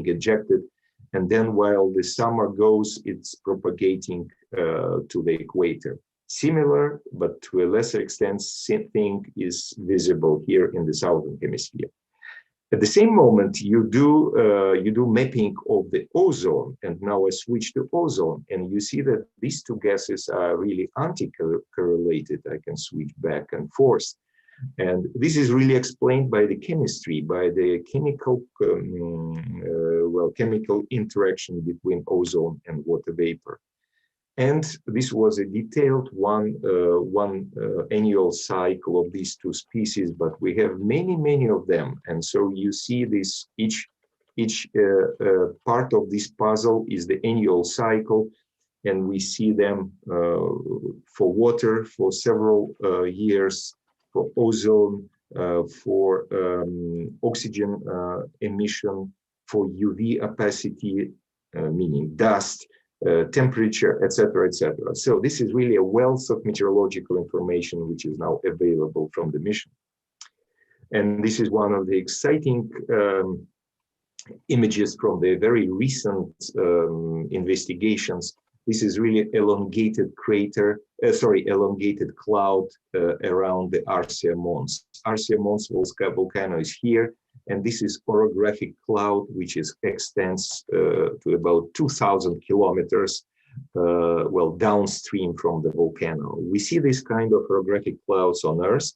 ejected. And then while the summer goes, it's propagating to the equator. Similar, but to a lesser extent, same thing is visible here in the southern hemisphere. At the same moment, you do mapping of the ozone, and now I switch to ozone, and you see that these two gases are really anti-correlated. I can switch back and forth. And this is really explained by the chemistry, by the chemical, chemical interaction between ozone and water vapor. And this was a detailed one annual cycle of these two species, but we have many of them. And so you see this, each part of this puzzle is the annual cycle, and we see them for water for several years, for ozone, for oxygen emission, for UV opacity, meaning dust, temperature, etc., etc. So this is really a wealth of meteorological information which is now available from the mission. And this is one of the exciting images from the very recent investigations. This is really elongated elongated cloud around the Arsia Mons. Arsia Mons volcano is here, and this is orographic cloud, which extends to about 2,000 kilometers, downstream from the volcano. We see this kind of orographic clouds on Earth,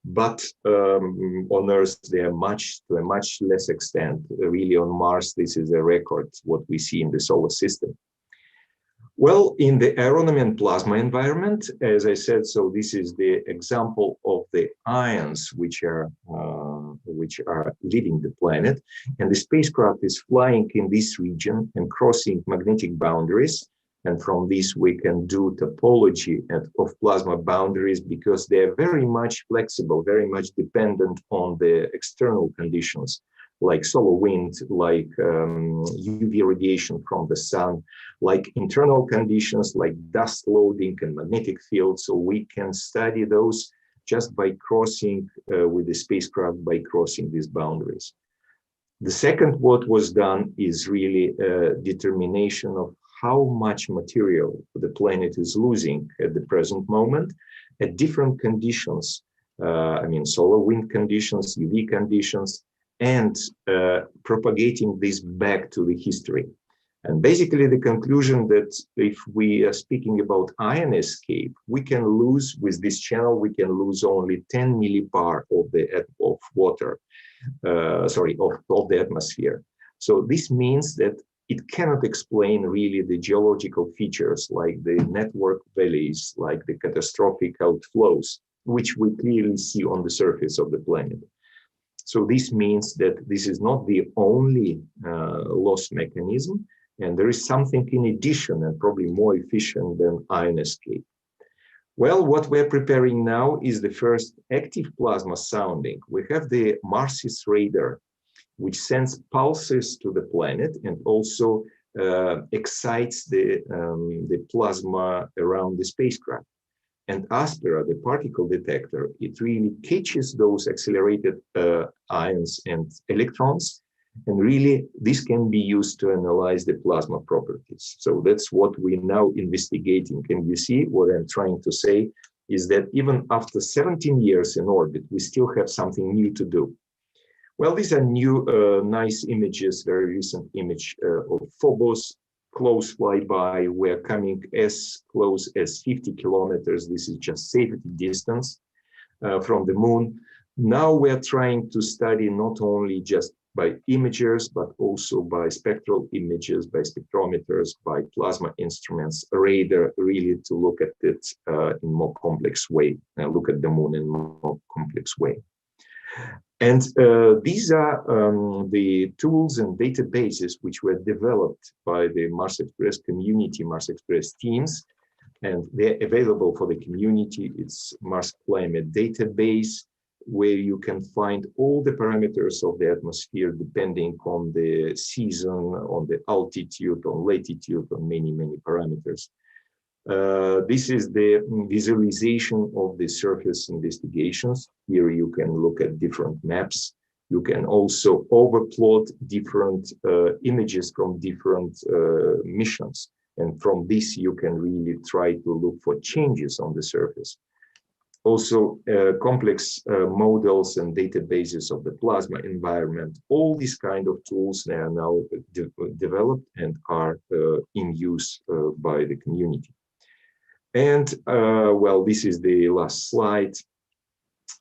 but on Earth they are to a much less extent. Really, on Mars, this is a record, what we see in the solar system. Well, in the aeronomy and plasma environment, as I said, so this is the example of the ions which are leaving the planet, and the spacecraft is flying in this region and crossing magnetic boundaries. And from this, we can do topology of plasma boundaries because they are very much flexible, very much dependent on the external conditions, like solar wind, like UV radiation from the sun, like internal conditions, like dust loading and magnetic fields. So we can study those just by crossing with the spacecraft, by crossing these boundaries. The second what was done is really a determination of how much material the planet is losing at the present moment at different conditions. Solar wind conditions, UV conditions, and propagating this back to the history. And basically the conclusion that if we are speaking about ion escape, we can lose with this channel, we can lose only 10 millipar of the atmosphere. So this means that it cannot explain really the geological features like the network valleys, like the catastrophic outflows, which we clearly see on the surface of the planet. So this means that this is not the only loss mechanism, and there is something in addition and probably more efficient than ion escape. Well, what we're preparing now is the first active plasma sounding. We have the MARSIS radar, which sends pulses to the planet and also excites the plasma around the spacecraft. And Aspera, the particle detector, it really catches those accelerated ions and electrons. And really, this can be used to analyze the plasma properties. So that's what we're now investigating. And you see what I'm trying to say is that even after 17 years in orbit, we still have something new to do. Well, these are new, nice images, very recent image of Phobos. Close flyby, we're coming as close as 50 kilometers. This is just safety distance from the moon. Now we're trying to study not only just by imagers, but also by spectral images, by spectrometers, by plasma instruments, radar, really to look at it in more complex way, look at the moon in a more complex way. And these are the tools and databases which were developed by the Mars Express community, Mars Express teams, and they're available for the community. It's Mars Climate Database, where you can find all the parameters of the atmosphere depending on the season, on the altitude, on latitude, on many parameters. This is the visualization of the surface investigations. Here you can look at different maps You can also overplot different images from different missions. And from this, you can really try to look for changes on the surface. Also, complex models and databases of the plasma environment, all these kind of tools, they are now developed and are in use by the community. And well, this is the last slide.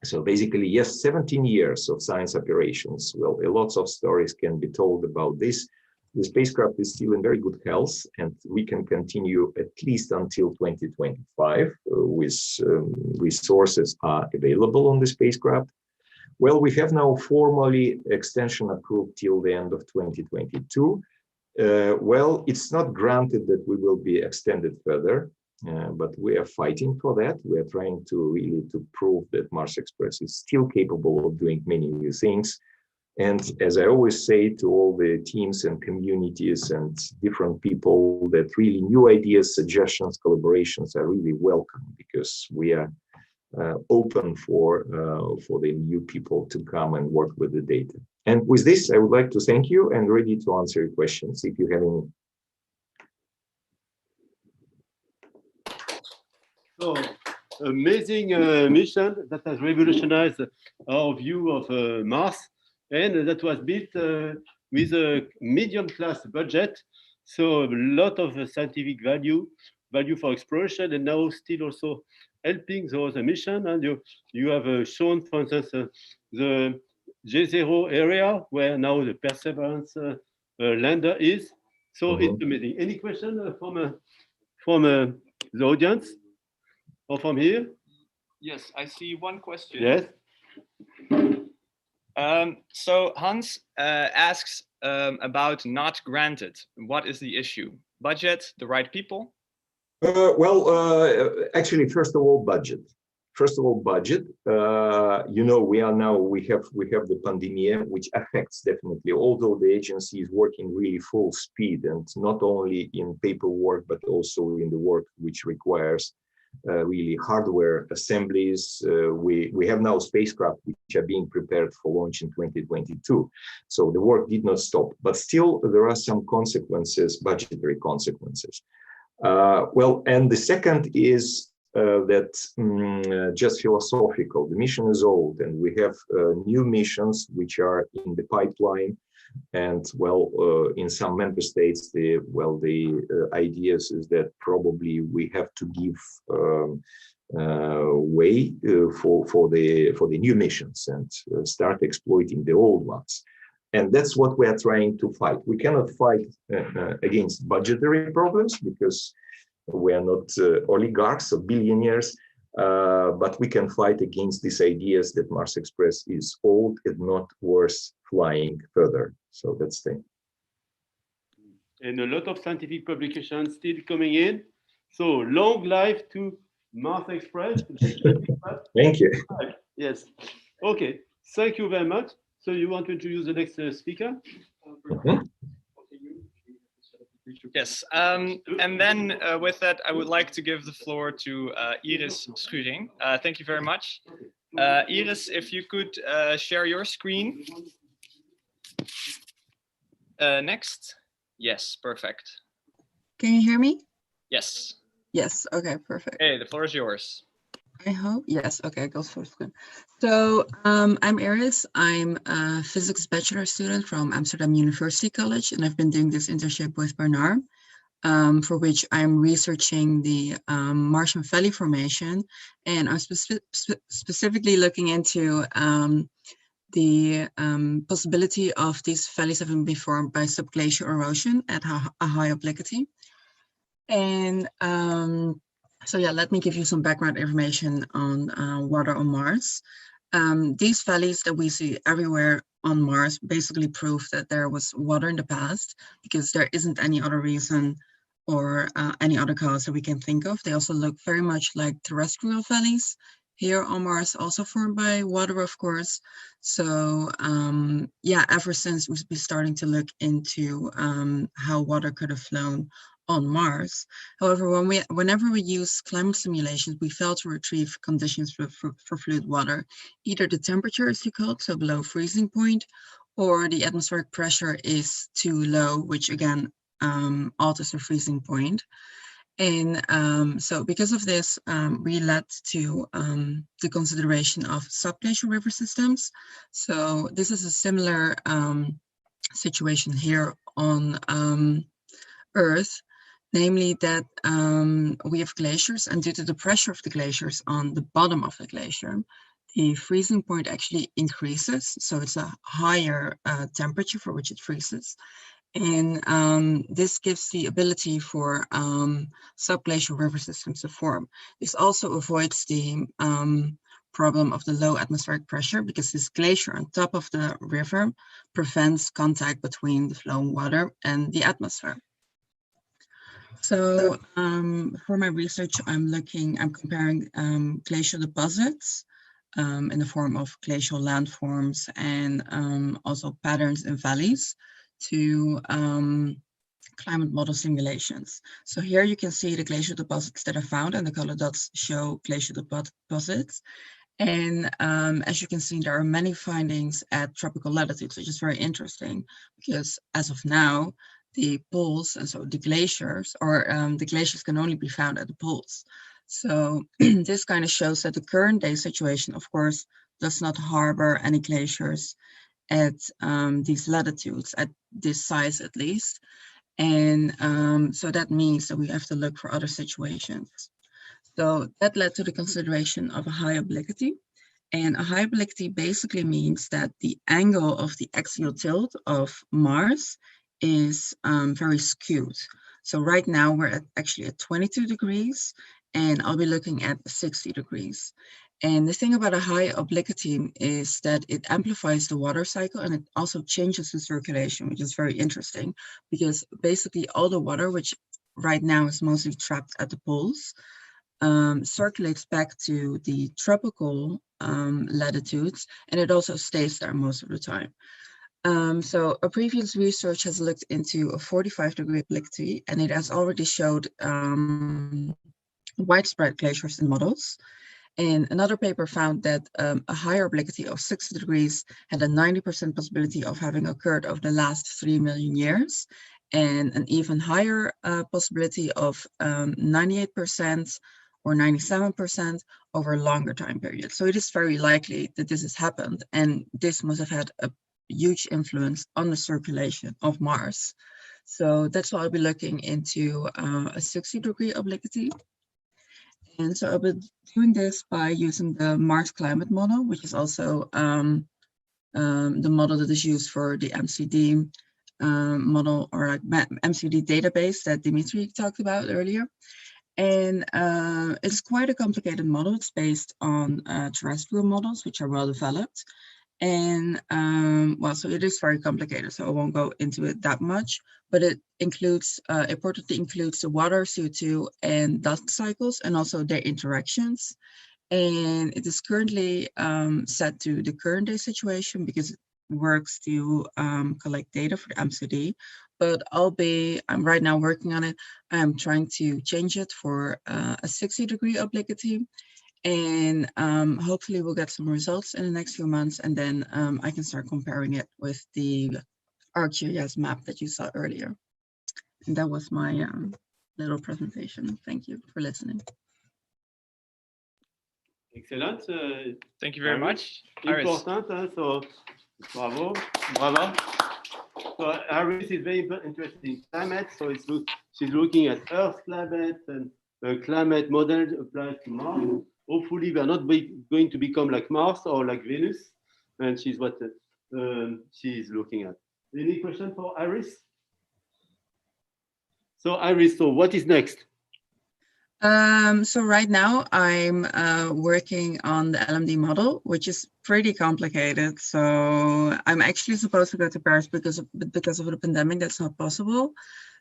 So basically, yes, 17 years of science operations. Well, lots of stories can be told about this. The spacecraft is still in very good health, and we can continue at least until 2025 with resources are available on the spacecraft. Well, we have now formally extension approved till the end of 2022. Well, it's not granted that we will be extended further. But we are fighting for that. We are trying to really prove that Mars Express is still capable of doing many new things. And as I always say to all the teams and communities and different people, that really new ideas, suggestions, collaborations are really welcome, because we are open for the new people to come and work with the data. And with this, I would like to thank you and ready to answer your questions if you have any. So, amazing mission that has revolutionized our view of Mars, and that was built with a medium-class budget. So a lot of scientific value for exploration, and now still also helping those missions. And you have shown, for instance, the J0 area where now the Perseverance lander is. So it's amazing. Any question from the audience? Or from here? Yes, I see one question. Yes. So Hans asks about not granted. What is the issue? Budget, the right people? Actually, first of all, budget. You know, we have the pandemic, which affects definitely, although the agency is working really full speed, and not only in paperwork, but also in the work which requires really hardware assemblies. We have now spacecraft which are being prepared for launch in 2022. So the work did not stop, but still there are some consequences, budgetary consequences. Well, and the second is that just philosophical. The mission is old, and we have new missions which are in the pipeline. And well, in some member states, the ideas is that probably we have to give way for the new missions and start exploiting the old ones. And that's what we are trying to fight. We cannot fight against budgetary problems, because we are not oligarchs or billionaires, but we can fight against these ideas that Mars Express is old and not worth flying further. So that's the thing. And a lot of scientific publications still coming in. So long life to Mars Express. Thank you. Yes. Okay. Thank you very much. So you want to introduce the next speaker? Yes. And then with that, I would like to give the floor to Iris Schuring. Thank you very much. Iris, if you could share your screen. Next. Yes, perfect. Can you hear me? Yes. Yes, okay, perfect. Hey, the floor is yours. I hope, yes, okay, it goes first. So I'm Iris. I'm a physics bachelor student from Amsterdam University College, and I've been doing this internship with Bernard, for which I'm researching the Martian Valley Formation, and I'm specifically looking into the possibility of these valleys having been formed by subglacial erosion at a high obliquity. And so yeah, let me give you some background information on water on Mars. These valleys that we see everywhere on Mars basically prove that there was water in the past, because there isn't any other reason or any other cause that we can think of. They also look very much like terrestrial valleys here on Mars, also formed by water, of course. So yeah, ever since we've been starting to look into how water could have flown on Mars. However, whenever we use climate simulations, we fail to retrieve conditions for fluid water. Either the temperature is too cold, so below freezing point, or the atmospheric pressure is too low, which again alters the freezing point. And so because of this, we led to the consideration of subglacial river systems. So this is a similar situation here on Earth, namely that we have glaciers, and due to the pressure of the glaciers on the bottom of the glacier, the freezing point actually increases. So it's a higher temperature for which it freezes. And this gives the ability for subglacial river systems to form. This also avoids the problem of the low atmospheric pressure, because this glacier on top of the river prevents contact between the flowing water and the atmosphere. So for my research, I'm comparing glacial deposits in the form of glacial landforms and also patterns in valleys to climate model simulations. So here you can see the glacial deposits that are found, and the color dots show glacial deposits. And as you can see, there are many findings at tropical latitudes, which is very interesting, because as of now, the poles, and so the glaciers, or the glaciers can only be found at the poles. So this kind of shows that the current day situation, of course, does not harbor any glaciers at these latitudes, at this size at least. And so that means that we have to look for other situations. So that led to the consideration of a high obliquity. And a high obliquity basically means that the angle of the axial tilt of Mars is very skewed. So right now we're actually at 22 degrees, and I'll be looking at 60 degrees. And the thing about a high obliquity is that it amplifies the water cycle, and it also changes the circulation, which is very interesting, because basically all the water, which right now is mostly trapped at the poles, circulates back to the tropical latitudes, and it also stays there most of the time. So a previous research has looked into a 45-degree obliquity, and it has already showed widespread glaciers in models. And another paper found that a higher obliquity of 60 degrees had a 90% possibility of having occurred over the last 3 million years, and an even higher possibility of 98% or 97% over a longer time period. So it is very likely that this has happened, and this must have had a huge influence on the circulation of Mars. So that's why I'll be looking into a 60-degree obliquity. And so I'll be doing this by using the Mars climate model, which is also the model that is used for the MCD model, or like MCD database that Dimitri talked about earlier. And it's quite a complicated model. It's based on terrestrial models, which are well developed. And well, so it is very complicated, so I won't go into it that much, but it includes, importantly includes the water, CO2, and dust cycles, and also their interactions. And it is currently set to the current day situation, because it works to collect data for the MCD, but I'm right now working on it. I'm trying to change it for a 60-degree obliquity. And hopefully we'll get some results in the next few months, and then I can start comparing it with the ArcGIS map that you saw earlier. And that was my little presentation. Thank you for listening. Excellent. Thank you very much. Important, so bravo. So Iris is very interested in climate, so she's looking at Earth climate and climate model applied to Mars. Hopefully, we are not going to become like Mars or like Venus, and she's what she's looking at. Any question for Iris? So Iris, so what is next? So right now I'm working on the LMD model, which is pretty complicated. So I'm actually supposed to go to Paris because of the pandemic. That's not possible.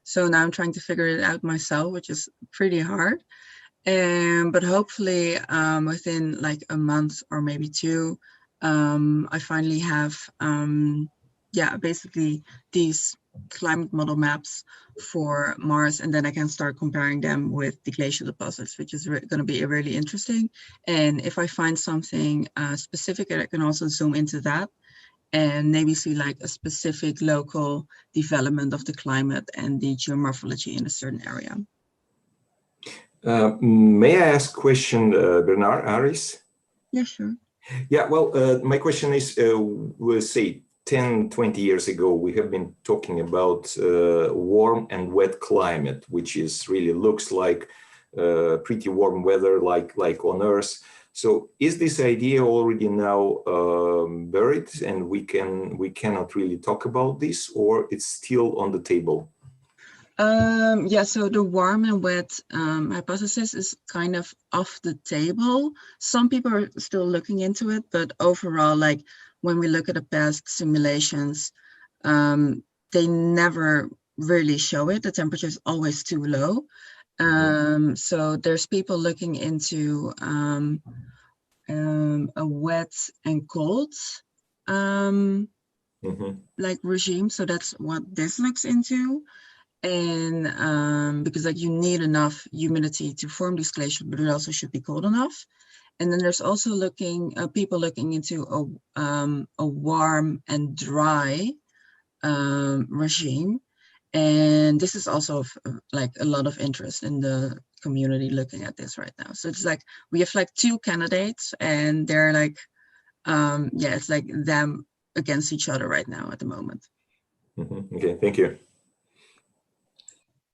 So now I'm trying to figure it out myself, which is pretty hard. But hopefully within like a month or maybe two, I finally have, basically these climate model maps for Mars, and then I can start comparing them with the glacial deposits, which is going to be really interesting. And if I find something specific, I can also zoom into that and maybe see like a specific local development of the climate and the geomorphology in a certain area. May I ask a question, Bernard Aris? Yeah, sure. Yeah, well, my question is, we'll say 10, 20 years ago, we have been talking about warm and wet climate, which is really looks like pretty warm weather like on Earth. So is this idea already now buried and we cannot really talk about this, or it's still on the table? Yeah, so the warm and wet hypothesis is kind of off the table. Some people are still looking into it, but overall, like when we look at the past simulations, they never really show it. The temperature is always too low. So there's people looking into a wet and cold like regime. So that's what this looks into. And because like you need enough humidity to form these glaciers, but it also should be cold enough. And then there's also people looking into a warm and dry regime. And this is also like a lot of interest in the community looking at this right now. So it's like we have like two candidates, and they're like, yeah, it's like them against each other right now at the moment. Okay, thank you.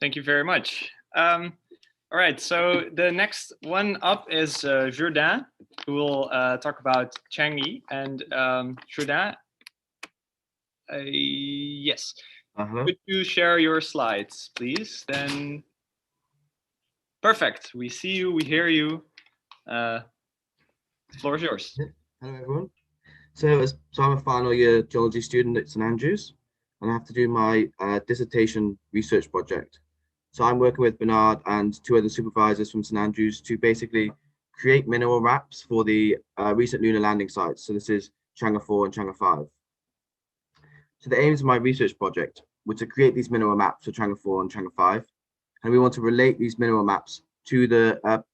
Thank you very much. All right, so the next one up is Jourdain, who will talk about Changi. And Jourdain, yes. Could you share your slides, please? Then, perfect. We see you, we hear you. The floor is yours. Hello, everyone. So I'm a final year geology student at St Andrews, and I have to do my dissertation research project. So I'm working with Bernard and two other supervisors from St Andrews to basically create mineral maps for the recent lunar landing sites. So this is Chang'e 4 and Chang'e 5. So the aims of my research project were to create these mineral maps for Chang'e 4 and Chang'e 5. And we want to relate these mineral maps to the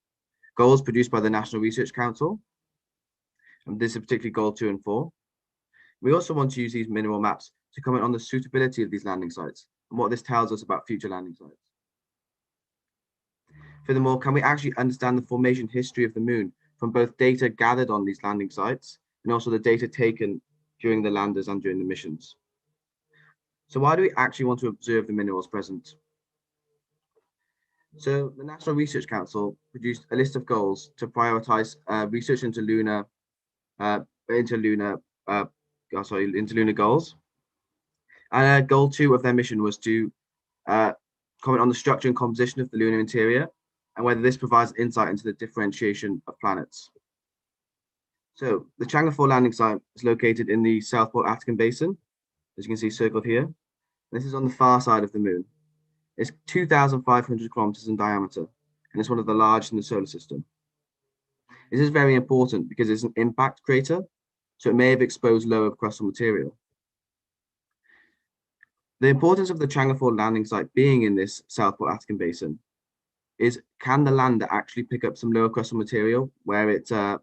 goals produced by the National Research Council. And this is particularly goal 2 and 4. We also want to use these mineral maps to comment on the suitability of these landing sites and what this tells us about future landing sites. Furthermore, can we actually understand the formation history of the moon from both data gathered on these landing sites and also the data taken during the landers and during the missions? So why do we actually want to observe the minerals present? So the National Research Council produced a list of goals to prioritize research into lunar goals. And goal 2 of their mission was to comment on the structure and composition of the lunar interior and whether this provides insight into the differentiation of planets. So the Chang'e 4 landing site is located in the South Pole Atacama Basin, as you can see circled here. This is on the far side of the moon. It's 2,500 kilometers in diameter, and it's one of the largest in the solar system. This is very important because it's an impact crater, so it may have exposed lower crustal material. The importance of the Chang'e 4 landing site being in this South Pole Atacama Basin is, can the lander actually pick up some lower crustal material where it had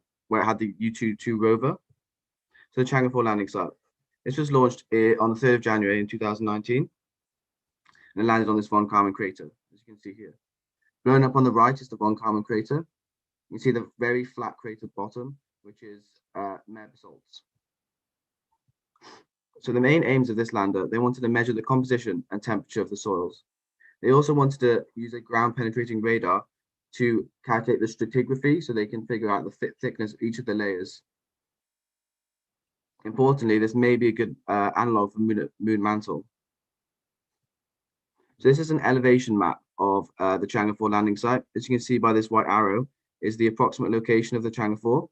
the U-22 rover? So the Chang'e 4 landing site. This was launched on the 3rd of January in 2019, and it landed on this von Karman crater, as you can see here. Blown up on the right is the von Karman crater. You can see the very flat crater bottom, which is mare basalts. So the main aims of this lander, they wanted to measure the composition and temperature of the soils. They also wanted to use a ground penetrating radar to calculate the stratigraphy so they can figure out the thickness of each of the layers. Importantly, this may be a good analog for moon mantle. So this is an elevation map of the Chang'e 4 landing site. As you can see by this white arrow is the approximate location of the Chang'e 4.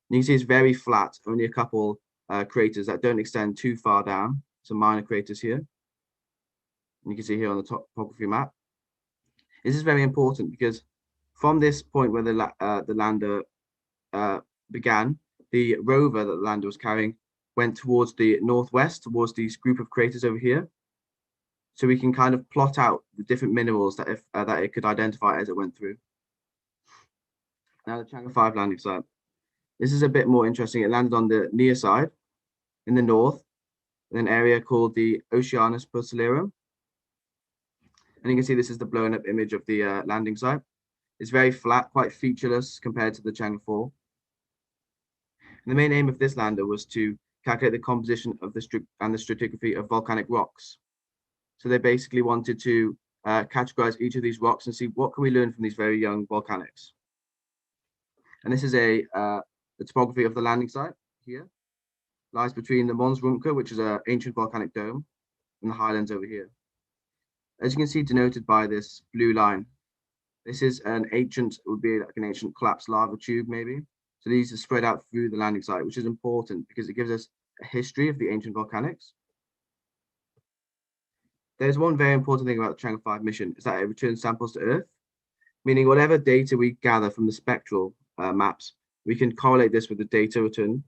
You can see it's very flat, only a couple craters that don't extend too far down. Some minor craters here. And you can see here on the topography map. This is very important because from this point where the lander began, the rover that the lander was carrying went towards the northwest, towards these group of craters over here. So we can kind of plot out the different minerals that that it could identify as it went through. Now the Chang'e 5 landing site. This is a bit more interesting. It landed on the near side in the north, in an area called the Oceanus Procellarum. And you can see this is the blown up image of the landing site. It's very flat, quite featureless compared to the Chang'e 4. And the main aim of this lander was to calculate the composition of the stratigraphy of volcanic rocks. So they basically wanted to categorize each of these rocks and see what can we learn from these very young volcanics. And this is the topography of the landing site here. Lies between the Mons Rumke, which is an ancient volcanic dome, and the highlands over here. As you can see, denoted by this blue line, this is an ancient, it would be like an ancient collapsed lava tube, maybe. So these are spread out through the landing site, which is important because it gives us a history of the ancient volcanics. There's one very important thing about the Chang'e 5 mission is that it returns samples to Earth, meaning whatever data we gather from the spectral maps, we can correlate this with the data return.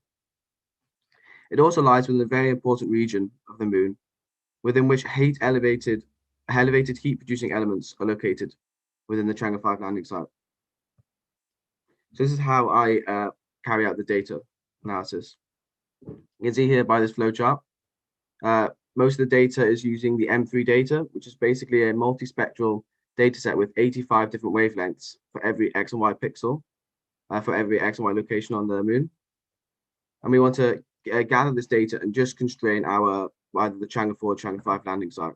It also lies within a very important region of the moon, within which elevated heat-producing elements are located within the Chang'e 5 landing site. So this is how I carry out the data analysis. You can see here by this flowchart, most of the data is using the M3 data, which is basically a multispectral data set with 85 different wavelengths for every X and Y pixel, for every X and Y location on the moon. And we want to gather this data and just constrain either the Chang'e 4 or Chang'e 5 landing site.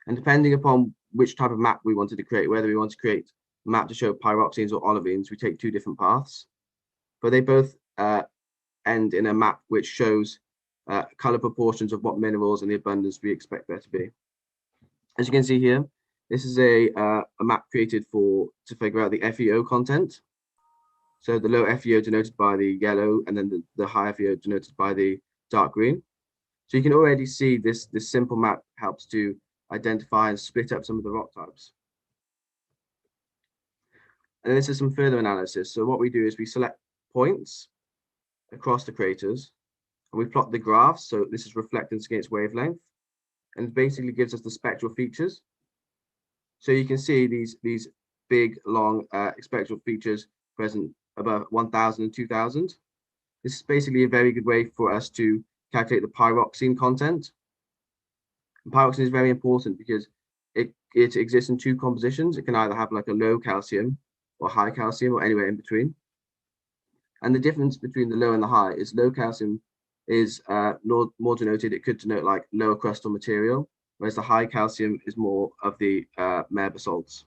And depending upon which type of map we wanted to create, whether we want to create a map to show pyroxenes or olivines, we take two different paths. But they both end in a map which shows color proportions of what minerals and the abundance we expect there to be. As you can see here, this is a map created to figure out the FeO content. So the low FeO denoted by the yellow, and then the high FeO denoted by the dark green. So you can already see this simple map helps to identify and split up some of the rock types. And this is some further analysis. So what we do is we select points across the craters, and we plot the graphs. So this is reflectance against wavelength, and it basically gives us the spectral features. So you can see these big, long spectral features present above 1,000 and 2,000. This is basically a very good way for us to calculate the pyroxene content. And pyroxene is very important because it exists in two compositions. It can either have like a low calcium or high calcium or anywhere in between. And the difference between the low and the high is low calcium is more denoted, it could denote like lower crustal material, whereas the high calcium is more of the mare basalts.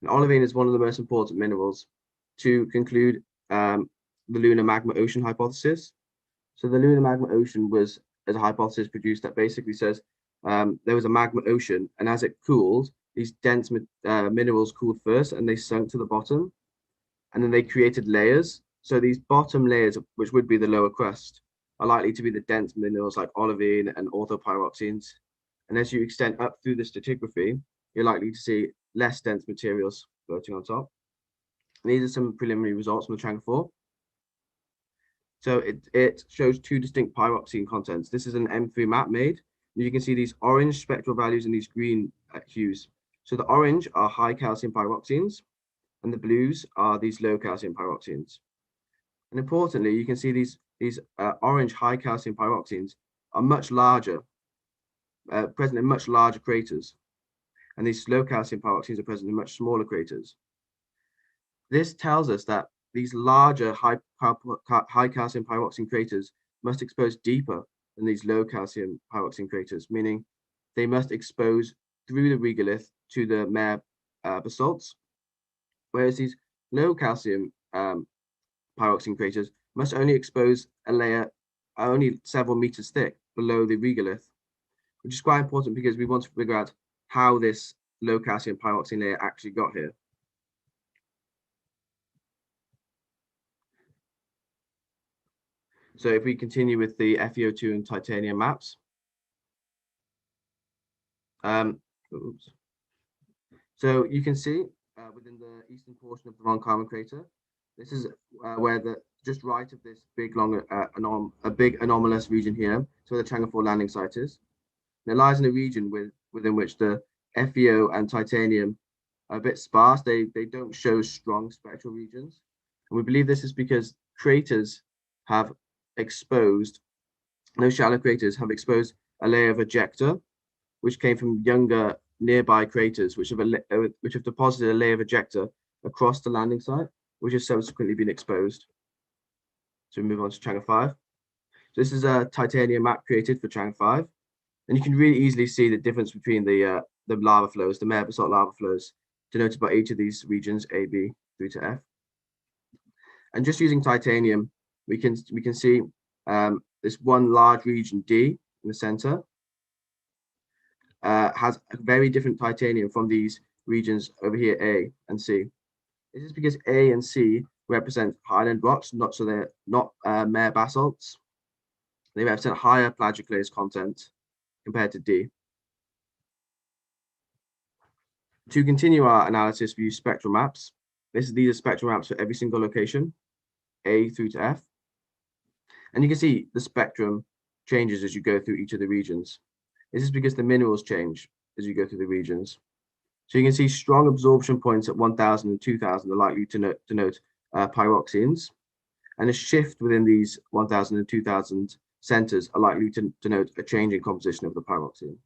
And olivine is one of the most important minerals to conclude the lunar magma ocean hypothesis. So the lunar magma ocean was a hypothesis produced that basically says there was a magma ocean, and as it cooled, these dense minerals cooled first and they sunk to the bottom, and then they created layers. So these bottom layers, which would be the lower crust, are likely to be the dense minerals like olivine and orthopyroxenes. And as you extend up through the stratigraphy, you're likely to see less dense materials floating on top. And these are some preliminary results from the Chang'e 4. So it shows two distinct pyroxene contents. This is an M3 map made. And you can see these orange spectral values and these green hues. So the orange are high calcium pyroxenes, and the blues are these low calcium pyroxenes. And importantly, you can see these orange high calcium pyroxenes are much larger, present in much larger craters. And these low calcium pyroxenes are present in much smaller craters. This tells us that these larger high calcium pyroxene craters must expose deeper than these low calcium pyroxene craters, meaning they must expose through the regolith to the mare basalts, whereas these low calcium pyroxene craters must only expose a layer only several meters thick below the regolith, which is quite important because we want to figure out how this low calcium pyroxene layer actually got here. So if we continue with the FeO2 and titanium maps, so you can see within the eastern portion of the Von Karman crater, this is where just right of this big long big anomalous region here, so where the Chang'e 4 landing site is. And it lies in a region within which the FeO and titanium are a bit sparse. They don't show strong spectral regions. And we believe this is because craters have exposed, those shallow craters have exposed a layer of ejecta, which came from younger nearby craters, which have deposited a layer of ejecta across the landing site, which has subsequently been exposed. So we move on to Chang'e 5. So this is a titanium map created for Chang'e 5. And you can really easily see the difference between the lava flows, the mare basalt lava flows, denoted by each of these regions, A, B, through to F. And just using titanium, we can see this one large region, D, in the center, has a very different titanium from these regions over here, A and C. This is because A and C represent highland rocks, so they're not mare basalts. They represent higher plagioclase content compared to D. To continue our analysis, we use spectral maps. These are spectral maps for every single location, A through to F. And you can see the spectrum changes as you go through each of the regions. This is because the minerals change as you go through the regions. So you can see strong absorption points at 1000 and 2000 are likely to denote pyroxenes. And a shift within these 1000 and 2000 centers are likely to denote a change in composition of the pyroxene.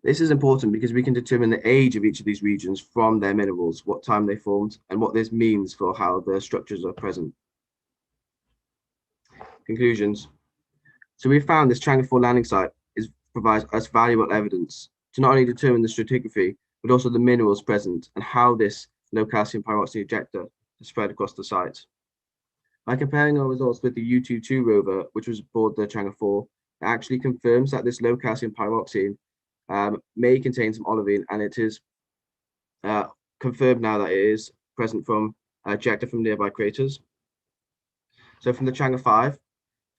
This is important because we can determine the age of each of these regions from their minerals, what time they formed, and what this means for how the structures are present. Conclusions. So we found this Chang'e 4 landing site provides us valuable evidence to not only determine the stratigraphy, but also the minerals present and how this low calcium pyroxene ejecta is spread across the site. By comparing our results with the U22 rover, which was aboard the Chang'e 4, it actually confirms that this low calcium pyroxene may contain some olivine, and it is confirmed now that it is present from ejecta from nearby craters. So from the Chang'e 5,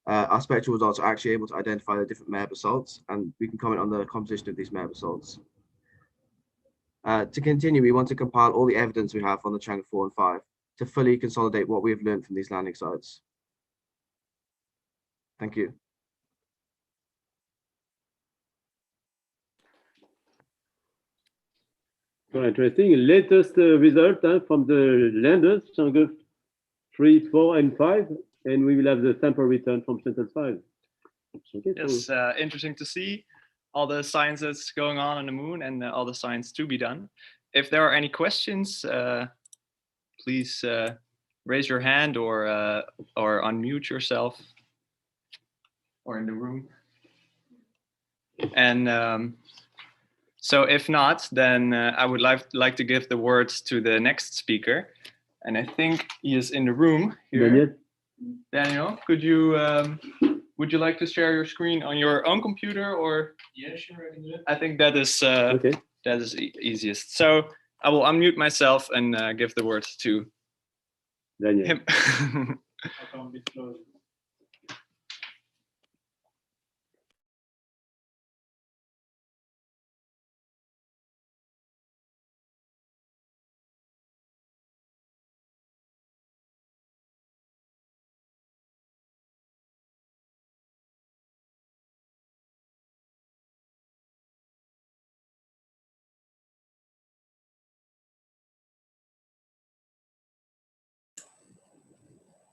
our spectral results are actually able to identify the different mare basalts, and we can comment on the composition of these mare basalts. To continue, we want to compile all the evidence we have on the Chang'e 4 and 5 to fully consolidate what we have learned from these landing sites. Thank you. Very interesting. Latest result from the landers, Chang'e 3, 4, and 5, and we will have the sample return from Sentinel 5. Okay, yes, interesting to see all the science that's going on the moon and all the science to be done. If there are any questions, please raise your hand or unmute yourself or in the room. And so if not, then I would like to give the words to the next speaker. And I think he is in the room here. Daniel, could you would you like to share your screen on your own computer, or? Yeah, sure, I can do it. I think that is okay. That is easiest. So I will unmute myself and give the words to Daniel. Him. I'll come a bit closer.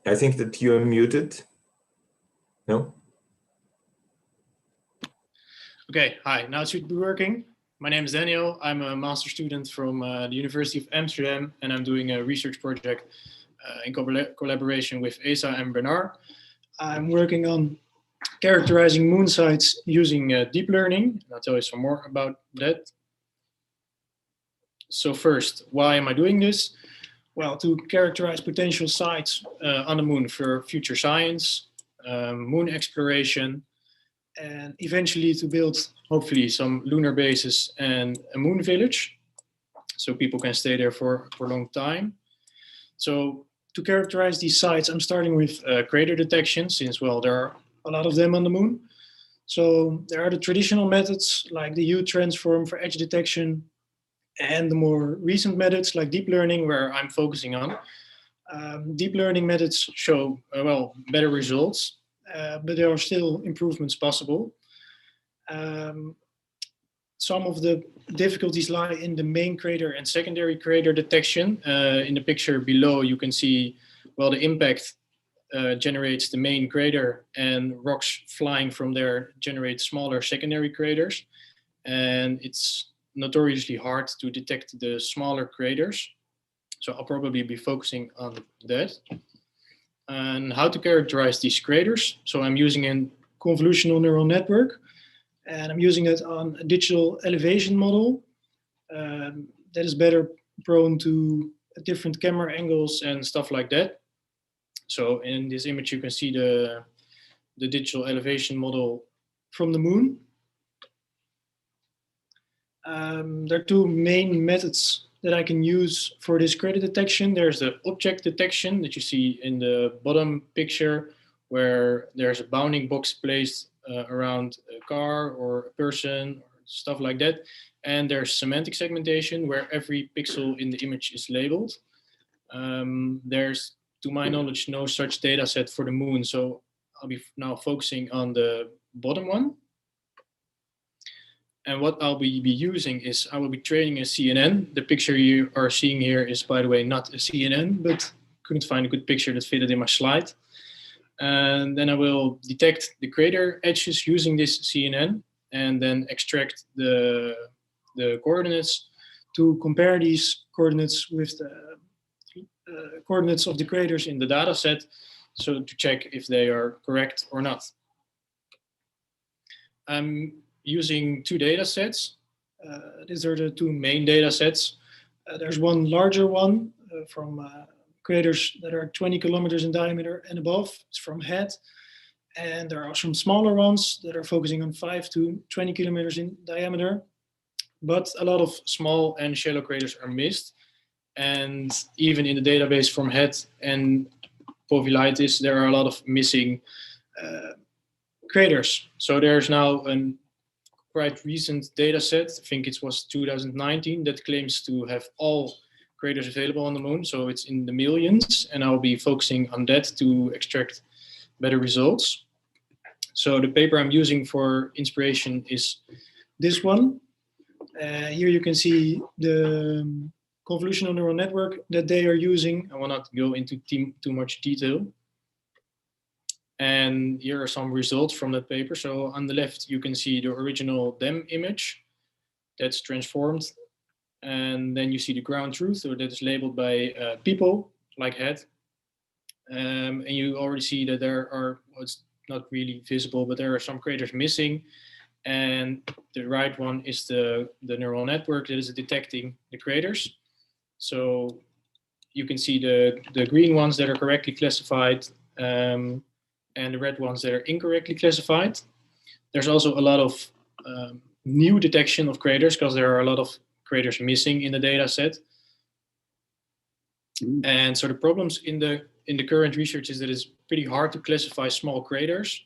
I think that you are muted. No? Okay, hi, now it should be working. My name is Daniel. I'm a master student from the University of Amsterdam, and I'm doing a research project in collaboration with Esa and Bernard. I'm working on characterizing moon sites using deep learning. I'll tell you some more about that. So first, why am I doing this? Well, to characterize potential sites on the moon for future science, moon exploration, and eventually to build, hopefully, some lunar bases and a moon village, so people can stay there for a long time. So to characterize these sites, I'm starting with crater detection, since, well, there are a lot of them on the moon. So there are the traditional methods like the U-transform for edge detection, and the more recent methods like deep learning, where I'm focusing on. Deep learning methods show, well, better results. but there are still improvements possible. Some of the difficulties lie in the main crater and secondary crater detection. In the picture below, you can see, well, the impact generates the main crater, and rocks flying from there generate smaller secondary craters. And it's notoriously hard to detect the smaller craters. So I'll probably be focusing on that. And how to characterize these craters. So I'm using a convolutional neural network, and I'm using it on a digital elevation model that is better prone to different camera angles and stuff like that. So in this image, you can see the digital elevation model from the moon. There are two main methods that I can use for this crater detection. There's the object detection that you see in the bottom picture, where there's a bounding box placed around a car or a person, or stuff like that. And there's semantic segmentation, where every pixel in the image is labeled. There's, to my knowledge, no such data set for the moon. So I'll be now focusing on the bottom one. And what I'll be using is, I will be training a CNN. The picture you are seeing here is, by the way, not a CNN, but couldn't find a good picture that fitted in my slide. And then I will detect the crater edges using this CNN, and then extract the coordinates to compare these coordinates with the coordinates of the craters in the data set, so to check if they are correct or not. I'm using two data sets. These are the two main data sets. There's one larger one from craters that are 20 kilometers in diameter and above. It's from HEAD. And there are some smaller ones that are focusing on 5 to 20 kilometers in diameter. But a lot of small and shallow craters are missed. And even in the database from HEAD and Povilitis, there are a lot of missing craters. So there's now a quite recent data set, I think it was 2019, that claims to have all craters available on the moon. So it's in the millions, and I'll be focusing on that to extract better results. So the paper I'm using for inspiration is this one. Here you can see the convolutional neural network that they are using. I will not go into too much detail. And here are some results from that paper. So on the left, you can see the original DEM image that's transformed. And then you see the ground truth, so that is labeled by people like HEAD. And you already see that there are, well, it's not really visible, but there are some craters missing. And the right one is the neural network that is detecting the craters. So you can see the green ones that are correctly classified, and the red ones that are incorrectly classified. There's also a lot of new detection of craters, because there are a lot of craters missing in the data set. And so the problems in the current research is that it's pretty hard to classify small craters,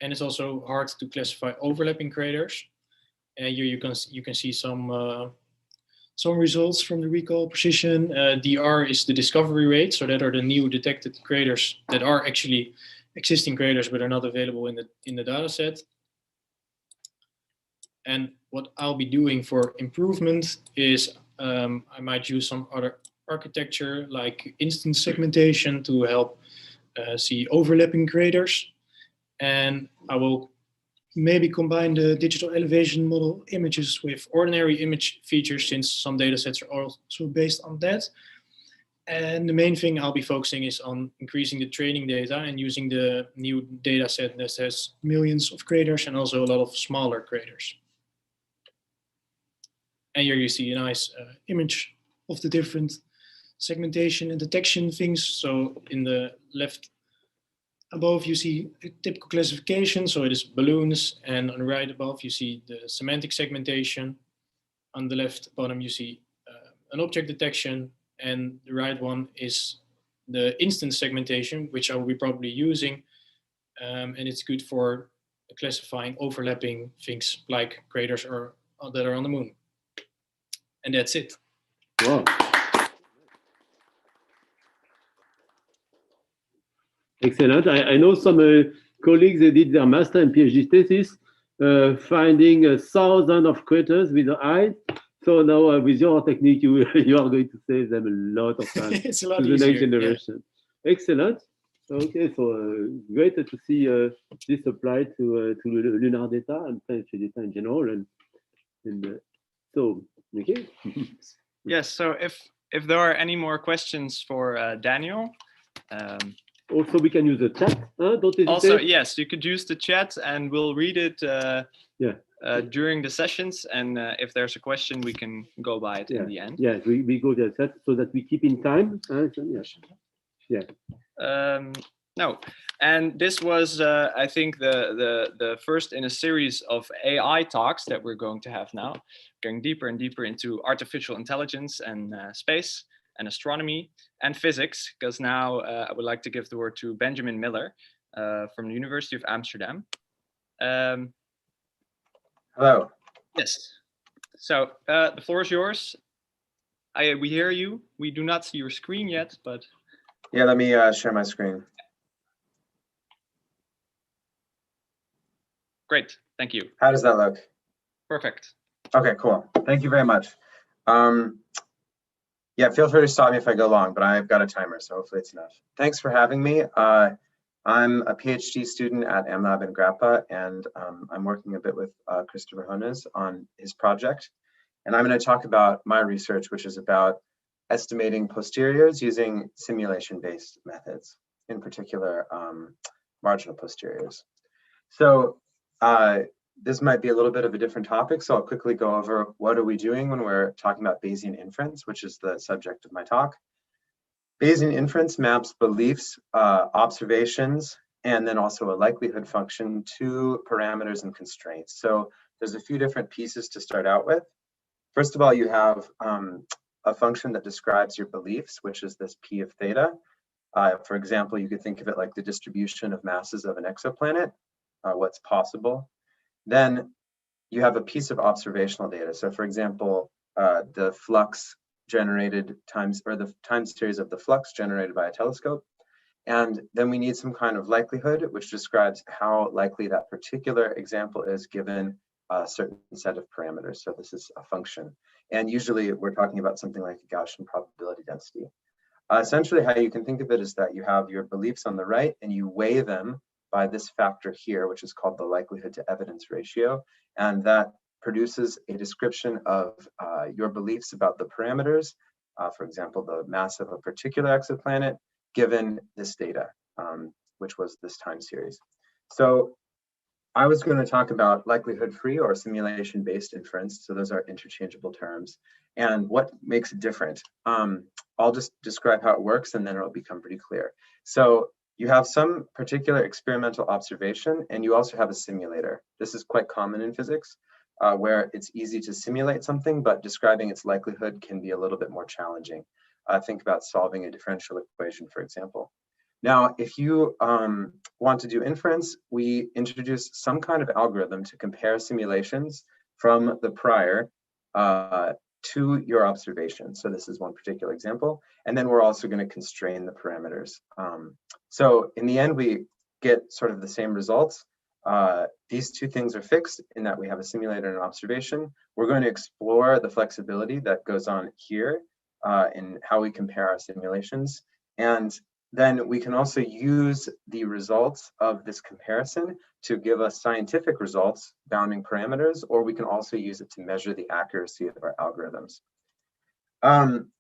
and it's also hard to classify overlapping craters. And here you can see some results from the recall precision. DR is the discovery rate, so that are the new detected craters that are actually existing craters but are not available in the data set. And what I'll be doing for improvement is I might use some other architecture like instance segmentation to help see overlapping craters. And I will maybe combine the digital elevation model images with ordinary image features, since some data sets are also based on that. And the main thing I'll be focusing is on increasing the training data and using the new data set that has millions of craters and also a lot of smaller craters. And here you see a nice image of the different segmentation and detection things. So in the left above, you see a typical classification. So it is balloons. And on the right above, you see the semantic segmentation. On the left bottom, you see an object detection. And the right one is the instance segmentation, which I will be probably using. And it's good for classifying overlapping things like craters or that are on the moon. And that's it. Wow. Excellent. I know some colleagues, they did their master and PhD thesis, finding thousands of critters with the eyes. So now with your technique, you are going to save them a lot of time It's a lot to the easier, next generation. Yeah. Excellent. Okay, so great to see this applied to lunar data and planetary data in general. And so, okay. Yes, so if there are any more questions for Daniel. Also, we can use the chat. Don't hesitate. Also, yes, you could use the chat and we'll read it during the sessions. And if there's a question, we can go by it in the end. Yeah, we go to the chat so that we keep in time. No, and this was, I think, the first in a series of AI talks that we're going to have now, going deeper and deeper into artificial intelligence and space and astronomy and physics, because now I would like to give the word to Benjamin Miller from the University of Amsterdam. Hello. Yes. So the floor is yours. We hear you. We do not see your screen yet, but... Yeah, let me share my screen. Great, thank you. How does that look? Perfect. Okay, cool. Thank you very much. Yeah, feel free to stop me if I go long, but I've got a timer, so hopefully it's enough. Thanks for having me. I'm a PhD student at EMMESI in Grappa, and I'm working a bit with Christopher Hones on his project. And I'm going to talk about my research, which is about estimating posteriors using simulation-based methods, in particular, marginal posteriors. So this might be a little bit of a different topic, so I'll quickly go over what are we doing when we're talking about Bayesian inference, which is the subject of my talk. Bayesian inference maps beliefs, observations, and then also a likelihood function to parameters and constraints. So there's a few different pieces to start out with. First of all, you have a function that describes your beliefs, which is this P of theta. For example, you could think of it like the distribution of masses of an exoplanet, what's possible. Then you have a piece of observational data. So for example, the flux generated times, or the time series of the flux generated by a telescope. And then we need some kind of likelihood, which describes how likely that particular example is given a certain set of parameters. So this is a function. And usually we're talking about something like a Gaussian probability density. Essentially, how you can think of it is that you have your beliefs on the right and you weigh them by this factor here, which is called the likelihood to evidence ratio. And that produces a description of your beliefs about the parameters, for example, the mass of a particular exoplanet, given this data, which was this time series. So I was going to talk about likelihood-free or simulation-based inference. So those are interchangeable terms. And what makes it different? I'll just describe how it works and then it'll become pretty clear. So you have some particular experimental observation and you also have a simulator. This is quite common in physics, where it's easy to simulate something, but describing its likelihood can be a little bit more challenging. Think about solving a differential equation, for example. Now, if you want to do inference, we introduce some kind of algorithm to compare simulations from the prior to your observation. So this is one particular example. And then we're also going to constrain the parameters. So in the end, we get sort of the same results. These two things are fixed in that we have a simulator and an observation. We're going to explore the flexibility that goes on here in how we compare our simulations. And then we can also use the results of this comparison to give us scientific results bounding parameters, or we can also use it to measure the accuracy of our algorithms.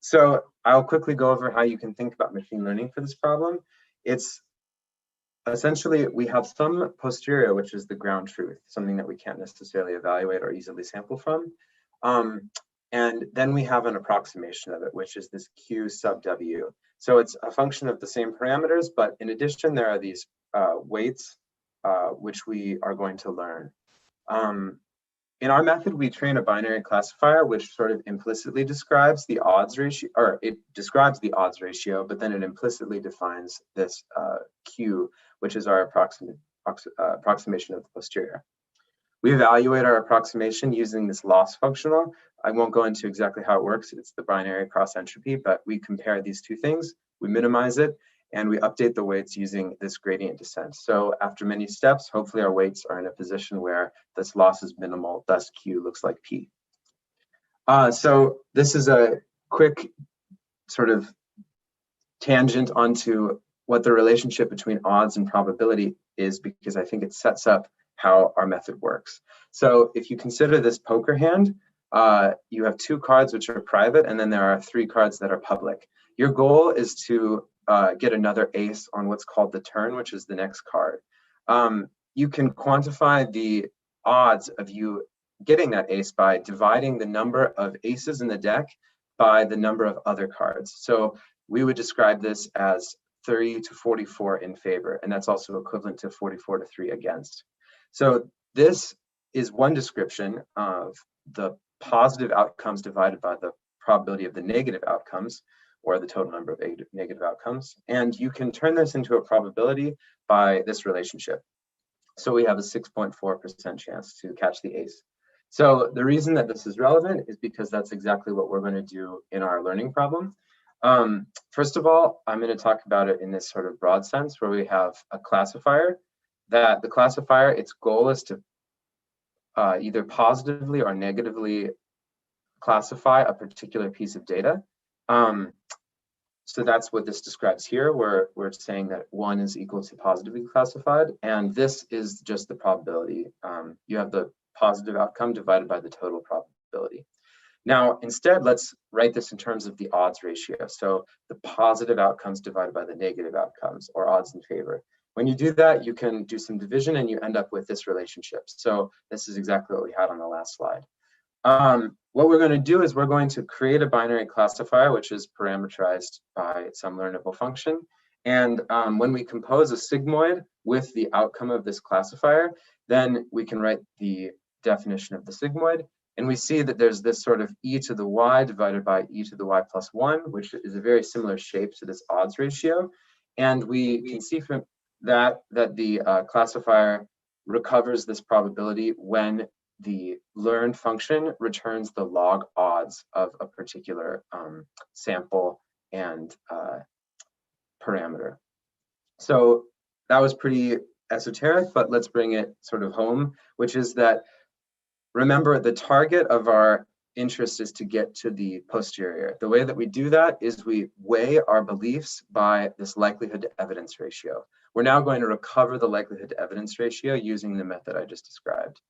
So I'll quickly go over how you can think about machine learning for this problem. It's essentially, we have some posterior, which is the ground truth, something that we can't necessarily evaluate or easily sample from. And then we have an approximation of it, which is this Q sub W. So it's a function of the same parameters, but in addition, there are these weights, which we are going to learn. In our method, we train a binary classifier, which sort of implicitly describes the odds ratio, or it describes the odds ratio, but then it implicitly defines this Q, which is our approximation of the posterior. We evaluate our approximation using this loss functional. I won't go into exactly how it works. It's the binary cross entropy, but we compare these two things, we minimize it, and we update the weights using this gradient descent. So after many steps, hopefully our weights are in a position where this loss is minimal, thus Q looks like P. So this is a quick sort of tangent onto what the relationship between odds and probability is, because I think it sets up how our method works. So if you consider this poker hand, you have 2 cards which are private, and then there are 3 cards that are public. Your goal is to get another ace on what's called the turn, which is the next card. You can quantify the odds of you getting that ace by dividing the number of aces in the deck by the number of other cards. So we would describe this as 30 to 44 in favor, and that's also equivalent to 44 to 3 against. So this is one description of the positive outcomes divided by the probability of the negative outcomes, or the total number of negative outcomes. And you can turn this into a probability by this relationship. So we have a 6.4% chance to catch the ace. So the reason that this is relevant is because that's exactly what we're going to do in our learning problem. First of all, I'm going to talk about it in this sort of broad sense, where we have a classifier. That the classifier, its goal is to either positively or negatively classify a particular piece of data. So that's what this describes here, where we're saying that 1 is equal to positively classified, and this is just the probability. You have the positive outcome divided by the total probability. Now, instead, let's write this in terms of the odds ratio. So the positive outcomes divided by the negative outcomes, or odds in favor. When you do that, you can do some division and you end up with this relationship. So this is exactly what we had on the last slide. What we're going to do is we're going to create a binary classifier, which is parameterized by some learnable function. And when we compose a sigmoid with the outcome of this classifier, then we can write the definition of the sigmoid. And we see that there's this sort of e to the y divided by e to the y plus 1, which is a very similar shape to this odds ratio. And we can see from that the classifier recovers this probability when the learned function returns the log odds of a particular sample and parameter. So that was pretty esoteric, but let's bring it sort of home, which is that, remember, the target of our interest is to get to the posterior. The way that we do that is we weigh our beliefs by this likelihood to evidence ratio. We're now going to recover the likelihood to evidence ratio using the method I just described.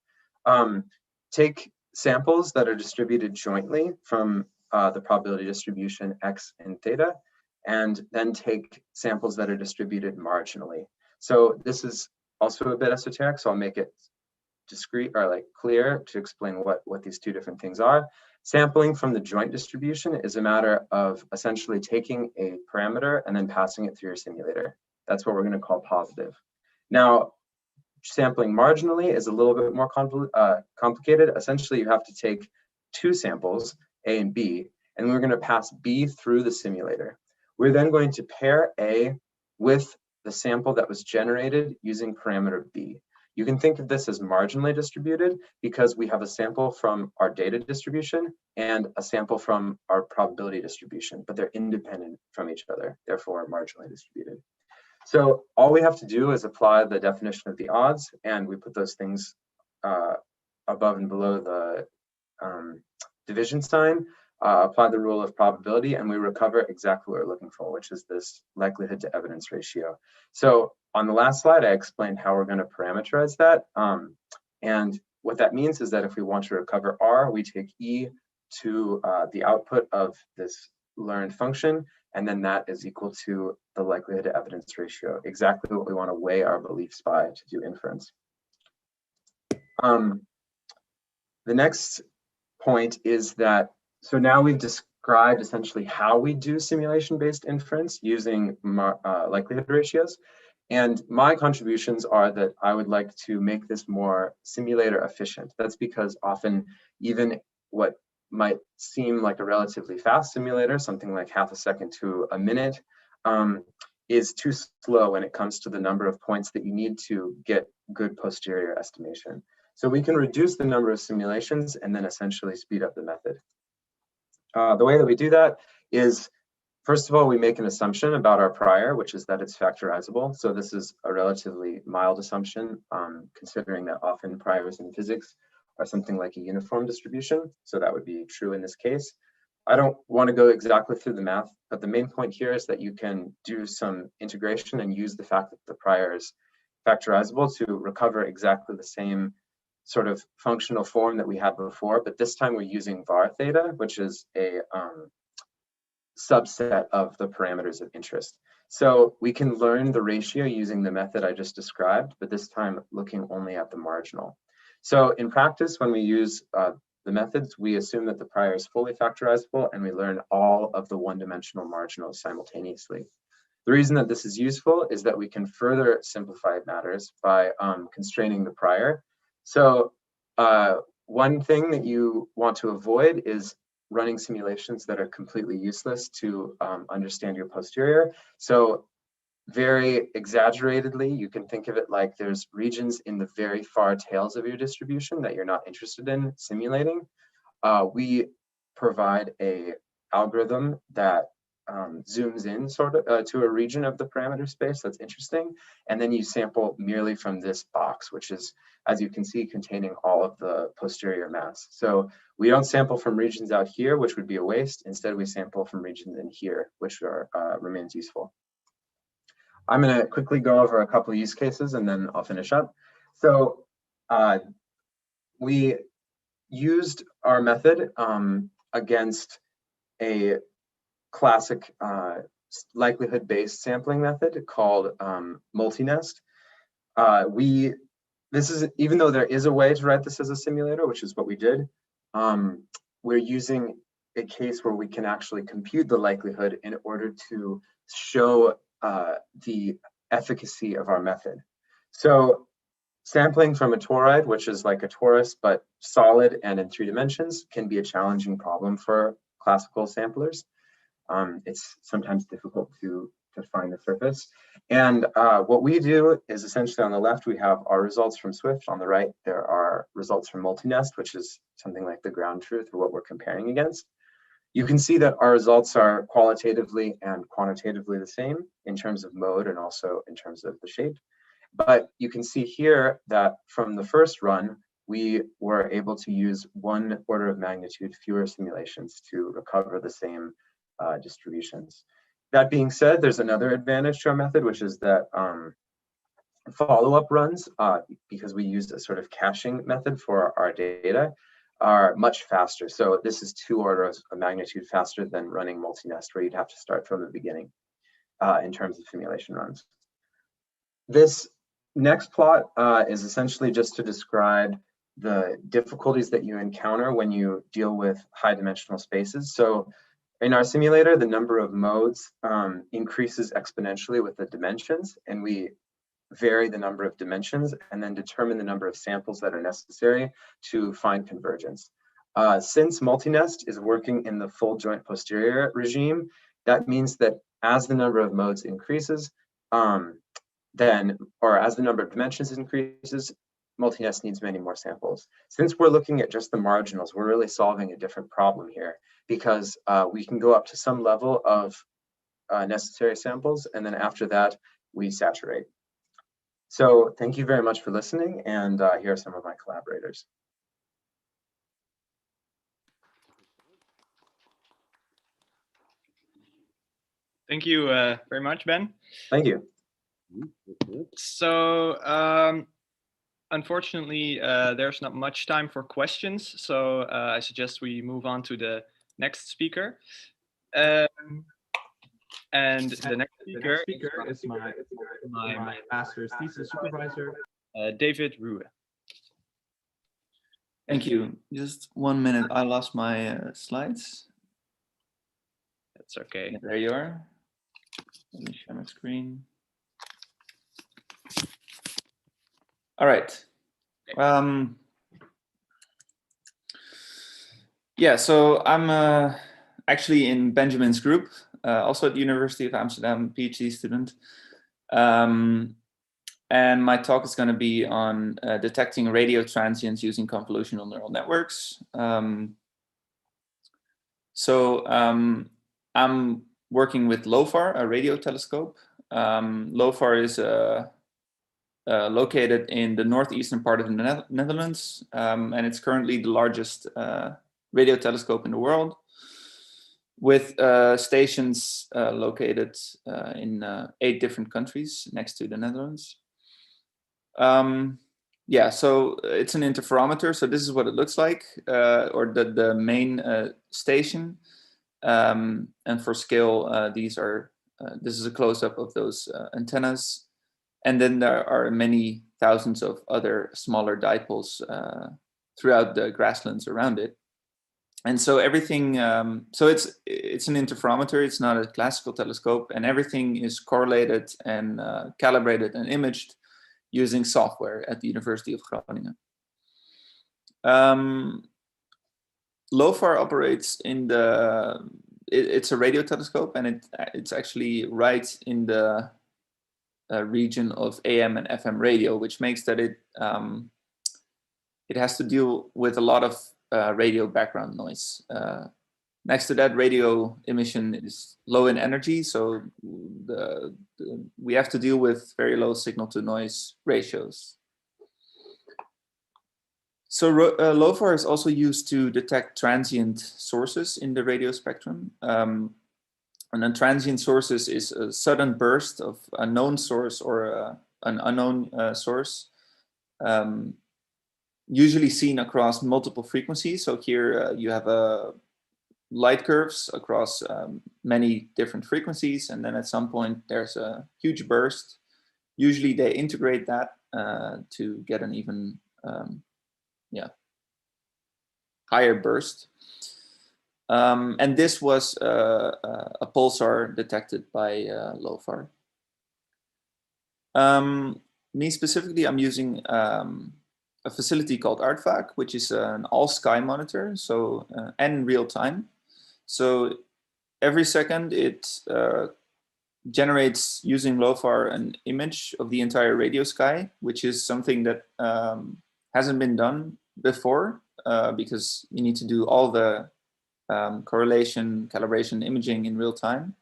Take samples that are distributed jointly from the probability distribution x and theta, and then take samples that are distributed marginally. So this is also a bit esoteric, so I'll make it discrete or like clear to explain what these 2 different things are. Sampling from the joint distribution is a matter of essentially taking a parameter and then passing it through your simulator. That's what we're going to call positive. Now, sampling marginally is a little bit more complicated. Essentially, you have to take 2 samples, A and B, and we're going to pass B through the simulator. We're then going to pair A with the sample that was generated using parameter B. You can think of this as marginally distributed because we have a sample from our data distribution and a sample from our probability distribution, but they're independent from each other, therefore marginally distributed. So all we have to do is apply the definition of the odds, and we put those things above and below the division sign, apply the rule of probability, and we recover exactly what we're looking for, which is this likelihood to evidence ratio. So on the last slide, I explained how we're going to parameterize that. And what that means is that if we want to recover R, we take E to the output of this learned function, and then that is equal to the likelihood to evidence ratio, exactly what we want to weigh our beliefs by to do inference. The next point is that, so now we've described essentially how we do simulation-based inference using likelihood ratios. And my contributions are that I would like to make this more simulator efficient. That's because often even what might seem like a relatively fast simulator, something like half a second to a minute, is too slow when it comes to the number of points that you need to get good posterior estimation. So we can reduce the number of simulations and then essentially speed up the method. The way that we do that is First of all, we make an assumption about our prior, which is that it's factorizable. So this is a relatively mild assumption, considering that often priors in physics are something like a uniform distribution. So that would be true in this case. I don't want to go exactly through the math, but the main point here is that you can do some integration and use the fact that the prior is factorizable to recover exactly the same sort of functional form that we had before, but this time we're using var theta, which is a subset of the parameters of interest. So we can learn the ratio using the method I just described, but this time looking only at the marginal. So in practice, when we use the methods, we assume that the prior is fully factorizable and we learn all of the one-dimensional marginals simultaneously. The reason that this is useful is that we can further simplify matters by constraining the prior. So one thing that you want to avoid is running simulations that are completely useless to understand your posterior. So very exaggeratedly, you can think of it like there's regions in the very far tails of your distribution that you're not interested in simulating. We provide a algorithm that zooms in sort of to a region of the parameter space that's interesting. And then you sample merely from this box, which is, as you can see, containing all of the posterior mass. So we don't sample from regions out here, which would be a waste. Instead, we sample from regions in here, which are, remains useful. I'm going to quickly go over a couple of use cases and then I'll finish up. So we used our method against a classic likelihood-based sampling method called multi-nest. This is, even though there is a way to write this as a simulator, which is what we did, we're using a case where we can actually compute the likelihood in order to show the efficacy of our method. So sampling from a toroid, which is like a torus but solid and in 3 dimensions, can be a challenging problem for classical samplers. It's sometimes difficult to find the surface. And what we do is essentially on the left, we have our results from Swift. On the right, there are results from multi-nest, which is something like the ground truth or what we're comparing against. You can see that our results are qualitatively and quantitatively the same in terms of mode and also in terms of the shape. But you can see here that from the first run, we were able to use 1 order of magnitude fewer simulations to recover the same distributions. That being said, there's another advantage to our method, which is that follow-up runs, because we used a sort of caching method for our data, are much faster. So this is 2 orders of magnitude faster than running multi-nest, where you'd have to start from the beginning in terms of simulation runs. This next plot is essentially just to describe the difficulties that you encounter when you deal with high dimensional spaces. So in our simulator, the number of modes increases exponentially with the dimensions, and we vary the number of dimensions and then determine the number of samples that are necessary to find convergence. Since multi-nest is working in the full joint posterior regime, that means that as the number of modes increases, or as the number of dimensions increases, multi-nest needs many more samples. Since we're looking at just the marginals, we're really solving a different problem here, because we can go up to some level of necessary samples, and then after that, we saturate. So thank you very much for listening, and here are some of my collaborators. Thank you very much, Ben. Thank you. So unfortunately, there's not much time for questions, so I suggest we move on to the next speaker. And the next speaker is my master's thesis supervisor, David Ruhe. Thank you. Just 1 minute. I lost my slides. That's okay. There you are. Let me share my screen. All right. Yeah, so I'm actually in Benjamin's group, also at the University of Amsterdam, PhD student. And my talk is going to be on detecting radio transients using convolutional neural networks. I'm working with LOFAR, a radio telescope. LOFAR is located in the northeastern part of the Netherlands, and it's currently the largest radio telescope in the world, with stations located in 8 different countries next to the Netherlands. Yeah, so it's an interferometer. So this is what it looks like, or the main station. And for scale, these are this is a close-up of those antennas. And then there are many thousands of other smaller dipoles throughout the grasslands around it. And so everything, so it's an interferometer, it's not a classical telescope, and everything is correlated and calibrated and imaged using software at the University of Groningen. LOFAR operates in the, it's a radio telescope, and it's actually right in the region of AM and FM radio, which makes that it has to deal with a lot of radio background noise. Next to that, radio emission is low in energy, so we have to deal with very low signal to noise ratios. So LOFAR is also used to detect transient sources in the radio spectrum. And then transient sources is a sudden burst of a known source or an unknown source, usually seen across multiple frequencies. So here you have light curves across many different frequencies, and then at some point there's a huge burst. Usually they integrate that to get an even higher burst. And this was a pulsar detected by LOFAR. Me specifically, I'm using a facility called ArtVac, which is an all-sky monitor, so and real time. So every second it generates, using LOFAR, an image of the entire radio sky, which is something that hasn't been done before, because you need to do all the correlation, calibration, imaging in real time.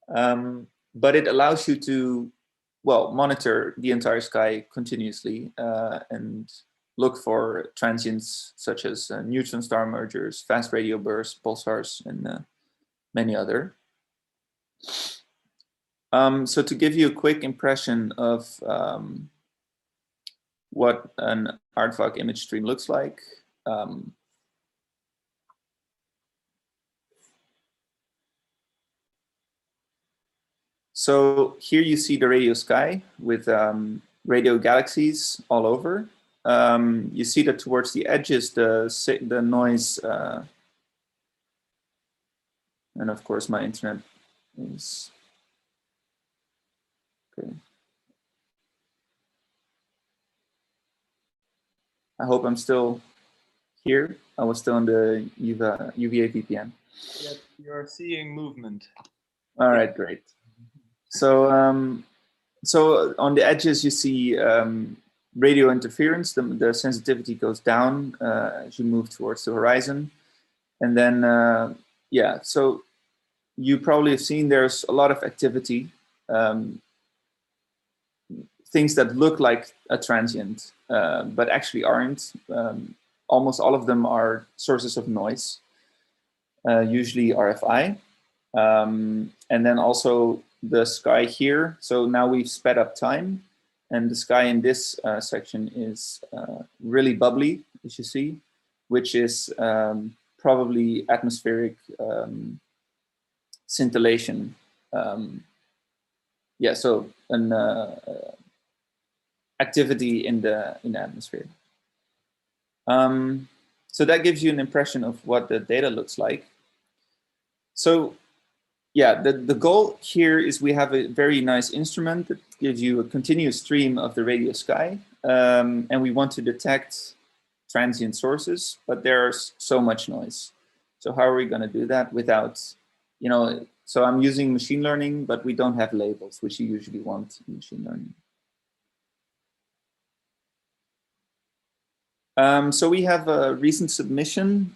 But it allows you to, well, monitor the entire sky continuously and look for transients such as neutron star mergers, fast radio bursts, pulsars, and many other. So to give you a quick impression of what an ArtVac image stream looks like, so here you see the radio sky with radio galaxies all over. You see that towards the edges, the noise, and of course my internet is, okay. I hope I'm still here. I was still on the UVA VPN. Yes, you're seeing movement. All right, great. So, so on the edges you see radio interference. The sensitivity goes down as you move towards the horizon, and then yeah. So you probably have seen there's a lot of activity, things that look like a transient, but actually aren't. Almost all of them are sources of noise, usually RFI, and then also the sky here. So now we've sped up time, and the sky in this section is really bubbly, as you see, which is probably atmospheric scintillation. Yeah, so an activity in the atmosphere. So that gives you an impression of what the data looks like. So yeah, the goal here is we have a very nice instrument that gives you a continuous stream of the radio sky, and we want to detect transient sources, but there's so much noise. So how are we going to do that without, you know, so I'm using machine learning, but we don't have labels, which you usually want in machine learning. So we have a recent submission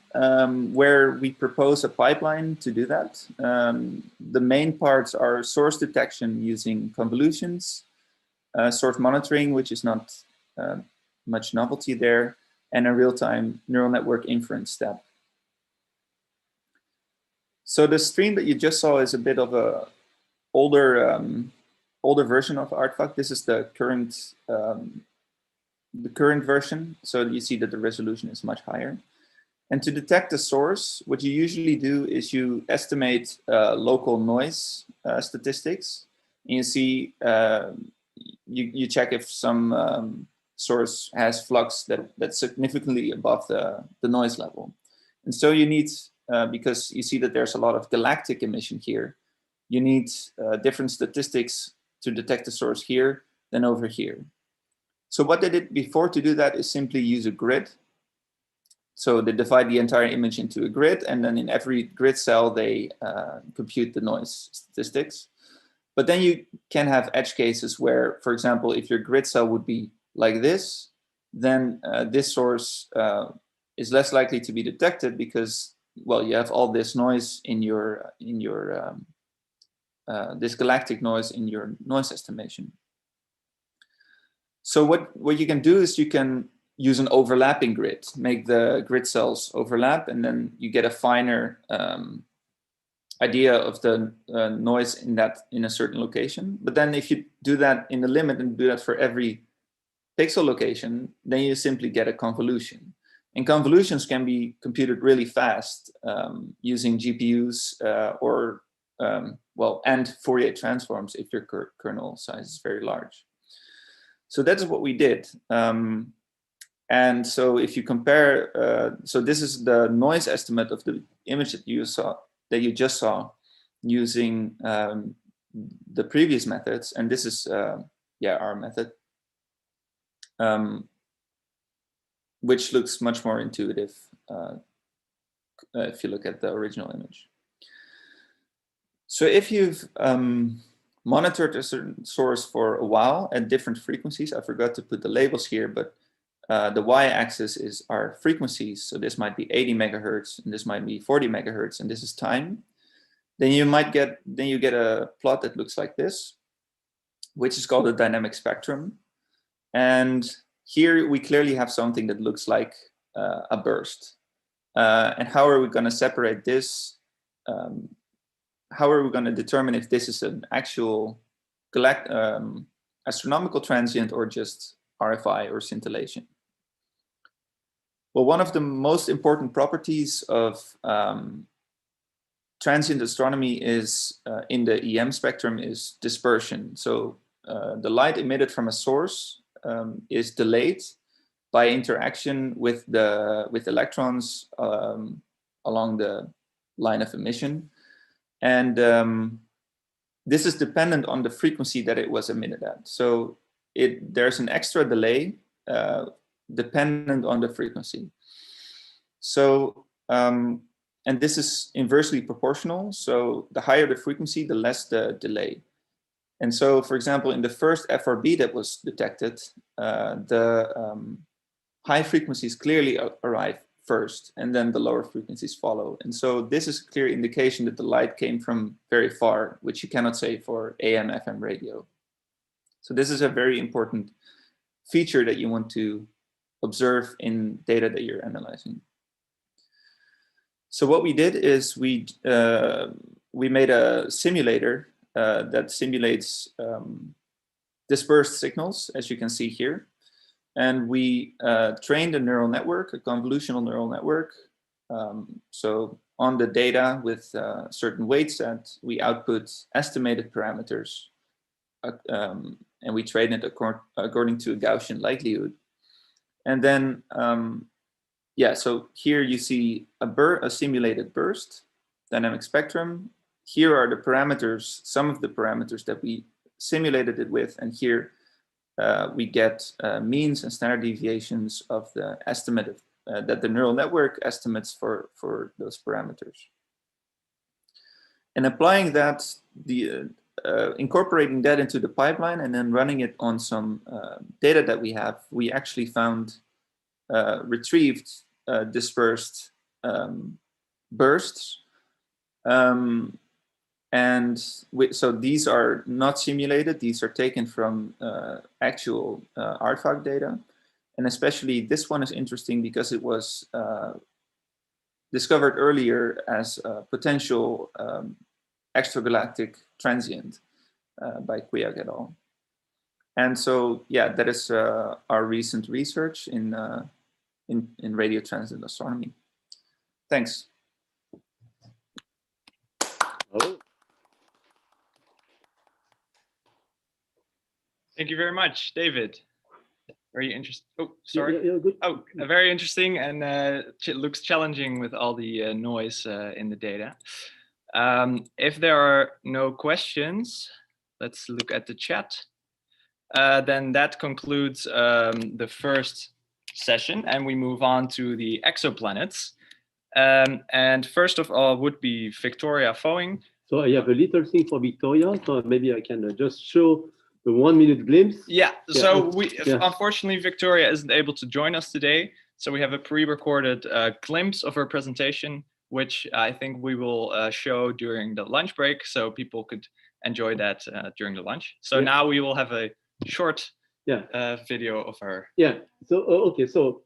where we propose a pipeline to do that. The main parts are source detection using convolutions, source monitoring, which is not much novelty there, and a real-time neural network inference step. So the stream that you just saw is a bit of a older version of Artfact. This is the current version. So you see that the resolution is much higher. And to detect the source, what you usually do is you estimate local noise statistics. And you see, you check if some source has flux that's significantly above the noise level. And so you need, because you see that there's a lot of galactic emission here, you need different statistics to detect the source here than over here. So what they did before to do that is simply use a grid. So they divide the entire image into a grid, and then in every grid cell, they compute the noise statistics. But then you can have edge cases where, for example, if your grid cell would be like this, then this source is less likely to be detected because, well, you have all this noise in your this galactic noise in your noise estimation. So what you can do is you can use an overlapping grid, make the grid cells overlap, and then you get a finer idea of the noise in a certain location. But then if you do that in the limit and do that for every pixel location, then you simply get a convolution. And convolutions can be computed really fast using GPUs and Fourier transforms if your kernel size is very large. So that's what we did. And so if you compare, so this is the noise estimate of the image that you just saw using the previous methods. And this is, our method, which looks much more intuitive if you look at the original image. So if you've monitored a certain source for a while at different frequencies, I forgot to put the labels here, but the y-axis is our frequencies. So this might be 80 megahertz, and this might be 40 megahertz, and this is time. Then you get a plot that looks like this, which is called a dynamic spectrum. And here we clearly have something that looks like a burst. And how are we going to separate this? How are we going to determine if this is an actual astronomical transient or just RFI or scintillation? Well, one of the most important properties of transient astronomy is in the EM spectrum is dispersion. So the light emitted from a source is delayed by interaction with electrons along the line of emission. And this is dependent on the frequency that it was emitted at. So there's an extra delay dependent on the frequency. So, and this is inversely proportional. So the higher the frequency, the less the delay. And so, for example, in the first FRB that was detected, the high frequencies clearly arrive first, and then the lower frequencies follow. And so this is a clear indication that the light came from very far, which you cannot say for AM/FM radio. So this is a very important feature that you want to observe in data that you're analyzing. So what we did is we made a simulator that simulates dispersed signals, as you can see here. And we trained a neural network, a convolutional neural network. So on the data with a certain weight set, we output estimated parameters. And we train it according to a Gaussian likelihood. And then, so here you see a simulated burst, dynamic spectrum. Here are the parameters, some of the parameters that we simulated it with. And here we get means and standard deviations of the estimate that the neural network estimates for those parameters. And applying that, incorporating that into the pipeline and then running it on some data that we have, we actually found retrieved dispersed bursts. So these are not simulated. These are taken from actual artifact data. And especially this one is interesting because it was discovered earlier as a potential extragalactic transient by Quiak et al. And so, yeah, that is our recent research in radio transit astronomy. Thanks. Oh. Thank you very much, David. Very interesting. Oh, sorry. Yeah, good. Oh, very interesting, and it looks challenging with all the noise in the data. If there are no questions, let's look at the chat. Then that concludes the first session, and we move on to the exoplanets. And first of all would be Victoria Foing. So I have a little thing for Victoria, so maybe I can just show a 1 minute glimpse. Yeah, so unfortunately, Victoria isn't able to join us today. So we have a pre-recorded glimpse of her presentation, which I think we will show during the lunch break, so people could enjoy that during the lunch. So now we will have a short video of her. Yeah, so, okay, so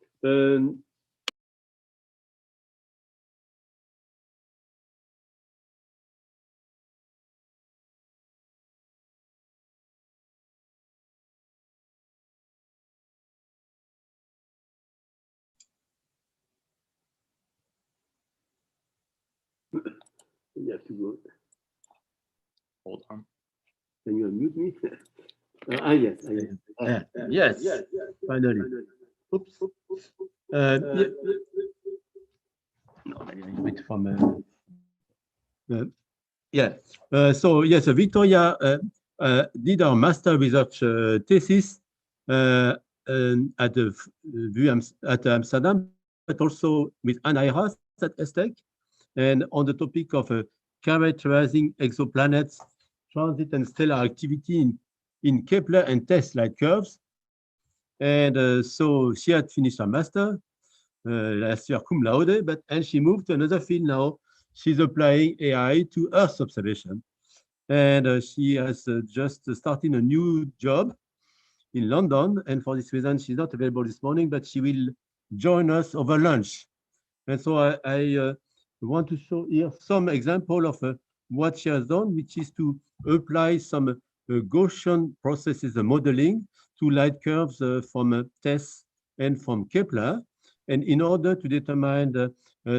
you have to go. Hold on. Can you unmute me? Yes. Yes, finally. Oops. Yeah. No, a little bit from. So yes, Victoria did our master research thesis at Amsterdam, but also with Anna at ESTEC, and on the topic of characterizing exoplanets, transit and stellar activity in Kepler and TESS light curves. And so she had finished her master last year cum laude, and she moved to another field now. She's applying AI to Earth observation. And she has just started a new job in London. And for this reason, she's not available this morning, but she will join us over lunch. And so I want to show here some example of what she has done, which is to apply some Gaussian processes modeling to light curves from TESS and from Kepler, and in order to determine the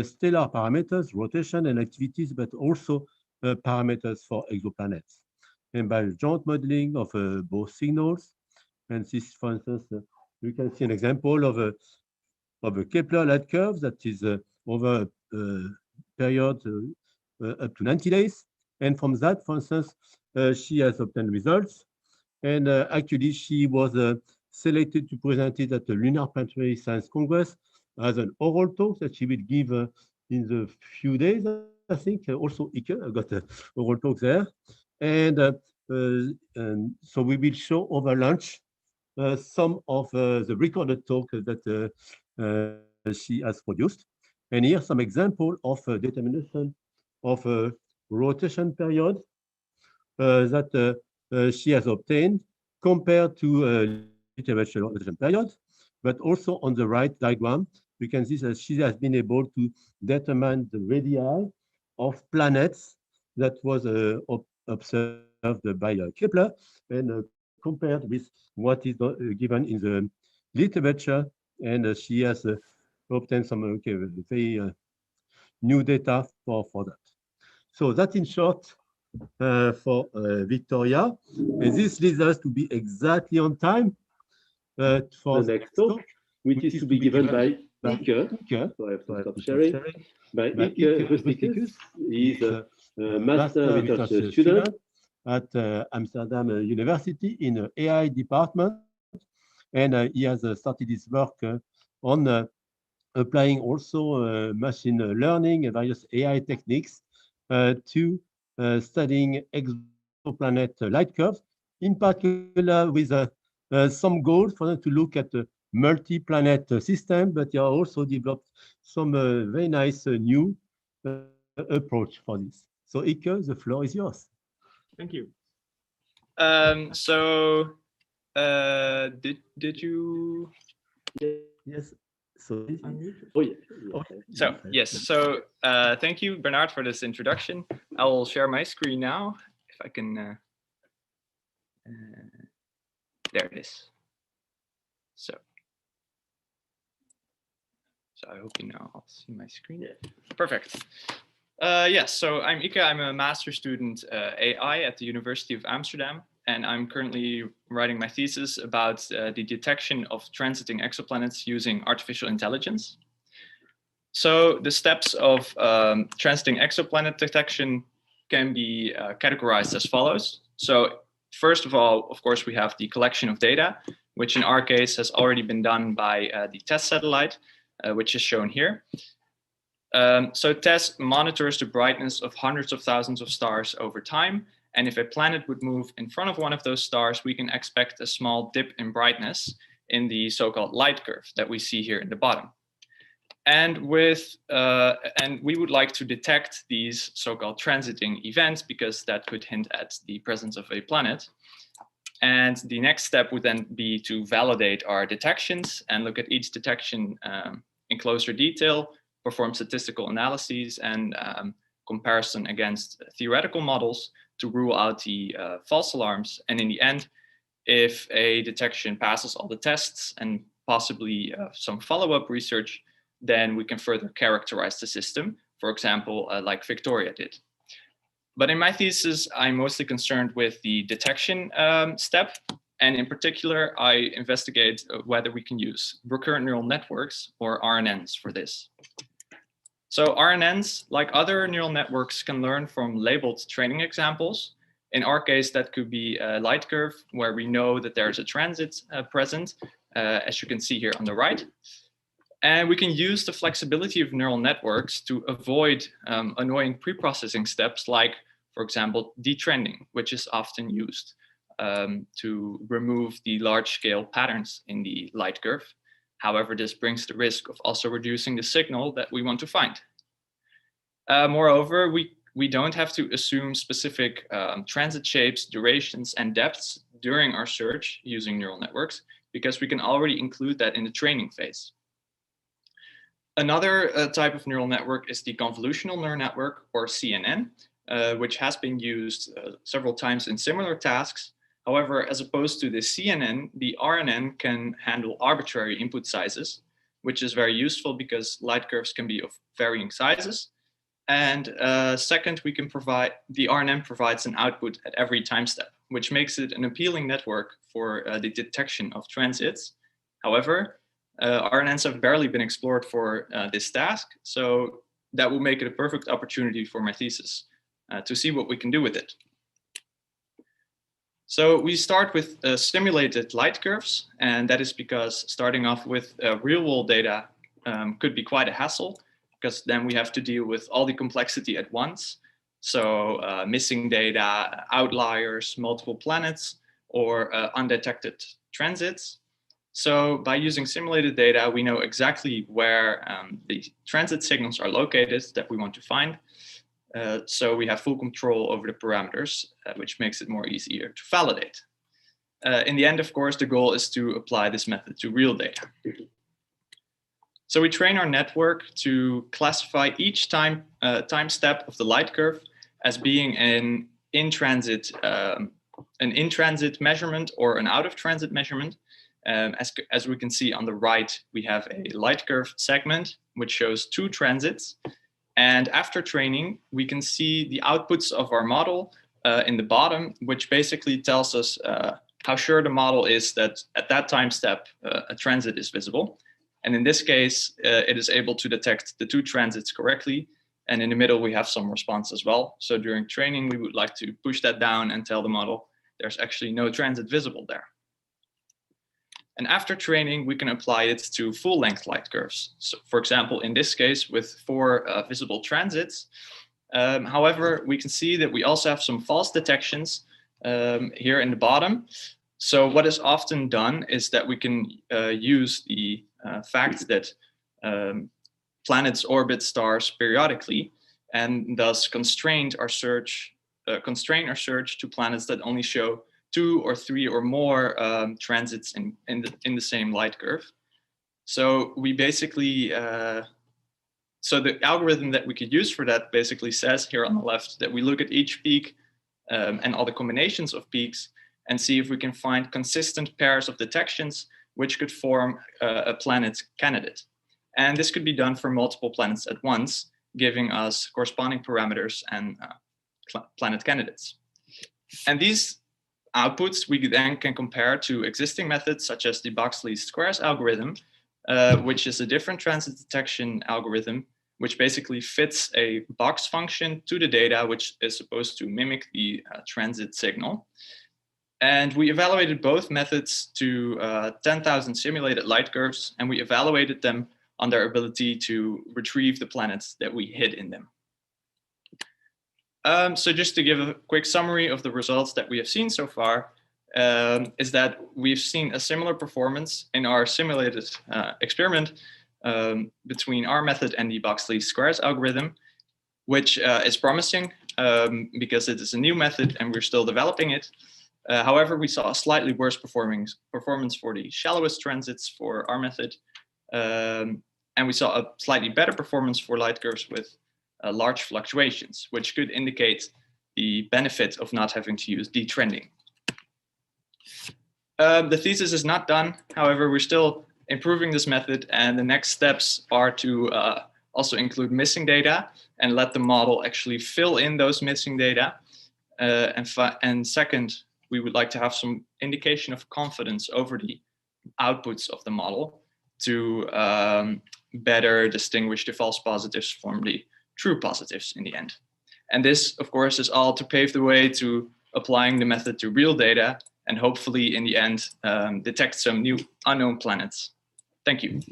stellar parameters, rotation and activities, but also parameters for exoplanets. And by joint modeling of both signals, and this, for instance, you can see an example of a Kepler light curve that is over a period up to 90 days. And from that, for instance, she has obtained results. And actually, she was selected to present it at the Lunar Planetary Science Congress as an oral talk that she will give in the few days, I think. Also, Ike, I got an oral talk there. And so we will show over lunch some of the recorded talk that she has produced. And here some example of determination of a rotation period that she has obtained compared to literature rotation period. But also on the right diagram, we can see that she has been able to determine the radii of planets that was observed by Kepler, and compared with what is given in the literature. And she has obtained some very new data for that. So that's in short for Victoria. And this leads us to be exactly on time for the next talk, which is to be given by Ike. So I have to stop sharing. By Ike Rusticus. He's a master research student at Amsterdam University in the AI department. And he has started his work on applying also machine learning and various AI techniques to studying exoplanet light curves, in particular with some goals for them to look at the multi-planet system, but they are also developed some very nice new approach for this. So Ike, the floor is yours. Thank you. Did you? Yes. So, yes. So thank you, Bernard, for this introduction. I will share my screen now, if I can. There it is. So I hope you now all see my screen. Perfect. Yes, so I'm Ike. I'm a master's student AI at the University of Amsterdam, and I'm currently writing my thesis about the detection of transiting exoplanets using artificial intelligence. So the steps of transiting exoplanet detection can be categorized as follows. So first of all, of course, we have the collection of data, which in our case has already been done by the TESS satellite, which is shown here. So TESS monitors the brightness of hundreds of thousands of stars over time. And if a planet would move in front of one of those stars, we can expect a small dip in brightness in the so-called light curve that we see here in the bottom. And we would like to detect these so-called transiting events because that could hint at the presence of a planet. And the next step would then be to validate our detections and look at each detection in closer detail, perform statistical analyses and comparison against theoretical models to rule out the false alarms. And in the end, if a detection passes all the tests and possibly some follow-up research, then we can further characterize the system, for example, like Victoria did. But in my thesis, I'm mostly concerned with the detection step. And in particular, I investigate whether we can use recurrent neural networks or RNNs for this. So RNNs, like other neural networks, can learn from labeled training examples. In our case, that could be a light curve where we know that there's a transit present, as you can see here on the right. And we can use the flexibility of neural networks to avoid annoying pre-processing steps like, for example, detrending, which is often used to remove the large-scale patterns in the light curve. However, this brings the risk of also reducing the signal that we want to find. Moreover, we don't have to assume specific transit shapes, durations, and depths during our search using neural networks, because we can already include that in the training phase. Another type of neural network is the convolutional neural network, or CNN, which has been used several times in similar tasks. However, as opposed to the CNN, the RNN can handle arbitrary input sizes, which is very useful because light curves can be of varying sizes. And second, the RNN provides an output at every time step, which makes it an appealing network for the detection of transits. However, RNNs have barely been explored for this task, so that will make it a perfect opportunity for my thesis to see what we can do with it. So we start with simulated light curves, and that is because starting off with real-world data could be quite a hassle, because then we have to deal with all the complexity at once. So missing data, outliers, multiple planets, or undetected transits. So by using simulated data, we know exactly where the transit signals are located that we want to find. So we have full control over the parameters, which makes it more easier to validate. In the end, of course, the goal is to apply this method to real data. So we train our network to classify each time step of the light curve as being an in-transit measurement or an out-of-transit measurement. As we can see on the right, we have a light curve segment, which shows 2 transits. And after training, we can see the outputs of our model in the bottom, which basically tells us how sure the model is that at that time step, a transit is visible. And in this case, it is able to detect the 2 transits correctly. And in the middle, we have some response as well. So during training, we would like to push that down and tell the model there's actually no transit visible there. And after training, we can apply it to full-length light curves. So for example, in this case, with 4 visible transits. However, we can see that we also have some false detections here in the bottom. So what is often done is that we can use the fact that planets orbit stars periodically, and thus constrain our search to planets that only show 2 or 3 or more transits in the same light curve. So we basically, so the algorithm that we could use for that basically says here on the left that we look at each peak and all the combinations of peaks and see if we can find consistent pairs of detections which could form a planet candidate. And this could be done for multiple planets at once, giving us corresponding parameters and planet candidates. And these outputs we then can compare to existing methods such as the Box-Least squares algorithm, which is a different transit detection algorithm, which basically fits a box function to the data, which is supposed to mimic the transit signal. And we evaluated both methods to 10,000 simulated light curves, and we evaluated them on their ability to retrieve the planets that we hid in them. So just to give a quick summary of the results that we have seen so far, is that we've seen a similar performance in our simulated experiment between our method and the Box-Least squares algorithm, which is promising because it is a new method and we're still developing it. However, we saw a slightly worse performance for the shallowest transits for our method. And we saw a slightly better performance for light curves with large fluctuations, which could indicate the benefit of not having to use detrending. The thesis is not done. However, we're still improving this method, and the next steps are to also include missing data and let the model actually fill in those missing data. And second, we would like to have some indication of confidence over the outputs of the model to better distinguish the false positives from the true positives in the end. And this, of course, is all to pave the way to applying the method to real data and hopefully in the end detect some new unknown planets. Thank you.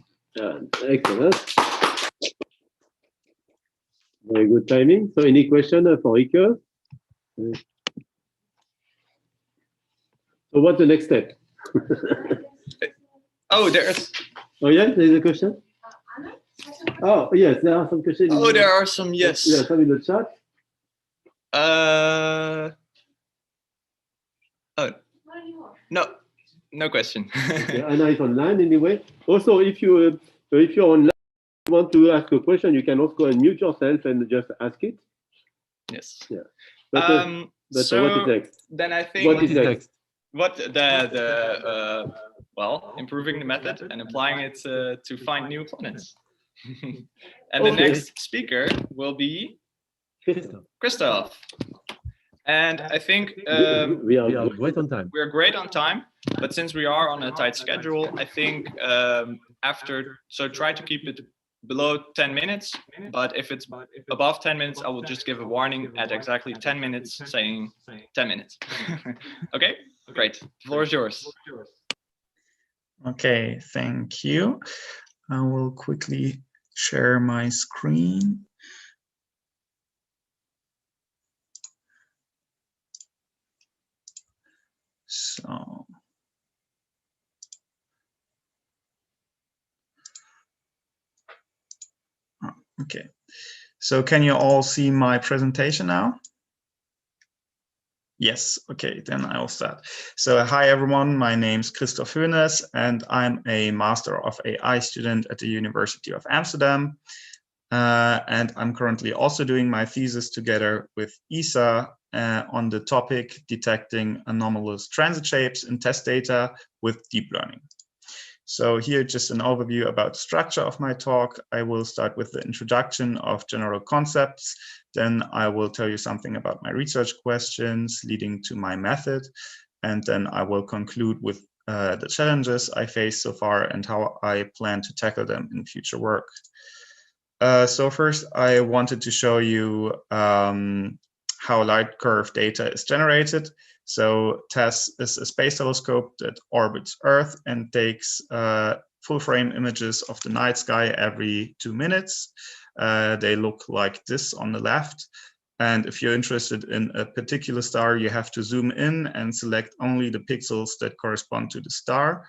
Excellent. Very good timing. So any question for Ike? So what's the next step? Oh, there's... Oh yeah, there's a question? Oh yes, there are some questions. Oh, there are some, yes. Yeah, some in the chat. Oh, no question. Okay, Anna is online anyway. Also, if you're online, you want to ask a question, you can also unmute yourself and just ask it. Yes. Yeah. But so what is next? Then I think what is next? What well, improving the method and applying it to find new planets. And the next speaker will be Christoph. And I think we are great on time. We're great on time, but since we are on a tight schedule, I think so try to keep it below 10 minutes, but if it's above 10 minutes, I will just give a warning at exactly 10 minutes saying 10 minutes. Okay, great. The floor is yours. Okay, thank you. I will quickly share my screen. So, okay. So can you all see my presentation now? Yes, okay, then I will start. So hi everyone, my name is Christoph Hoeneß and I'm a Master of AI student at the University of Amsterdam. And I'm currently also doing my thesis together with Isa on the topic detecting anomalous transit shapes in test data with deep learning. So here just an overview about the structure of my talk. I will start with the introduction of general concepts. Then I will tell you something about my research questions leading to my method. And then I will conclude with the challenges I faced so far and how I plan to tackle them in future work. So first, I wanted to show you how light curve data is generated. So TESS is a space telescope that orbits Earth and takes full frame images of the night sky every 2 minutes. They look like this on the left. And if you're interested in a particular star, you have to zoom in and select only the pixels that correspond to the star.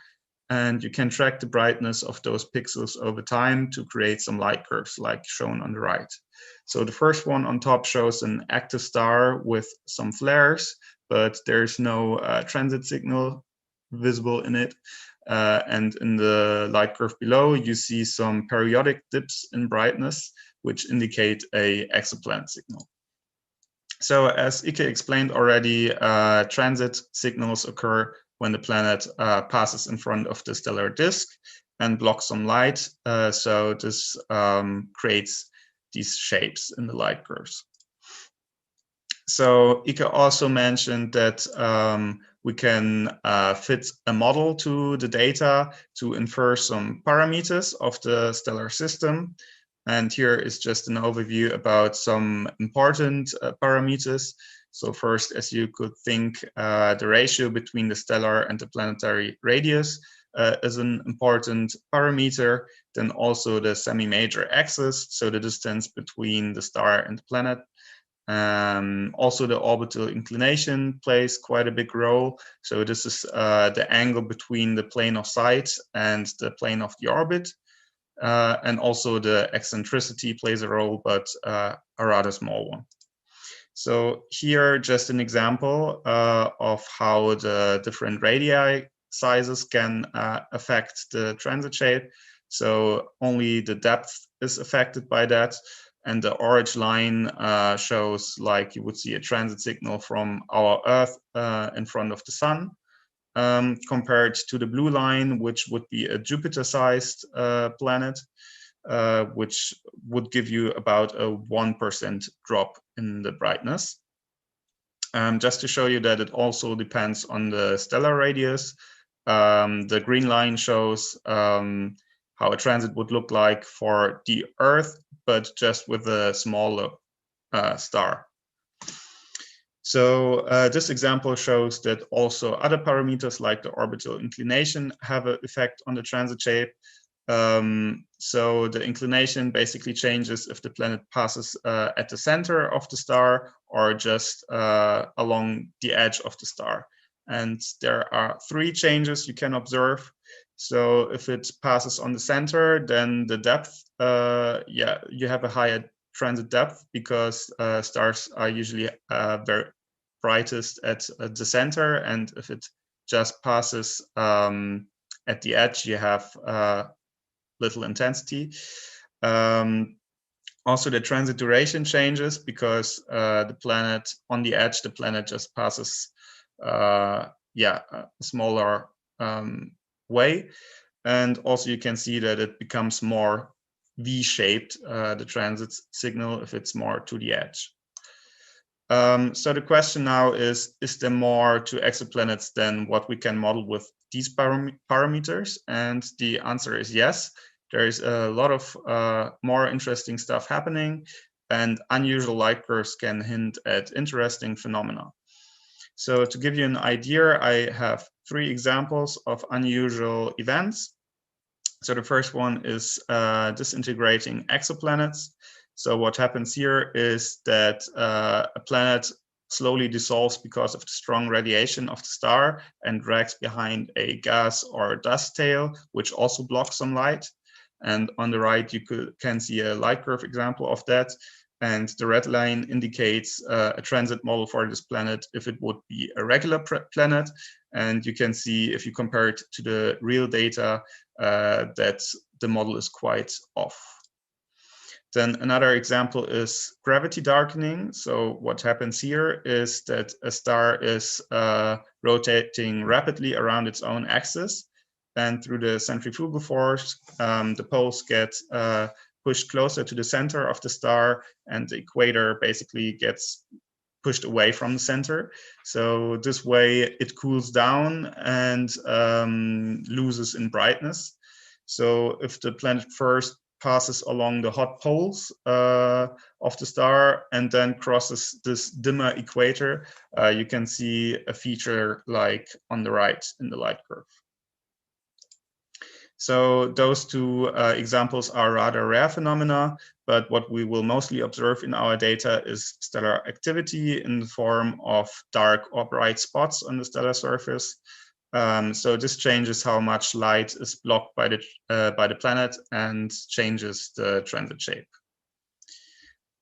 And you can track the brightness of those pixels over time to create some light curves like shown on the right. So the first one on top shows an active star with some flares, but there's no transit signal visible in it. And in the light curve below, you see some periodic dips in brightness, which indicate a exoplanet signal. So as Ike explained already, transit signals occur when the planet passes in front of the stellar disk and blocks some light. So this creates these shapes in the light curves. So Ike also mentioned that we can fit a model to the data to infer some parameters of the stellar system. And here is just an overview about some important parameters. So first, as you could think, the ratio between the stellar and the planetary radius is an important parameter. Then also the semi-major axis, so the distance between the star and the planet. Also the orbital inclination plays quite a big role. So this is the angle between the plane of sight and the plane of the orbit. And also the eccentricity plays a role, but a rather small one. So here, just an example of how the different radii sizes can affect the transit shape. So only the depth is affected by that. And the orange line shows like you would see a transit signal from our Earth in front of the sun. Compared to the blue line, which would be a Jupiter-sized planet, which would give you about a 1% drop in the brightness. Just to show you that it also depends on the stellar radius, the green line shows how a transit would look like for the Earth, but just with a smaller star. So this example shows that also other parameters like the orbital inclination have an effect on the transit shape. So the inclination basically changes if the planet passes at the center of the star or just along the edge of the star. And there are 3 changes you can observe. So if it passes on the center, then the depth, you have a higher transit depth because stars are usually very brightest at the center, and if it just passes at the edge, you have little intensity. Also, the transit duration changes because the planet on the edge, the planet just passes a smaller way, and also you can see that it becomes more V-shaped, the transit signal, if it's more to the edge. So the question now is there more to exoplanets than what we can model with these parameters? And the answer is yes. There is a lot of more interesting stuff happening, and unusual light curves can hint at interesting phenomena. So to give you an idea, I have 3 examples of unusual events. So the first one is disintegrating exoplanets. So what happens here is that a planet slowly dissolves because of the strong radiation of the star and drags behind a gas or dust tail, which also blocks some light. And on the right, you can see a light curve example of that. And the red line indicates a transit model for this planet if it would be a regular planet. And you can see, if you compare it to the real data, that the model is quite off. Then another example is gravity darkening. So what happens here is that a star is rotating rapidly around its own axis. And through the centrifugal force, the poles get pushed closer to the center of the star, and the equator basically gets pushed away from the center. So this way it cools down and loses in brightness. So if the planet first passes along the hot poles of the star and then crosses this dimmer equator, you can see a feature like on the right in the light curve. So those 2 examples are rather rare phenomena, but what we will mostly observe in our data is stellar activity in the form of dark or bright spots on the stellar surface. So this changes how much light is blocked by the planet and changes the transit shape.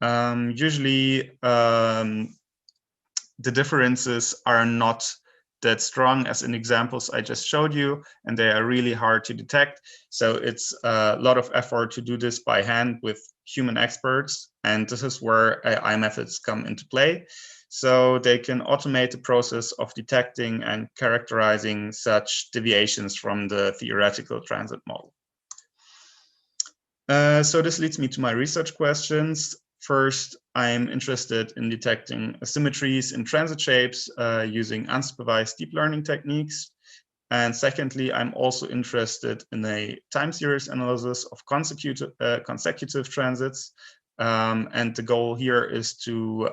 Usually, the differences are not that strong as in examples I just showed you, and they are really hard to detect. So it's a lot of effort to do this by hand with human experts, and this is where AI methods come into play. So they can automate the process of detecting and characterizing such deviations from the theoretical transit model. So this leads me to my research questions. First, I'm interested in detecting asymmetries in transit shapes using unsupervised deep learning techniques. And secondly, I'm also interested in a time series analysis of consecutive transits. And the goal here is to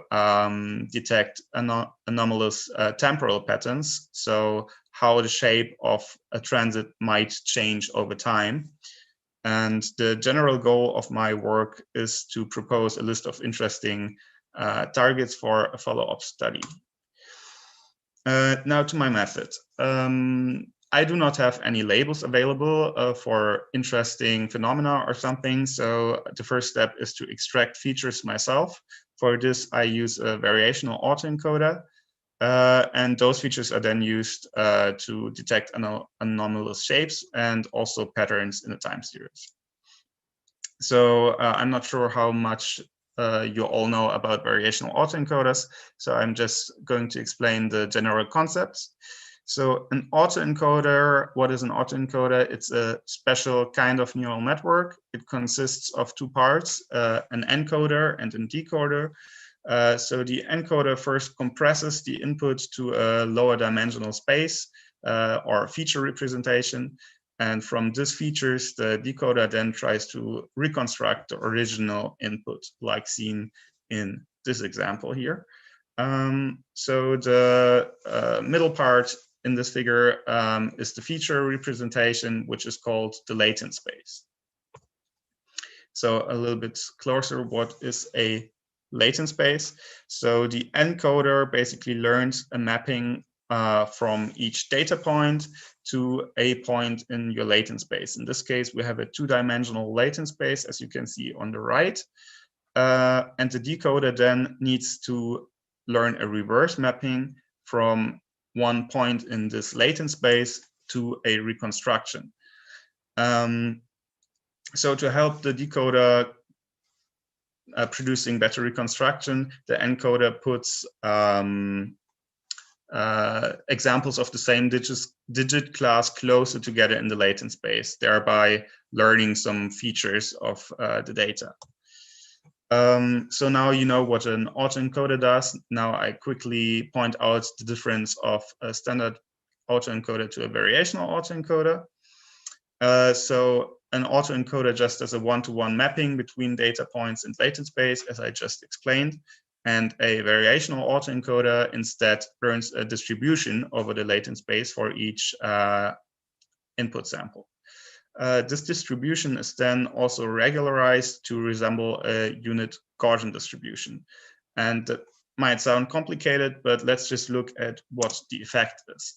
detect anomalous temporal patterns. So how the shape of a transit might change over time. And the general goal of my work is to propose a list of interesting targets for a follow-up study. Now to my method. I do not have any labels available for interesting phenomena or something. So the first step is to extract features myself. For this, I use a variational autoencoder. And those features are then used to detect anomalous shapes and also patterns in the time series. So I'm not sure how much you all know about variational autoencoders, so I'm just going to explain the general concepts. So an autoencoder, what is an autoencoder? It's a special kind of neural network. It consists of two parts, an encoder and a decoder. So the encoder first compresses the input to a lower dimensional space or feature representation. And from these features, the decoder then tries to reconstruct the original input, like seen in this example here. So the middle part in this figure is the feature representation, which is called the latent space. So a little bit closer, what is a latent space? So the encoder basically learns a mapping from each data point to a point in your latent space. In this case, we have a two-dimensional latent space, as you can see on the right. And the decoder then needs to learn a reverse mapping from one point in this latent space to a reconstruction. So to help the decoder producing better reconstruction, the encoder puts examples of the same digit class closer together in the latent space, thereby learning some features of the data. So now you know what an autoencoder does. Now I quickly point out the difference of a standard autoencoder to a variational autoencoder. So an autoencoder just does a one-to-one mapping between data points in latent space, as I just explained. And a variational autoencoder instead learns a distribution over the latent space for each input sample. This distribution is then also regularized to resemble a unit Gaussian distribution. And that might sound complicated, but let's just look at what the effect is.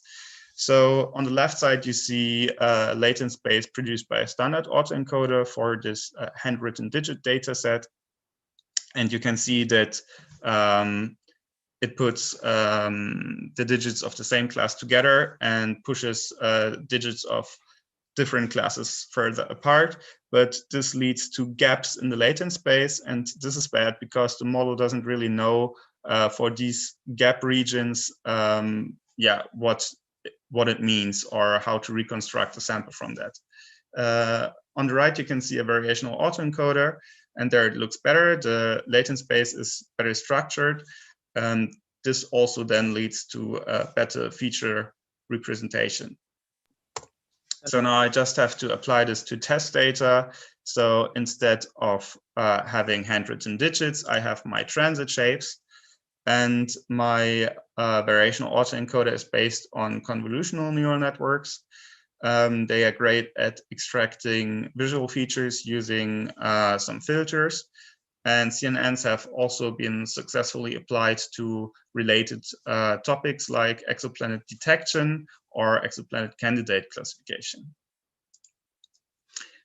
So on the left side, you see a latent space produced by a standard autoencoder for this handwritten digit data set. And you can see that it puts the digits of the same class together and pushes digits of different classes further apart. But this leads to gaps in the latent space. And this is bad because the model doesn't really know for these gap regions, what it means or how to reconstruct a sample from that. On the right, you can see a variational autoencoder, and there it looks better. The latent space is better structured. And this also then leads to a better feature representation. So now I just have to apply this to test data. So instead of having handwritten digits, I have my transit shapes. And my variational autoencoder is based on convolutional neural networks. They are great at extracting visual features using some filters. And CNNs have also been successfully applied to related topics like exoplanet detection or exoplanet candidate classification.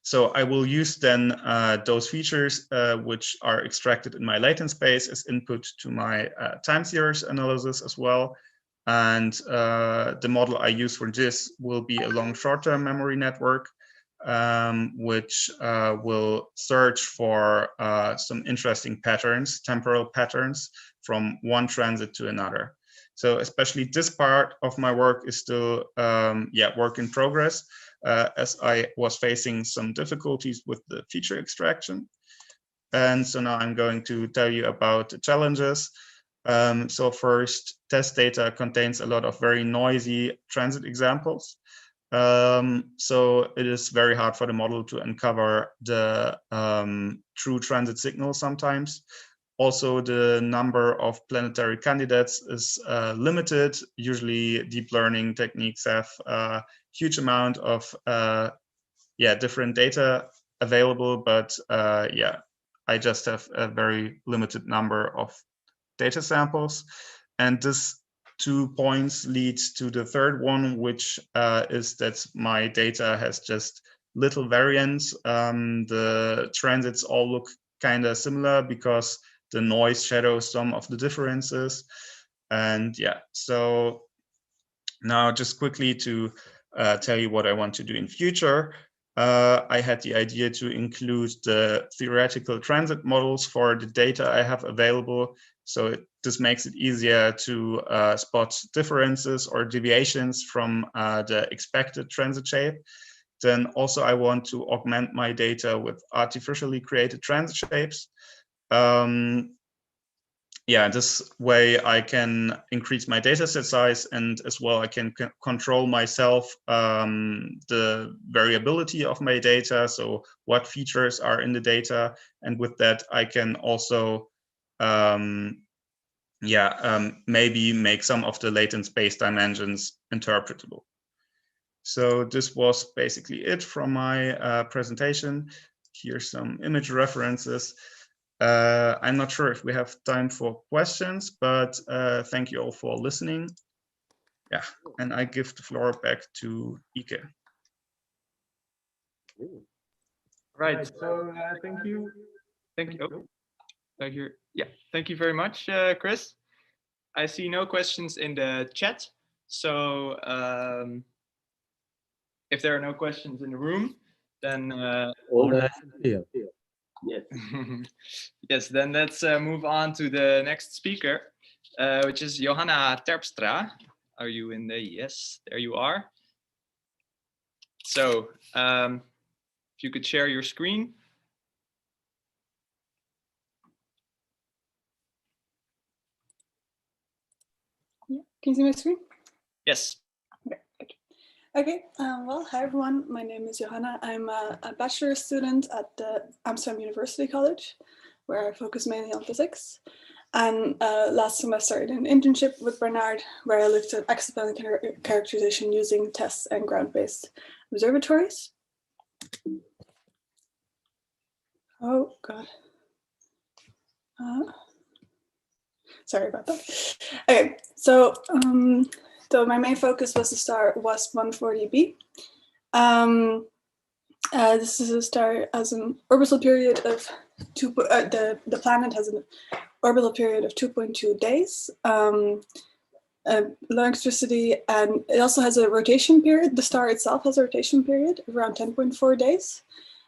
So I will use then those features which are extracted in my latent space as input to my time series analysis as well. And the model I use for this will be a long short-term memory network, which will search for some interesting patterns, temporal patterns from one transit to another. So especially this part of my work is still work in progress, as I was facing some difficulties with the feature extraction. And so now I'm going to tell you about the challenges. So first, test data contains a lot of very noisy transit examples. So it is very hard for the model to uncover the true transit signal sometimes. Also, the number of planetary candidates is limited. Usually deep learning techniques have a huge amount of different data available, but I just have a very limited number of data samples. And this 2 points leads to the third one, which is that my data has just little variance. The transits all look kind of similar because the noise shadows some of the differences. And yeah, so now just quickly to tell you what I want to do in future. I had the idea to include the theoretical transit models for the data I have available. So this makes it easier to spot differences or deviations from the expected transit shape. Then also I want to augment my data with artificially created transit shapes. This way I can increase my data set size, and as well I can control myself the variability of my data, so what features are in the data, and with that I can also maybe make some of the latent space dimensions interpretable. So this was basically it from my presentation. Here's some image references. I'm not sure if we have time for questions, but thank you all for listening. Yeah, and I give the floor back to Ike. Right. So thank you. Thank you. Thank you. Yeah. Thank you very much, Chris. I see no questions in the chat. So if there are no questions in the room, then yes. Yes, then let's move on to the next speaker, which is Johanna Terpstra. Are you in the, yes, there you are. So if you could share your screen. Yeah. Can you see my screen? Yes. Okay, good. Okay, well, hi everyone. My name is Johanna. I'm a bachelor student at the Amsterdam University College, where I focus mainly on physics. And last semester I did an internship with Bernard, where I looked at exoplanet characterization using tests and ground-based observatories. Oh, God. Sorry about that. Okay, so my main focus was the star WASP 140b. This is a star has an orbital period of the planet has an orbital period of 2.2 days, low eccentricity, and it also has a rotation period. The star itself has a rotation period of around 10.4 days.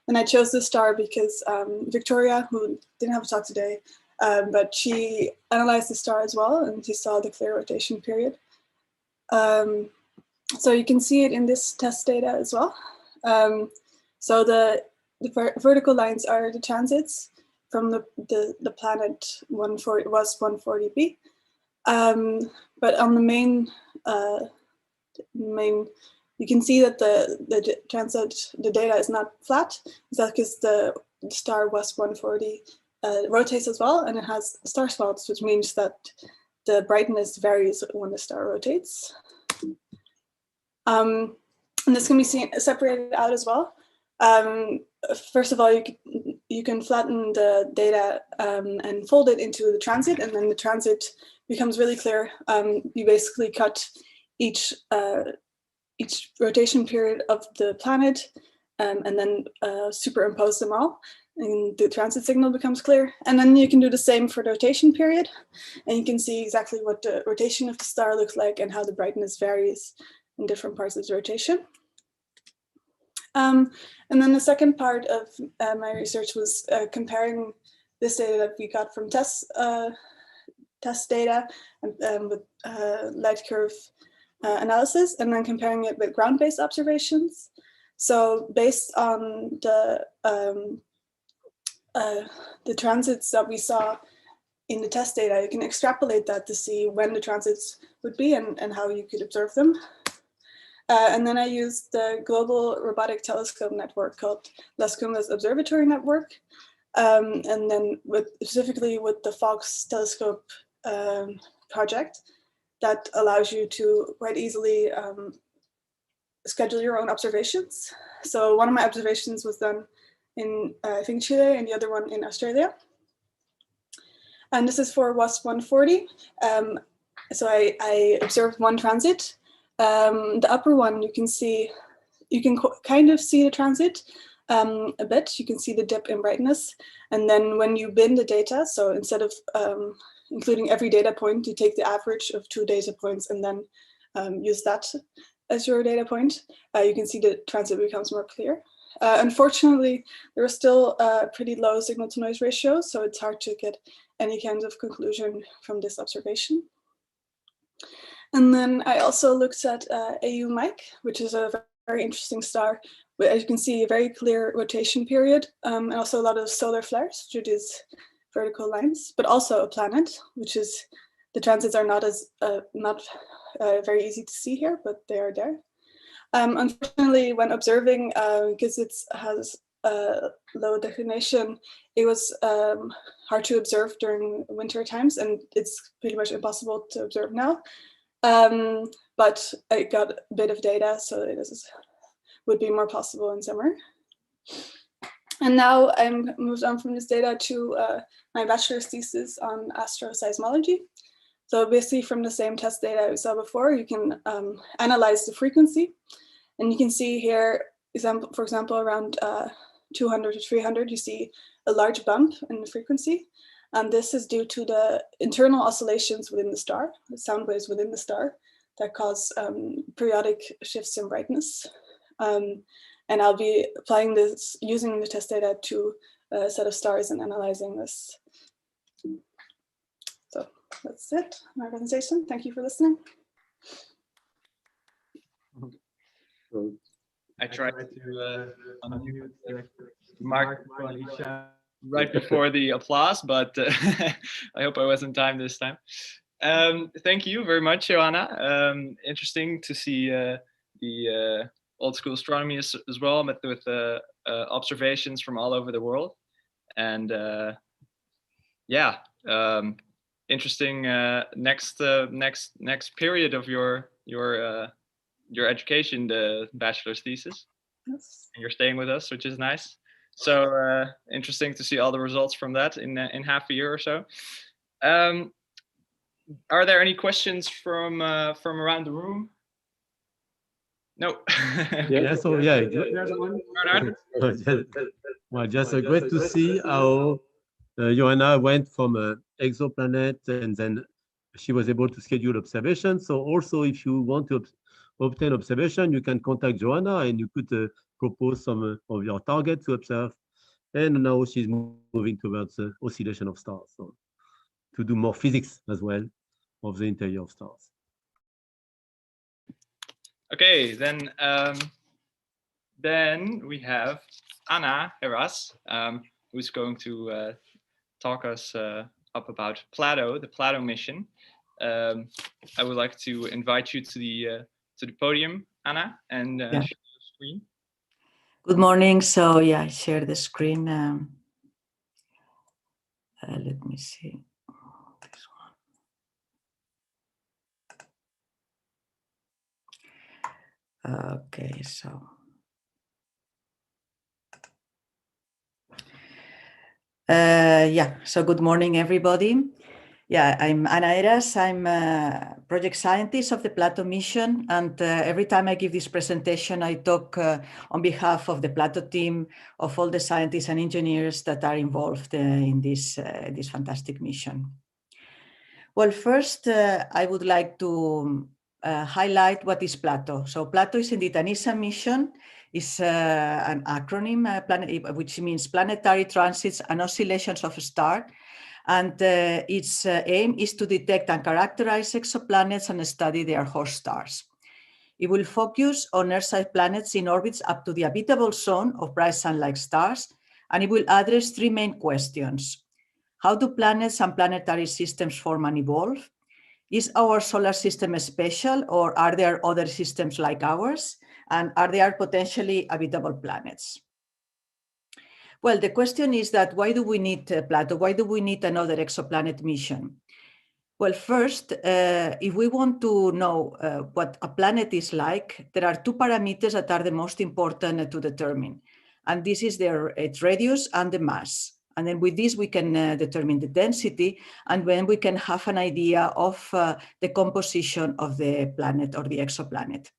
And I chose this star because Victoria, who didn't have a talk today, but she analyzed the star as well, and she saw the clear rotation period. So you can see it in this test data as well. So the vertical lines are the transits from the planet WASP 140b. But on the main, you can see that the transit, the data is not flat. Is that because the star WASP 140 rotates as well, and it has star spots, which means that the brightness varies when the star rotates. And this can be separated out as well. First of all, you can flatten the data and fold it into the transit, and then the transit becomes really clear. You basically cut each rotation period of the planet and then superimpose them all, and the transit signal becomes clear. And then you can do the same for the rotation period, and you can see exactly what the rotation of the star looks like and how the brightness varies in different parts of the rotation. And then the second part of my research was comparing this data that we got from test data with light curve analysis, and then comparing it with ground-based observations. So based on the transits that we saw in the test data, you can extrapolate that to see when the transits would be and how you could observe them. And then I used the global robotic telescope network called Las Cumbres Observatory Network. And then specifically with the Fox telescope project that allows you to quite easily schedule your own observations. So one of my observations was done in, I think, Chile, and the other one in Australia. And this is for WASP 140. So I observed one transit. The upper one, you can kind of see the transit a bit. You can see the dip in brightness. And then when you bin the data, so instead of including every data point, you take the average of 2 data points and then use that as your data point, you can see the transit becomes more clear. Unfortunately, there is still a pretty low signal to noise ratio, so it's hard to get any kind of conclusion from this observation. And then I also looked at AU Mike, which is a very interesting star. As you can see, a very clear rotation period, and also a lot of solar flares through these vertical lines, but also a planet, which is, the transits are not as very easy to see here, but they are there. Unfortunately, when observing, because it has low definition, it was hard to observe during winter times, and it's pretty much impossible to observe now. But I got a bit of data, so it would be more possible in summer. And now I'm moved on from this data to my bachelor's thesis on astroseismology. So basically from the same test data we saw before, you can analyze the frequency. And you can see here, for example, around 200 to 300, you see a large bump in the frequency. And this is due to the internal oscillations within the star, the sound waves within the star that cause periodic shifts in brightness. And I'll be applying this, using the test data to a set of stars and analyzing this. So that's it, my presentation. Thank you for listening. I tried to unmute the microphone right before the applause, but I hope I was in time this time. Thank you very much, Johanna. Interesting to see the old school astronomy as well, but with observations from all over the world. And yeah, interesting next period of your education, the bachelor's thesis. Yes. And you're staying with us, which is nice. So interesting to see all the results from that in half a year or so. Are there any questions from around the room? No. Yeah, so yeah. Bernard? Well, just great to see how Johanna went from an exoplanet and then she was able to schedule observations. So also, if you want to obtain observation, you can contact Johanna and you could propose some of your targets to observe. And now she's moving towards the oscillation of stars, so to do more physics as well of the interior of stars. Okay, then we have Anna Heras, who's going to talk us up about Plato, the Plato mission. I would like to invite you to the podium, Anna, and share your screen. Good morning. So yeah, I share the screen. Let me see. This one. Okay, so. Yeah, so good morning, everybody. Yeah, I'm Ana Eras. I'm a project scientist of the Plato mission. And every time I give this presentation, I talk on behalf of the Plato team, of all the scientists and engineers that are involved in this fantastic mission. Well, first, I would like to highlight what is Plato. So Plato is indeed an ESA mission. It's an acronym, which means Planetary Transits and Oscillations of a Star. And its aim is to detect and characterize exoplanets and study their host stars. It will focus on Earth-sized planets in orbits up to the habitable zone of bright sun-like stars, and it will address three main questions. How do planets and planetary systems form and evolve? Is our solar system special, or are there other systems like ours? And are there potentially habitable planets? Well, the question is that why do we need Plato? Why do we need another exoplanet mission? Well, first, if we want to know what a planet is like, there are two parameters that are the most important to determine. And this is its radius and the mass. And then with this, we can determine the density, and then we can have an idea of the composition of the planet or the exoplanet.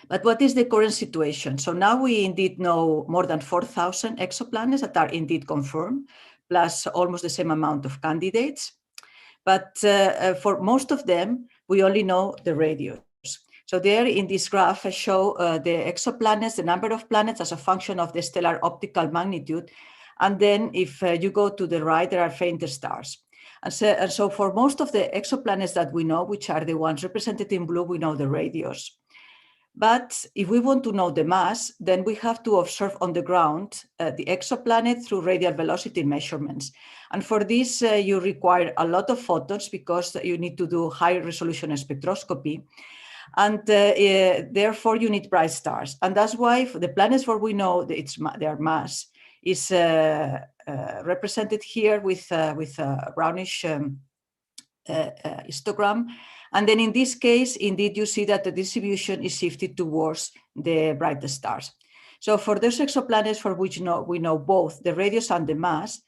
But what is the current situation? So now we indeed know more than 4,000 exoplanets that are indeed confirmed, plus almost the same amount of candidates. But for most of them, we only know the radius. So there in this graph, I show the exoplanets, the number of planets as a function of the stellar optical magnitude. And then if you go to the right, there are fainter stars. And so for most of the exoplanets that we know, which are the ones represented in blue, we know the radius. But if we want to know the mass, then we have to observe on the ground the exoplanet through radial velocity measurements. And for this, you require a lot of photons because you need to do high resolution spectroscopy. And therefore, you need bright stars. And that's why for the planets where we know their mass is represented here with a brownish histogram. And then in this case, indeed, you see that the distribution is shifted towards the brightest stars. So for those exoplanets for which we know both the radius and the mass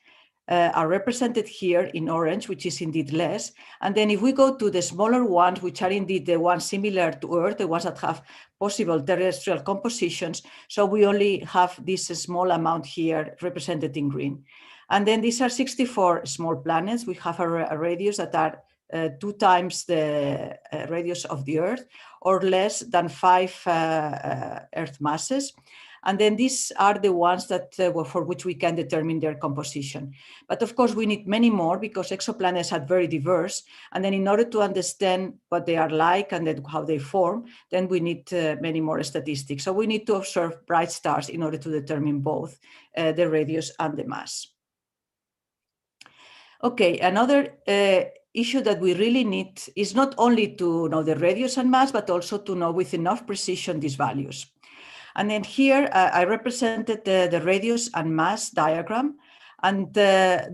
are represented here in orange, which is indeed less. And then if we go to the smaller ones, which are indeed the ones similar to Earth, the ones that have possible terrestrial compositions, so we only have this small amount here represented in green. And then these are 64 small planets. We have a radius that are 2 times the radius of the Earth, or less than 5 Earth masses. And then these are the ones that for which we can determine their composition. But of course, we need many more because exoplanets are very diverse. And then in order to understand what they are like and then how they form, then we need many more statistics. So we need to observe bright stars in order to determine both the radius and the mass. Okay, another issue that we really need is not only to know the radius and mass, but also to know with enough precision these values. And then here I represented the radius and mass diagram. And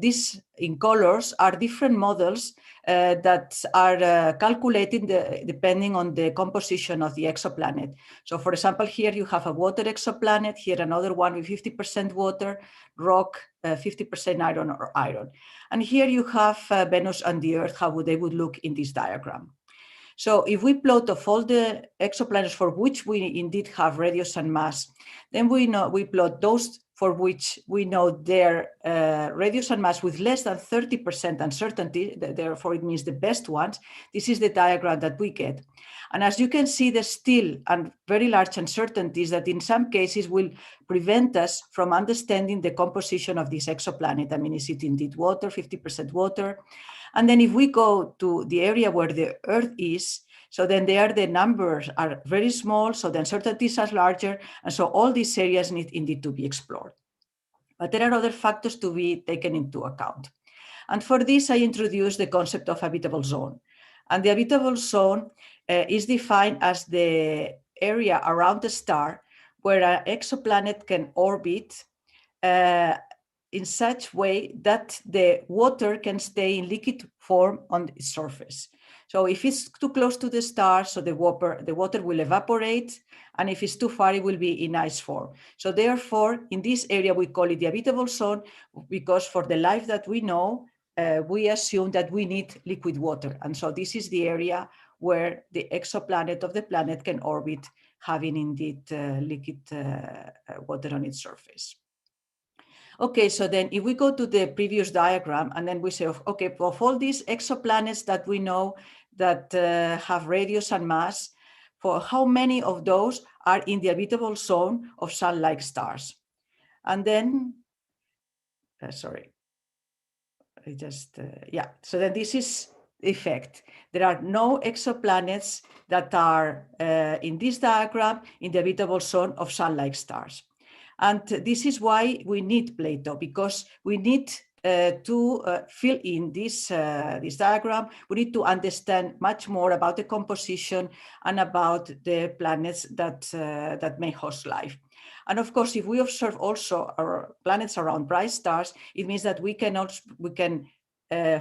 these in colors are different models that are calculated depending on the composition of the exoplanet. So for example, here you have a water exoplanet, here another one with 50% water, rock, 50% iron or iron. And here you have Venus and the Earth, how they would look in this diagram. So if we plot of all the exoplanets for which we indeed have radius and mass, then we plot those for which we know their radius and mass with less than 30% uncertainty, therefore it means the best ones. This is the diagram that we get. And as you can see, there's still very large uncertainties that in some cases will prevent us from understanding the composition of this exoplanet. I mean, is it indeed water, 50% water? And then if we go to the area where the Earth is, so then there the numbers are very small, so the uncertainties are larger, and so all these areas need indeed to be explored. But there are other factors to be taken into account. And for this, I introduced the concept of habitable zone. And the habitable zone is defined as the area around a star where an exoplanet can orbit in such way that the water can stay in liquid form on its surface. So if it's too close to the star, so the water will evaporate, and if it's too far, it will be in ice form. So therefore, in this area, we call it the habitable zone, because for the life that we know, we assume that we need liquid water. And so this is the area where the exoplanet of the planet can orbit, having indeed liquid water on its surface. Okay, so then if we go to the previous diagram, and then we say, okay, of all these exoplanets that we know that have radius and mass, for how many of those are in the habitable zone of sun-like stars? And then, sorry, I just, yeah, so then this is the effect. There are no exoplanets that are in this diagram in the habitable zone of sun-like stars. And this is why we need Plato, because we need to fill in this, this diagram. We need to understand much more about the composition and about the planets that, that may host life. And of course, if we observe also our planets around bright stars, it means that we can also,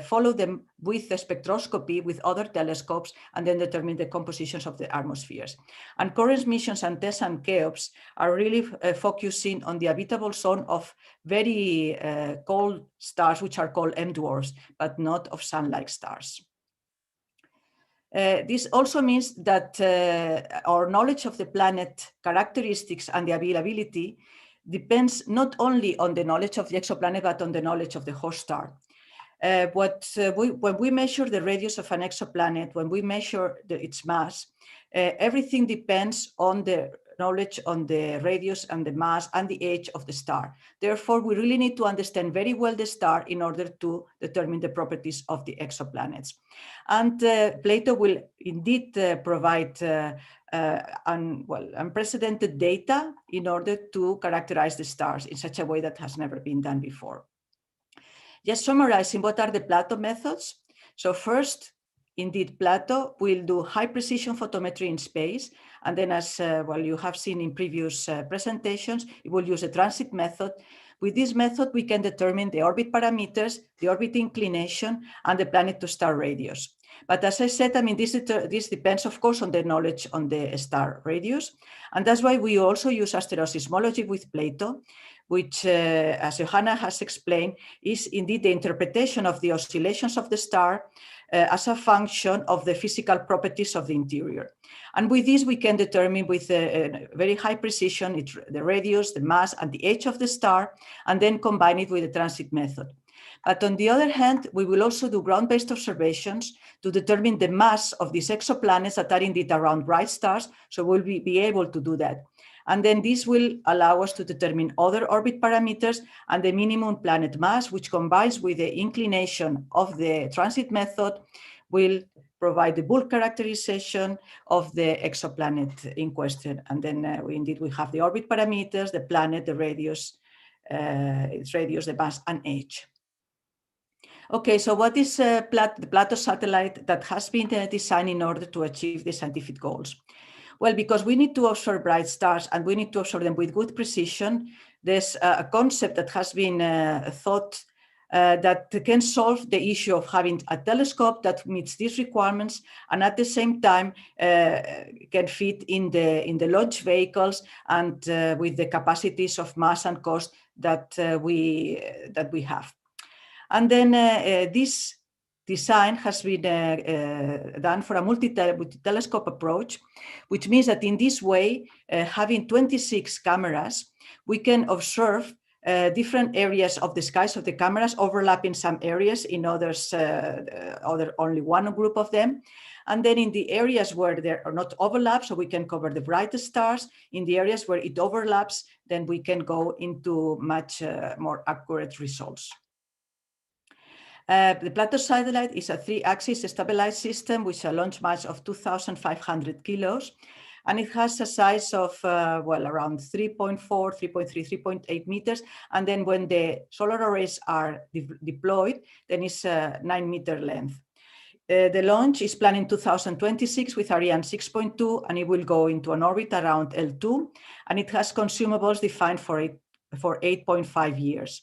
follow them with the spectroscopy, with other telescopes, and then determine the compositions of the atmospheres. And current missions, ANTES and CHEOPS, are really focusing on the habitable zone of very cold stars, which are called M-dwarfs, but not of sun-like stars. This also means that our knowledge of the planet characteristics and the availability depends not only on the knowledge of the exoplanet, but on the knowledge of the host star. When we measure the radius of an exoplanet, when we measure its mass, everything depends on the knowledge on the radius and the mass and the age of the star. Therefore, we really need to understand very well the star in order to determine the properties of the exoplanets. And Plato will indeed provide unprecedented data in order to characterize the stars in such a way that has never been done before. Just summarizing, what are the Plato methods? So first, indeed, Plato will do high precision photometry in space. And then as you have seen in previous presentations, it will use a transit method. With this method, we can determine the orbit parameters, the orbit inclination, and the planet to star radius. But as I said, I mean, this depends, of course, on the knowledge on the star radius. And that's why we also use asteroseismology with Plato, which, as Johanna has explained, is indeed the interpretation of the oscillations of the star as a function of the physical properties of the interior. And with this, we can determine with a very high precision the radius, the mass, and the age of the star, and then combine it with the transit method. But on the other hand, we will also do ground-based observations to determine the mass of these exoplanets that are indeed around bright stars, so we'll be able to do that. And then this will allow us to determine other orbit parameters and the minimum planet mass, which combines with the inclination of the transit method, will provide the bulk characterization of the exoplanet in question. And then we have the orbit parameters, the planet, the radius, its radius, the mass, and age. Okay, so what is the Plato satellite that has been designed in order to achieve the scientific goals? Well, because we need to observe bright stars and we need to observe them with good precision, there's a concept that has been thought that can solve the issue of having a telescope that meets these requirements and at the same time can fit in the launch vehicles and with the capacities of mass and cost that we have. And then this design has been done for a multi-telescope approach, which means that in this way, having 26 cameras, we can observe different areas of the skies of the cameras, overlapping some areas, in others, only one group of them. And then in the areas where there are not overlaps, so we can cover the brightest stars. In the areas where it overlaps, then we can go into much more accurate results. The Plato satellite is a 3-axis stabilized system with a launch mass of 2,500 kilos, and it has a size of, around 3.4, 3.3, 3.8 meters. And then when the solar arrays are deployed, then it's a 9-meter length. The launch is planned in 2026 with Ariane 6.2, and it will go into an orbit around L2, and it has consumables defined for 8.5 years.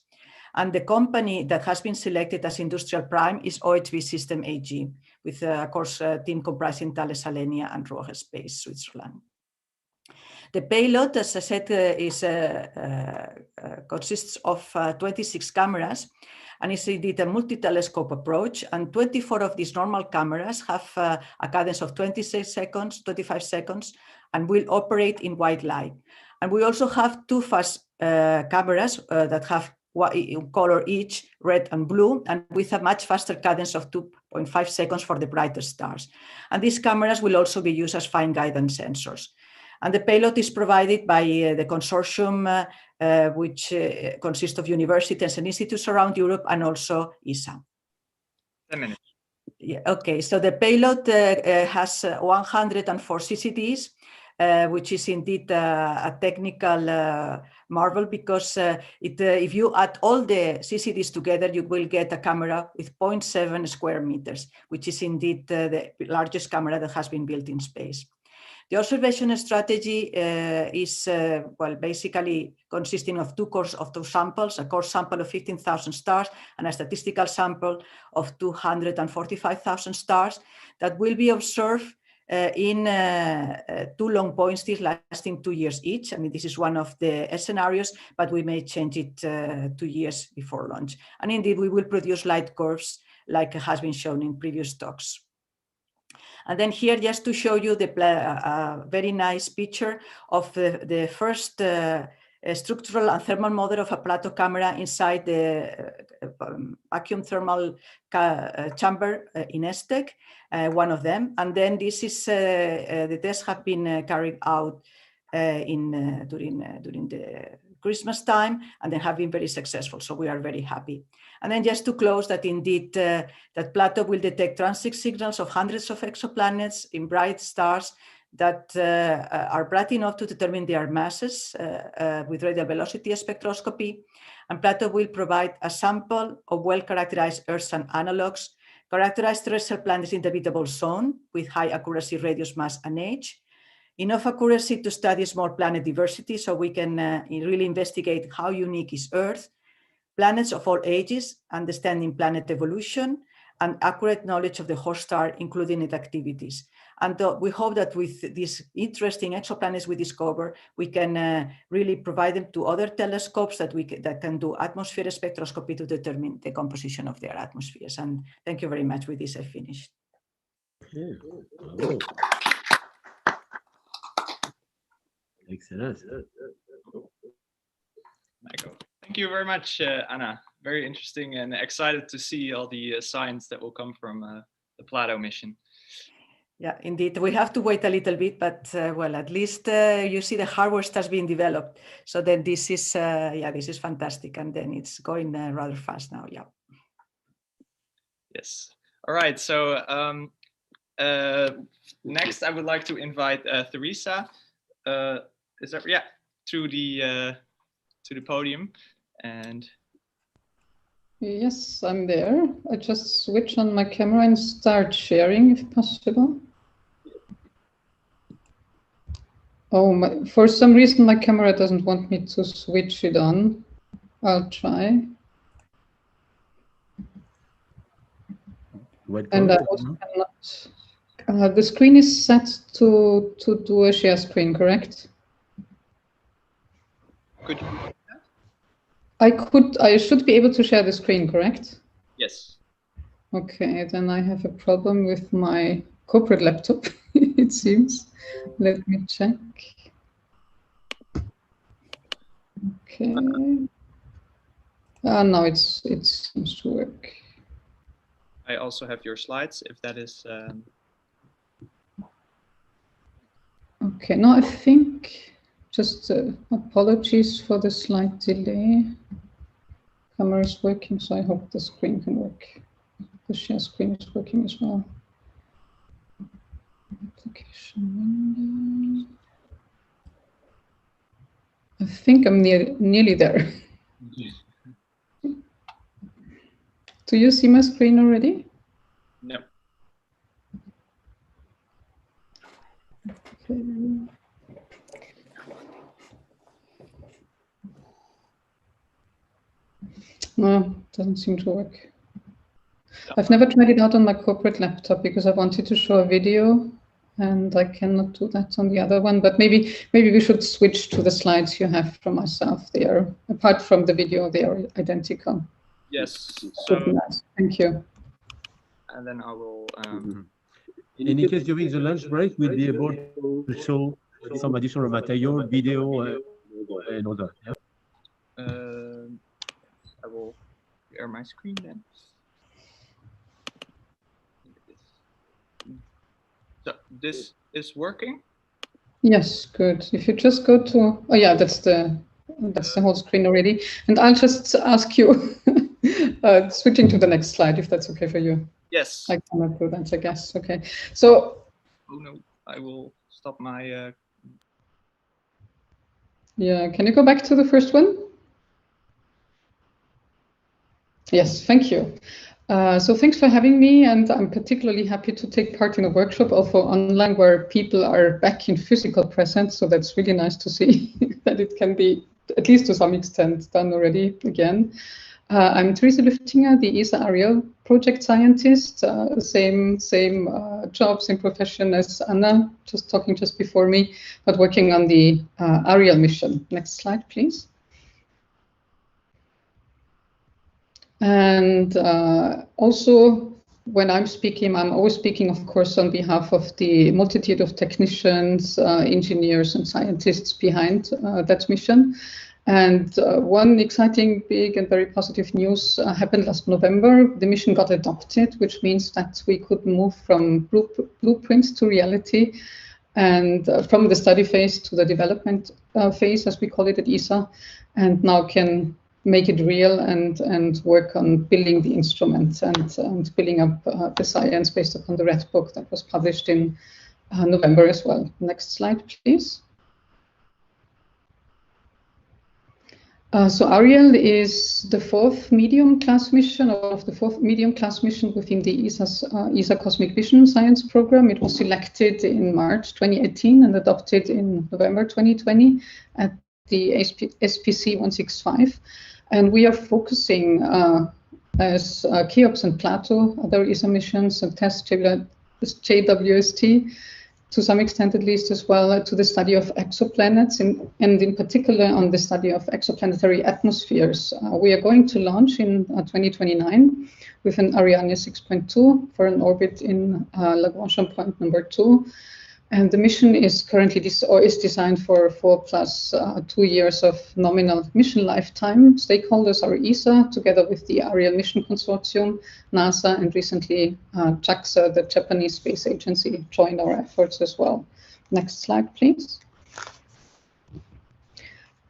And the company that has been selected as industrial prime is OHB System AG, with of course a team comprising Thales Alenia and Roche Space Switzerland. The payload, as I said, consists of 26 cameras, and is indeed a multi-telescope approach. And 24 of these normal cameras have a cadence of 26 seconds, 25 seconds, and will operate in white light. And we also have two fast cameras that have color each, red and blue, and with a much faster cadence of 2.5 seconds for the brightest stars. And these cameras will also be used as fine guidance sensors. And the payload is provided by the consortium, which consists of universities and institutes around Europe, and also ESA. 10 minutes. Yeah, okay, so the payload has 104 CCDs, which is indeed a technical marvel, because if you add all the CCDs together, you will get a camera with 0.7 square meters, which is indeed the largest camera that has been built in space. The observation strategy is, well, basically consisting of two samples, a core sample of 15,000 stars and a statistical sample of 245,000 stars that will be observed in two long points lasting 2 years each. I mean, this is one of the scenarios, but we may change it 2 years before launch. And indeed, we will produce light curves like has been shown in previous talks. And then here, just to show you the very nice picture of the first structural and thermal model of a Plato camera inside the vacuum thermal chamber in ESTEC, one of them. And then this is, the tests have been carried out during the Christmas time, and they have been very successful. So we are very happy. And then just to close, that indeed that Plato will detect transit signals of hundreds of exoplanets in bright stars that are bright enough to determine their masses with radial velocity spectroscopy. And Plato will provide a sample of well-characterized Earth and analogs, characterized terrestrial planets in the habitable zone with high accuracy, radius, mass, and age. Enough accuracy to study small planet diversity, so we can really investigate how unique is Earth, planets of all ages, understanding planet evolution, and accurate knowledge of the host star, including its activities. And we hope that with these interesting exoplanets we discover, we can really provide them to other telescopes that can do atmosphere spectroscopy to determine the composition of their atmospheres. And thank you very much. With this, I finished. Excellent. Thank you very much, Anna. Very interesting, and excited to see all the science that will come from the Plato mission. Yeah, indeed. We have to wait a little bit, but well, at least you see the hardware starts being developed. So then this is, yeah, this is fantastic. And then it's going rather fast now, yeah. Yes. All right. So next I would like to invite Theresa. Is that, yeah, to the podium. And yes, I'm there. I just switch on my camera and start sharing if possible. Oh, for some reason my camera doesn't want me to switch it on. I'll try. And I also cannot. The screen is set to do a share screen, correct? Could you? I should be able to share the screen, correct? Yes. Okay, then I have a problem with my corporate laptop, it seems. Let me check. Okay. Now it seems to work. I also have your slides, if that is. Okay, no, I think just apologies for the slight delay. Camera is working, so I hope the screen can work. The share screen is working as well. Application window. I think I'm nearly there. Do you see my screen already? No. Okay. No, doesn't seem to work. I've never tried it out on my corporate laptop because I wanted to show a video and I cannot do that on the other one. But maybe we should switch to the slides you have from myself. They are, apart from the video, they are identical. Yes. So nice. Thank you. And then I will. In case during the lunch break, we'll be able to show some additional material, video, and other. Yeah? I will share my screen then. So this is working? Yes, good. If you just go to, oh yeah, that's the whole screen already. And I'll just ask you, switching to the next slide, if that's okay for you. Yes. I cannot do that, I guess. Okay. So. Oh no, I will stop my. Yeah, can you go back to the first one? Yes, thank you. So thanks for having me, and I'm particularly happy to take part in a workshop also online where people are back in physical presence. So that's really nice to see that it can be, at least to some extent, done already again. I'm Theresa Lüftinger, the ESA Ariel project scientist, same job, same profession as Anna, just talking just before me, but working on the Ariel mission. Next slide, please. And also, when I'm speaking, I'm always speaking, of course, on behalf of the multitude of technicians, engineers, and scientists behind that mission. And one exciting, big, and very positive news happened last November. The mission got adopted, which means that we could move from blueprints to reality, and from the study phase to the development phase, as we call it at ESA, and now can make it real and work on building the instruments and building up the science based upon the Red Book that was published in November as well. Next slide, please. So Ariel is the fourth medium class mission, or of the fourth medium class mission within the ESA Cosmic Vision Science Program. It was selected in March 2018 and adopted in November 2020 at the SPC 165. And we are focusing as Cheops and Plato, other ESA missions, and test JWST, to some extent at least as well, to the study of exoplanets, and in particular on the study of exoplanetary atmospheres. We are going to launch in 2029 with an Ariane 6.2 for an orbit in Lagrangian point number 2. And the mission is currently is designed for 4 plus 2 years of nominal mission lifetime. Stakeholders are ESA, together with the Ariel Mission Consortium, NASA, and recently JAXA, the Japanese space agency, joined our efforts as well. Next slide, please.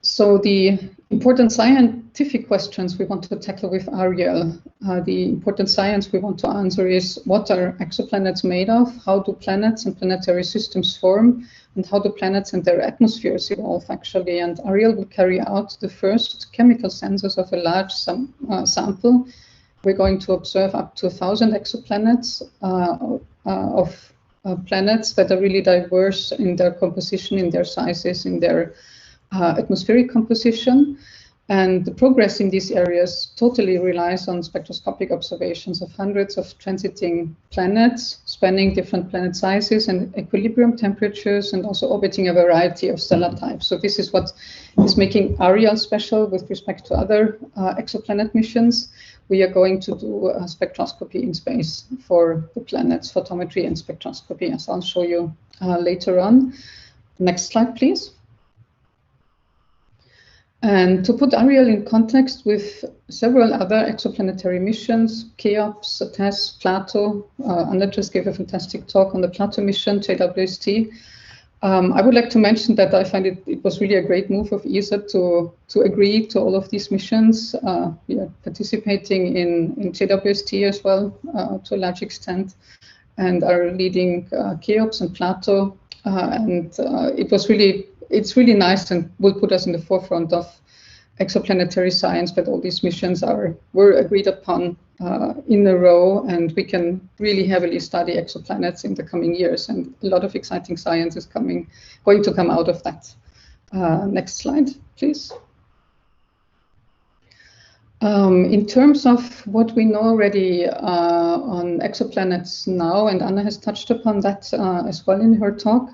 So the important scientific questions we want to tackle with Ariel, the important science we want to answer is: what are exoplanets made of? How do planets and planetary systems form? And how do planets and their atmospheres evolve, actually? And Ariel will carry out the first chemical sensors of a large sample. We're going to observe up to 1,000 exoplanets of planets that are really diverse in their composition, in their sizes, in their atmospheric composition. And the progress in these areas totally relies on spectroscopic observations of hundreds of transiting planets, spanning different planet sizes and equilibrium temperatures, and also orbiting a variety of stellar types. So this is what is making Ariel special with respect to other exoplanet missions. We are going to do spectroscopy in space for the planets, photometry and spectroscopy, as I'll show you later on. Next slide, please. And to put Ariel in context with several other exoplanetary missions, Cheops, TESS, Plato, Anna just gave a fantastic talk on the Plato mission, JWST. I would like to mention that I find it was really a great move of ESA to agree to all of these missions. We are participating in JWST as well, to a large extent, and are leading Cheops and Plato. It's really nice and will put us in the forefront of exoplanetary science, that all these missions were agreed upon in a row, and we can really heavily study exoplanets in the coming years, and a lot of exciting science is going to come out of that. Next slide, please. In terms of what we know already on exoplanets now, and Anna has touched upon that as well in her talk,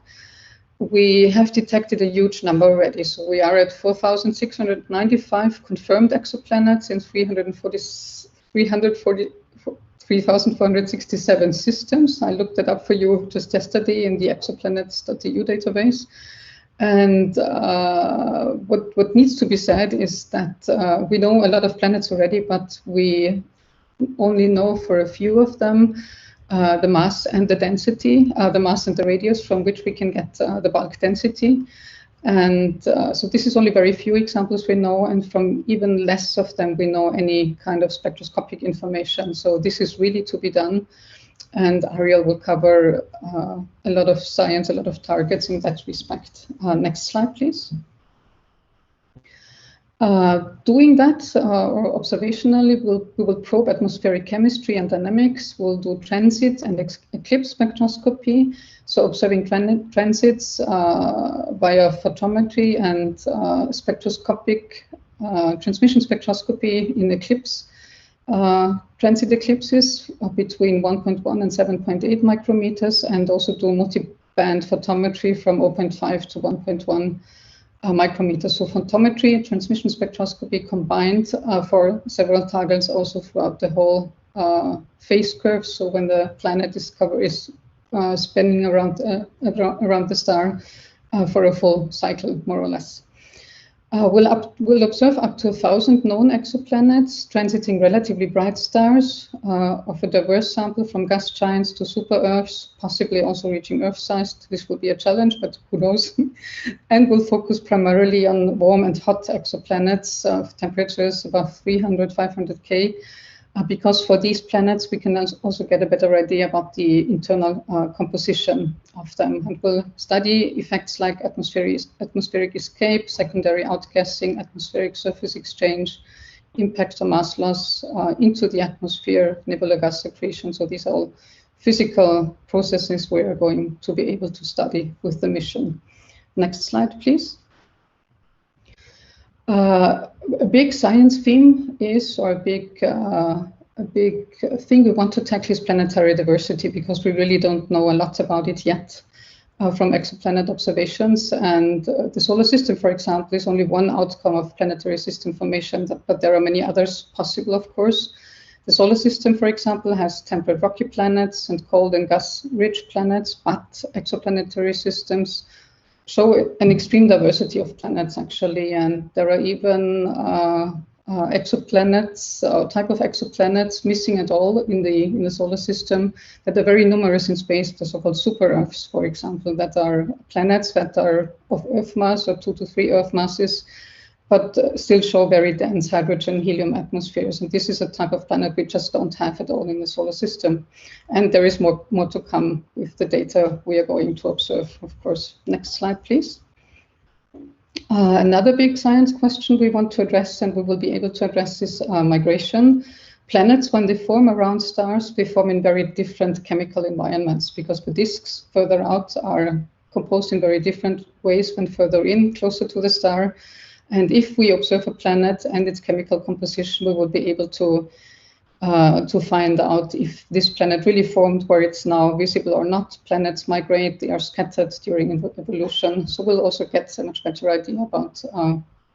we have detected a huge number already. So we are at 4,695 confirmed exoplanets in 3,467 systems. I looked it up for you just yesterday in the exoplanets.eu database. And what needs to be said is that we know a lot of planets already, but we only know for a few of them the mass and the density, the mass and the radius from which we can get the bulk density. And so this is only very few examples we know, and from even less of them we know any kind of spectroscopic information. So this is really to be done. And Ariel will cover a lot of science, a lot of targets in that respect. Next slide, please. Doing that, or observationally, we will probe atmospheric chemistry and dynamics. We'll do transit and eclipse spectroscopy. So observing transits via photometry and spectroscopic transmission spectroscopy in eclipse. Transit eclipses between 1.1 and 7.8 micrometers, and also do multi-band photometry from 0.5 to 1.1 micrometers. So photometry and transmission spectroscopy combined for several targets, also throughout the whole phase curve. So when the planet is spinning around the star for a full cycle, more or less. We'll observe up to 1,000 known exoplanets transiting relatively bright stars of a diverse sample from gas giants to super-Earths, possibly also reaching Earth-sized. This will be a challenge, but who knows? And we'll focus primarily on warm and hot exoplanets of temperatures above 300, 500 K, because for these planets we can also get a better idea about the internal composition of them. And we'll study effects like atmospheric escape, secondary outgassing, atmospheric surface exchange, impact on mass loss into the atmosphere, nebular gas secretion. So these are all physical processes we are going to be able to study with the mission. Next slide, please. A big science theme is, or a big thing we want to tackle is planetary diversity, because we really don't know a lot about it yet from exoplanet observations. And the solar system, for example, is only one outcome of planetary system formation, but there are many others possible, of course. The solar system, for example, has temperate rocky planets and cold and gas-rich planets, but exoplanetary systems show an extreme diversity of planets, actually, and there are even exoplanets, type of exoplanets missing at all in the solar system that are very numerous in space, the so-called super-Earths, for example, that are planets that are of Earth mass or 2 to 3 Earth masses, but still show very dense hydrogen helium atmospheres. And this is a type of planet we just don't have at all in the solar system. And there is more to come with the data we are going to observe, of course. Next slide, please. Another big science question we want to address, and we will be able to address, is migration. Planets, when they form around stars, they form in very different chemical environments, because the disks further out are composed in very different ways when further in, closer to the star. And if we observe a planet and its chemical composition, we will be able to find out if this planet really formed where it's now visible or not. Planets migrate, they are scattered during evolution. So we'll also get a much better idea about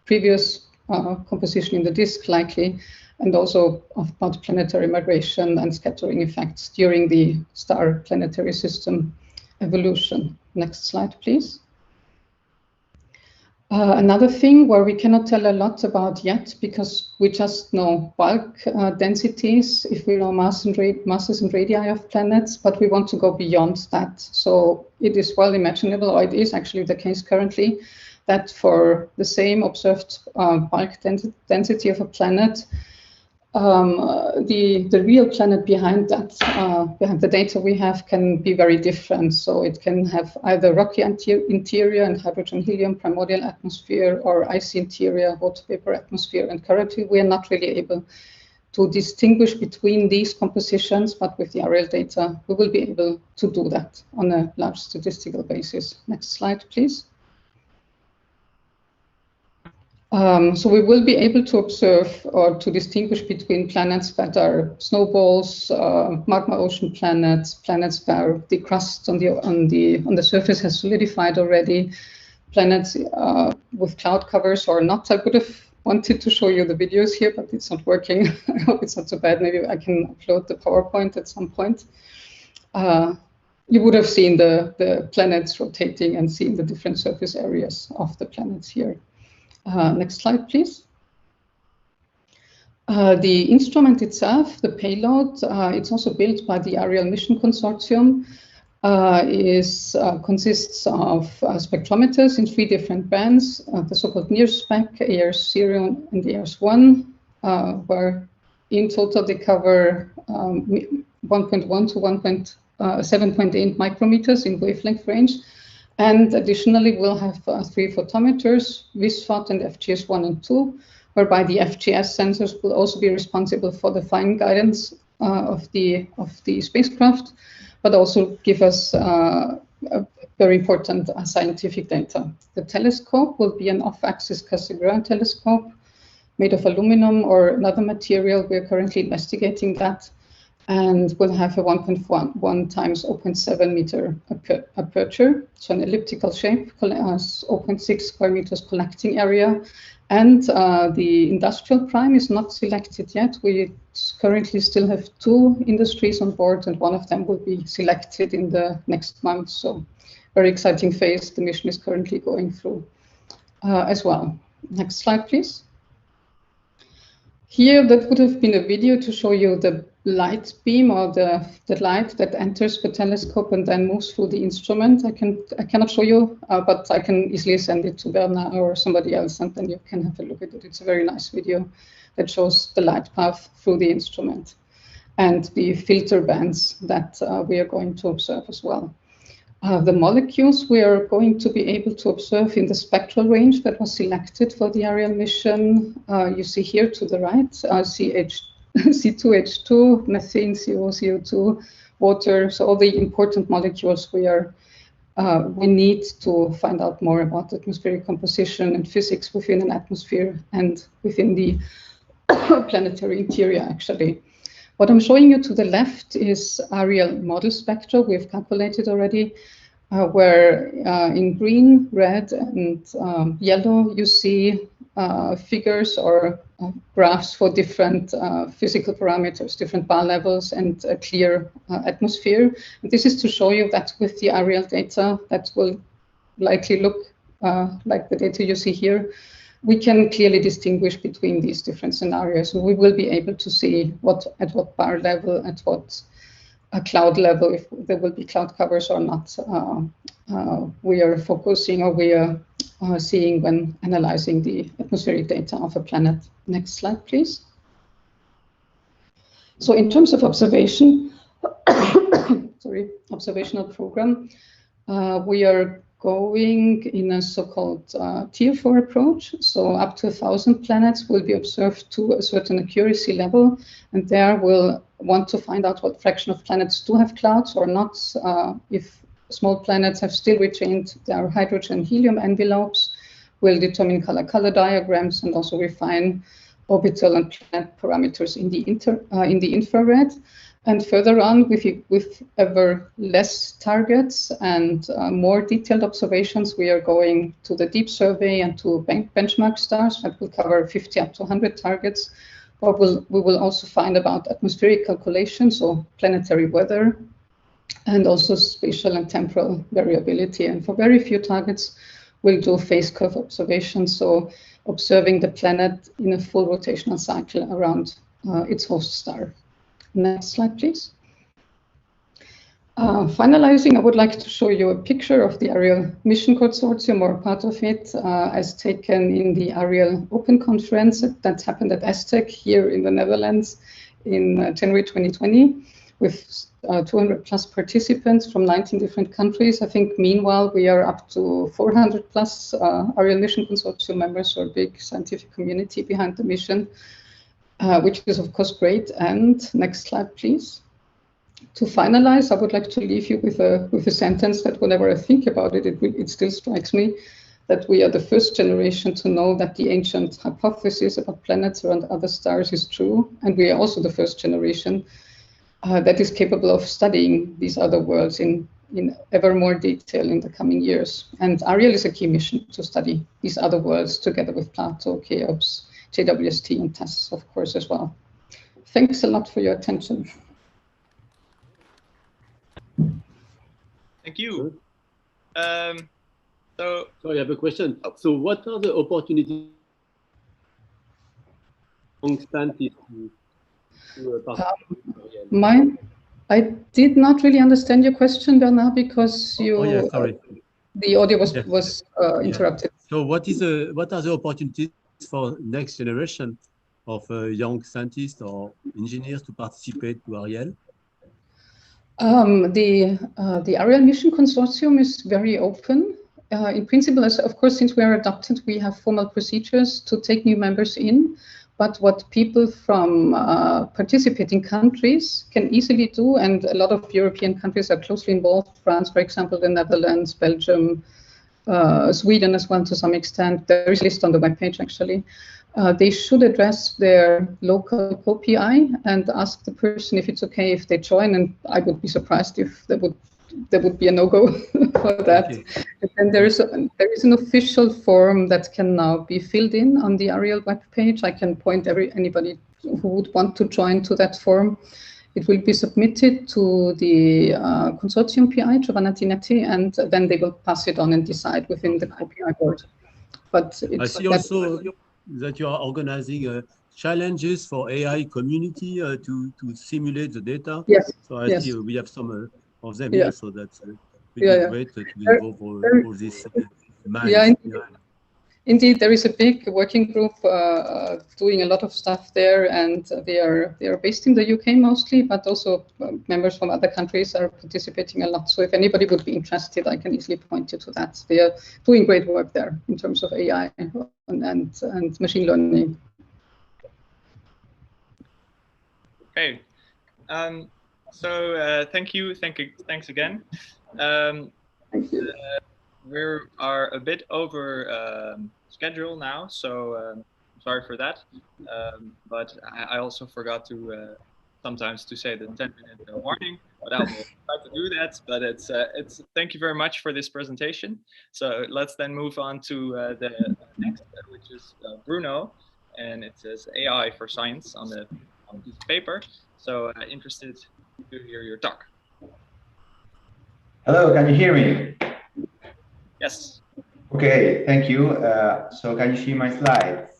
previous composition in the disk, likely, and also about planetary migration and scattering effects during the star planetary system evolution. Next slide, please. Another thing where we cannot tell a lot about yet, because we just know bulk densities, if we know masses and radii of planets, but we want to go beyond that. So it is well imaginable, or it is actually the case currently, that for the same observed bulk density of a planet, the real planet behind that, behind the data we have, can be very different. So it can have either rocky interior and hydrogen helium primordial atmosphere, or icy interior, water vapor atmosphere. And currently we are not really able to distinguish between these compositions, but with the Ariel data we will be able to do that on a large statistical basis. Next slide, please. So we will be able to observe or to distinguish between planets that are snowballs, magma ocean planets, planets where the crust on the surface has solidified already, planets with cloud covers or not. I would have wanted to show you the videos here, but it's not working. I hope it's not so bad. Maybe I can upload the PowerPoint at some point. You would have seen the planets rotating and seen the different surface areas of the planets here. Next slide, please. The instrument itself, the payload, it's also built by the Ariel Mission Consortium, consists of spectrometers in 3 different bands, the so-called NIRS-spec, ARS0 and ARS1, where in total they cover 1.1 to 7.8 micrometers in wavelength range. And additionally, we'll have 3 photometers, VSPHOT and FGS1 and 2, whereby the FGS sensors will also be responsible for the fine guidance of the spacecraft, but also give us very important scientific data. The telescope will be an off-axis Cassegrain telescope made of aluminum or another material. We're currently investigating that, and will have a 1.1 times 0.7 meter aperture, so an elliptical shape, 0.6 square meters collecting area. And the industrial prime is not selected yet. We currently still have 2 industries on board, and one of them will be selected in the next month. So very exciting phase the mission is currently going through as well. Next slide, please. Here, that would have been a video to show you the light beam or the light that enters the telescope and then moves through the instrument. I cannot show you, but I can easily send it to Bernard or somebody else, and then you can have a look at it. It's a very nice video that shows the light path through the instrument and the filter bands that we are going to observe as well. The molecules we are going to be able to observe in the spectral range that was selected for the Ariel mission. You see here to the right, C2H2, methane, CO, CO2, water. So all the important molecules we need to find out more about atmospheric composition and physics within an atmosphere and within the planetary interior, actually. What I'm showing you to the left is Ariel model spectra we've calculated already, where in green, red, and yellow you see figures or graphs for different physical parameters, different bar levels, and a clear atmosphere. And this is to show you that with the Ariel data that will likely look like the data you see here, we can clearly distinguish between these different scenarios. And we will be able to see at what bar level, at what cloud level, if there will be cloud covers or not, we are focusing or we are seeing when analyzing the atmospheric data of a planet. Next slide, please. So in terms of observation, observational program, we are going in a so-called tier 4 approach. So up to 1,000 planets will be observed to a certain accuracy level. And there we'll want to find out what fraction of planets do have clouds or not. If small planets have still retained their hydrogen and helium envelopes, we'll determine color diagrams and also refine orbital and planet parameters in the infrared. And further on, with ever less targets and more detailed observations, we are going to the deep survey and to benchmark stars that will cover 50 up to 100 targets. Or we will also find about atmospheric calculations or planetary weather, and also spatial and temporal variability. And for very few targets, we'll do phase curve observations, so observing the planet in a full rotational cycle around its host star. Next slide, please. Finalizing, I would like to show you a picture of the Ariel Mission Consortium, or part of it, as taken in the Ariel Open Conference that happened at ESTEC here in the Netherlands in January 2020, with 200 plus participants from 19 different countries. I think meanwhile we are up to 400 plus Ariel Mission Consortium members, or a big scientific community behind the mission, which is of course great. And next slide, please. To finalize, I would like to leave you with a sentence that whenever I think about it, it still strikes me that we are the first generation to know that the ancient hypothesis about planets around other stars is true. And we are also the first generation that is capable of studying these other worlds in ever more detail in the coming years. And Ariel is a key mission to study these other worlds together with Plato, Cheops, JWST, and TESS, of course, as well. Thanks a lot for your attention. Thank you. So I have a question. So what are the opportunities young scientists to participate? Mine, I did not really understand your question, Bernard, because you. Oh, yeah, sorry. The audio was interrupted. So what are the opportunities for next generation of young scientists or engineers to participate to Ariel? The Ariel Mission Consortium is very open. In principle, of course, since we are adopted, we have formal procedures to take new members in. But what people from participating countries can easily do, and a lot of European countries are closely involved, France, for example, the Netherlands, Belgium, Sweden as well to some extent. There is a list on the webpage, actually. They should address their local co-PI and ask the person if it's okay if they join, and I would be surprised if there would be a no-go for that. Okay. And there is an official form that can now be filled in on the Ariel webpage. I can point anybody who would want to join to that form. It will be submitted to the consortium PI, Giovanna Tinetti, and then they will pass it on and decide within the co-PI board. But I see also that you are organizing challenges for AI community to simulate the data. Yes. So I see we have some of them here, so that's great to involve all these minds. Indeed, there is a big working group doing a lot of stuff there, and they are based in the UK mostly, but also members from other countries are participating a lot. So if anybody would be interested, I can easily point you to that. They are doing great work there in terms of AI and machine learning. Okay. So thanks again. Thank you. We are a bit over schedule now, so sorry for that. But I also forgot to sometimes to say the 10-minute warning, but I will try to do that. But it's thank you very much for this presentation. So let's then move on to the next, which is Bruno, and it says AI for science on the piece of paper. So interested to hear your talk. Hello, can you hear me? Yes. Okay, thank you. So can you see my slides?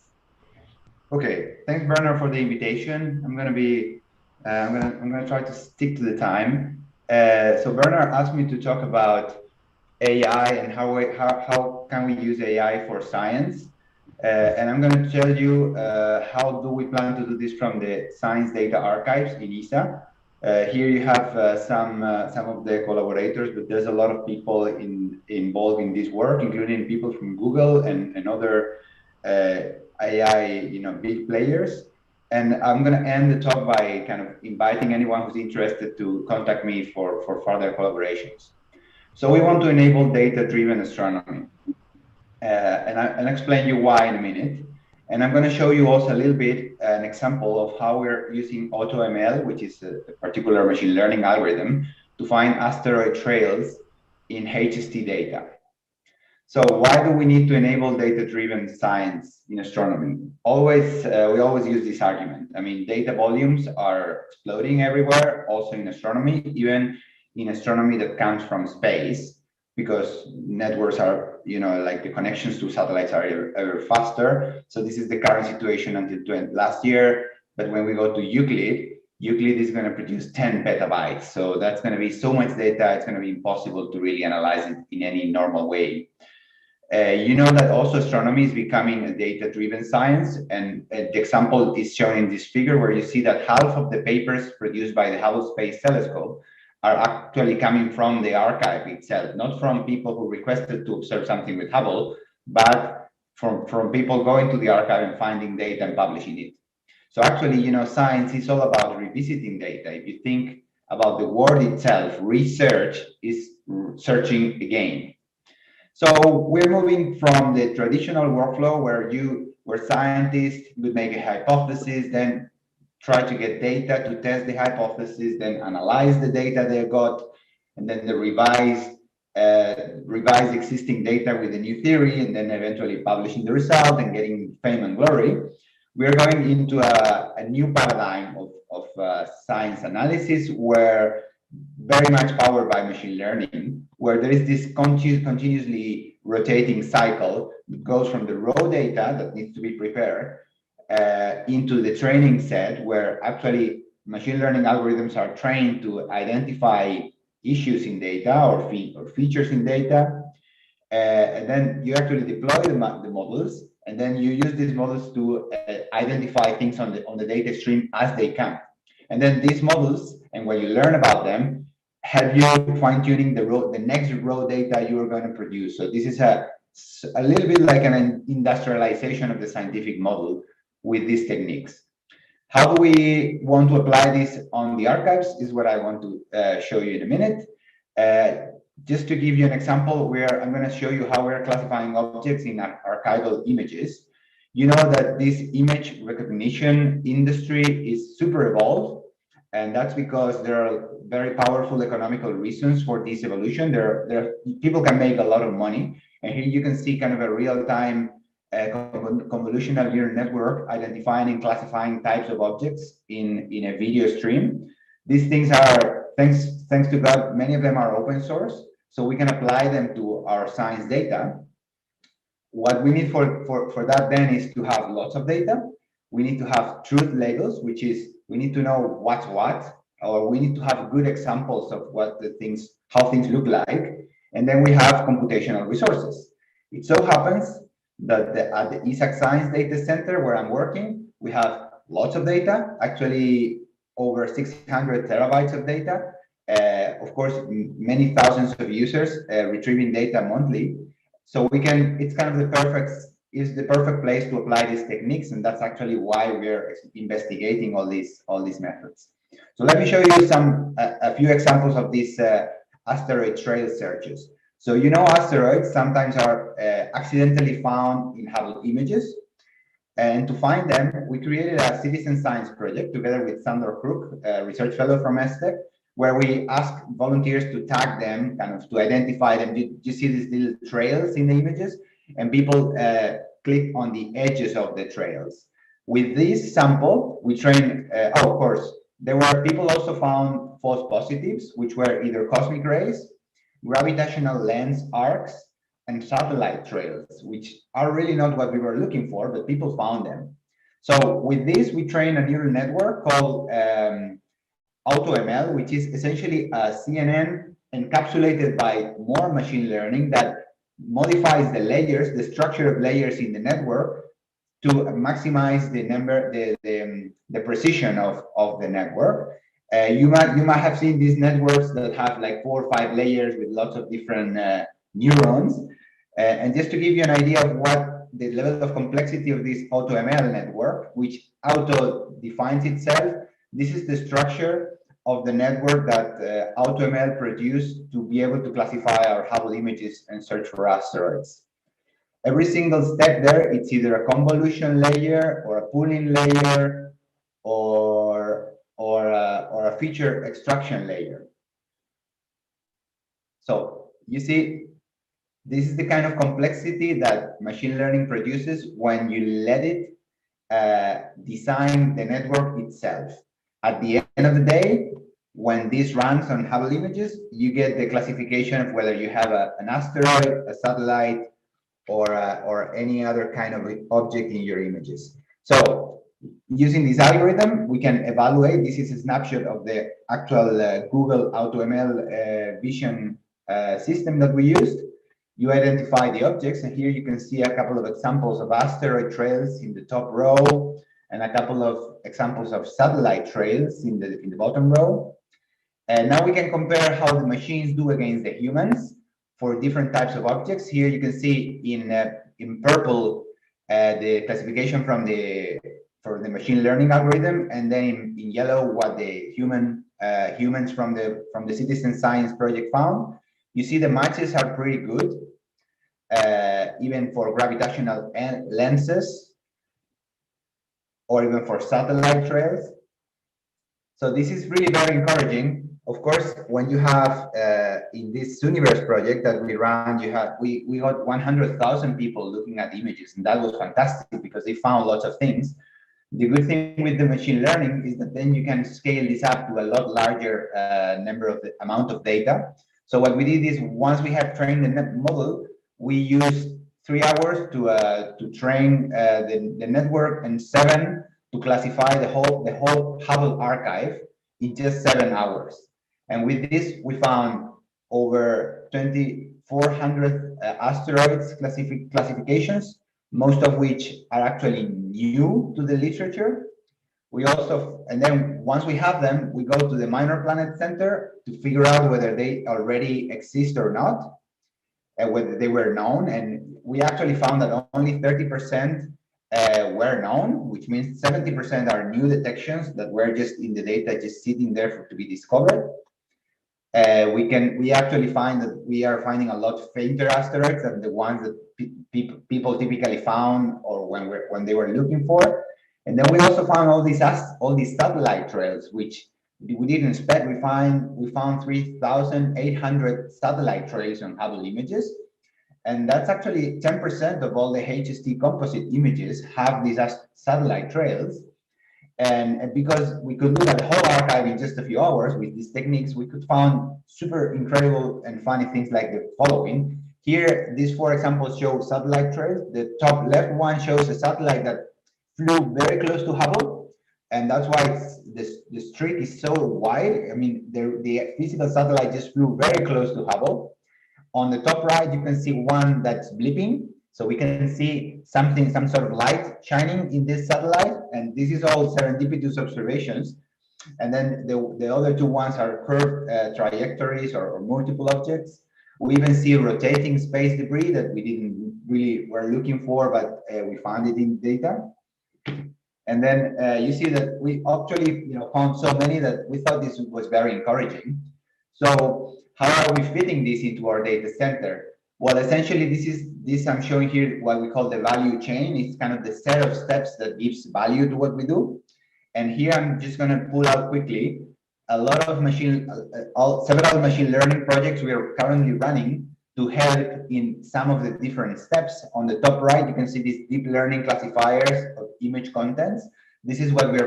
Okay, thanks Bernard for the invitation. I'm gonna try to stick to the time. So Bernard asked me to talk about AI and how can we use AI for science. And I'm going to tell you how do we plan to do this from the Science Data Archives in ESA. Here you have some of the collaborators, but there's a lot of people involved in this work, including people from Google and other AI, big players. And I'm going to end the talk by kind of inviting anyone who's interested to contact me for further collaborations. So we want to enable data-driven astronomy. And I'll explain you why in a minute. And I'm going to show you also a little bit an example of how we're using AutoML, which is a particular machine learning algorithm, to find asteroid trails in HST data. So why do we need to enable data-driven science in astronomy? We always use this argument. I mean, data volumes are exploding everywhere, also in astronomy, even in astronomy that comes from space, because networks are, like the connections to satellites are ever faster. So this is the current situation until last year. But when we go to Euclid is going to produce 10 petabytes. So that's going to be so much data, it's going to be impossible to really analyze it in any normal way. You know that also astronomy is becoming a data-driven science. And the example is shown in this figure, where you see that half of the papers produced by the Hubble Space Telescope are actually coming from the archive itself, not from people who requested to observe something with Hubble, but from people going to the archive and finding data and publishing it. So actually, science is all about revisiting data. If you think about the word itself, research is searching again. So we're moving from the traditional workflow where scientists would make a hypothesis, then try to get data to test the hypothesis, then analyze the data they got, and then they revise existing data with a new theory, and then eventually publishing the result and getting fame and glory. We're going into a new paradigm of science analysis, where very much powered by machine learning, where there is this continuously rotating cycle that goes from the raw data that needs to be prepared into the training set, where actually machine learning algorithms are trained to identify issues in data or features in data. And then you actually deploy the models, and then you use these models to identify things on the data stream as they come. And then these models, and when you learn about them, help you fine-tuning the next raw data you are going to produce. So this is a little bit like an industrialization of the scientific model with these techniques. How do we want to apply this on the archives is what I want to show you in a minute. Just to give you an example, where I'm going to show you how we're classifying objects in archival images. You know that this image recognition industry is super evolved, and that's because there are very powerful economical reasons for this evolution. People can make a lot of money, and here you can see kind of a real-time convolutional neural network identifying and classifying types of objects in a video stream. These things are, thanks to God, many of them are open source, so we can apply them to our science data. What we need for that then is to have lots of data. We need to have truth labels, which is we need to know what's what, or we need to have good examples of how things look like. And then we have computational resources. It so happens that at the ESAC Science Data Center, where I'm working, we have lots of data, actually over 600 terabytes of data. Of course, many thousands of users retrieving data monthly. So it's kind of the perfect place to apply these techniques, and that's actually why we're investigating all these methods. So let me show you a few examples of these asteroid trail searches. So asteroids sometimes are accidentally found in Hubble images, and to find them, we created a citizen science project together with Sandor Crook, a research fellow from ESTEC, where we ask volunteers to tag them, kind of to identify them. You see these little trails in the images, and people click on the edges of the trails. With this sample, we trained, of course, there were people also found false positives, which were either cosmic rays, gravitational lens arcs, and satellite trails, which are really not what we were looking for, but people found them. So with this, we trained a neural network called AutoML, which is essentially a CNN encapsulated by more machine learning that modifies the layers, the structure of layers in the network to maximize the precision of the network. You might have seen these networks that have like 4 or 5 layers with lots of different neurons. And just to give you an idea of what the level of complexity of this AutoML network, which auto defines itself, this is the structure of the network that AutoML produced to be able to classify our Hubble images and search for asteroids. Every single step there, it's either a convolution layer or a pooling layer or a feature extraction layer. So you see, this is the kind of complexity that machine learning produces when you let it design the network itself. At the end of the day, when this runs on Hubble images, you get the classification of whether you have an asteroid, a satellite, or any other kind of object in your images. So using this algorithm, we can evaluate. This is a snapshot of the actual Google AutoML vision system that we used. You identify the objects, and here you can see a couple of examples of asteroid trails in the top row, and a couple of examples of satellite trails in the bottom row. And now we can compare how the machines do against the humans for different types of objects. Here you can see in purple the classification for the machine learning algorithm, and then in yellow what the humans from the citizen science project found. You see the matches are pretty good. even for gravitational lenses, or even for satellite trails. So this is really very encouraging. Of course, when you have in this universe project that we ran, we got 100,000 people looking at images, and that was fantastic because they found lots of things. The good thing with the machine learning is that then you can scale this up to a lot larger amount of data. So what we did is, once we have trained the model, we used 3 hours to train the network, and 7 to classify the whole Hubble archive in just 7 hours. And with this, we found over 2,400 asteroids classifications, most of which are actually new to the literature. We also, and then once we have them, we go to the Minor Planet Center to figure out whether they already exist or not, and whether they were known. And we actually found that only 30% were known, which means 70% are new detections that were just in the data, just sitting there to be discovered. We actually find that we are finding a lot fainter asteroids than the ones that people typically found, or when they were looking for. And then we also found all these satellite trails, which we didn't expect. We found 3,800 satellite trails on Hubble images, and that's actually 10% of all the HST composite images have these satellite trails. And because we could look at the whole archive in just a few hours with these techniques, we could find super incredible and funny things like the following. Here, these 4 examples show satellite trails. The top left one shows a satellite that flew very close to Hubble, and that's why the streak is so wide. I mean, the physical satellite just flew very close to Hubble. On the top right, you can see one that's blipping. So we can see some sort of light shining in this satellite, and this is all serendipitous observations. And then the other 2 ones are curved trajectories or multiple objects. We even see rotating space debris that we didn't really were looking for, but we found it in data. And then you see that we actually found so many that we thought this was very encouraging. So how are we fitting this into our data center? Well, essentially, this I'm showing here what we call the value chain. It's kind of the set of steps that gives value to what we do. And here I'm just going to pull out quickly a lot of several machine learning projects we are currently running to help in some of the different steps. On the top right, you can see these deep learning classifiers of image contents. This is what we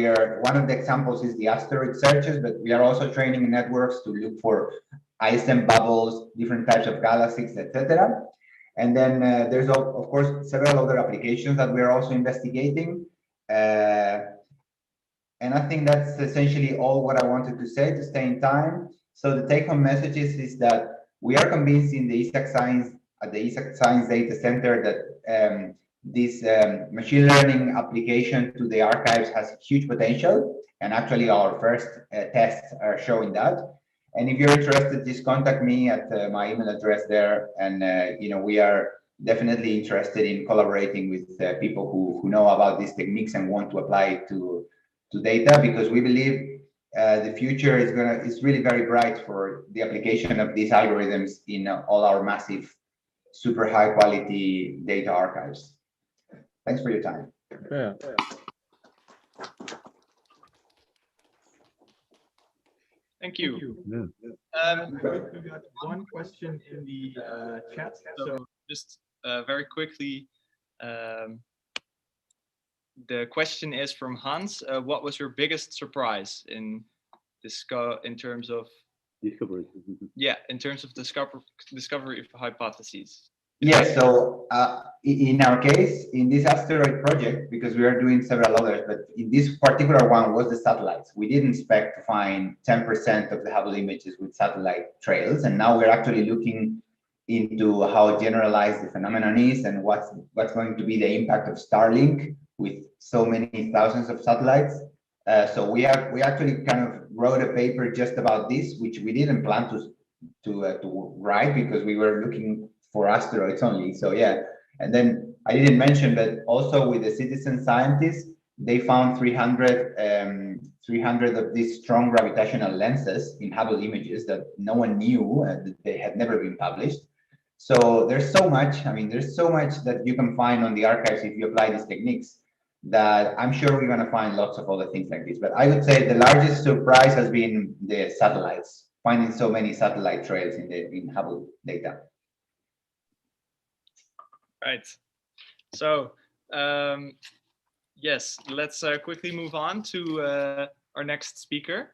are. One of the examples is the asteroid searches, but we are also training networks to look for ISM bubbles, different types of galaxies, etc. And then there's of course several other applications that we are also investigating. And I think that's essentially all what I wanted to say to stay in time. So the take-home messages is that we are convinced in the ESAC Science Data Center that this machine learning application to the archives has huge potential, and actually our first tests are showing that. And if you're interested, just contact me at my email address there, and we are definitely interested in collaborating with people who know about these techniques and want to apply it to data, because we believe the future is really very bright for the application of these algorithms in all our massive, super high quality data archives. Thanks for your time. Yeah. Thank you. We got one question in the chat. So just very quickly, the question is from Hans. What was your biggest surprise in terms of discovery? Yeah, in terms of discovery of hypotheses. Yes, so in our case, in this asteroid project, because we are doing several others, but in this particular one was the satellites. We didn't expect to find 10% of the Hubble images with satellite trails, and now we're actually looking into how generalized the phenomenon is and what's going to be the impact of Starlink with so many thousands of satellites. So we actually kind of wrote a paper just about this, which we didn't plan to write because we were looking for asteroids only. So yeah, and then I didn't mention that also with the citizen scientists, they found 300 of these strong gravitational lenses in Hubble images that no one knew and they had never been published. So there's so much, I mean, there's so much that you can find on the archives if you apply these techniques, that I'm sure we're going to find lots of other things like this. But I would say the largest surprise has been the satellites, finding so many satellite trails in Hubble data. Right. So yes, let's quickly move on to our next speaker.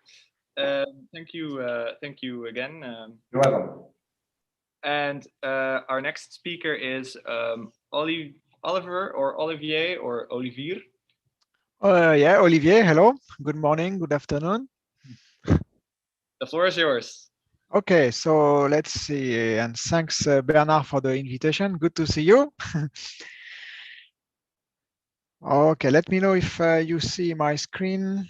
Thank you again. You're welcome. And our next speaker is Oliver or Olivier or Olivier. Yeah, Olivier, hello. Good morning, good afternoon. The floor is yours. Okay, so let's see. And thanks, Bernard, for the invitation. Good to see you. Okay, let me know if you see my screen.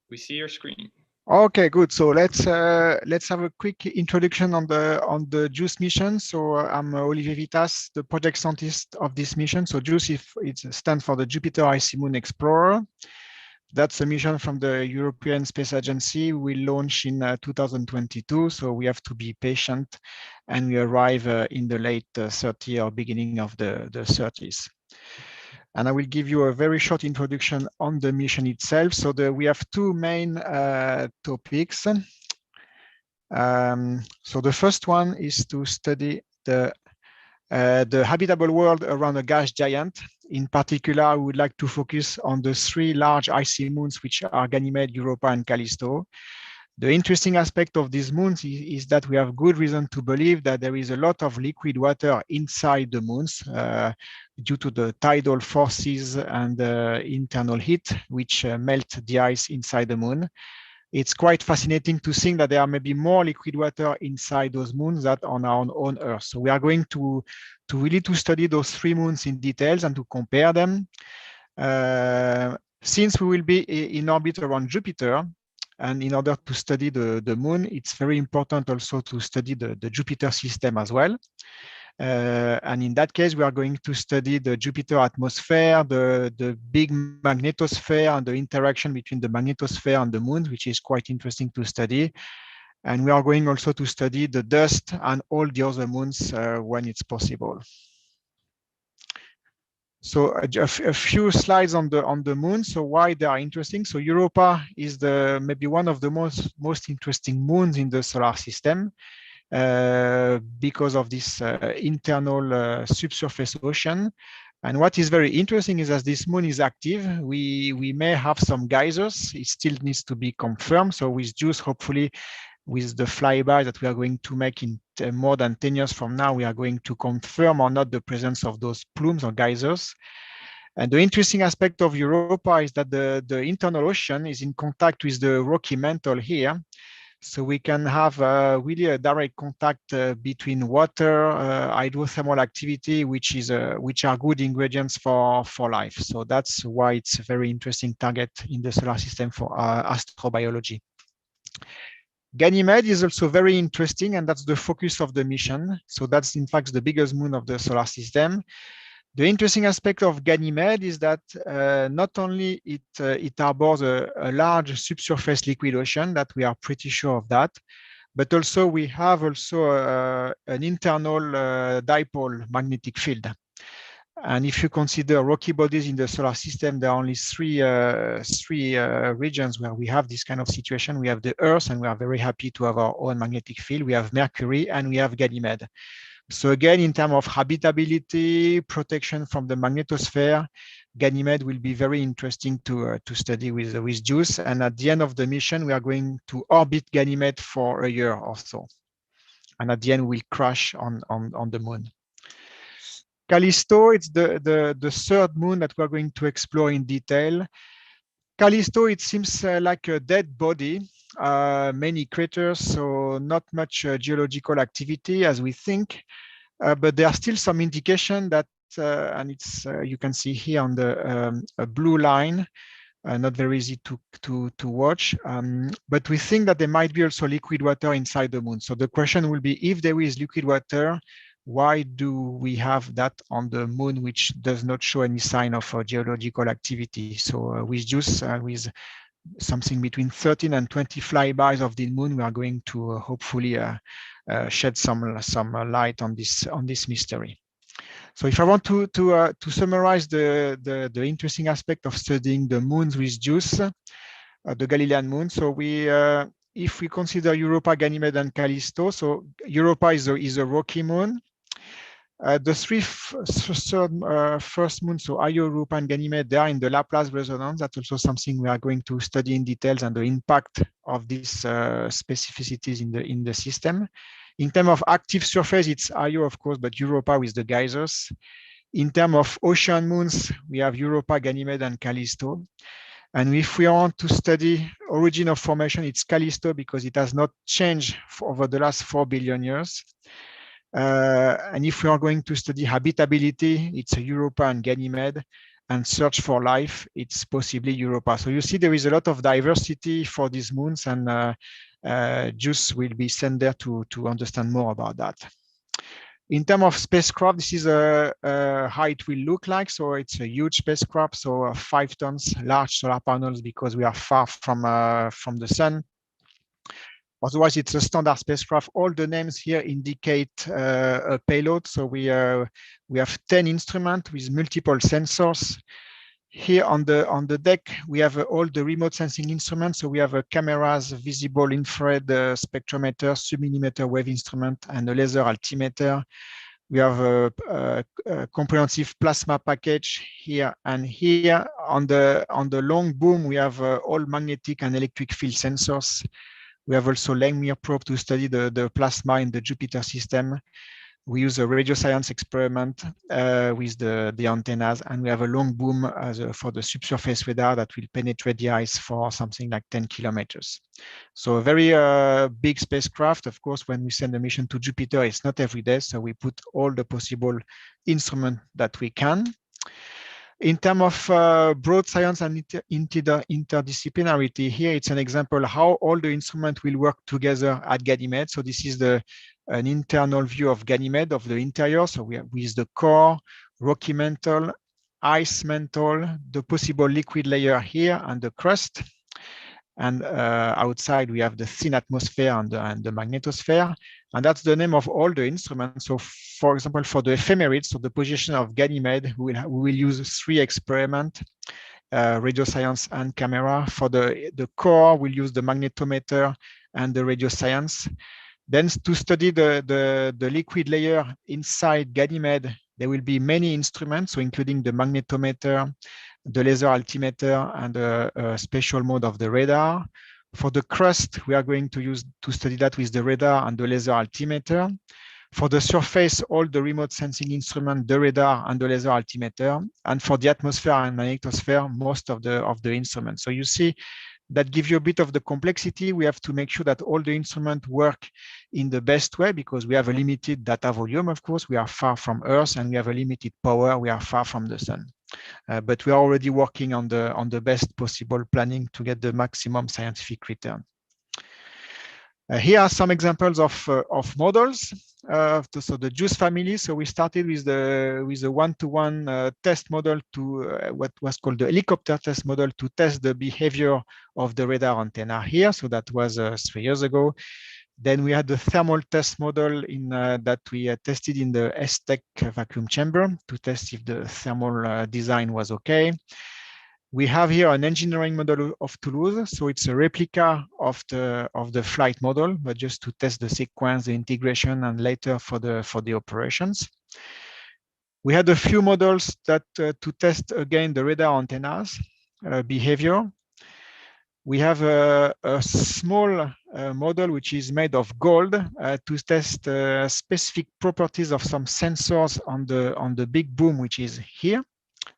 We see your screen. Okay, good. So let's have a quick introduction on the JUICE mission. So I'm Olivier Vitas, the project scientist of this mission. So JUICE, it stands for the Jupiter Icy Moon Explorer. That's a mission from the European Space Agency. We launched in 2022, so we have to be patient, and we arrive in the late 30s or beginning of the 30s. And I will give you a very short introduction on the mission itself. So we have two main topics. So the first one is to study the habitable world around a gas giant. In particular, I would like to focus on the three large icy moons, which are Ganymede, Europa, and Callisto. The interesting aspect of these moons is that we have good reason to believe that there is a lot of liquid water inside the moons due to the tidal forces and internal heat, which melt the ice inside the moon. It's quite fascinating to think that there are maybe more liquid water inside those moons than on our own Earth. So we are going to really study those three moons in details and to compare them. Since we will be in orbit around Jupiter, and in order to study the moon, it's very important also to study the Jupiter system as well. And in that case, we are going to study the Jupiter atmosphere, the big magnetosphere, and the interaction between the magnetosphere and the moon, which is quite interesting to study. And we are going also to study the dust and all the other moons when it's possible. So a few slides on the moon. So why they are interesting. So Europa is maybe one of the most interesting moons in the solar system because of this internal subsurface ocean. And what is very interesting is that this moon is active. We may have some geysers. It still needs to be confirmed. So with JUICE, hopefully, with the flyby that we are going to make in more than 10 years from now, we are going to confirm or not the presence of those plumes or geysers. And the interesting aspect of Europa is that the internal ocean is in contact with the rocky mantle here. So we can have really a direct contact between water, hydrothermal activity, which are good ingredients for life. So that's why it's a very interesting target in the solar system for astrobiology. Ganymede is also very interesting, and that's the focus of the mission. So that's in fact the biggest moon of the solar system. The interesting aspect of Ganymede is that not only it harbors a large subsurface liquid ocean, that we are pretty sure of that, but also we have an internal dipole magnetic field. And if you consider rocky bodies in the solar system, there are only three regions where we have this kind of situation. We have the Earth, and we are very happy to have our own magnetic field. We have Mercury, and we have Ganymede. So again, in terms of habitability, protection from the magnetosphere, Ganymede will be very interesting to study with JUICE. And at the end of the mission, we are going to orbit Ganymede for a year or so. And at the end, we'll crash on the moon. Callisto, it's the third moon that we're going to explore in detail. Callisto, it seems like a dead body, many craters, so not much geological activity as we think, but there are still some indication that, and it's you can see here on the blue line, not very easy to watch, but we think that there might be also liquid water inside the moon. So the question will be, if there is liquid water, why do we have that on the moon, which does not show any sign of geological activity? So with JUICE, with something between 13 and 20 flybys of the moon. We are going to hopefully shed some light on this mystery. So if I want to summarize the interesting aspect of studying the moons with JUICE, the Galilean moon. So if we consider Europa, Ganymede, and Callisto, so Europa is a rocky moon. The three first moons, so Io, Europa, and Ganymede, they are in the Laplace resonance. That's also something we are going to study in details and the impact of these specificities in the system. In terms of active surface, it's Io, of course, but Europa with the geysers. In terms of ocean moons, we have Europa, Ganymede, and Callisto. And if we want to study origin of formation, it's Callisto because it has not changed over the last 4 billion years. And if we are going to study habitability, it's Europa and Ganymede, and search for life, it's possibly Europa. So you see there is a lot of diversity for these moons, and JUICE will be sent there to understand more about that. In terms of spacecraft, this is how it will look like. So it's a huge spacecraft, so 5 tons, large solar panels, because we are far from the sun. Otherwise, it's a standard spacecraft. All the names here indicate a payload. So we have 10 instruments with multiple sensors. Here on the deck, we have all the remote sensing instruments. So we have cameras, visible infrared spectrometer, submillimeter wave instrument, and a laser altimeter. We have a comprehensive plasma package here and here. On the long boom, we have all magnetic and electric field sensors. We have also Langmuir probe to study the plasma in the Jupiter system. We use a radio science experiment with the antennas, and we have a long boom for the subsurface radar that will penetrate the ice for something like 10 kilometers. So a very big spacecraft. Of course, when we send a mission to Jupiter, it's not every day, so we put all the possible instruments that we can. In terms of broad science and interdisciplinarity, here it's an example how all the instruments will work together at Ganymede. So this is an internal view of Ganymede, of the interior. So we have with the core, rocky mantle, ice mantle, the possible liquid layer here, and the crust. And outside we have the thin atmosphere and the magnetosphere. And that's the name of all the instruments. So for example, for the ephemerid, so the position of Ganymede, we will use 3 experiments, radio science and camera. For the core, we'll use the magnetometer and the radio science. Then to study the liquid layer inside Ganymede, there will be many instruments, so including the magnetometer, the laser altimeter, and a special mode of the radar. For the crust, we are going to study that with the radar and the laser altimeter. For the surface, all the remote sensing instruments, the radar and the laser altimeter. And for the atmosphere and magnetosphere, most of the instruments. So you see, that gives you a bit of the complexity. We have to make sure that all the instruments work in the best way because we have a limited data volume, of course. We are far from Earth and we have a limited power. We are far from the sun. But we are already working on the best possible planning to get the maximum scientific return. Here are some examples of models. So the JUICE family. So we started with a one-to-one test model to what was called the helicopter test model to test the behavior of the radar antenna here. So that was 3 years ago. Then we had the thermal test model that we tested in the STEC vacuum chamber to test if the thermal design was okay. We have here an engineering model of Toulouse. So it's a replica of the flight model, but just to test the sequence, the integration, and later for the operations. We had a few models that to test again the radar antennas behavior. We have a small model which is made of gold to test specific properties of some sensors on the big boom, which is here.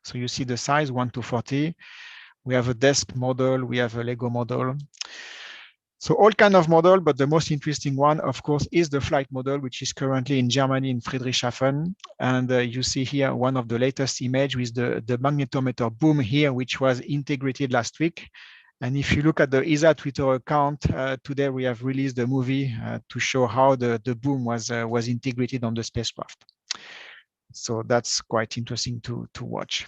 So you see the size 1 to 40. We have a DESP model. We have a Lego model. So all kind of model, but the most interesting one, of course, is the flight model, which is currently in Germany in Friedrichshafen. And you see here one of the latest image with the magnetometer boom here, which was integrated last week. And if you look at the ESA Twitter account, today we have released a movie to show how the boom was integrated on the spacecraft. So that's quite interesting to watch.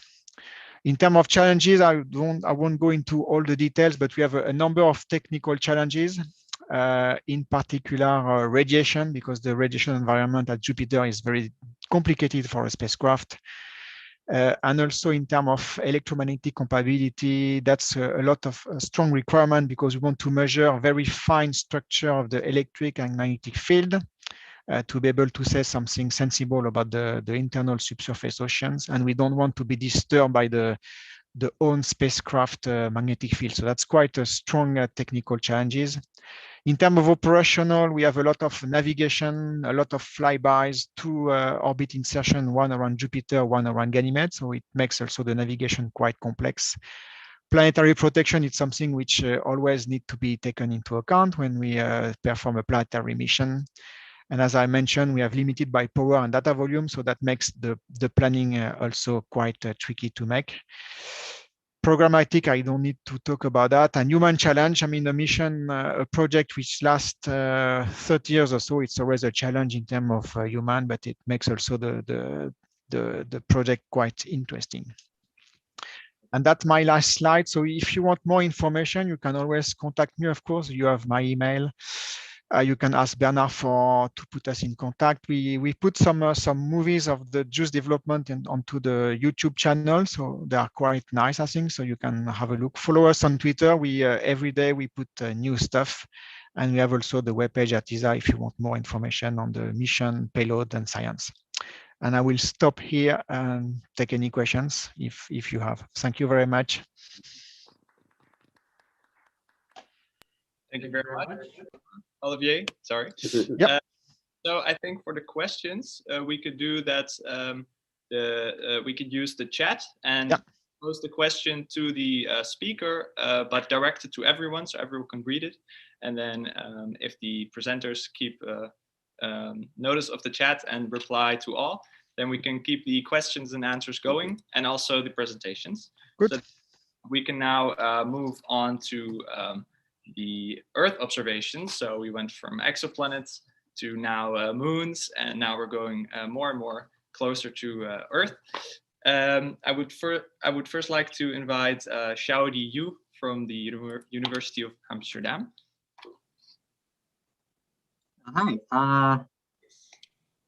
In terms of challenges, I won't go into all the details, but we have a number of technical challenges, in particular radiation, because the radiation environment at Jupiter is very complicated for a spacecraft. And also in terms of electromagnetic compatibility, that's a lot of strong requirement because we want to measure very fine structure of the electric and magnetic field. To be able to say something sensible about the internal subsurface oceans, and we don't want to be disturbed by the own spacecraft magnetic field. So that's quite a strong technical challenges. In terms of operational, we have a lot of navigation, a lot of flybys, 2 orbit insertion, one around Jupiter, one around Ganymede. So it makes also the navigation quite complex. Planetary protection is something which always need to be taken into account when we perform a planetary mission. And as I mentioned, we have limited by power and data volume, so that makes the planning also quite tricky to make. Programmatic, I don't need to talk about that. And human challenge, I mean, a mission, a project which lasts 30 years or so, it's always a challenge in terms of human, but it makes also the project quite interesting. And that's my last slide. So if you want more information, you can always contact me, of course. You have my email. You can ask Bernard to put us in contact. We put some movies of the JUICE development onto the YouTube channel, so they are quite nice, I think. So you can have a look. Follow us on Twitter. We every day we put new stuff, and we have also the webpage at ESA if you want more information on the mission, payload, and science. And I will stop here and take any questions if you have. Thank you very much. Thank you very much, Olivier. Sorry. Yep. So I think for the questions, we could do that. We could use the chat and pose the question to the speaker, but direct it to everyone so everyone can read it. And then if the presenters keep notice of the chat and reply to all, then we can keep the questions and answers going, and also the presentations. Good. So we can now move on to the Earth observations. So we went from exoplanets to now moons, and now we're going more and more closer to Earth. I would first like to invite Xiaodi Yu from the University of Amsterdam. Hi.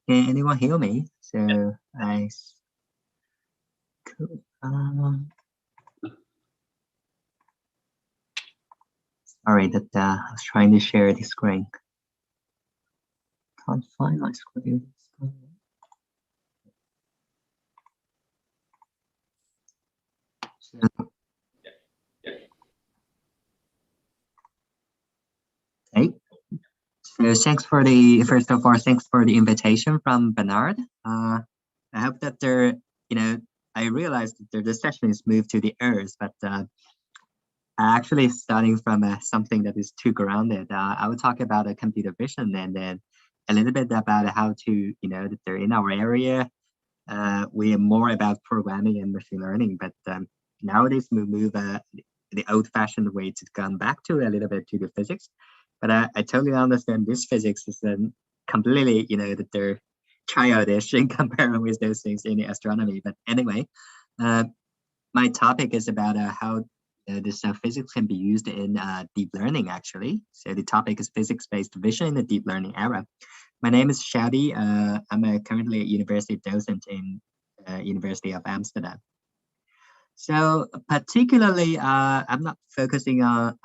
Can anyone hear me? So cool. Sorry that I was trying to share the screen. Can't find my screen. Okay. So thanks for first of all, thanks for the invitation from Bernard. I hope that I realized that the session is moved to the Earth, but actually starting from something that is too grounded. I will talk about a computer vision and then a little bit about how to, that they're in our area. We are more about programming and machine learning, but nowadays we move the old-fashioned way to come back to a little bit to the physics. But I totally understand this physics is completely, that they're childish in comparing with those things in the astronomy. But anyway, my topic is about how this physics can be used in deep learning, actually. So the topic is physics-based vision in the deep learning era. My name is Xiaodi. I'm currently a university docent in University of Amsterdam. So particularly, I'm not focusing on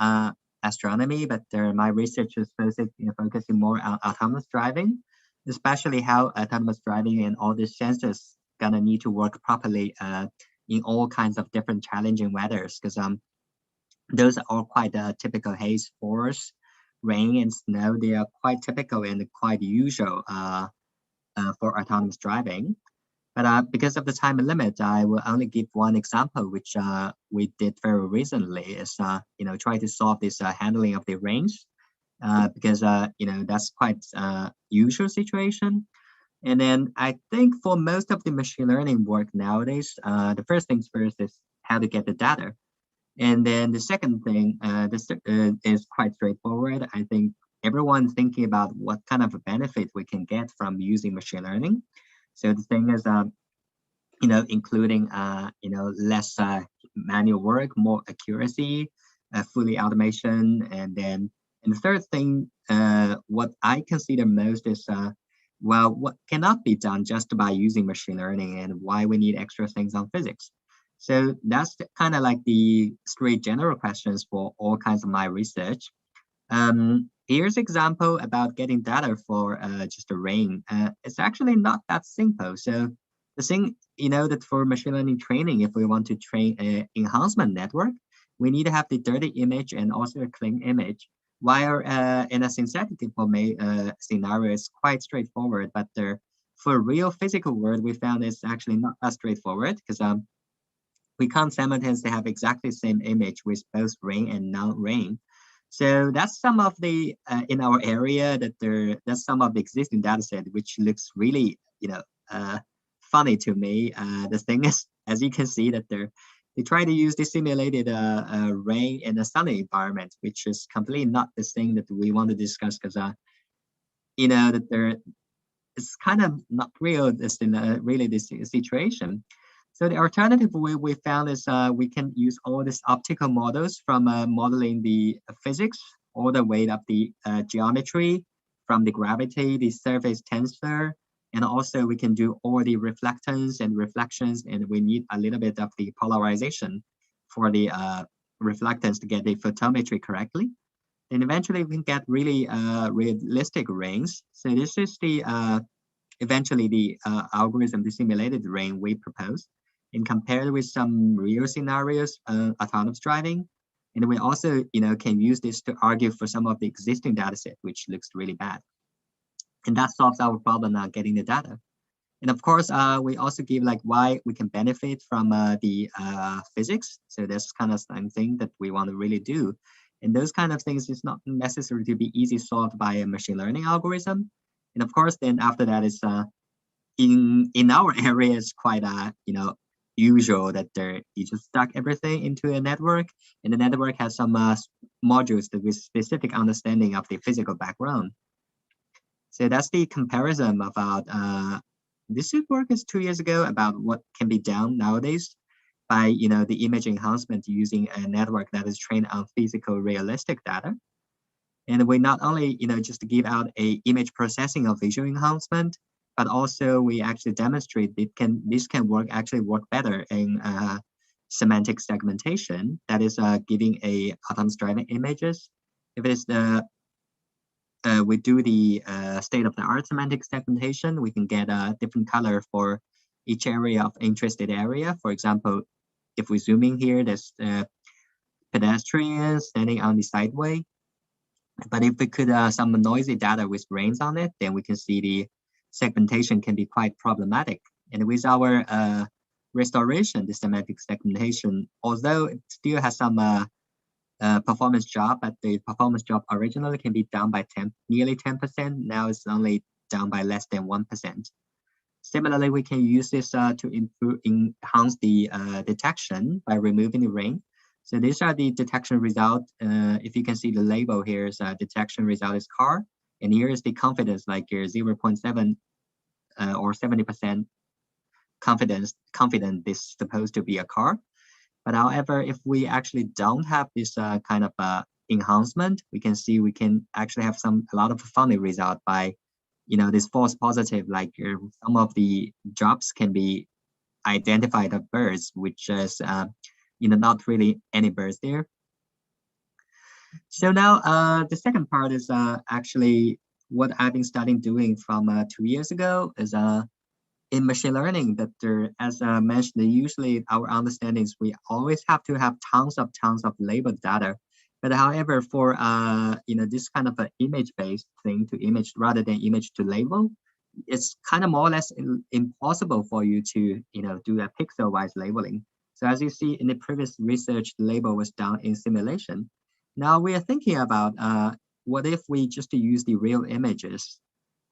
astronomy, but my research is focusing more on autonomous driving, especially how autonomous driving and all these sensors gonna need to work properly in all kinds of different challenging weathers, because those are all quite typical haze, forest, rain, and snow. They are quite typical and quite usual for autonomous driving. But because of the time limit, I will only give one example, which we did very recently, is try to solve this handling of the range, because that's quite usual situation. And then I think for most of the machine learning work nowadays, the first things first is how to get the data. And then the second thing, this is quite straightforward. I think everyone's thinking about what kind of a benefit we can get from using machine learning. So the thing is, including less manual work, more accuracy, fully automation, and the third thing, what I consider most is well, what cannot be done just by using machine learning, and why we need extra things on physics. So that's kind of like the three general questions for all kinds of my research. Here's example about getting data for just a rain. It's actually not that simple. So the thing, that for machine learning training, if we want to train an enhancement network, we need to have the dirty image and also a clean image. While in a synthetic scenario, it's quite straightforward, but for real physical world, we found it's actually not that straightforward, because we can't simultaneously have exactly the same image with both rain and non-rain. So that's some of the in our area that's some of the existing data set, which looks really funny to me. The thing is, as you can see, that they try to use the simulated rain in a sunny environment, which is completely not the thing that we want to discuss, because that it's kind of not real. This in really this situation. So the alternative way we found is we can use all these optical models from modeling the physics all the way up the geometry, from the gravity, the surface tensor, and also we can do all the reflectance and reflections, and we need a little bit of the polarization for the reflectance to get the photometry correctly. And eventually we can get really realistic rains. So this is the eventually the algorithm, the simulated rain we propose, and compared with some real scenarios, autonomous driving. And we also, can use this to argue for some of the existing data set, which looks really bad. And that solves our problem now getting the data. And of course, we also give like why we can benefit from the physics. So that's kind of something that we want to really do. And those kind of things is not necessary to be easy solved by a machine learning algorithm. And of course, then after that is in our area, it's quite usual that you just stack everything into a network, and the network has some modules with specific understanding of the physical background. So that's the comparison about this work is 2 years ago about what can be done nowadays by the image enhancement using a network that is trained on physical realistic data. And we not only just give out a image processing of visual enhancement, but also we actually demonstrate this can actually work better in semantic segmentation. That is giving a autonomous driving images. If it is we do the state-of-the-art semantic segmentation, we can get a different color for each area of interested area. For example, if we zoom in here, there's pedestrians standing on the sideway. But if we could some noisy data with rains on it, then we can see the segmentation can be quite problematic. And with our restoration, the semantic segmentation, although it still has some performance job, but the performance job originally can be down by nearly 10%. Now it's only down by less than 1%. Similarly, we can use this to enhance the detection by removing the rain. So these are the detection result. If you can see the label here is detection result is car, and here is the confidence, like 0.7 or 70% confident this is supposed to be a car. But however, if we actually don't have this kind of enhancement, we can see we can actually have a lot of funny result by, this false positive, like some of the jobs can be identified of birds, which is, not really any birds there. So now the second part is actually what I've been starting doing from 2 years ago is in machine learning that as I mentioned, usually our understanding is we always have to have tons of labeled data. But however, for this kind of an image-based thing to image rather than image to label, it's kind of more or less impossible for you to do a pixel-wise labeling. So as you see in the previous research, the label was done in simulation. Now we are thinking about what if we just use the real images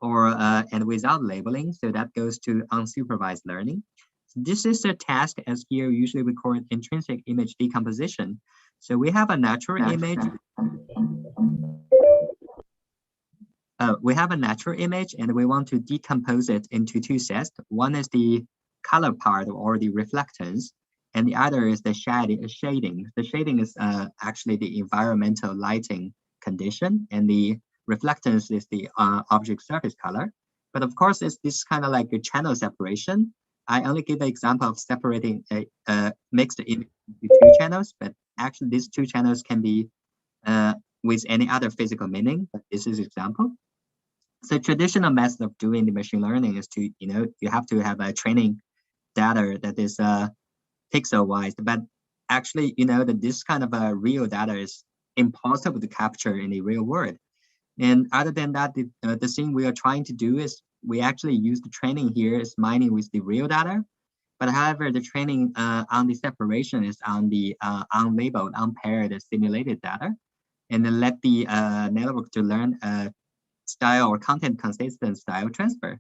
or and without labeling, so that goes to unsupervised learning. So this is a task, as here usually we call it intrinsic image decomposition. So we have a natural image. We have a natural image and we want to decompose it into two sets. One is the color part or the reflectance, and the other is the shading. The shading is actually the environmental lighting condition, and the reflectance is the object surface color. But of course, it's this kind of like a channel separation. I only give the example of separating a mixed image into two channels, but actually these two channels can be with any other physical meaning, but this is example. So traditional method of doing the machine learning is to, you have to have a training data that is pixel-wise, but actually, that this kind of real data is impossible to capture in the real world. And other than that, the thing we are trying to do is we actually use the training here is mining with the real data. But however, the training on the separation is on the unlabeled, unpaired simulated data. And then let the network to learn style or content consistent style transfer.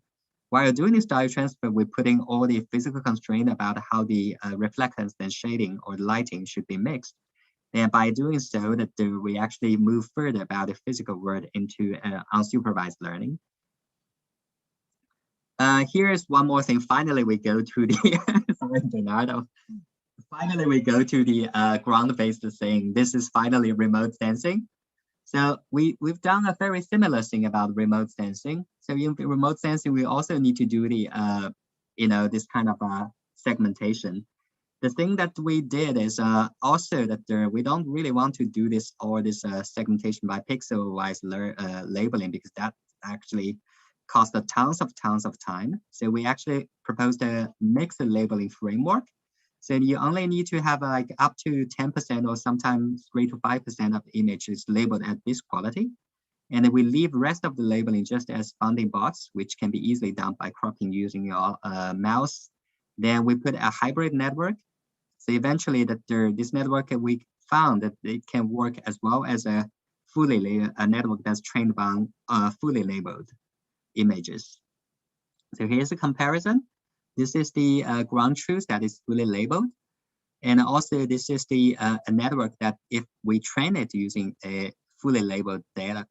While doing the style transfer, we're putting all the physical constraint about how the reflectance and shading or lighting should be mixed. And by doing so, that we actually move further about the physical world into unsupervised learning. Here is one more thing. Finally, we go to the sorry, Bernardo. Finally, we go to the ground-based thing. This is finally remote sensing. So we've done a very similar thing about remote sensing. So in remote sensing, we also need to do the this kind of segmentation. The thing that we did is also that we don't really want to do this segmentation by pixel-wise labeling, because that actually costs tons of time. So we actually proposed a mixed labeling framework. So you only need to have like up to 10% or sometimes 3 to 5% of the images labeled at this quality. And then we leave the rest of the labeling just as bounding box, which can be easily done by cropping using your mouse. Then we put a hybrid network. So eventually this network, we found that it can work as well as a network that's trained on fully labeled images. So here's a comparison. This is the ground truth that is fully labeled. And also this is the a network that if we train it using a fully labeled data,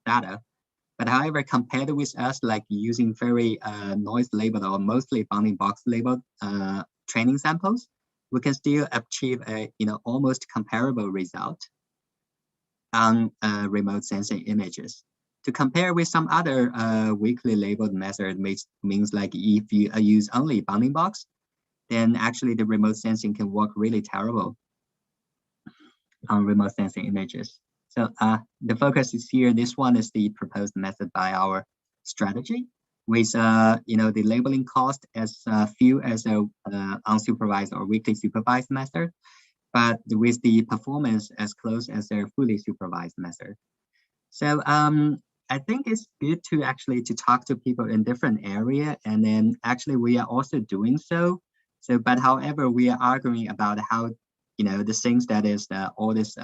but however, compared with us like using very noise labeled or mostly bounding box labeled training samples, we can still achieve a almost comparable result on remote sensing images. To compare with some other weakly labeled method, means like if you use only bounding box, then actually the remote sensing can work really terrible on remote sensing images. So the focus is here. This one is the proposed method by our strategy, with the labeling cost as few as a unsupervised or weakly supervised method, but with the performance as close as a fully supervised method. So I think it's good to actually talk to people in different area, and then actually we are also doing so. So, but however, we are arguing about how, the things that is all this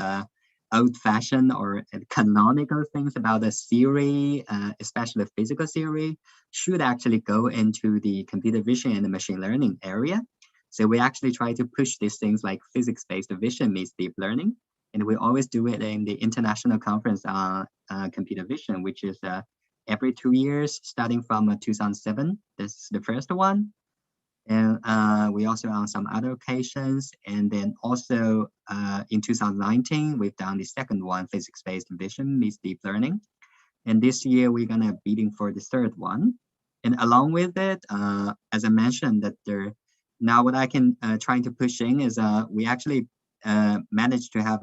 old-fashioned or canonical things about the theory, especially physical theory, should actually go into the computer vision and the machine learning area. So we actually try to push these things like physics-based vision meets deep learning. And we always do it in the International Conference on Computer Vision, which is every 2 years, starting from 2007. This is the first one. And we also on some other occasions. And then also in 2019, we've done the second one, physics-based vision meets deep learning. And this year, we're going to be bidding for the third one. And along with it, as I mentioned, that now what I can trying to push in is we actually managed to have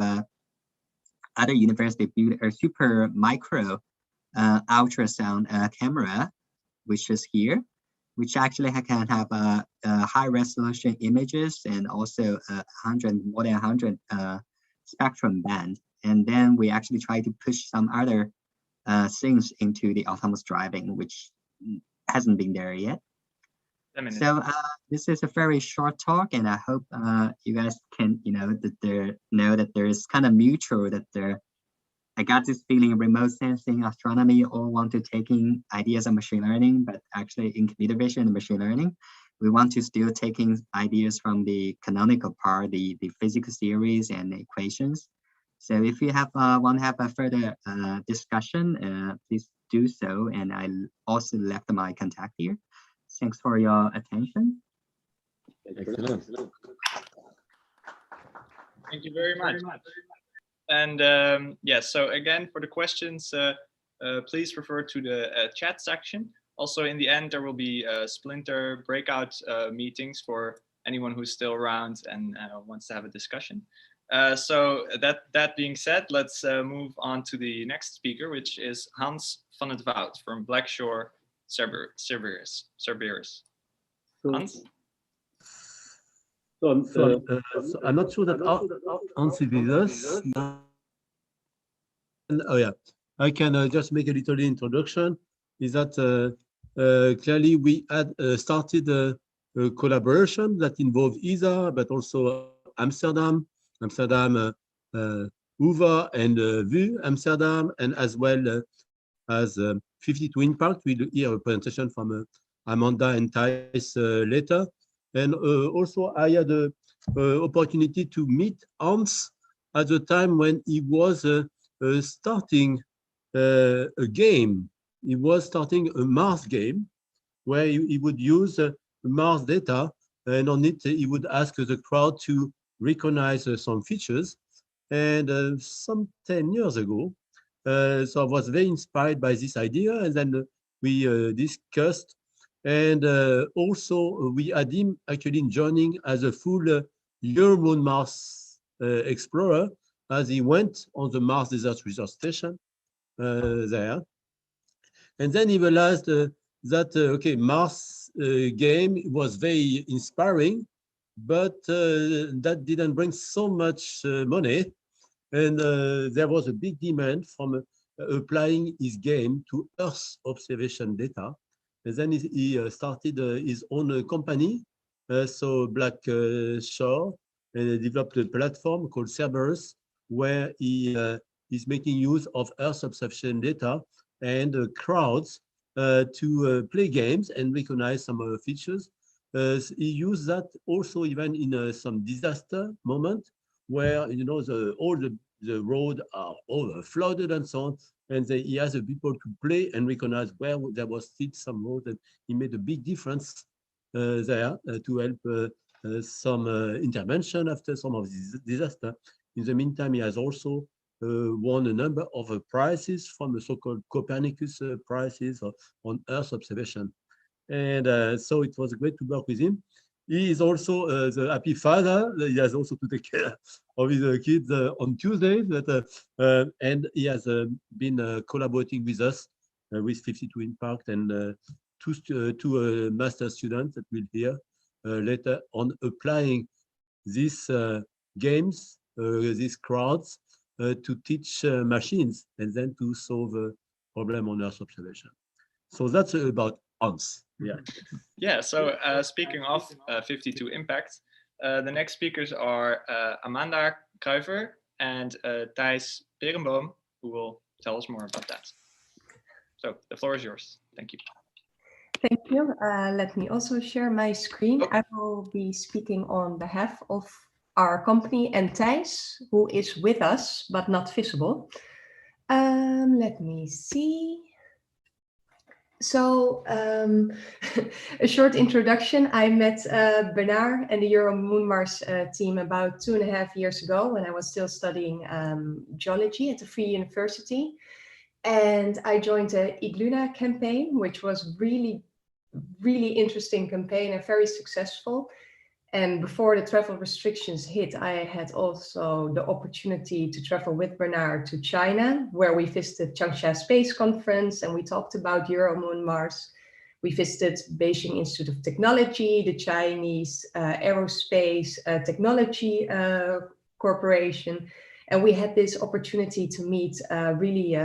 other university build a super micro ultrasound camera, which is here, which actually can have high resolution images and also more than 100 spectrum band. And then we actually try to push some other things into the autonomous driving, which hasn't been there yet. So this is a very short talk, and I hope you guys can, that there is kind of mutual that I got this feeling remote sensing, astronomy, all want to take in ideas of machine learning, but actually in computer vision and machine learning, we want to still taking ideas from the canonical part, the physical theories and equations. So if you have want to have a further discussion, please do so. And I also left my contact here. Thanks for your attention. Excellent. Thank you very much. And yes, so again, for the questions, please refer to the chat section. Also, in the end, there will be splinter breakout meetings for anyone who's still around and wants to have a discussion. So that being said, let's move on to the next speaker, which is Hans van het Woud from Blackshore, Cerberus. Hans? So I'm not sure that Hans is with us. Oh yeah, I can just make a little introduction. Is that clearly we had started a collaboration that involved ESA, but also Amsterdam, Hoover and VU Amsterdam, and as well as 52 Impact. We'll hear a presentation from Amanda and Thijs later. And also I had the opportunity to meet Hans at the time when he was starting a game. He was starting a Mars game where he would use Mars data, and on it he would ask the crowd to recognize some features. And some 10 years ago, so I was very inspired by this idea, and then we discussed, and also we had him actually joining as a full Euro-Moon Mars explorer, as he went on the Mars Desert Research Station there. And then he realized that, okay, Mars game was very inspiring, but that didn't bring so much money. And there was a big demand from applying his game to Earth observation data. And then he started his own company, so Blackshore, and developed a platform called Cerberus, where he is making use of Earth observation data and crowds to play games and recognize some features. He used that also even in some disaster moment where, you know, all the roads are all flooded and so on, and he has the people to play and recognize where there was still some road, and he made a big difference there to help some intervention after some of this disaster. In the meantime, he has also won a number of prizes from the so-called Copernicus prizes on Earth observation. And so it was great to work with him. He is also the happy father. He has also to take care of his kids on Tuesdays, and he has been collaborating with us with 52 Impact and two master students that we'll hear later on applying these games, these crowds, to teach machines and then to solve a problem on Earth observation. So that's about Hans. Yeah. Yeah, so speaking of 52 Impact, the next speakers are Amanda Kruiver and Thijs Perenboom, who will tell us more about that. So the floor is yours. Thank you. Thank you. Let me also share my screen. I will be speaking on behalf of our company and Thijs, who is with us but not visible. Let me see. So a short introduction. I met Bernard and the Euro-Moon Mars team about 2.5 years ago when I was still studying geology at the Free University. And I joined the Igluna campaign, which was really interesting campaign and very successful. And before the travel restrictions hit, I had also the opportunity to travel with Bernard to China, where we visited Changsha Space Conference and we talked about Euro-Moon Mars. We visited Beijing Institute of Technology, the Chinese Aerospace Technology Corporation. And we had this opportunity to meet really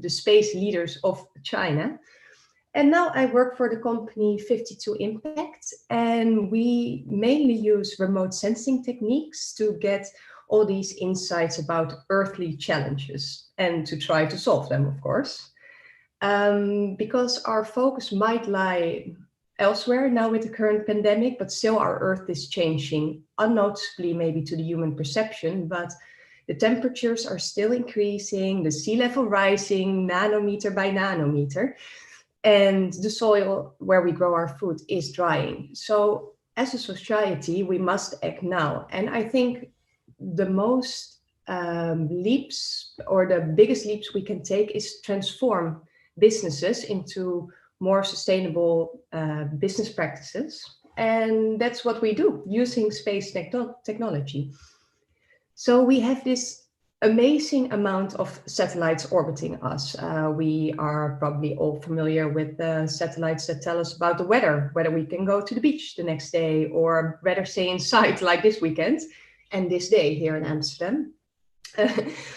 the space leaders of China. And now I work for the company 52 Impact, and we mainly use remote sensing techniques to get all these insights about earthly challenges and to try to solve them, of course. Because our focus might lie elsewhere now with the current pandemic, but still our Earth is changing unnoticeably maybe to the human perception, but the temperatures are still increasing, the sea level rising nanometer by nanometer. And the soil where we grow our food is drying. So as a society, we must act now. And I think the most leaps, or the biggest leaps we can take, is transform businesses into more sustainable business practices. And that's what we do using space technology. So we have this amazing amount of satellites orbiting us. We are probably all familiar with the satellites that tell us about the weather, whether we can go to the beach the next day, or better stay inside like this weekend and this day here in Amsterdam.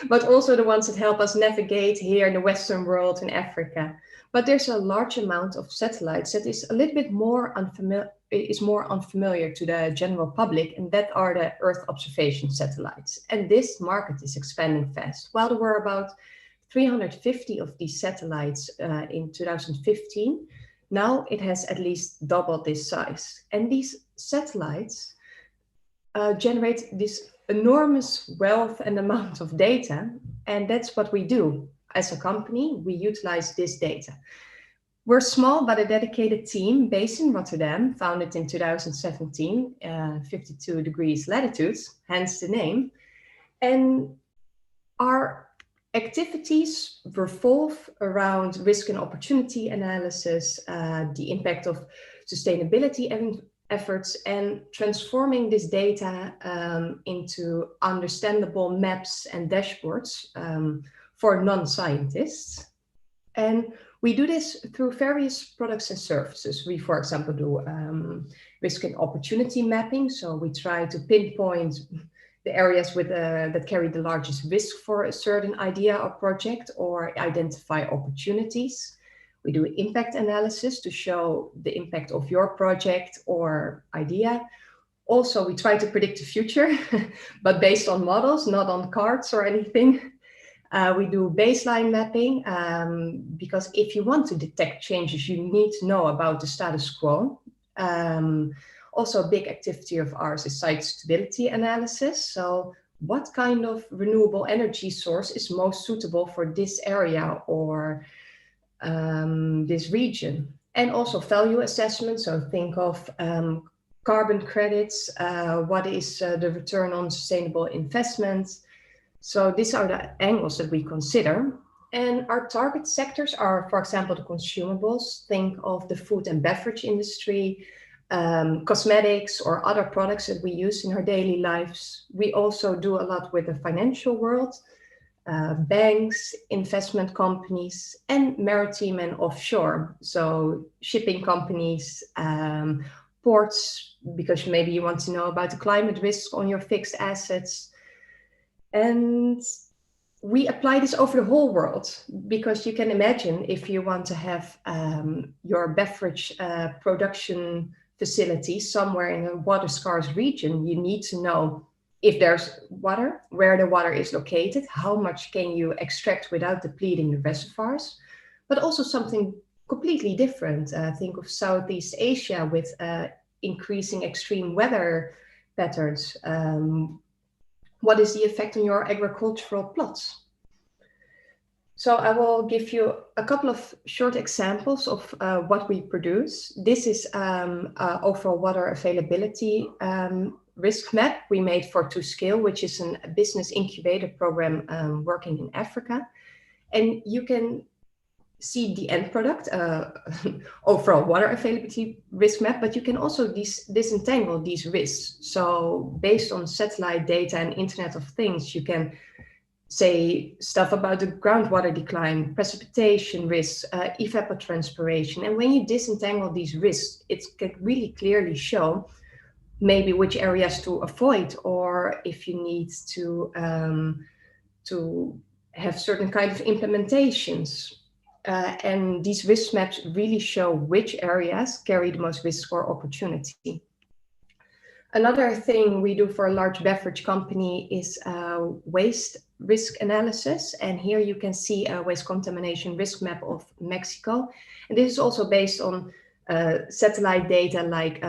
But also the ones that help us navigate here in the Western world, in Africa. But there's a large amount of satellites that is a little bit more unfamiliar to the general public, and that are the Earth observation satellites. And this market is expanding fast. While there were about 350 of these satellites in 2015, now it has at least doubled this size. And these satellites generate this enormous wealth and amount of data, and that's what we do. As a company, we utilize this data. We're small, but a dedicated team based in Rotterdam, founded in 2017, 52 degrees latitude, hence the name. And our activities revolve around risk and opportunity analysis, the impact of sustainability efforts, and transforming this data into understandable maps and dashboards for non-scientists. And we do this through various products and services. We, for example, do risk and opportunity mapping. So we try to pinpoint the areas with, that carry the largest risk for a certain idea or project, or identify opportunities. We do impact analysis to show the impact of your project or idea. Also, we try to predict the future, but based on models, not on cards or anything. We do baseline mapping, because if you want to detect changes, you need to know about the status quo. Also, a big activity of ours is site stability analysis. So what kind of renewable energy source is most suitable for this area or this region? And also value assessment. So think of carbon credits, what is the return on sustainable investment? So these are the angles that we consider. And our target sectors are, for example, the consumables. Think of the food and beverage industry, cosmetics, or other products that we use in our daily lives. We also do a lot with the financial world, banks, investment companies, and maritime and offshore. So shipping companies, ports, because maybe you want to know about the climate risk on your fixed assets. And we apply this over the whole world, because you can imagine if you want to have your beverage production facility somewhere in a water scarce region, you need to know if there's water, where the water is located, how much can you extract without depleting the reservoirs, but also something completely different. Think of Southeast Asia with increasing extreme weather patterns. What is the effect on your agricultural plots? So I will give you a couple of short examples of what we produce. This is overall water availability risk map we made for 2Scale, which is a business incubator program working in Africa. And you can see the end product, overall water availability risk map, but you can also disentangle these risks. So based on satellite data and Internet of Things, you can say stuff about the groundwater decline, precipitation risks, evapotranspiration. And when you disentangle these risks, it can really clearly show maybe which areas to avoid, or if you need to have certain kind of implementations. And these risk maps really show which areas carry the most risk or opportunity. Another thing we do for a large beverage company is waste risk analysis. And here you can see a waste contamination risk map of Mexico. And this is also based on satellite data like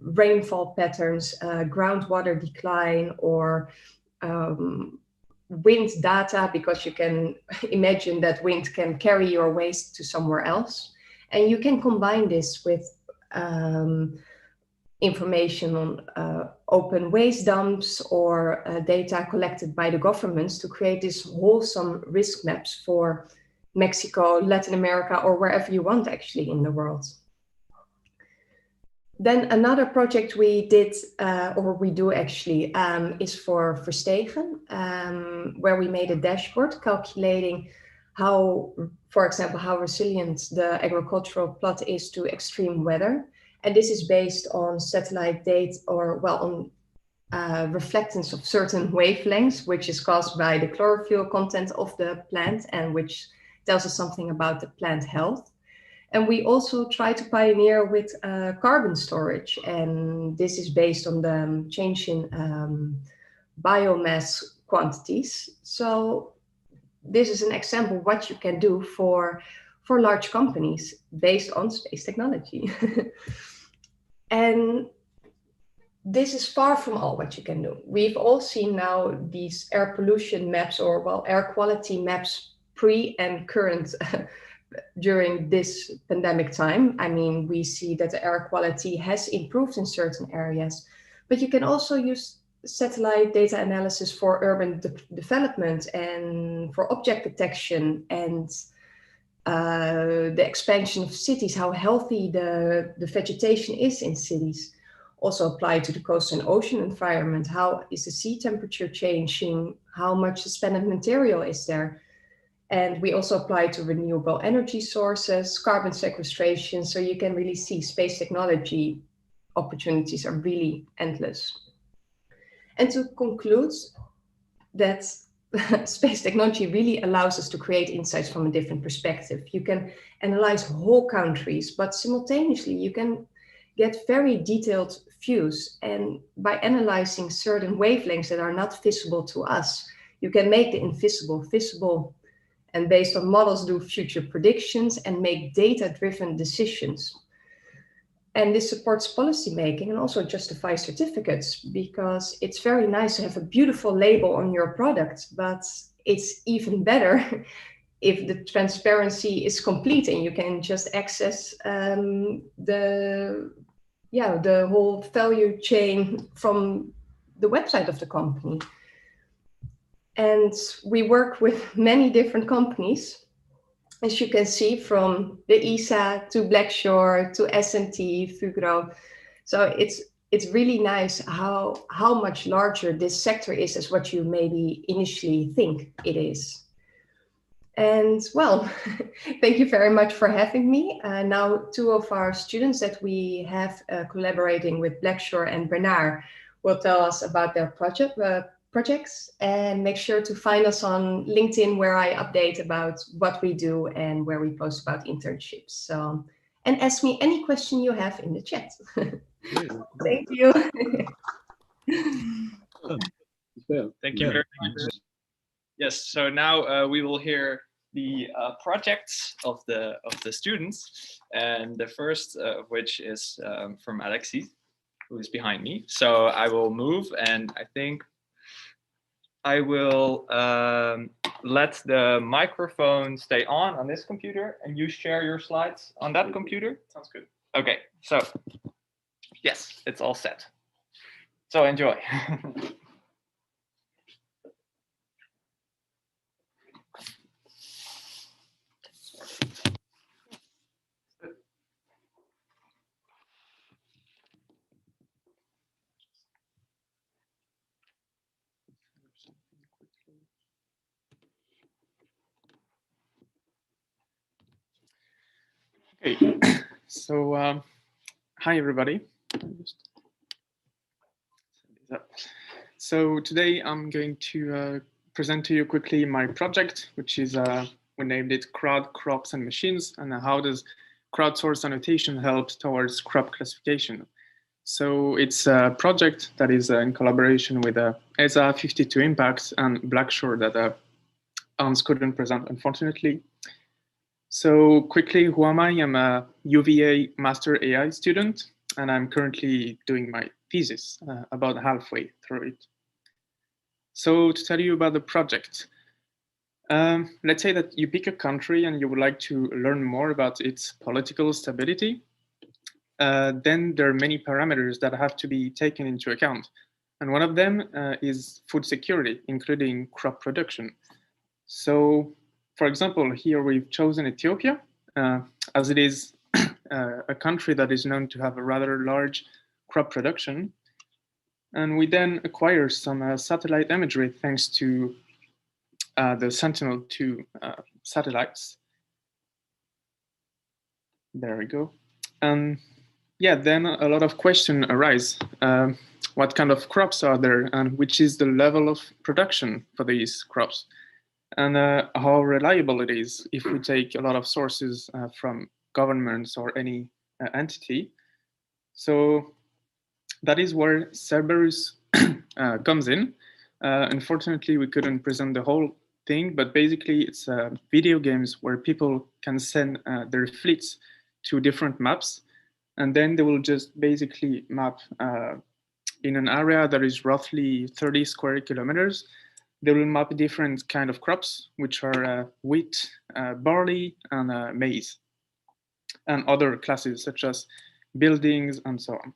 rainfall patterns, groundwater decline, or wind data, because you can imagine that wind can carry your waste to somewhere else. And you can combine this with information on open waste dumps or data collected by the governments to create these wholesome risk maps for Mexico, Latin America, or wherever you want actually in the world. Then another project we did, or we do actually, is for Verstegen, where we made a dashboard calculating how, for example, how resilient the agricultural plot is to extreme weather. And this is based on satellite data, or well, on reflectance of certain wavelengths, which is caused by the chlorophyll content of the plant and which tells us something about the plant health. And we also try to pioneer with carbon storage. And this is based on the change in biomass quantities. So this is an example of what you can do for large companies based on space technology. And this is far from all what you can do. We've all seen now these air pollution maps, or well, air quality maps pre and current during this pandemic time. I mean, we see that the air quality has improved in certain areas, but you can also use satellite data analysis for urban development and for object detection and the expansion of cities, how healthy the vegetation is in cities. Also apply to the coast and ocean environment. How is the sea temperature changing? How much suspended material is there? And we also apply to renewable energy sources, carbon sequestration. So you can really see space technology opportunities are really endless. And to conclude, that space technology really allows us to create insights from a different perspective. You can analyze whole countries, but simultaneously you can get very detailed views. And by analyzing certain wavelengths that are not visible to us, you can make the invisible visible, and based on models do future predictions and make data-driven decisions. And this supports policymaking and also justifies certificates, because it's very nice to have a beautiful label on your product, but it's even better if the transparency is complete and you can just access the whole value chain from the website of the company. And we work with many different companies, as you can see, from the ESA to Blackshore to S&T, Fugro. So it's really nice how much larger this sector is as what you maybe initially think it is. And well, thank you very much for having me. Now, two of our students that we have collaborating with Blackshore and Bernard will tell us about their projects, and make sure to find us on LinkedIn, where I update about what we do and where we post about internships. So, and ask me any question you have in the chat. Thank you. Thank you very much. Yes, so now we will hear the projects of the students, and the first of which is from Alexis, who is behind me. So I will move, and I think I will let the microphone stay on this computer, and you share your slides on that computer. Sounds good. Okay, so yes, it's all set. So enjoy. Okay, so hi everybody. So today I'm going to present to you quickly my project, which is, we named it Crowd, Crops and Machines, and how does crowdsourced annotation help towards crop classification. So it's a project that is in collaboration with ESA, 52 Impacts, and Blackshore that Hans couldn't present, unfortunately. So quickly, who am I? I'm a UVA Master AI student, and I'm currently doing my thesis, about halfway through it. So to tell you about the project, let's say that you pick a country and you would like to learn more about its political stability. then there are many parameters that have to be taken into account. And one of them is food security, including crop production. So, for example, here we've chosen Ethiopia, as it is a country that is known to have a rather large crop production. And we then acquire some satellite imagery thanks to the Sentinel-2 satellites. There we go. And yeah, then a lot of questions arise. What kind of crops are there, and which is the level of production for these crops? And how reliable it is if we take a lot of sources from governments or any entity. So that is where Cerberus comes in. Unfortunately, we couldn't present the whole thing, but basically it's video games where people can send their fleets to different maps, and then they will just basically map in an area that is roughly 30 square kilometers. They will map different kind of crops, which are wheat, barley, and maize, and other classes such as buildings and so on.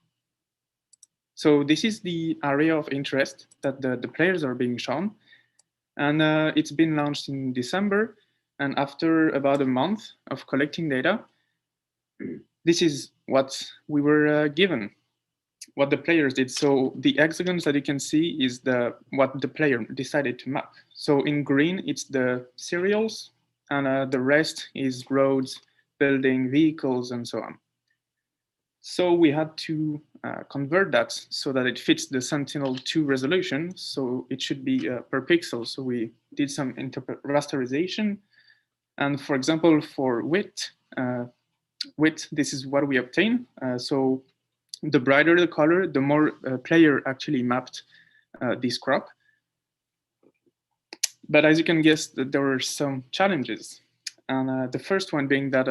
So this is the area of interest that the players are being shown. And it's been launched in December. And after about a month of collecting data, this is what we were given, what the players did. So the hexagons that you can see is what the player decided to map. So in green, it's the cereals, and the rest is roads, building, vehicles, and so on. So we had to convert that so that it fits the Sentinel-2 resolution. So it should be per pixel. So we did some rasterization. And for example, for width, this is what we obtain. So the brighter the color, the more player actually mapped this crop. But as you can guess, there were some challenges. And the first one being that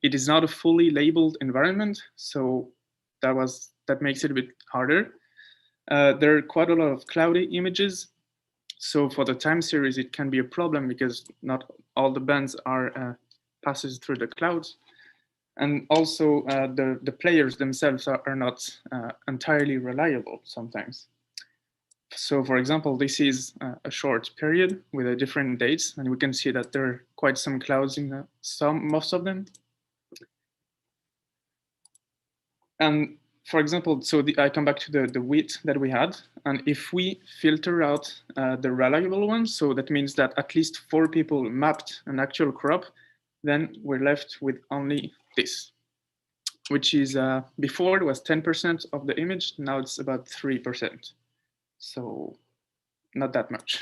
it is not a fully labeled environment, so that makes it a bit harder. There are quite a lot of cloudy images. So for the time series, it can be a problem because not all the bands are passes through the clouds. And also the players themselves are not entirely reliable sometimes. So for example, this is a short period with different dates, and we can see that there are quite some clouds in most of them. And for example, so I come back to the wheat that we had. And if we filter out the reliable ones, so that means that at least 4 people mapped an actual crop, then we're left with only this, which is before it was 10% of the image, now it's about 3%. So not that much.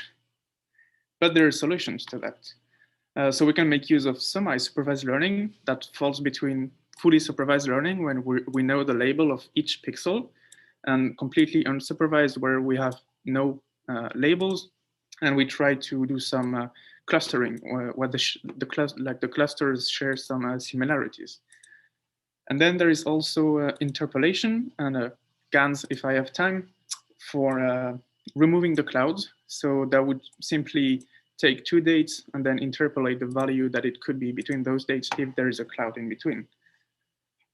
But there are solutions to that. So we can make use of semi-supervised learning that falls between fully supervised learning when we know the label of each pixel, and completely unsupervised where we have no labels, and we try to do some clustering where the clusters share some similarities. And then there is also interpolation and GANs, if I have time, for removing the clouds. So that would simply take 2 dates and then interpolate the value that it could be between those dates if there is a cloud in between.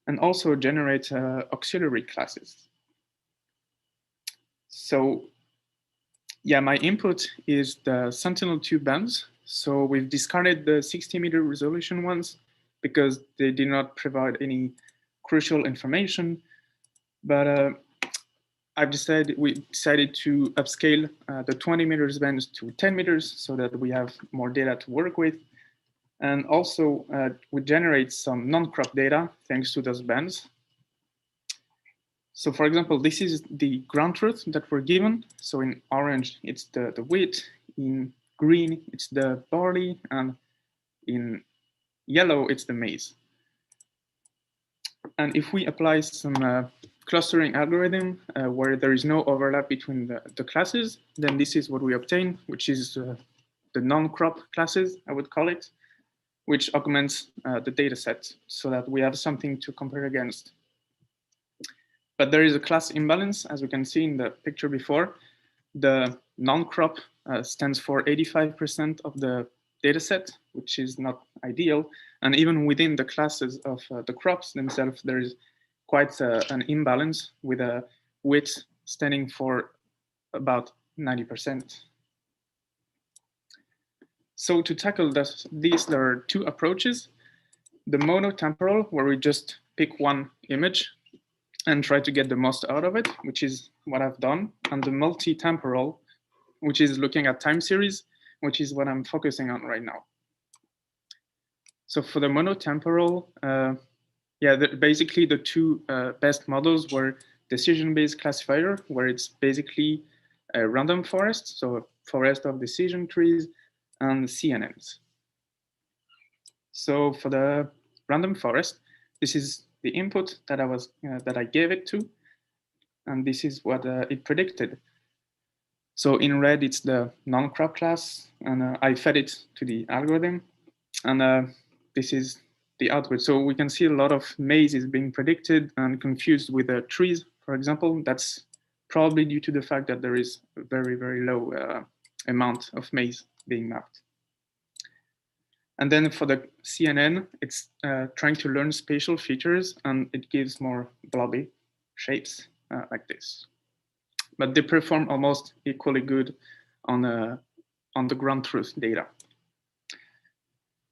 And also generate auxiliary classes. So yeah, my input is the Sentinel-2 bands. So we've discarded the 60-meter resolution ones because they did not provide any crucial information. But we decided to upscale the 20 meters bands to 10 meters so that we have more data to work with. And also we generate some non-crop data thanks to those bands. So for example, this is the ground truth that we're given. So in orange, it's the wheat, in green, it's the barley, and in yellow, it's the maize. And if we apply some clustering algorithm where there is no overlap between the classes, then this is what we obtain, which is the non-crop classes, I would call it, which augments the data set so that we have something to compare against. But there is a class imbalance, as we can see in the picture before. The non-crop stands for 85% of the data set, which is not ideal. And even within the classes of the crops themselves, there is quite an imbalance with a width standing for about 90%. So to tackle these, there are two approaches. The monotemporal, where we just pick one image and try to get the most out of it, which is what I've done. And the multi-temporal, which is looking at time series, which is what I'm focusing on right now. So for the monotemporal, basically the two best models were decision-based classifier, where it's basically a random forest, so a forest of decision trees, and CNNs. So for the random forest, this is the input that I gave it to, and this is what it predicted. So in red, it's the non-crop class, and I fed it to the algorithm, and this is the output. So we can see a lot of maize is being predicted and confused with the trees, for example. That's probably due to the fact that there is a very, very low amount of maize being mapped. And then for the CNN, it's trying to learn spatial features, and it gives more blobby shapes like this. But they perform almost equally good on the ground truth data.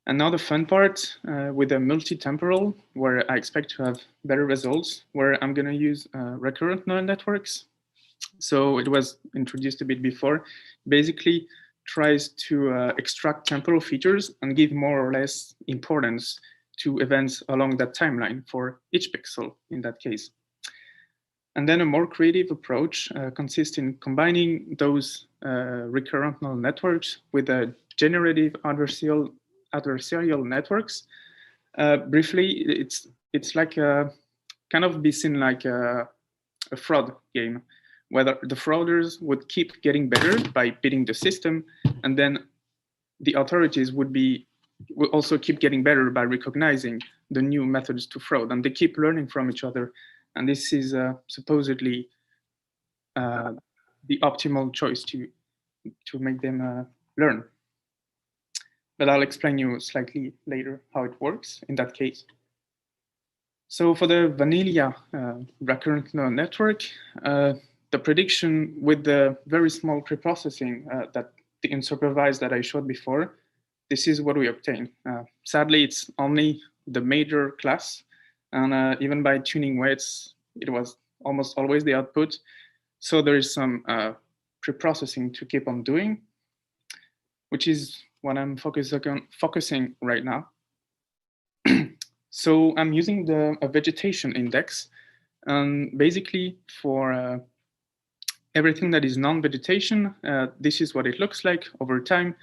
And now the fun part with the multi-temporal, where I expect to have better results, where I'm going to use recurrent neural networks. So it was introduced a bit before. Basically, tries to extract temporal features and give more or less importance to events along that timeline for each pixel in that case. And then a more creative approach consists in combining those recurrent neural networks with a generative adversarial networks. Briefly, it's like kind of be seen like a fraud game, whether the frauders would keep getting better by beating the system, and then the authorities would also keep getting better by recognizing the new methods to fraud, and they keep learning from each other. And this is supposedly the optimal choice to make them learn. But I'll explain you slightly later how it works in that case. So for the vanilla recurrent neural network, the prediction with the very small preprocessing that the unsupervised that I showed before, this is what we obtain. Sadly, it's only the major class, and even by tuning weights, it was almost always the output. So there is some preprocessing to keep on doing, which is what I'm focusing right now. So I'm using a vegetation index, and basically for everything that is non-vegetation, this is what it looks like over time.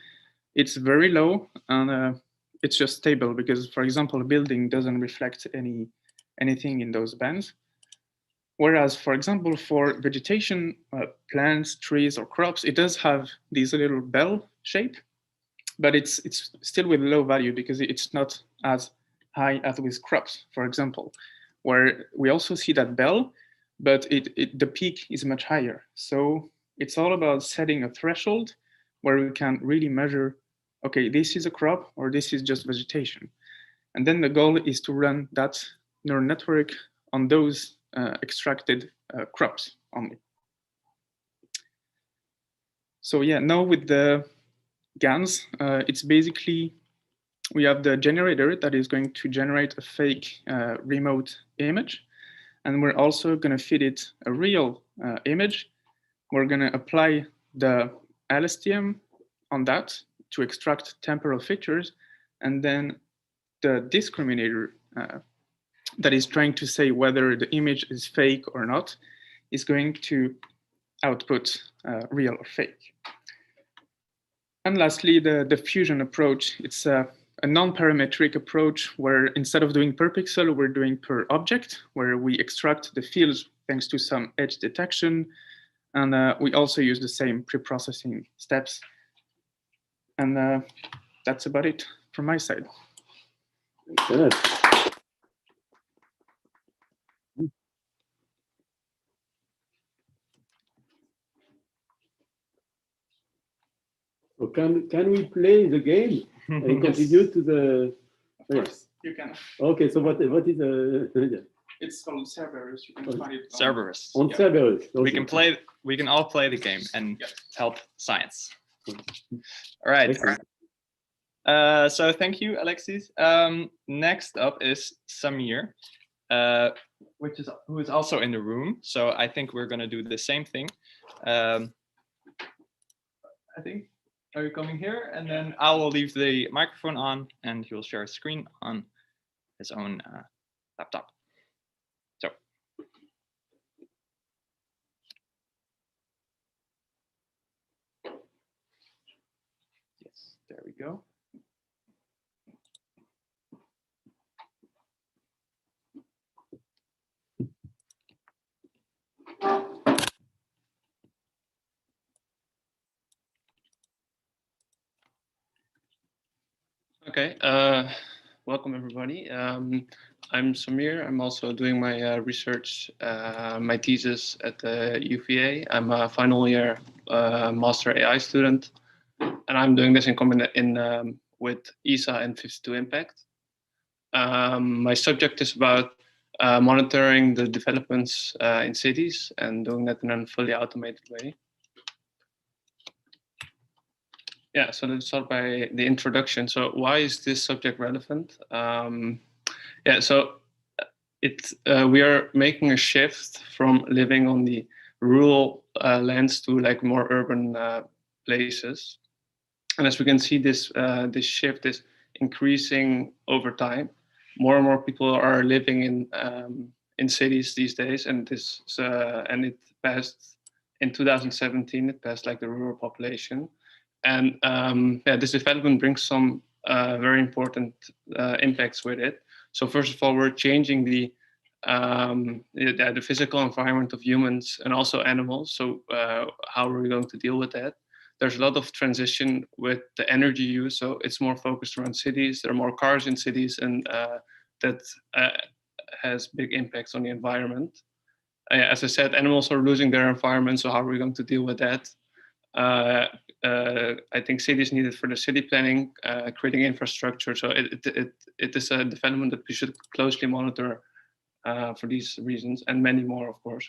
It's very low, and it's just stable because, for example, a building doesn't reflect anything in those bands. Whereas, for example, for vegetation, plants, trees, or crops, it does have this little bell shape, but it's still with low value because it's not as high as with crops, for example, where we also see that bell, but the peak is much higher. So it's all about setting a threshold where we can really measure, okay, this is a crop or this is just vegetation. And then the goal is to run that neural network on those extracted crops only. So yeah, now with the GANs, it's basically, we have the generator that is going to generate a fake remote image. And we're also going to feed it a real image. We're going to apply the LSTM on that to extract temporal features. And then the discriminator that is trying to say whether the image is fake or not is going to output real or fake. And lastly, the fusion approach. It's a non-parametric approach where instead of doing per pixel, we're doing per object, where we extract the fields thanks to some edge detection. And we also use the same pre-processing steps. And that's about it from my side. Good. So can we play the game and contribute to the? Of course, you can. Okay, so what is It's called Cerberus. You can find it Cerberus. On Yeah. Cerberus. We can all play the game and help science. All right. Excellent. So thank you, Alexis. Next up is Samir, who is also in the room. So I think we're going to do the same thing. I think, are you coming here? And then I will leave the microphone on and he will share a screen on his own laptop. So. Yes, there we go. Okay, welcome everybody. I'm Samir. I'm also doing my research, my thesis at the UVA. I'm a final year master AI student, and I'm doing this in combination with ESA and 52 Impact. My subject is about monitoring the developments in cities and doing that in a fully automated way. Yeah, so let's start by the introduction. So why is this subject relevant? Yeah, so we are making a shift from living on the rural lands to like more urban places. And as we can see, this shift is increasing over time. More and more people are living in cities these days, and and it passed in 2017. It passed like the rural population. And yeah, this development brings some very important impacts with it. So first of all, we're changing the physical environment of humans and also animals. So how are we going to deal with that? There's a lot of transition with the energy use. So it's more focused around cities. There are more cars in cities, and that has big impacts on the environment. As I said, animals are losing their environment. So how are we going to deal with that? I think cities needed for the city planning, creating infrastructure. So it is a development that we should closely monitor for these reasons and many more, of course.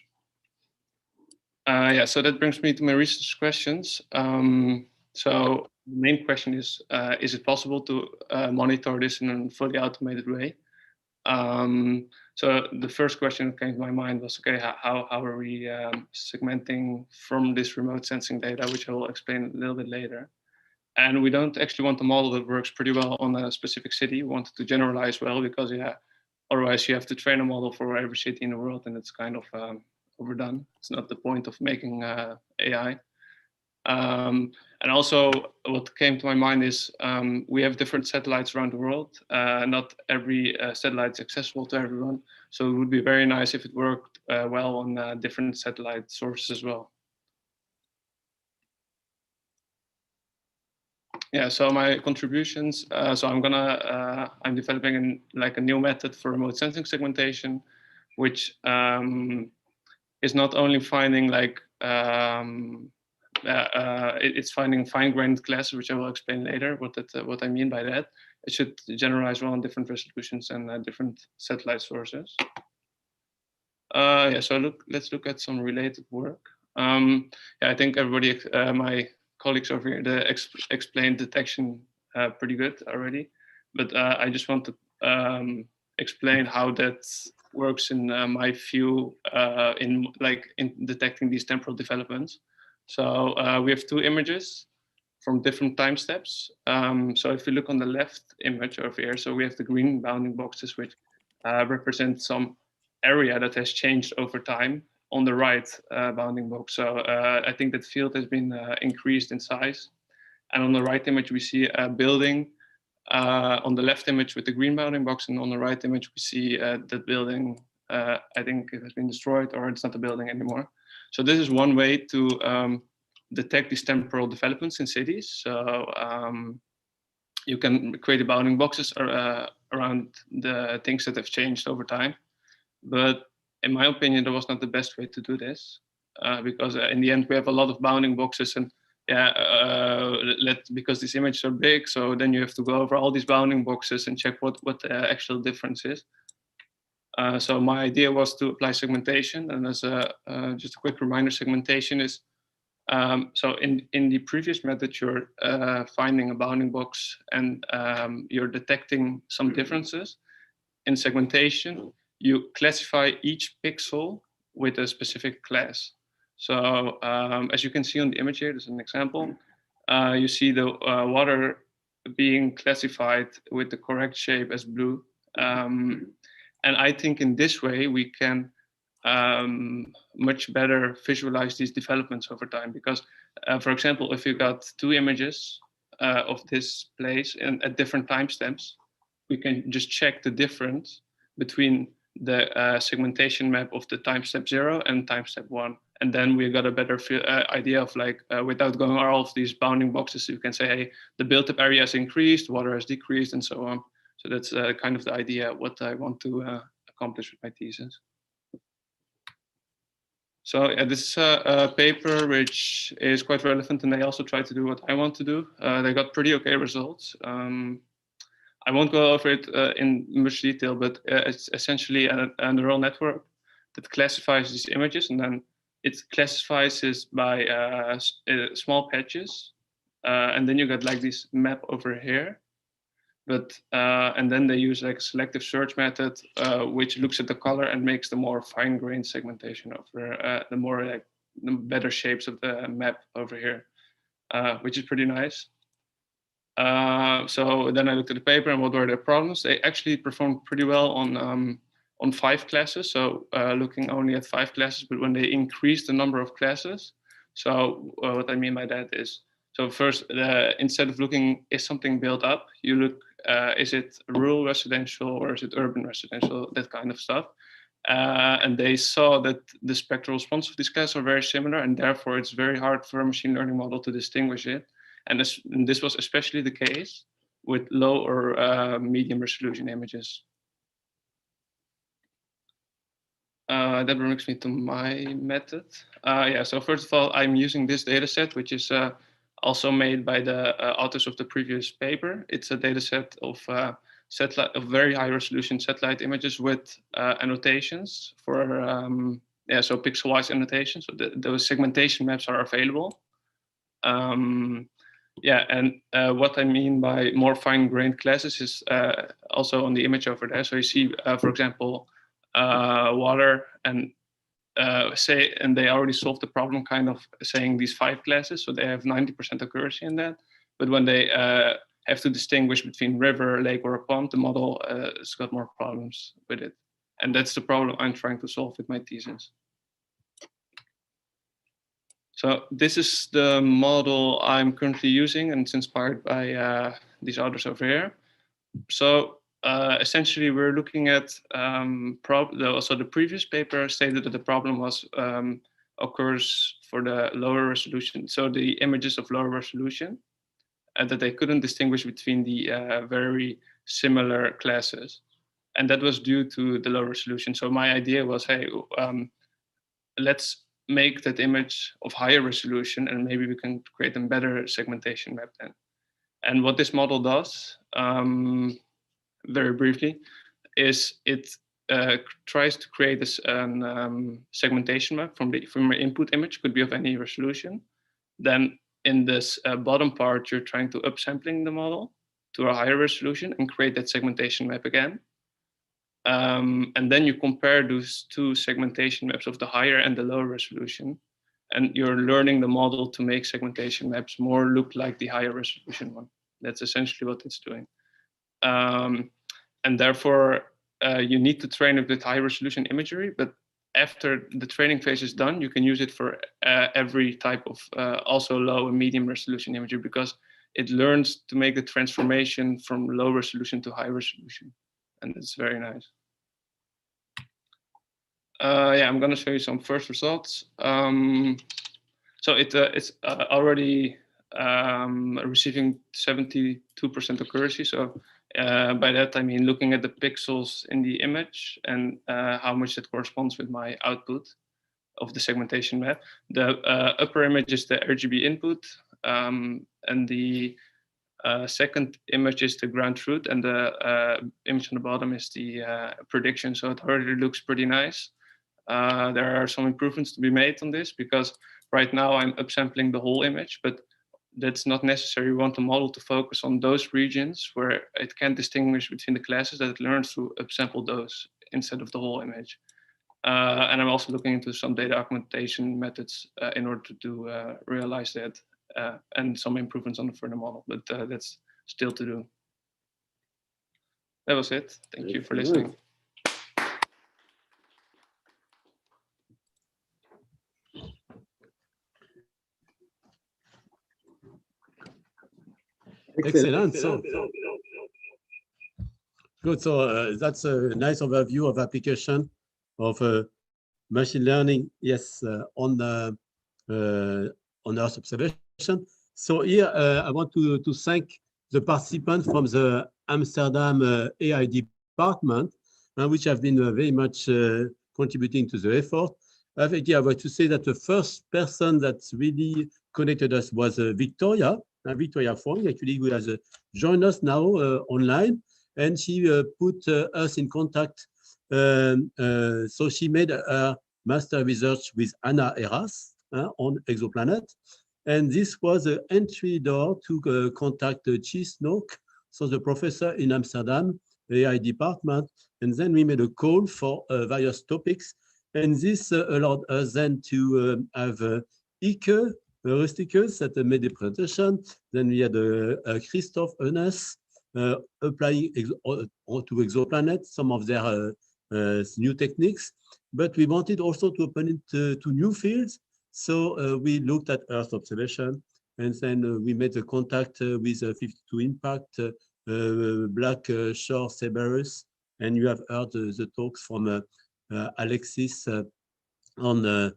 Yeah, so that brings me to my research questions. So the main question is it possible to monitor this in a fully automated way? So the first question that came to my mind was, okay, how are we segmenting from this remote sensing data, which I will explain a little bit later. And we don't actually want a model that works pretty well on a specific city. We want it to generalize well because, yeah, otherwise you have to train a model for every city in the world, and it's kind of overdone. It's not the point of making AI. And also what came to my mind is we have different satellites around the world. Not every satellite is accessible to everyone. So it would be very nice if it worked well on different satellite sources as well. Yeah, so my contributions, so I'm developing a new method for remote sensing segmentation, which is not only finding it's finding fine-grained classes, which I will explain later what I mean by that. It should generalize well on different resolutions and different satellite sources. Yeah, so let's look at some related work. Yeah, I think everybody, my colleagues over here, explained detection pretty good already, but I just want to explain how that works in my view in detecting these temporal developments. So we have two images from different time steps. So if you look on the left image over here, so we have the green bounding boxes, which represent some area that has changed over time. On the right bounding box, so I think that field has been increased in size. And on the right image, we see a building. On the left image with the green bounding box, and on the right image, we see that building, I think it has been destroyed or it's not a building anymore. So this is one way to detect these temporal developments in cities. So you can create the bounding boxes around the things that have changed over time. But in my opinion, that was not the best way to do this because in the end, we have a lot of bounding boxes and because these images are big, so then you have to go over all these bounding boxes and check what the actual difference is. So my idea was to apply segmentation, and as just a quick reminder, segmentation is so in the previous method, you're finding a bounding box and you're detecting some differences. In segmentation, you classify each pixel with a specific class. So as you can see on the image here, there's an example. You see the water being classified with the correct shape as blue. And I think in this way, we can much better visualize these developments over time. Because, for example, if you got two images of this place and at different timestamps, we can just check the difference between the segmentation map of the timestamp 0 and timestamp 1. And then we got a better idea of like, without going all of these bounding boxes, you can say, hey, the built-up area has increased, water has decreased, and so on. So that's kind of the idea, what I want to accomplish with my thesis. So this is a paper which is quite relevant, and they also try to do what I want to do. They got pretty okay results. I won't go over it in much detail, but it's essentially a neural network that classifies these images, and then it classifies this by small patches. And then you got like this map over here. But and then they use like a selective search method, which looks at the color and makes the more fine-grained segmentation over the more like the better shapes of the map over here, which is pretty nice. So then I looked at the paper and what were their problems. They actually performed pretty well on 5 classes. So looking only at 5 classes, but when they increased the number of classes. So what I mean by that is, so first, instead of looking, is something built up, you look, is it rural residential or is it urban residential, that kind of stuff. And they saw that the spectral response of these classes are very similar, and therefore it's very hard for a machine learning model to distinguish it. And this was especially the case with low or medium resolution images. That brings me to my method. Yeah, so first of all, I'm using this data set, which is also made by the authors of the previous paper. It's a data set of very high resolution satellite images with annotations for, yeah, so pixel-wise annotations. So those segmentation maps are available. Yeah, and what I mean by more fine-grained classes is also on the image over there. So you see, for example, water and and they already solved the problem kind of saying these 5 classes, so they have 90% accuracy in that. But when they have to distinguish between river, lake, or a pond, the model has got more problems with it. And that's the problem I'm trying to solve with my thesis. So this is the model I'm currently using, and it's inspired by these authors over here. So essentially, we're looking at so the previous paper stated that the problem was occurs for the lower resolution. So the images of lower resolution, and that they couldn't distinguish between the very similar classes, and that was due to the low resolution. So my idea was, hey, let's make that image of higher resolution, and maybe we can create a better segmentation map then. And what this model does, very briefly, is it tries to create this segmentation map from an input image, could be of any resolution. Then in this bottom part, you're trying to upsampling the model to a higher resolution and create that segmentation map again. And then you compare those 2 segmentation maps of the higher and the lower resolution, and you're learning the model to make segmentation maps more look like the higher resolution one. That's essentially what it's doing. And therefore, you need to train it with high resolution imagery, but after the training phase is done, you can use it for every type of also low and medium resolution imagery, because it learns to make the transformation from low resolution to high resolution. And it's very nice. Yeah, I'm going to show you some first results. So it's already receiving 72% accuracy. So by that, I mean looking at the pixels in the image and how much that corresponds with my output of the segmentation map. The upper image is the RGB input, and the Second image is the ground truth, and the image on the bottom is the prediction. So it already looks pretty nice. There are some improvements to be made on this, because right now I'm upsampling the whole image, but that's not necessary. We want the model to focus on those regions where it can distinguish between the classes, that it learns to upsample those instead of the whole image. And I'm also looking into some data augmentation methods in order to realize that, and some improvements on the further model, but that's still to do. That was it. Thank you for listening. Excellent. So good. So that's a nice overview of application of machine learning. Yes, on Earth observation. So here I want to thank the participants from the Amsterdam AI department, which have been very much contributing to the effort. I think I want to say that the first person that really connected us was Victoria. Victoria Fong, actually, who has joined us now online, and she put us in contact. So she made her master research with Anna Eras on exoplanet, and this was the entry door to contact Chi Snook, so the professor in Amsterdam AI department, and then we made a call for various topics, and this allowed us then to have Ike Rusticus that made the presentation. Then we had Christoph Enes applying to exoplanets some of their new techniques, but we wanted also to open it to new fields. So we looked at Earth observation, and then we made the contact with 52 Impact, Black Shore Cerberus, and you have heard the talks from Alexis on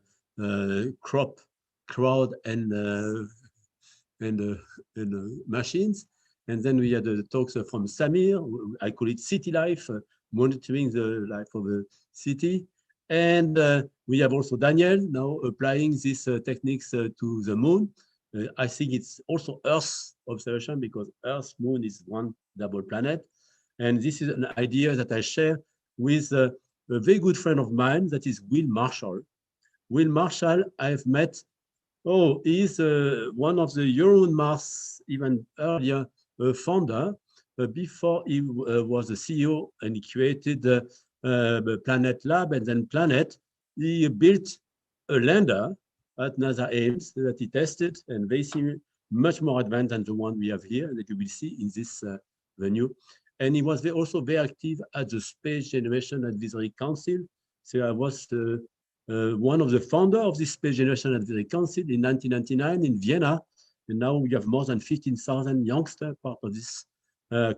crowd and machines. And then we had the talks from Samir. I call it city life, monitoring the life of the city. And we have also Daniel now applying these techniques to the moon. I think it's also Earth observation, because Earth, moon is one double planet. And this is an idea that I share with a very good friend of mine, that is Will Marshall. Will Marshall, I've met. Oh, he's one of the EuroMars, even earlier, founder. Before he was the CEO, and he created the Planet Lab and then Planet. He built a lander at NASA Ames that he tested, and they seem much more advanced than the one we have here that you will see in this venue. And he was also very active at the Space Generation Advisory Council. So I was one of the founders of the Space Generation Advisory Council in 1999 in Vienna. And now we have more than 15,000 youngsters part of this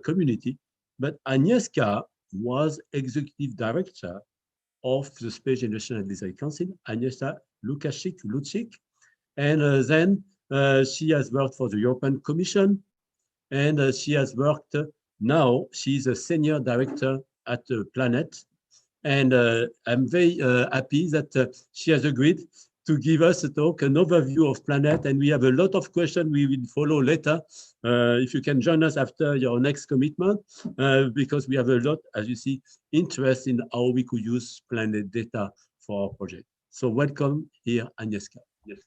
community. But Agnieszka was executive director of the Space Generation Advisory Council, Agnieszka Lukaschik. And then she has worked for the European Commission, and she has worked, now she's a senior director at Planet. And I'm very happy that she has agreed to give us a talk, an overview of Planet. And we have a lot of questions we will follow later. If you can join us after your next commitment, because we have a lot, as you see, interest in how we could use Planet data for our project. So welcome here, Agnieszka. Yes.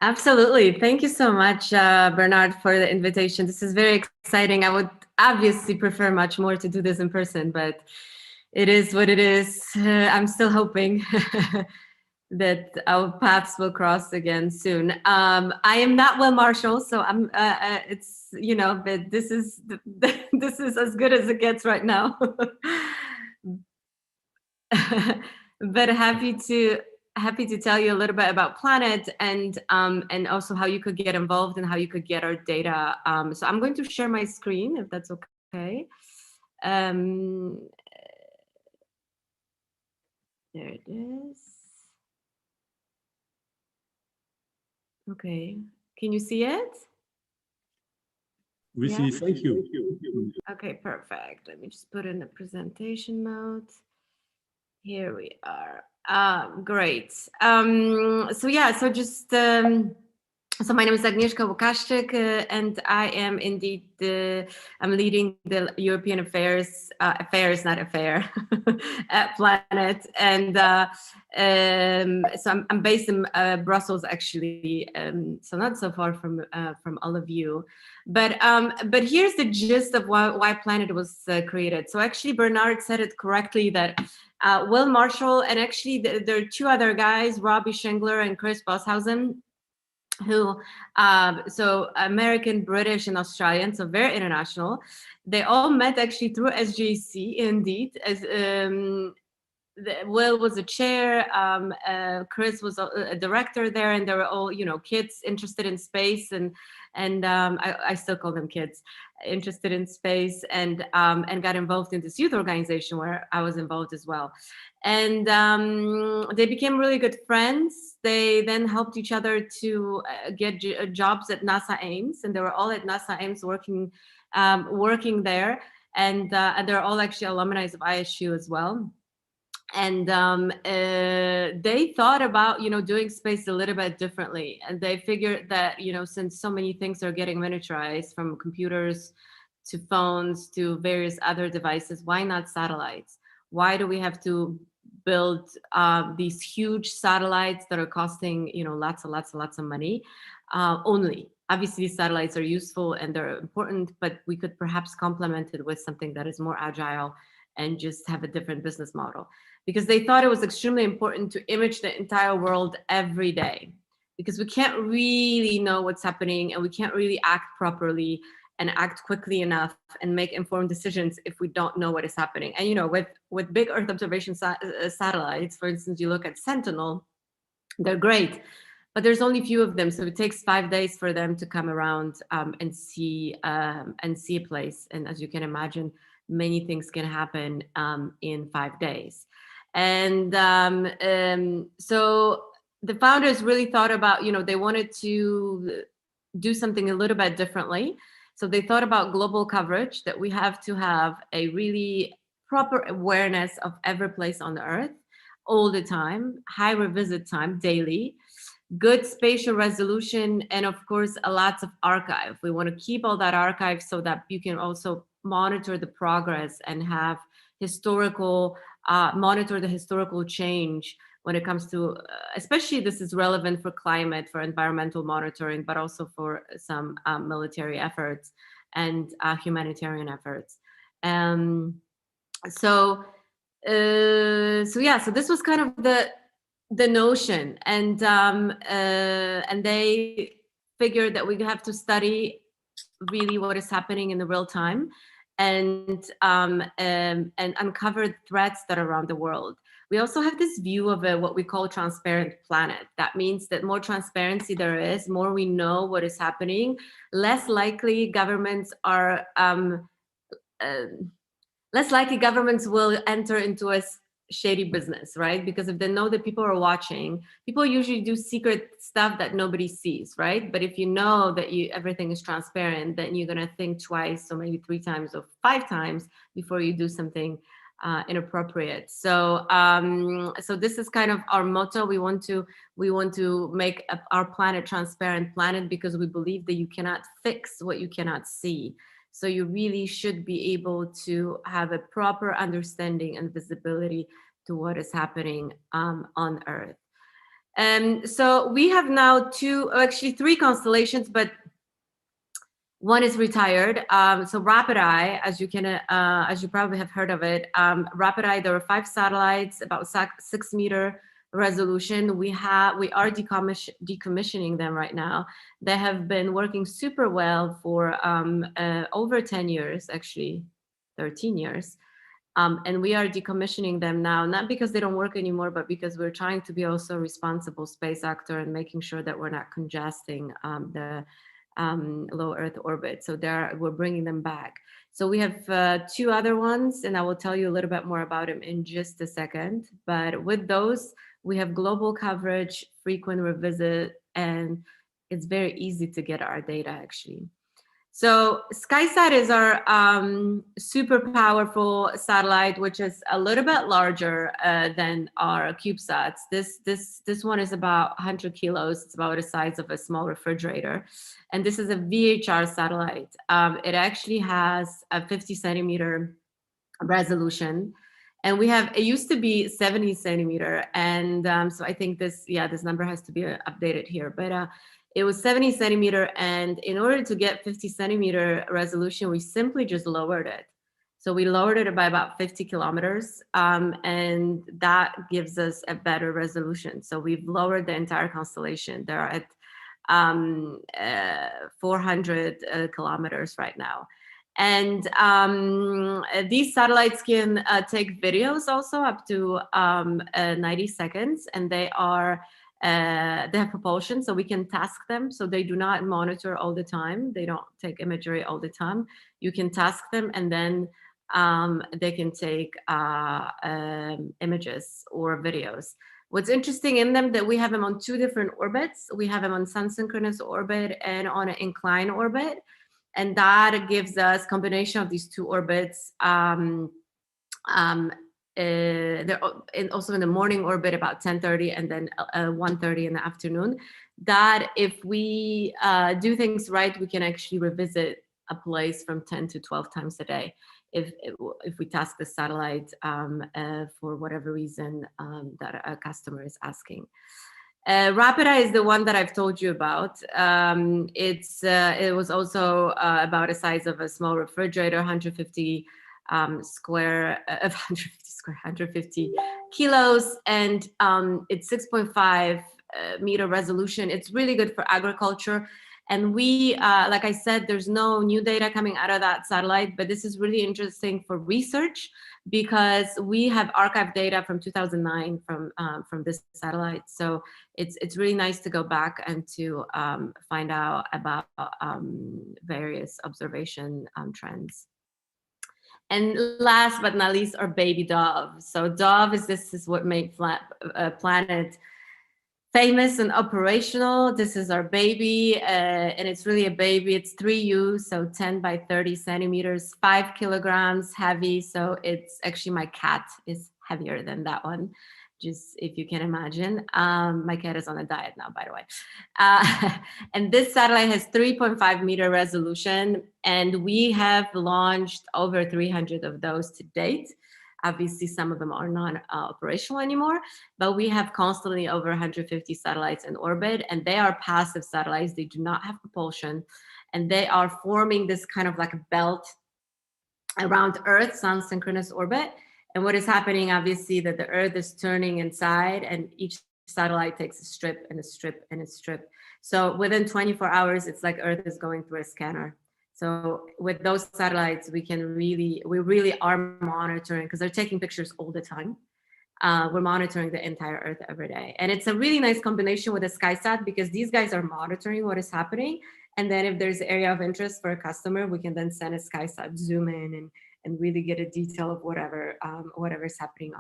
Absolutely. Thank you so much, Bernard, for the invitation. This is very exciting. I would obviously prefer much more to do this in person, but it is what it is. I'm still hoping that our paths will cross again soon. I am not Will Marshall, so I'm. It's, you know, but this is this is as good as it gets right now. But happy to tell you a little bit about Planet, and also how you could get involved and how you could get our data. So I'm going to share my screen, if that's okay. There it is. Okay, can you see it? We see, thank you. Okay, perfect. Let me just put in the presentation mode. Here we are. Great. So yeah, so just So my name is Agnieszka Łukaszczyk, and I am indeed I'm leading the European affairs, not affair, at Planet. And so I'm based in Brussels, actually, so not so far from all of you. But here's the gist of why Planet was created. So actually, Bernard said it correctly that Will Marshall, and actually there are two other guys, Robbie Schengler and Chris Boshausen, who so American, British, and Australian, so very international. They all met actually through SJC, indeed. As Will was a chair, Chris was a director there, and they were all, you know, kids interested in space, and I still call them kids, interested in space, and got involved in this youth organization where I was involved as well. And they became really good friends. They then helped each other to get jobs at NASA Ames, and they were all at NASA Ames working there, and they're all actually alumni of ISU as well. And they thought about, you know, doing space a little bit differently, and they figured that, you know, since so many things are getting miniaturized, from computers to phones to various other devices, why not satellites? Why do we have to build these huge satellites that are costing, you know, lots of money? Only obviously satellites are useful and they're important, but we could perhaps complement it with something that is more agile and just have a different business model, because they thought it was extremely important to image the entire world every day, because we can't really know what's happening, and we can't really act properly and act quickly enough and make informed decisions if we don't know what is happening. And, you know, with big Earth observation satellites, for instance, you look at Sentinel, they're great, but there's only a few of them. So it takes 5 days for them to come around and see a place. And as you can imagine, many things can happen in 5 days. And so the founders really thought about, you know, they wanted to do something a little bit differently. So they thought about global coverage, that we have to have a really proper awareness of every place on the Earth all the time, high revisit time daily, good spatial resolution, and of course, a lot of archive. We want to keep all that archive so that you can also monitor the progress and have historical, monitor the historical change when it comes to, especially this is relevant for climate, for environmental monitoring, but also for some military efforts and humanitarian efforts. So this was kind of the notion, and they figured that we have to study really what is happening in the real time, and uncover threats that are around the world. We also have this view of what we call transparent planet. That means that more transparency there is, more we know what is happening, less likely governments are less likely governments will enter into a shady business, right? Because if they know that people are watching, people usually do secret stuff that nobody sees, right? But if you know that everything is transparent, then you're gonna think twice, or maybe 3 times or 5 times before you do something inappropriate. So so this is kind of our motto. We want to make our planet transparent planet, because we believe that you cannot fix what you cannot see. So you really should be able to have a proper understanding and visibility to what is happening on Earth. So we have now 3 constellations, but one is retired. So Rapid Eye, as you probably have heard of it, Rapid Eye, there are 5 satellites, about 6 meter resolution. We are decommissioning them right now. They have been working super well for over 10 years, actually 13 years. And we are decommissioning them now, not because they don't work anymore, but because we're trying to be also a responsible space actor and making sure that we're not congesting the low Earth orbit. So we're bringing them back. So we have 2 other ones, and I will tell you a little bit more about them in just a second. But with those, we have global coverage, frequent revisit, and it's very easy to get our data, actually. So SkySat is our super powerful satellite, which is a little bit larger than our CubeSats. This one is about 100 kilos. It's about the size of a small refrigerator. And this is a VHR satellite. It actually has a 50 centimeter resolution. And we have, it used to be 70 centimeter. And so I think this number has to be updated here. But it was 70 centimeter. And in order to get 50 centimeter resolution, we simply just lowered it. So we lowered it by about 50 kilometers. And that gives us a better resolution. So we've lowered the entire constellation. They're at 400 kilometers right now. And these satellites can take videos also up to 90 seconds, and they have propulsion, so we can task them. So they do not monitor all the time. They don't take imagery all the time. You can task them, and then they can take images or videos. What's interesting in them that we have them on 2 different orbits. We have them on sun-synchronous orbit and on an inclined orbit. And that gives us combination of these 2 orbits. They're also in the morning orbit about 10:30 and then 1:30 in the afternoon. That if we do things right, we can actually revisit a place from 10 to 12 times a day if we task the satellite for whatever reason that a customer is asking. Rapida is the one that I've told you about. It was also about the size of a small refrigerator, 150 kilos, and it's 6.5 meter resolution. It's really good for agriculture. And we, like I said, there's no new data coming out of that satellite, but this is really interesting for research because we have archived data from 2009 from this satellite. So it's really nice to go back and to find out about various observation trends. And last but not least, our baby Dove. So Dove is what made Planet famous and operational. This is our baby, and it's really a baby. It's 3U, so 10 by 30 centimeters, 5 kilograms heavy. So it's actually, my cat is heavier than that one, just if you can imagine. My cat is on a diet now, by the way. And this satellite has 3.5 meter resolution, and we have launched over 300 of those to date. Obviously, some of them are not operational anymore, but we have constantly over 150 satellites in orbit, and they are passive satellites. They do not have propulsion, and they are forming this kind of like a belt around Earth, sun-synchronous orbit. And what is happening, obviously, that the Earth is turning inside, and each satellite takes a strip and a strip and a strip. So within 24 hours, it's like Earth is going through a scanner. So with those satellites, we really are monitoring, because they're taking pictures all the time. We're monitoring the entire Earth every day. And it's a really nice combination with a SkySat, because these guys are monitoring what is happening. And then if there's an area of interest for a customer, we can then send a SkySat, zoom in, and really get a detail of whatever is happening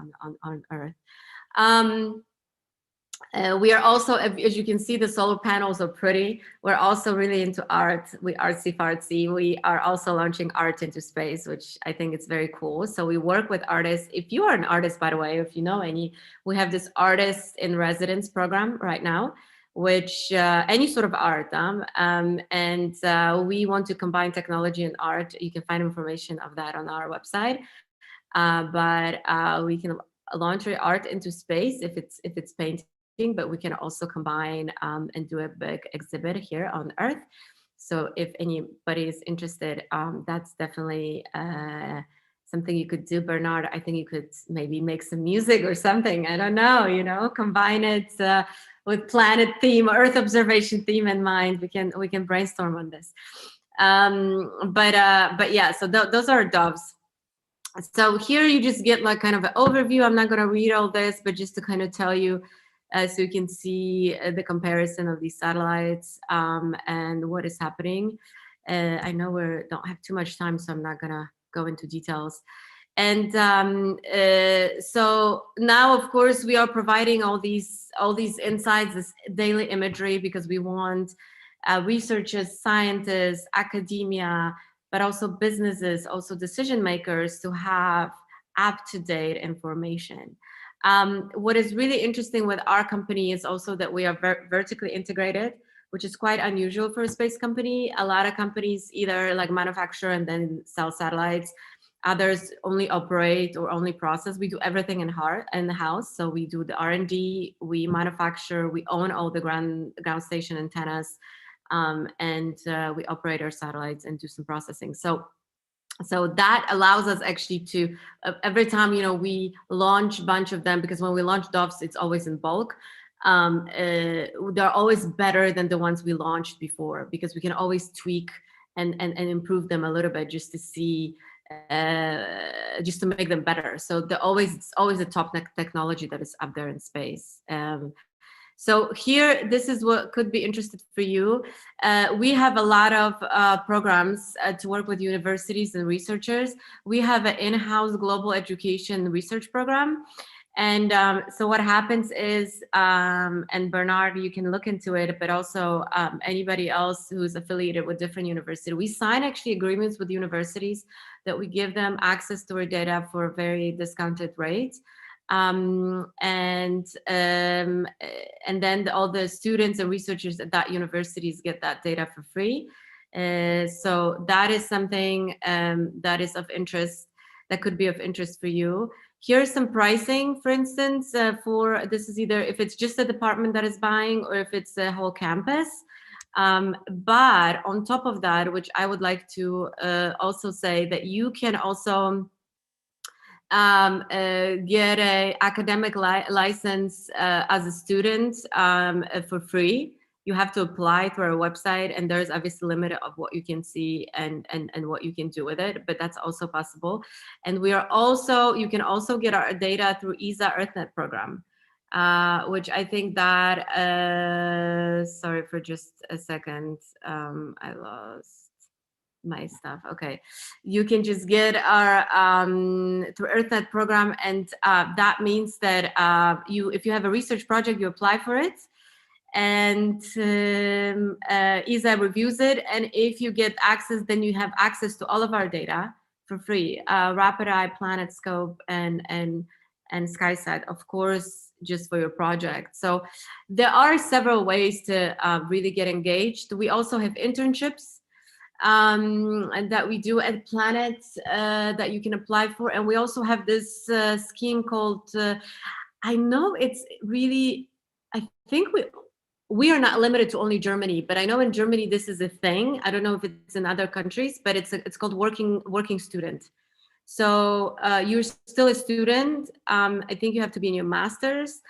on Earth. We are also, as you can see, the solar panels are pretty. We're also really into art. We artsy-fartsy. We are also launching art into space, which I think is very cool. So we work with artists. If you are an artist, by the way, if you know any, we have this artist in residence program right now, which any sort of art. And we want to combine technology and art. You can find information of that on our website. But we can launch our art into space if it's painting. But we can also combine and do a big exhibit here on Earth. So if anybody is interested, that's definitely something you could do. Bernard, I think you could maybe make some music or something. I don't know, combine it with planet theme, Earth observation theme in mind. We can brainstorm on this. But yeah, so those are doves. So here you just get like kind of an overview. I'm not going to read all this, but just to kind of tell you, so you can see the comparison of these satellites and what is happening. I know we don't have too much time, so I'm not gonna go into details. And so now, of course, we are providing all these insights, this daily imagery, because we want researchers, scientists, academia, but also businesses, also decision makers, to have up-to-date information. What is really interesting with our company is also that we are vertically integrated, which is quite unusual for a space company. A lot of companies either like manufacture and then sell satellites. Others only operate or only process. We do everything in the house. So we do the R&D, we manufacture, we own all the ground station antennas, and we operate our satellites and do some processing. So that allows us actually to, every time, you know, we launch a bunch of them, because when we launch DOFs, it's always in bulk. They're always better than the ones we launched before, because we can always tweak and improve them a little bit just to see, just to make them better. So it's always a top technology that is up there in space. So here, this is what could be interesting for you. We have a lot of programs to work with universities and researchers. We have an in-house global education research program. And so what happens is, and Bernard, you can look into it, but also anybody else who's affiliated with different universities, we sign actually agreements with universities that we give them access to our data for a very discounted rate. And then all the students and researchers at that universities get that data for free. So that is something that is of interest, that could be of interest for you. Here's some pricing, for instance, for this is either if it's just a department that is buying or if it's a whole campus. But on top of that, which I would like to also say, that you can also get a academic license as a student for free. You have to apply through our website, and there's obviously a limit of what you can see and what you can do with it, but that's also possible. And we are also, you can also get our data through ESA EarthNet program, which I think that, sorry for just a second, I lost my stuff. Okay, you can just get our through EarthNet program, and that means that if you have a research project, you apply for it, and ESA reviews it, and if you get access, then you have access to all of our data for free. RapidEye, PlanetScope, and SkySat, of course, just for your project. So there are several ways to really get engaged. We also have internships and that we do at Planet that you can apply for, and we also have this scheme called I know it's really, I think we are not limited to only Germany, but I know in Germany this is a thing. I don't know if it's in other countries, but it's called working student. So you're still a student. I think you have to be in your master's,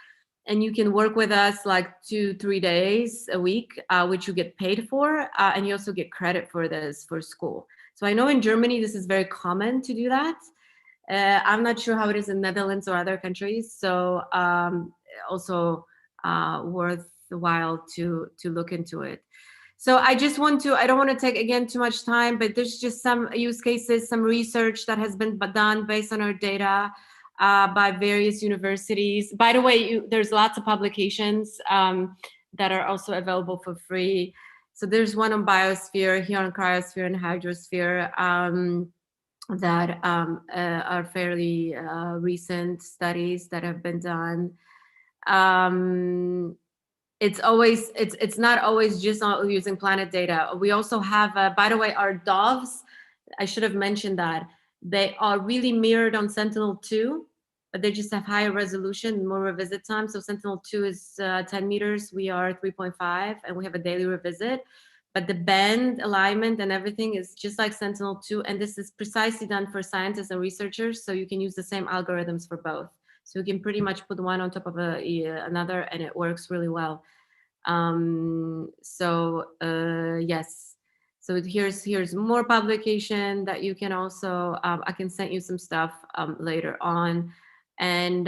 and you can work with us like 2-3 days a week, which you get paid for, and you also get credit for this for school. So I know in Germany this is very common to do that. I'm not sure how it is in Netherlands or other countries. So also worthwhile to look into it. So I just want to, I don't want to take again too much time, but there's just some use cases, some research that has been done based on our data by various universities. By the way, there's lots of publications that are also available for free. So there's one on biosphere, here on cryosphere and hydrosphere that are fairly recent studies that have been done. It's not always just using Planet data. We also have, by the way, our DOVs, I should have mentioned that, they are really mirrored on Sentinel-2, but they just have higher resolution, more revisit time. So Sentinel-2 is 10 meters, we are 3.5, and we have a daily revisit. But the band, alignment, and everything is just like Sentinel-2, and this is precisely done for scientists and researchers, so you can use the same algorithms for both. So you can pretty much put one on top of another, and it works really well. Yes. So here's more publication that you can also, I can send you some stuff later on. And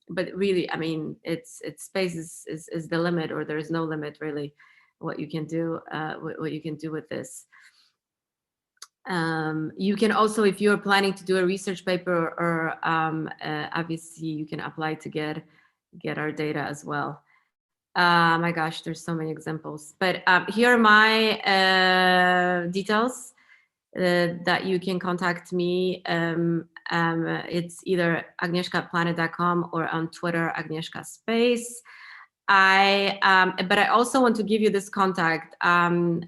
but really, I mean, it's space is the limit, or there is no limit really what you can do with this. You can also, if you're planning to do a research paper, or obviously you can apply to get our data as well. My gosh, there's so many examples. But here are my details that you can contact me. It's either agnieszkaplanet.com or on Twitter, Agnieszka Space. But I also want to give you this contact.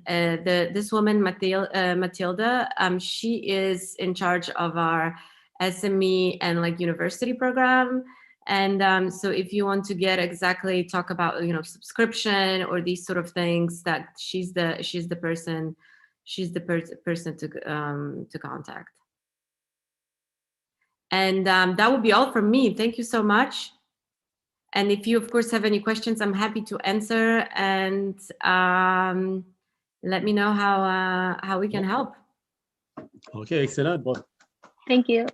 This woman, Matilda, she is in charge of our SME and like university program. And so if you want to get exactly talk about, you know, subscription or these sort of things, that she's the person to contact. And that would be all from me. Thank you so much. And if you, of course, have any questions, I'm happy to answer, and let me know how we can help. Okay, excellent. Well, thank you.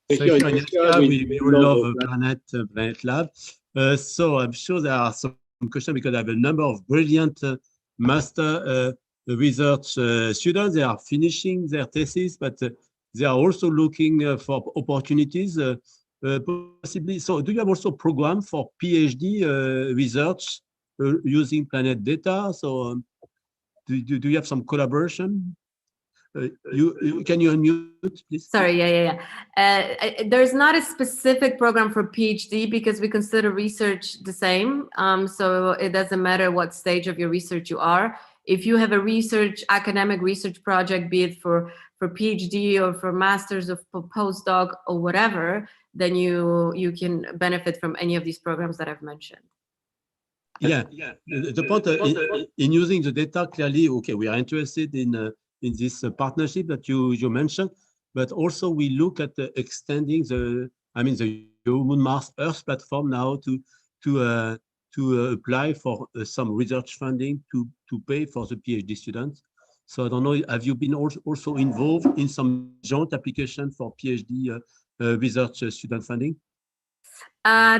thank you, Agnieszka. We all love Planet Lab. So I'm sure there are some questions because I have a number of brilliant master research students. They are finishing their thesis, but they are also looking for opportunities. Possibly. So do you have also a program for PhD research using Planet data? So do you have some collaboration? Can you unmute, please? Sorry, yeah. There's not a specific program for PhD because we consider research the same. So it doesn't matter what stage of your research you are. If you have a academic research project, be it for PhD or for masters or for postdoc or whatever, then you can benefit from any of these programs that I've mentioned. Yeah. The point in using the data, clearly, okay, we are interested in this partnership that you mentioned, but also we look at extending the Human Mars Earth platform now to apply for some research funding to pay for the PhD students. So I don't know, have you been also involved in some joint application for PhD research student funding?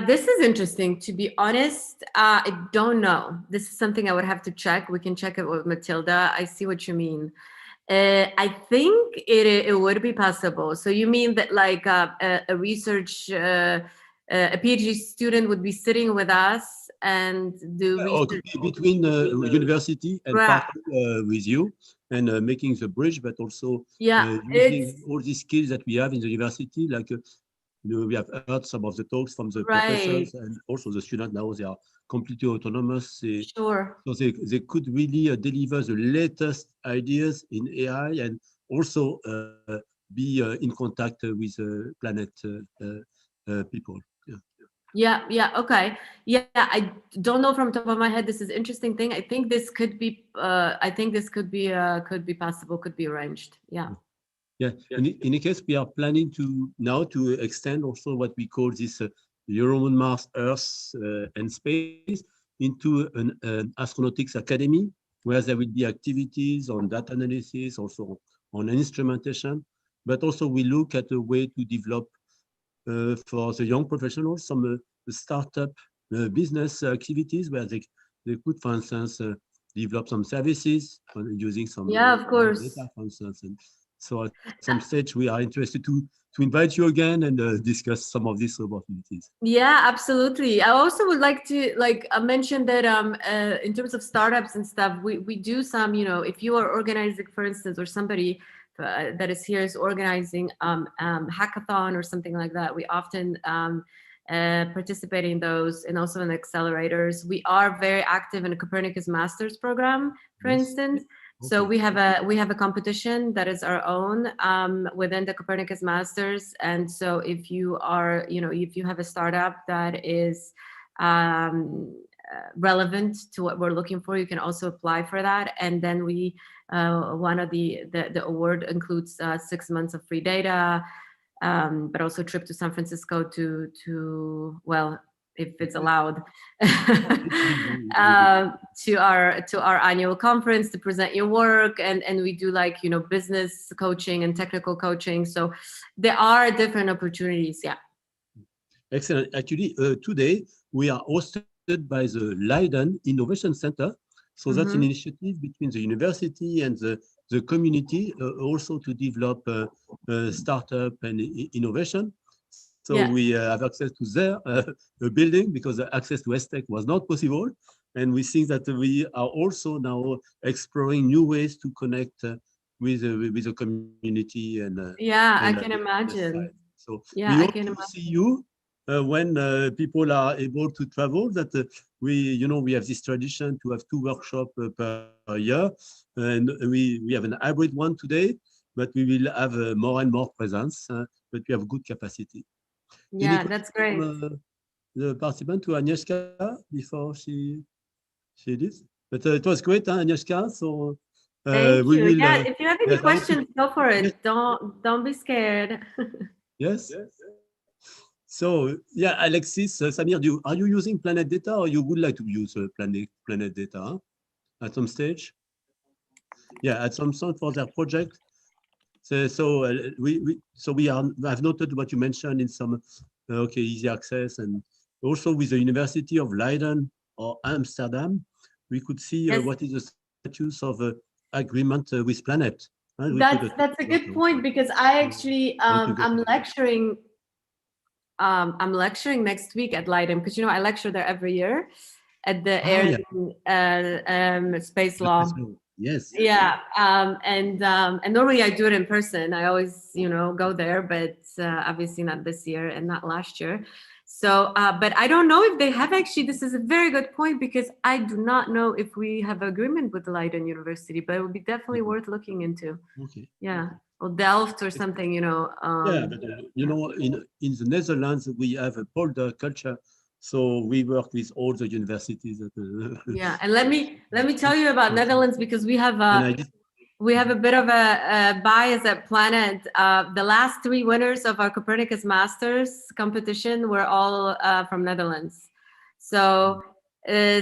This is interesting. To be honest, I don't know. This is something I would have to check. We can check it with Matilda. I see what you mean. I think it would be possible. So you mean that like a research, a PhD student would be sitting with us and do research? Between university and partner with you and making the bridge, but also using all these skills that we have in the university, like we have heard some of the talks from the professors and also the students. Now they are completely autonomous. Sure. So they could really deliver the latest ideas in AI and also be in contact with Planet people. Yeah. Okay. Yeah, I don't know from the top of my head. This is an interesting thing. I think this could be. Could be possible. Could be arranged. Yeah. Yeah. In any case, we are planning to extend also what we call this Human Mars Earth and Space into an astronautics academy, where there will be activities on data analysis, also on instrumentation, but also we look at a way to develop for the young professionals some startup business activities where they could, for instance, develop some services using some of course data, for instance. And so at some stage we are interested to invite you again and discuss some of these opportunities. Yeah, absolutely. I also would like to mention that in terms of startups and stuff, we do some, if you are organizing, for instance, or somebody that is here is organizing hackathon or something like that, we often participate in those, and also in accelerators. We are very active in a Copernicus Masters program, for instance. So we have a competition that is our own within the Copernicus Masters. And so if you are, if you have a startup that is relevant to what we're looking for, you can also apply for that. And then we, one of the award includes 6 months of free data, but also a trip to San Francisco to well, if it's allowed, to our annual conference to present your work, and we do business coaching and technical coaching. So there are different opportunities. Yeah. Excellent. Actually, today we are hosted by the Leiden Innovation Center. So that's an initiative between the university and the community, also to develop startup and innovation. So we have access to their building because the access to ESTEC was not possible. And we think that we are also now exploring new ways to connect with the community and I can imagine. So yeah, we I hope can to imagine. see you when people are able to travel. That we have this tradition to have 2 workshops per year, and we have an hybrid one today, but we will have more and more presence. But we have good capacity. Yeah, that's great. The participant to Agnieszka before she did, but it was great, Agnieszka. So thank we you. will. Yeah, if you have any yes, questions, go for it. Don't be scared. Yes. So yeah, Alexis, Samir, are you using Planet Data, or you would like to use Planet Data at some stage? Yeah, at some point for their project. So I've noted what you mentioned in some easy access, and also with the University of Leiden or Amsterdam, we could see what is the status of agreement with Planet. That's a good point, because I actually I'm lecturing next week at Leiden, because I lecture there every year at the space law. Yes. Yeah, and normally I do it in person. I always go there, but obviously not this year and not last year. So, but I don't know if they have actually. This is a very good point, because I do not know if we have agreement with Leiden University, but it would be definitely worth looking into. Okay. Yeah, or Delft or something. Yeah, but in the Netherlands we have a polder culture, so we work with all the universities. Yeah, and let me tell you about Netherlands, because we have a bit of a bias at Planet. The last 3 winners of our Copernicus Masters competition were all from Netherlands. So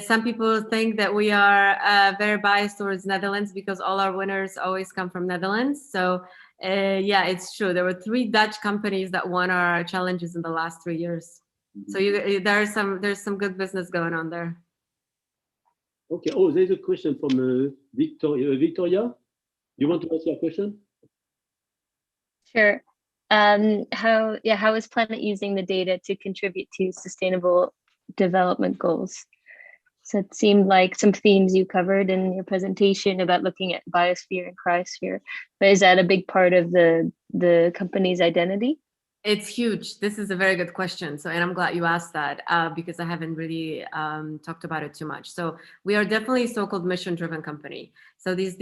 some people think that we are very biased towards Netherlands, because all our winners always come from Netherlands. So yeah, it's true. There were 3 Dutch companies that won our challenges in the last 3 years. So there's some good business going on there. Okay. Oh, there's a question from Victoria. Victoria, you want to ask your question? Sure. How is Planet using the data to contribute to sustainable development goals? So it seemed like some themes you covered in your presentation about looking at biosphere and cryosphere, but is that a big part of the company's identity? It's huge. This is a very good question. So, and I'm glad you asked that because I haven't really talked about it too much. So we are definitely a so-called mission-driven company. So these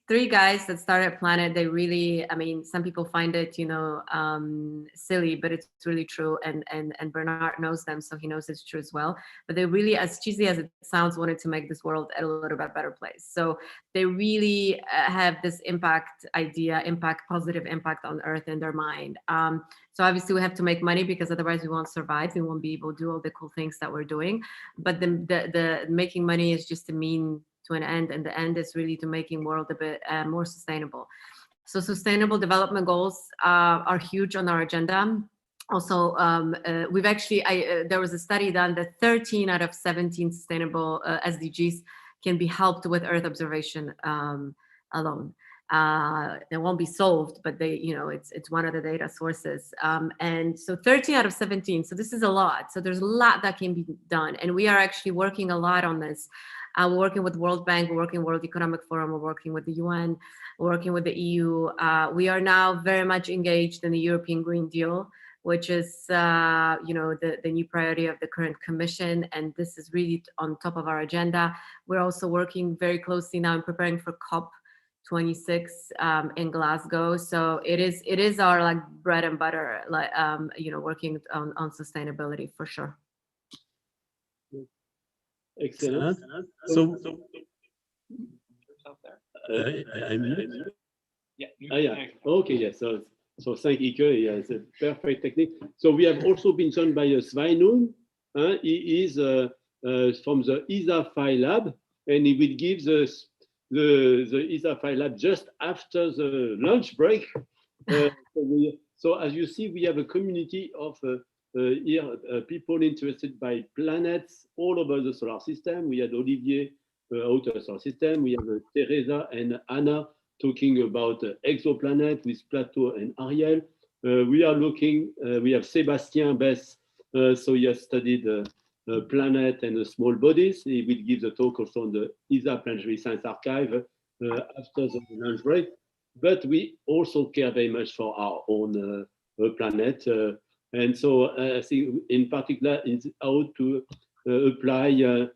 3 guys that started Planet, they really, I mean, some people find it, silly, but it's really true. And Bernard knows them, so he knows it's true as well. But they really, as cheesy as it sounds, wanted to make this world a little bit better place. So they really have this positive impact on Earth in their mind. So obviously we have to make money, because otherwise we won't survive. We won't be able to do all the cool things that we're doing. But the making money is just a mean to an end, and the end is really to making world a bit more sustainable. So sustainable development goals are huge on our agenda. Also, we've actually, there was a study done that 13 out of 17 sustainable SDGs can be helped with Earth observation alone. They won't be solved, but they, it's one of the data sources. And so 13 out of 17. So this is a lot. So there's a lot that can be done. And we are actually working a lot on this. We're working with World Bank, we're working with World Economic Forum, we're working with the UN, we're working with the EU. We are now very much engaged in the European Green Deal, which is, the new priority of the current commission. And this is really on top of our agenda. We're also working very closely now in preparing for COP26 in Glasgow. So it is our bread and butter, working on sustainability for sure. Excellent. So Okay, yes. So thank Ike. Yes, a perfect technique. So we have also been joined by Sveinung. He is from the ESA Phi Lab, and he will give the ESA Phi Lab just after the lunch break. So as you see, we have a community of people interested by planets all over the solar system. We had Olivier out of the solar system. We have Teresa and Anna talking about exoplanet with Plato and Ariel. we are looking, we have Sébastien Bess, so he has studied planet and small bodies. He will give the talk also on the ESA Planetary Science Archive after the lunch break. But we also care very much for our own planet. And so I think in particular, it's how to apply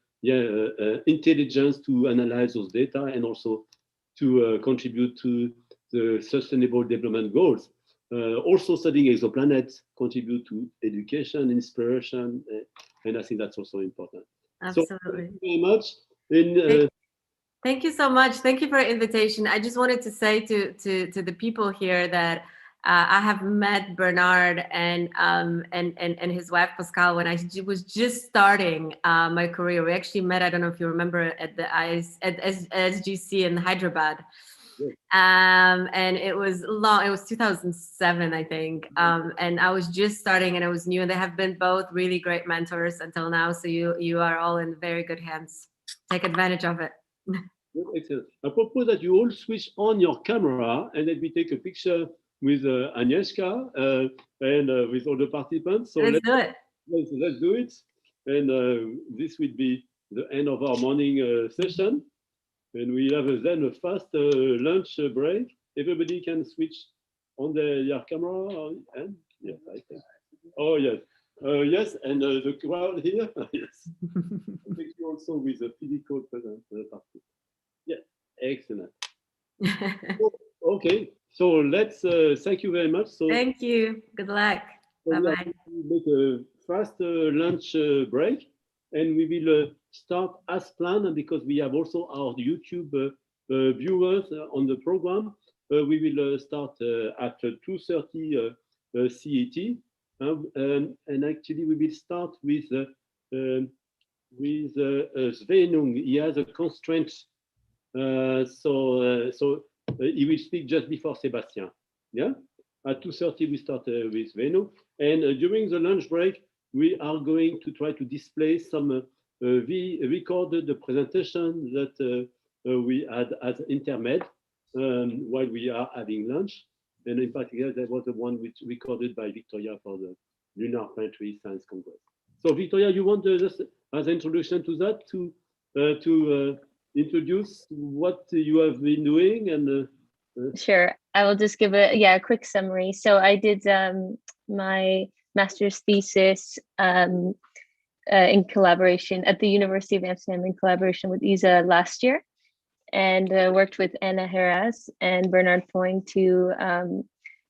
intelligence to analyze those data and also to contribute to the Sustainable Development Goals. Also studying exoplanets contribute to education, inspiration, and I think that's also important. Absolutely. So thank you very much. Thank you so much. Thank you for your invitation. I just wanted to say to the people here that I have met Bernard and his wife Pascal when I was just starting my career. We actually met, I don't know if you remember, at the SGC in Hyderabad. And it was long, it was 2007, I think. And I was just starting and I was new, and they have been both really great mentors until now. So you are all in very good hands. Take advantage of it. Excellent. I propose that you all switch on your camera and then we take a picture with Agnieszka and with all the participants. So let's do it. Let's do it. And this will be the end of our morning session. And we have then a fast lunch break. Everybody can switch on their camera. And yes, I think. Oh, yes. Yes, and the crowd here. Yes. Thank you also with the physical present party. Yeah, excellent. Okay, so let's thank you very much. So thank you. Good luck. Bye-bye. Make a fast lunch break, and we will start as planned, because we have also our YouTube viewers on the program. We will start at 2:30 CET, and actually we will start with Svenung. He has a constraint, so he will speak just before Sébastien. Yeah, at 2:30 we start with Svenung, and during the lunch break we are going to try to display some recorded presentation that we had as intermed while we are having lunch. And in particular, there was the one which recorded by Victoria for the Lunar Planetary Science Congress. So Victoria, you want just as an introduction to that, to introduce what you have been doing? And sure, I will just give a quick summary. So I did my master's thesis in collaboration at the University of Amsterdam in collaboration with ESA last year, and worked with Anna Heras and Bernard Foyng to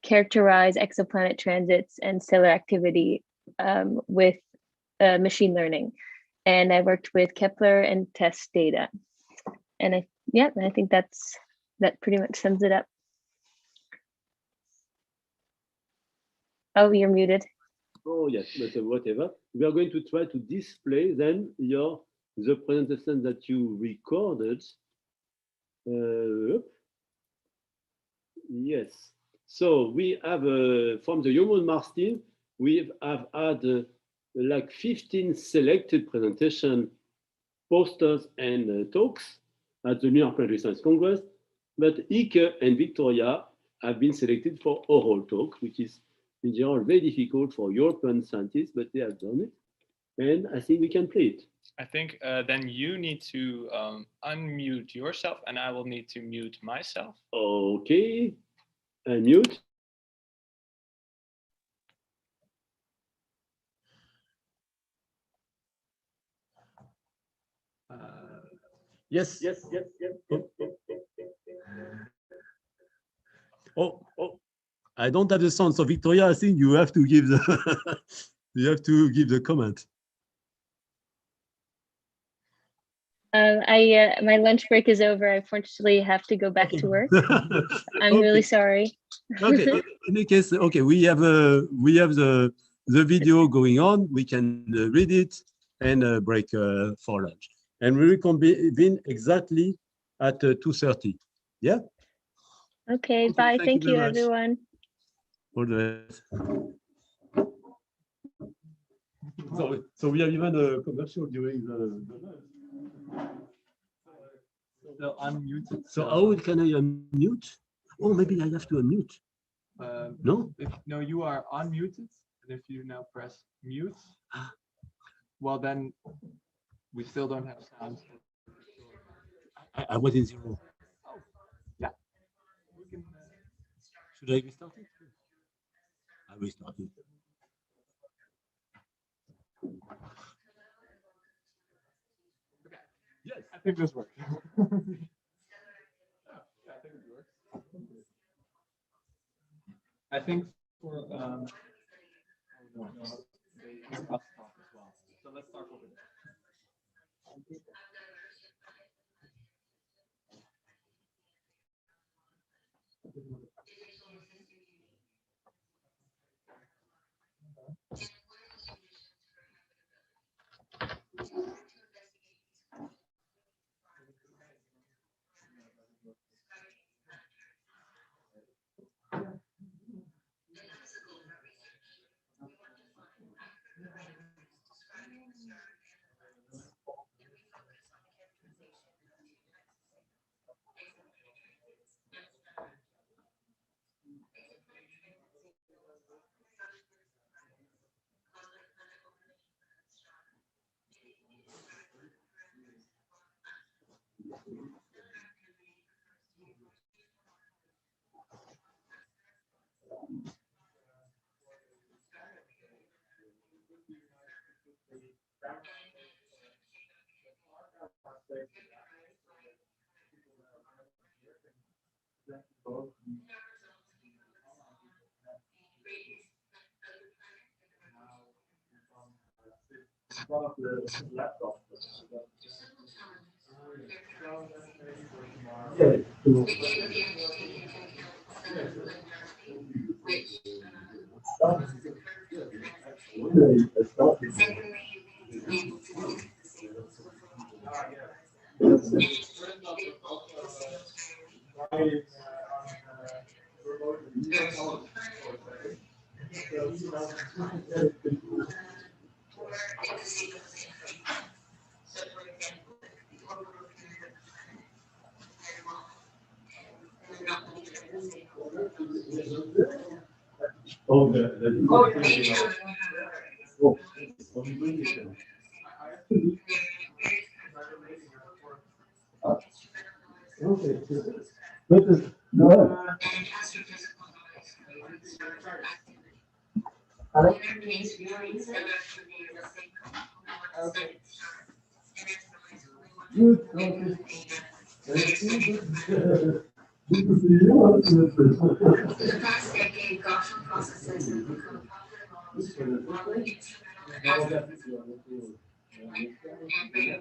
characterize exoplanet transits and stellar activity with machine learning. And I worked with Kepler and test data. And I think that pretty much sums it up. Oh, you're muted. Oh yes, but whatever. We are going to try to display then the presentation that you recorded. Yes. So we have from the Human Mars team, we have had like 15 selected presentation posters and talks at the New York Planetary Science Congress, but Ike and Victoria have been selected for oral talk, which is in general very difficult for European scientists, but they have done it, and I think we can play it. I think then you need to unmute yourself, and I will need to mute myself. Okay, unmute. Yes. Oh, I don't have the sound. So Victoria, I think you have to give the comment. My lunch break is over. I unfortunately have to go back to work. I'm really sorry. Okay. In any case, okay, we have the video going on. We can read it and break for lunch, and we reconvene exactly at 2:30. Yeah. Okay. Bye. Thank you, everyone. All the best. So we have even a commercial during the lunch. So I'm muted. So how can I unmute? Oh, maybe I have to unmute. No? No, you are unmuted, and if you now press mute, well then we still don't have sound. I was in zero. Oh, yeah. We can, Should I restart it? I restart it. okay. Yes, I think this works. Yeah, I think it works. I think for oh no, they must talk as well. So let's start over there. The past decade, Gaussian processes have become popular models for modeling instrumental aspects and random processing data.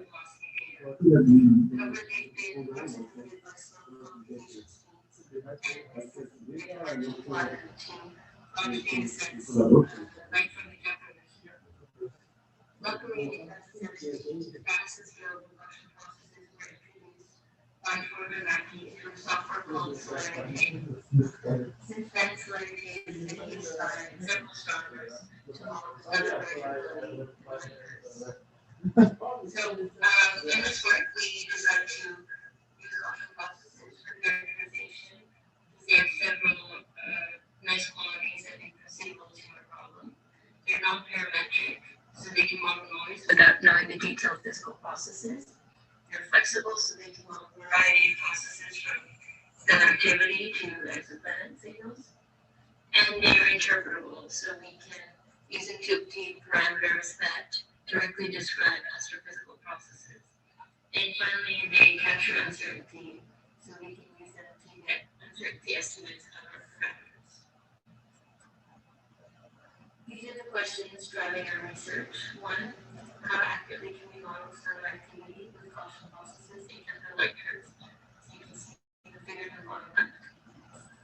However, they've been limited by slow computation speeds and required to large data sets right from the get-go. Luckily, the fastest available Gaussian processes were introduced by photography through software called Solidity. Since then, Solidity has been used by several astronomers to model stellar variability. So, in this work, we decided to use Gaussian processes for characterization. They have several nice qualities that make them suitable to our problem. They're non-parametric, so they can model noise without knowing the detailed physical processes. They're flexible, so they can model a variety of processes from stellar activity to exoplanet signals. And they're interpretable, so we can use them to obtain parameters that directly describe astrophysical processes. And finally, they capture uncertainty, so we can use them to get uncertainty estimates of our parameters. These are the questions driving our research. One, how accurately can we model stellar activity with Gaussian processes in light curves? So you can see the figure in the bottom left.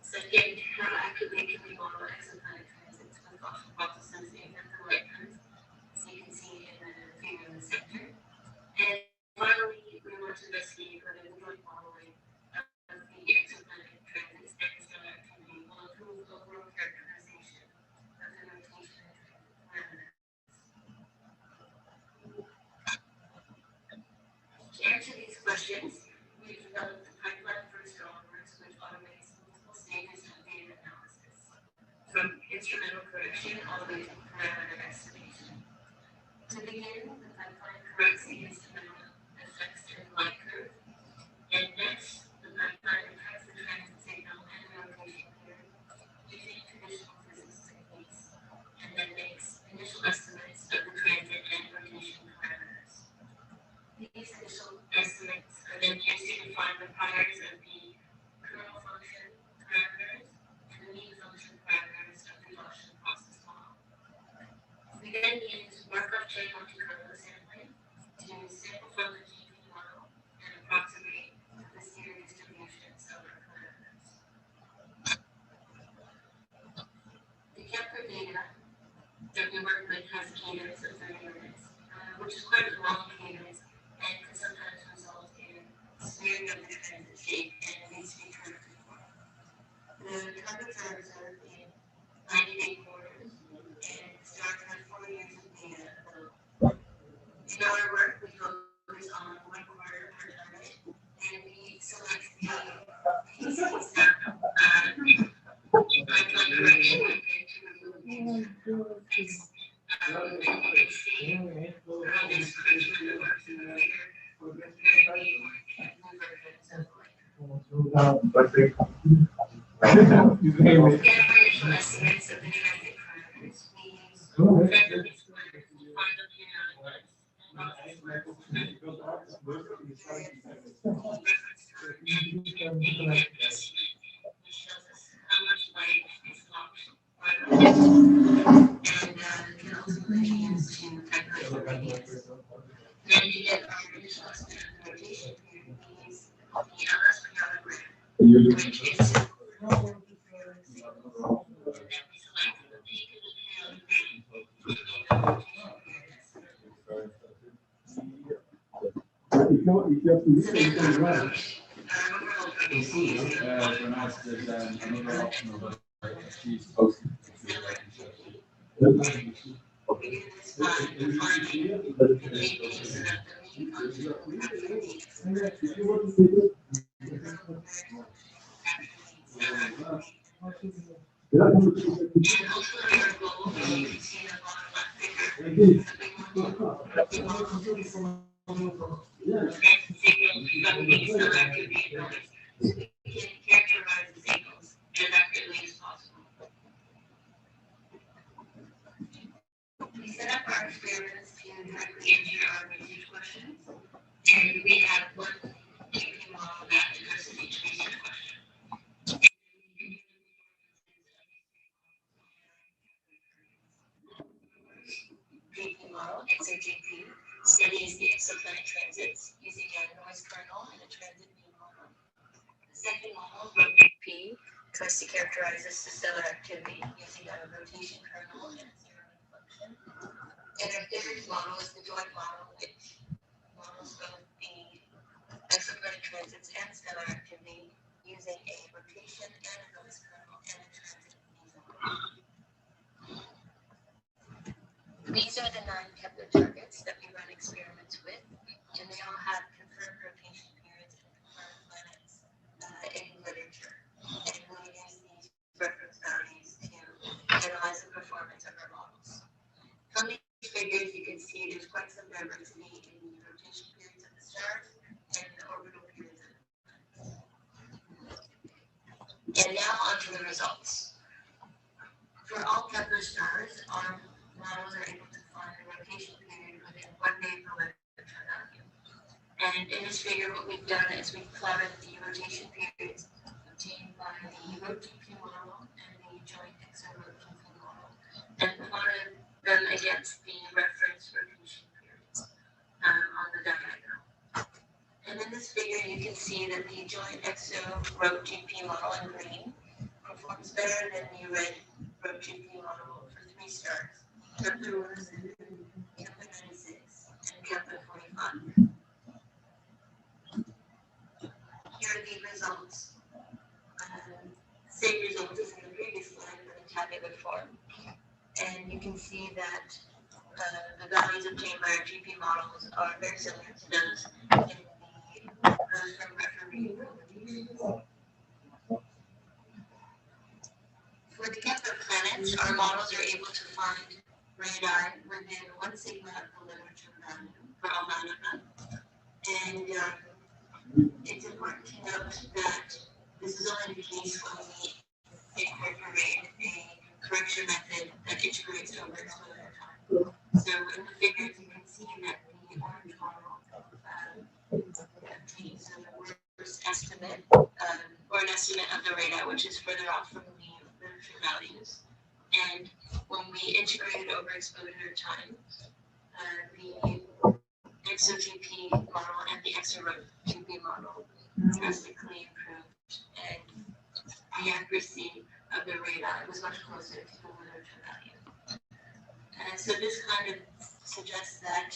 Second, how accurately can we model exoplanet transits with Gaussian processes in light curves? So you can see in the figure in the center. And finally, we want to investigate whether the joint modeling of the exoplanet transits and stellar activity will improve overall characterization of the rotation and transit parameters. To answer these questions, we've developed a pipeline for astronomers which automates multiple stages of data analysis. instrumental correction all the way to parameter estimation. To begin, the pipeline corrects the instrumental effects in the light curve, and next, the pipeline detects the transit signal and the rotation period using traditional physics techniques, and then makes initial estimates of the transit and rotation parameters. These initial estimates are then used to define the priors of the kernel function parameters and the mean function parameters of the Gaussian process model. We then use Markov chain multi-kernel sampling to sample from the GP model and approximate the standard distributions of our parameters. The Kepler data that we work with has a cadence of 30 minutes, which is quite a long cadence and can sometimes result in smearing of the transit shape and needs to be corrected for. The targets are observed in 90-day quarters, and stars have 4 years of data available. In our work, we focus on 1 quarter per target, and we select the pieces that pipeline correction and to remove the text. And you can see how this correction works in the figure. Very new versions of like. Get our initial estimates of the transit parameters. We use vector squares to find the periodic length and box squares to find the reference time and the estimate, which shows us how much light is lost by the and can ultimately be used to calculate the radius. Then to get our initial estimate of the rotation period, we use the LS parallelogram, which is simple. And then we select the peak of the parallelogram for the rotation period estimate. Characterize the signals as accurately as possible. We set up our experiments to directly answer our research questions, and we have one GP model that addresses each research question. GP model, XOGP, studies the exoplanet transits using a noise kernel and a transit beam model. The second model, ROGP, tries to characterize the stellar activity using a rotation kernel and a zero function. And our third model is the joint model, which models both the exoplanet transits and stellar activity using a rotation and a noise kernel and a transit beam model. These are the 9 Kepler targets that we run experiments with, and they all have confirmed rotation periods and confirmed planets in literature. And we'll use these reference values to analyze the performance of our models. From these figures, you can see there's quite some diversity in the rotation periods of the stars and the orbital periods of the planets. And now on to the results. For all Kepler stars, our models are able to find the rotation period within 1 day per electron value. And in this figure, what we've done is we've plotted the rotation periods obtained by the ROGP model and the joint XO-ROGP model, and plotted them against the reference rotation periods on the diagram. And in this figure, you can see that the joint XO-ROGP model in green performs better than the red ROGP model for 3 stars. Kepler 1, Kepler 96, and Kepler 45. Here are the results. Same results as in the previous slide, but in tabular form. And you can see that the values obtained by our GP models are very similar to those from referee publications. For the Kepler planets, that our models are able to find radii within 1 sigma of the literature value for all 9 of them. And it's important to note that this is only the case when we incorporate a correction method that integrates over exposure time. So in the figures, you can see that the orange model obtains a worst estimate, or an estimate of the radii, which is further off from the literature values. And when we integrate it over exposure time, the XOGP model and the XROGP model drastically improved, and the accuracy of the radii was much closer to the literature value. And so this kind of suggests that,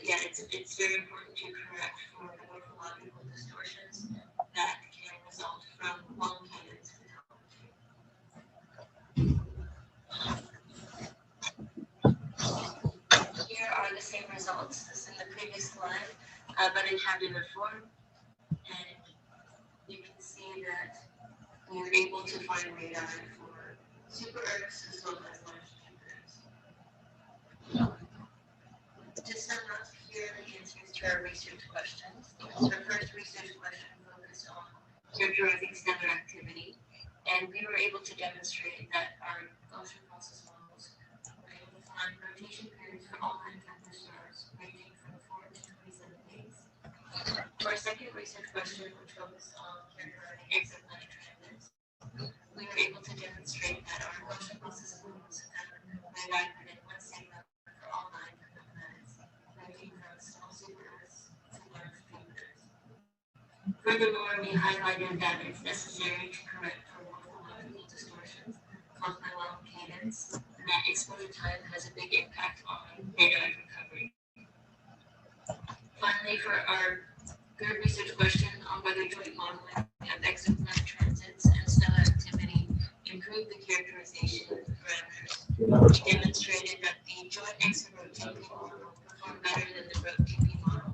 yeah, it's very important to correct for the morphological distortions that can result from long cadence photography. Here are the same results as in the previous slide, but in tabular form. And you can see that we are able to find radii for super ERCs as well as large super ERCs. To sum up, here are the answers to our research questions. So our first research question focused on characterizing stellar activity, and we were able to demonstrate that our Gaussian process models were able to find rotation periods for all 9 Kepler stars ranging from 4 to 27 days. For our second research question, which focused on characterizing exoplanet transits, we were able to demonstrate that our Gaussian process models found radii within 1 sigma for all 9 planets, ranging from small super-Earths to large Jupiters. Furthermore, we highlighted that it's necessary to correct for morphological distortions caused by long cadence, and that exposure time has a big impact on radii recovery. Finally, for our third research question on whether joint modeling of exoplanet transits and stellar activity improve the characterization parameters, we demonstrated that the joint XROGP model performed better than the ROGP model,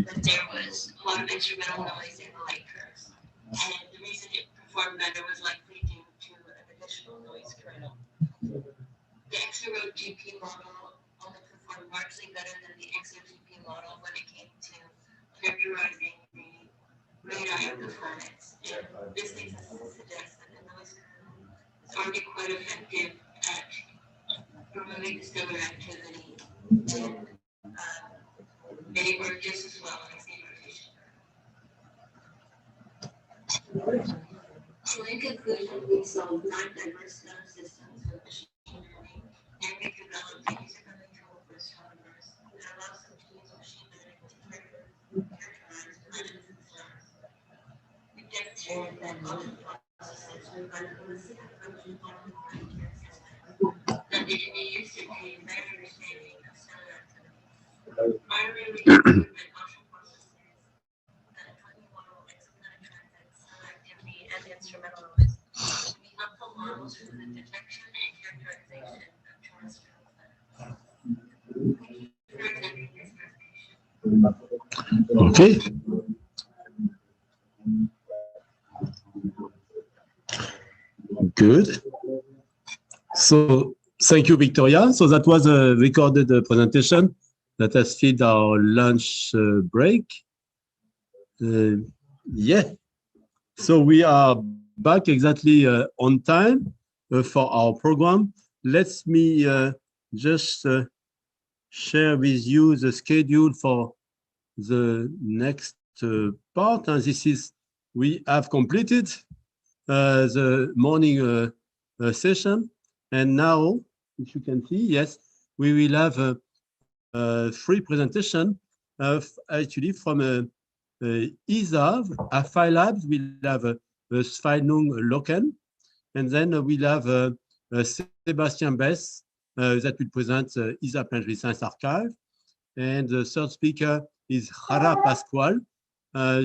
but there was a lot of instrumental noise in the light curves. And the reason it performed better was likely due to an additional noise kernel. The XROGP model only performed marginally better than the XOGP model when it came to characterizing the radii of the planets. And this leads us to suggest that the noise kernel is already quite effective at removing stellar activity, and they work just as well as the rotation kernel. So in conclusion, we solved 9 diverse stellar systems with machine learning, and we developed a user-friendly tool for astronomers that allows them to use machine learning to characterize planets and stars. We demonstrated that Gaussian processes provide a holistic approach to modeling planetary systems that they can be used to obtain a better understanding of stellar activity. Finally, we concluded that Gaussian processes that accompany model exoplanet transits, stellar activity, and instrumental noise can be helpful models for the detection and characterization of terrestrial planets. Thank you for attending this presentation. Okay. Good. So thank you, Victoria. So that was a recorded presentation that has feed our lunch break. Yeah. So we are back exactly on time for our program. Let me just share with you the schedule for the next part. And this is, we have completed the morning session. And now, if you can see, yes, we will have a free presentation of actually from ESA, a Phi Labs. We'll have Sveinung Loken, and then we'll have Sebastian Bess that will present ESA Planetary Science Archive. And the third speaker is Jara Pascual.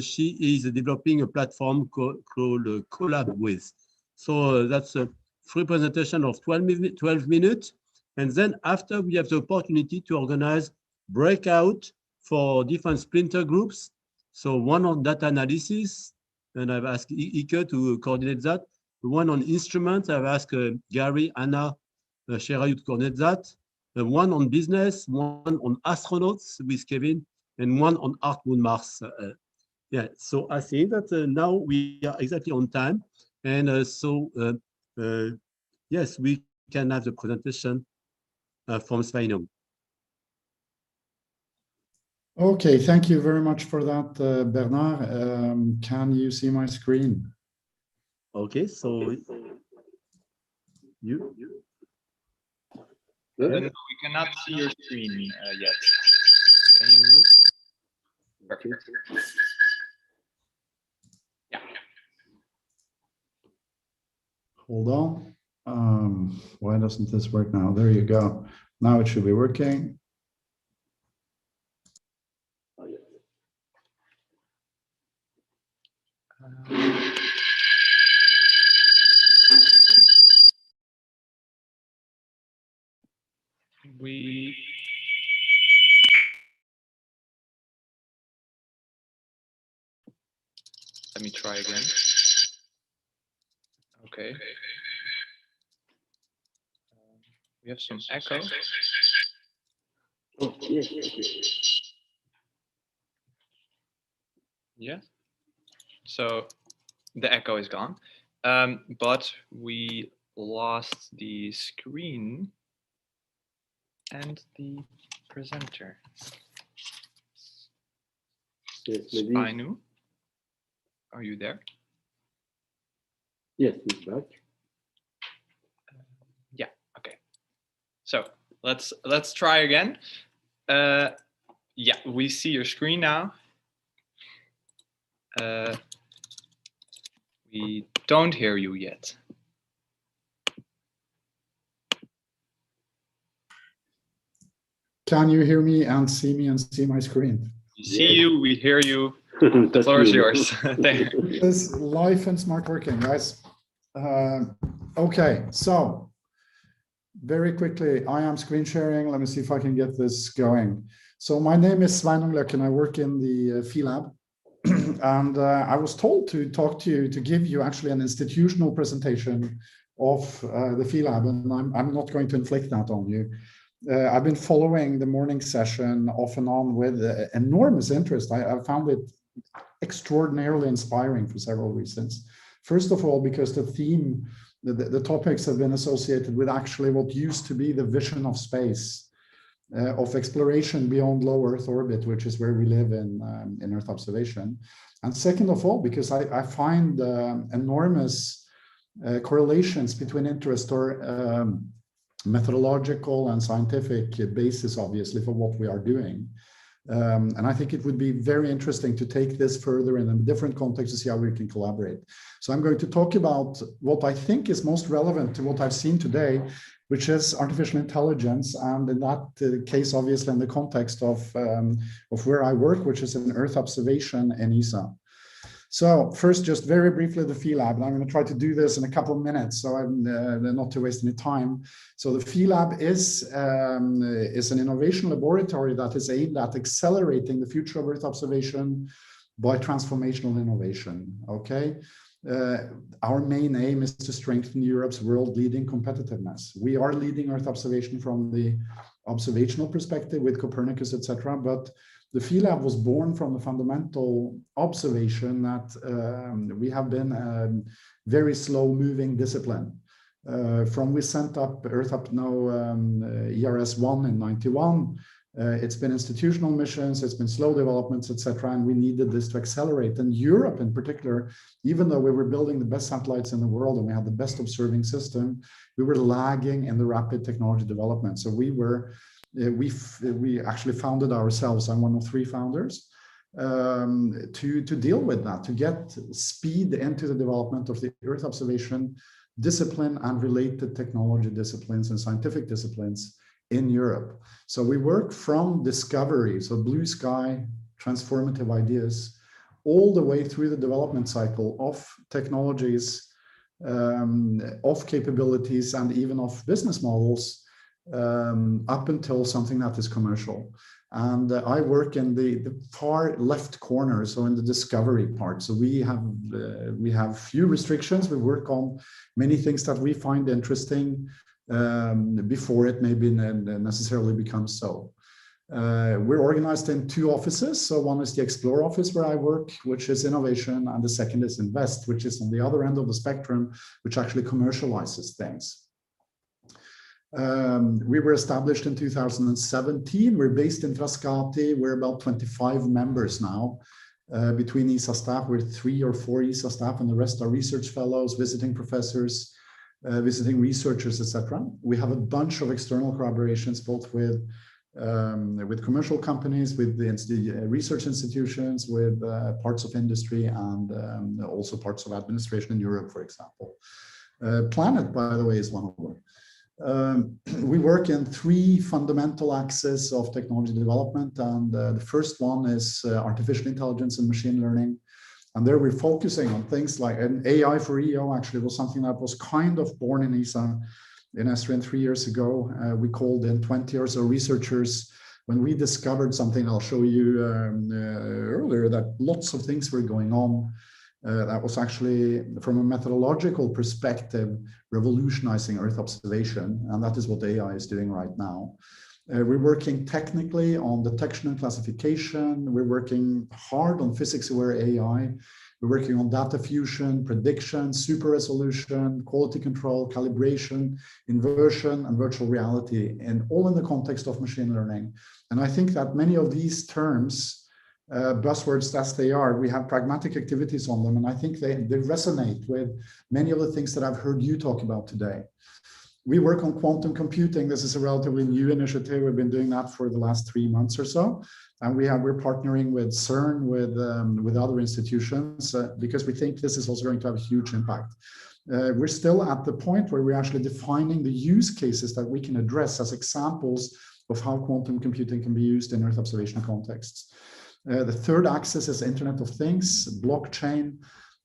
She is developing a platform called CollabWith. So that's a free presentation of 12 minutes. And then after, we have the opportunity to organize breakout for different splinter groups. So one on data analysis, and I've asked Ike to coordinate that. one on instruments. I've asked Gary, Anna, Sherayut Kornezat, one on business, one on astronauts with Kevin, and one on Art Moon Mars. Yeah, so I think that now we are exactly on time. And yes, we can have the presentation from Sveinung. Okay, thank you very much for that, Bernard. Can you see my screen? Okay, so you. We cannot see your screen yet. Can you mute? Perfect. Yeah. Hold on. Why doesn't this work now? There you go. Now it should be working. Let me try again. Okay. We have some echo. Oh, yes. Yeah. So the echo is gone, but we lost the screen and the presenter. Yes, maybe. Sveinung, are you there? Yes, he's back. Yeah. Okay. So let's try again. Yeah, we see your screen now. We don't hear you yet. Can you hear me and see my screen? We see you, we hear you. The floor is yours. This is live and smart working, guys. Okay, so very quickly, I am screen sharing. Let me see if I can get this going. So my name is Sveinung Løkken. I work in the Phi Lab. And I was told to talk to you, to give you actually an institutional presentation of the Phi Lab, and I'm not going to inflict that on you. I've been following the morning session off and on with enormous interest. I found it extraordinarily inspiring for several reasons. First of all, because the theme, the topics have been associated with actually what used to be the vision of space, of exploration beyond low Earth orbit, which is where we live in Earth observation. And second of all, because I find enormous correlations between interest or methodological and scientific basis, obviously, for what we are doing. And I think it would be very interesting to take this further in a different context to see how we can collaborate. So I'm going to talk about what I think is most relevant to what I've seen today, which is artificial intelligence, and in that case, obviously, in the context of where I work, which is in Earth observation in ESA. So first, just very briefly, the Phi Lab, and I'm going to try to do this in a couple of minutes, so I'm not to waste any time. So the Phi Lab is an innovation laboratory that is aimed at accelerating the future of Earth observation by transformational innovation. Okay. Our main aim is to strengthen Europe's world-leading competitiveness. We are leading Earth observation from the observational perspective with Copernicus, etc. But the Phi Lab was born from the fundamental observation that we have been a very slow-moving discipline. From we sent up Earth Up Now ERS-1 in '91. It's been institutional missions, it's been slow developments, etc. And we needed this to accelerate. And Europe in particular, even though we were building the best satellites in the world and we had the best observing system, we were lagging in the rapid technology development. So we actually founded ourselves. I'm one of 3 founders to deal with that, to get speed into the development of the Earth observation discipline and related technology disciplines and scientific disciplines in Europe. So we work from discovery, so blue sky, transformative ideas, all the way through the development cycle of technologies, of capabilities, and even of business models up until something that is commercial. And I work in the far left corner, so in the discovery part. So we have few restrictions. We work on many things that we find interesting before it maybe necessarily becomes so. We're organized in 2 offices. So one is the Explore office where I work, which is innovation, and the second is Invest, which is on the other end of the spectrum, which actually commercializes things. We were established in 2017. We're based in Frascati. We're about 25 members now. Between ESA staff, we're 3 or 4 ESA staff, and the rest are research fellows, visiting professors, visiting researchers, etc. We have a bunch of external collaborations, both with commercial companies, with the research institutions, with parts of industry, and also parts of administration in Europe, for example. Planet, by the way, is one of them. We work in 3 fundamental axes of technology development, and the first one is artificial intelligence and machine learning. And there we're focusing on things like an AI for EO actually was something that was kind of born in ESA in Esrin 3 years ago. We called in 20 or so researchers when we discovered something I'll show you earlier, that lots of things were going on. That was actually, from a methodological perspective, revolutionizing Earth observation, and that is what AI is doing right now. We're working technically on detection and classification. We're working hard on physics-aware AI. We're working on data fusion, prediction, super resolution, quality control, calibration, inversion, and virtual reality, and all in the context of machine learning. And I think that many of these terms, buzzwords as they are, we have pragmatic activities on them, and I think they resonate with many of the things that I've heard you talk about today. We work on quantum computing. This is a relatively new initiative. We've been doing that for the last 3 months or so, and we're partnering with CERN, with other institutions, because we think this is also going to have a huge impact. We're still at the point where we're actually defining the use cases that we can address as examples of how quantum computing can be used in Earth observation contexts. The third axis is Internet of Things, blockchain,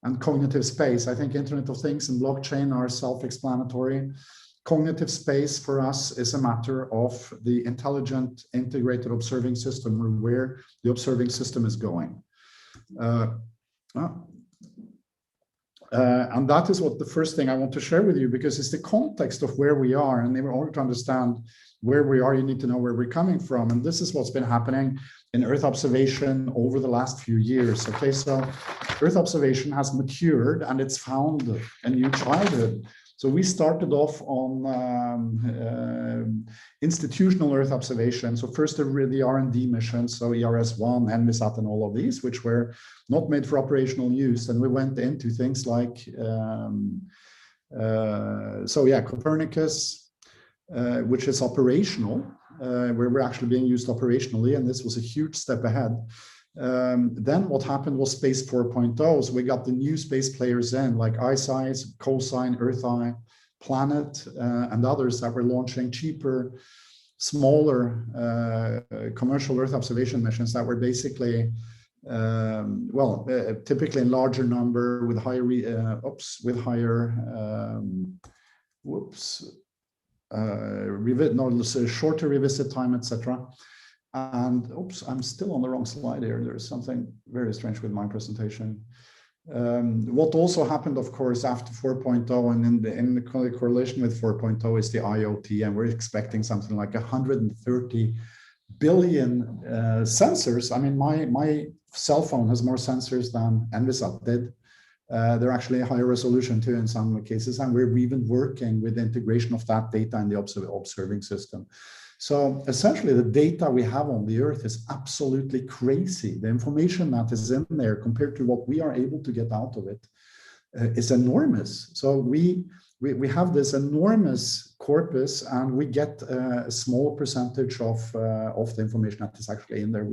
and cognitive space. I think Internet of Things and blockchain are self-explanatory. Cognitive space for us is a matter of the intelligent, integrated observing system, or where the observing system is going. And that is what the first thing I want to share with you, because it's the context of where we are. And in order to understand where we are, you need to know where we're coming from. And this is what's been happening in Earth observation over the last few years. Okay, so Earth observation has matured and it's found a new childhood. So we started off on institutional Earth observation. So first the R&D missions, so ERS-1, EMMESI, and all of these, which were not made for operational use. And we went into things like, Copernicus, which is operational, where we're actually being used operationally, and this was a huge step ahead. Then what happened was Space 4.0. So we got the new space players in, like ICEYE, Cosine, EarthEye, Planet, and others that were launching cheaper, smaller commercial Earth observation missions that were basically, typically in larger number with higher, shorter revisit time, etc. And I'm still on the wrong slide here. There's something very strange with my presentation. What also happened, of course, after 4.0 and in the correlation with 4.0 is the IoT, and we're expecting something like 130 billion sensors. I mean, my cell phone has more sensors than ENVISAT did. They're actually higher resolution too in some cases, and we're even working with the integration of that data in the observing system. So essentially, the data we have on the Earth is absolutely crazy. The information that is in there compared to what we are able to get out of it is enormous. So we have this enormous corpus, and we get a small percentage of the information that is actually in there.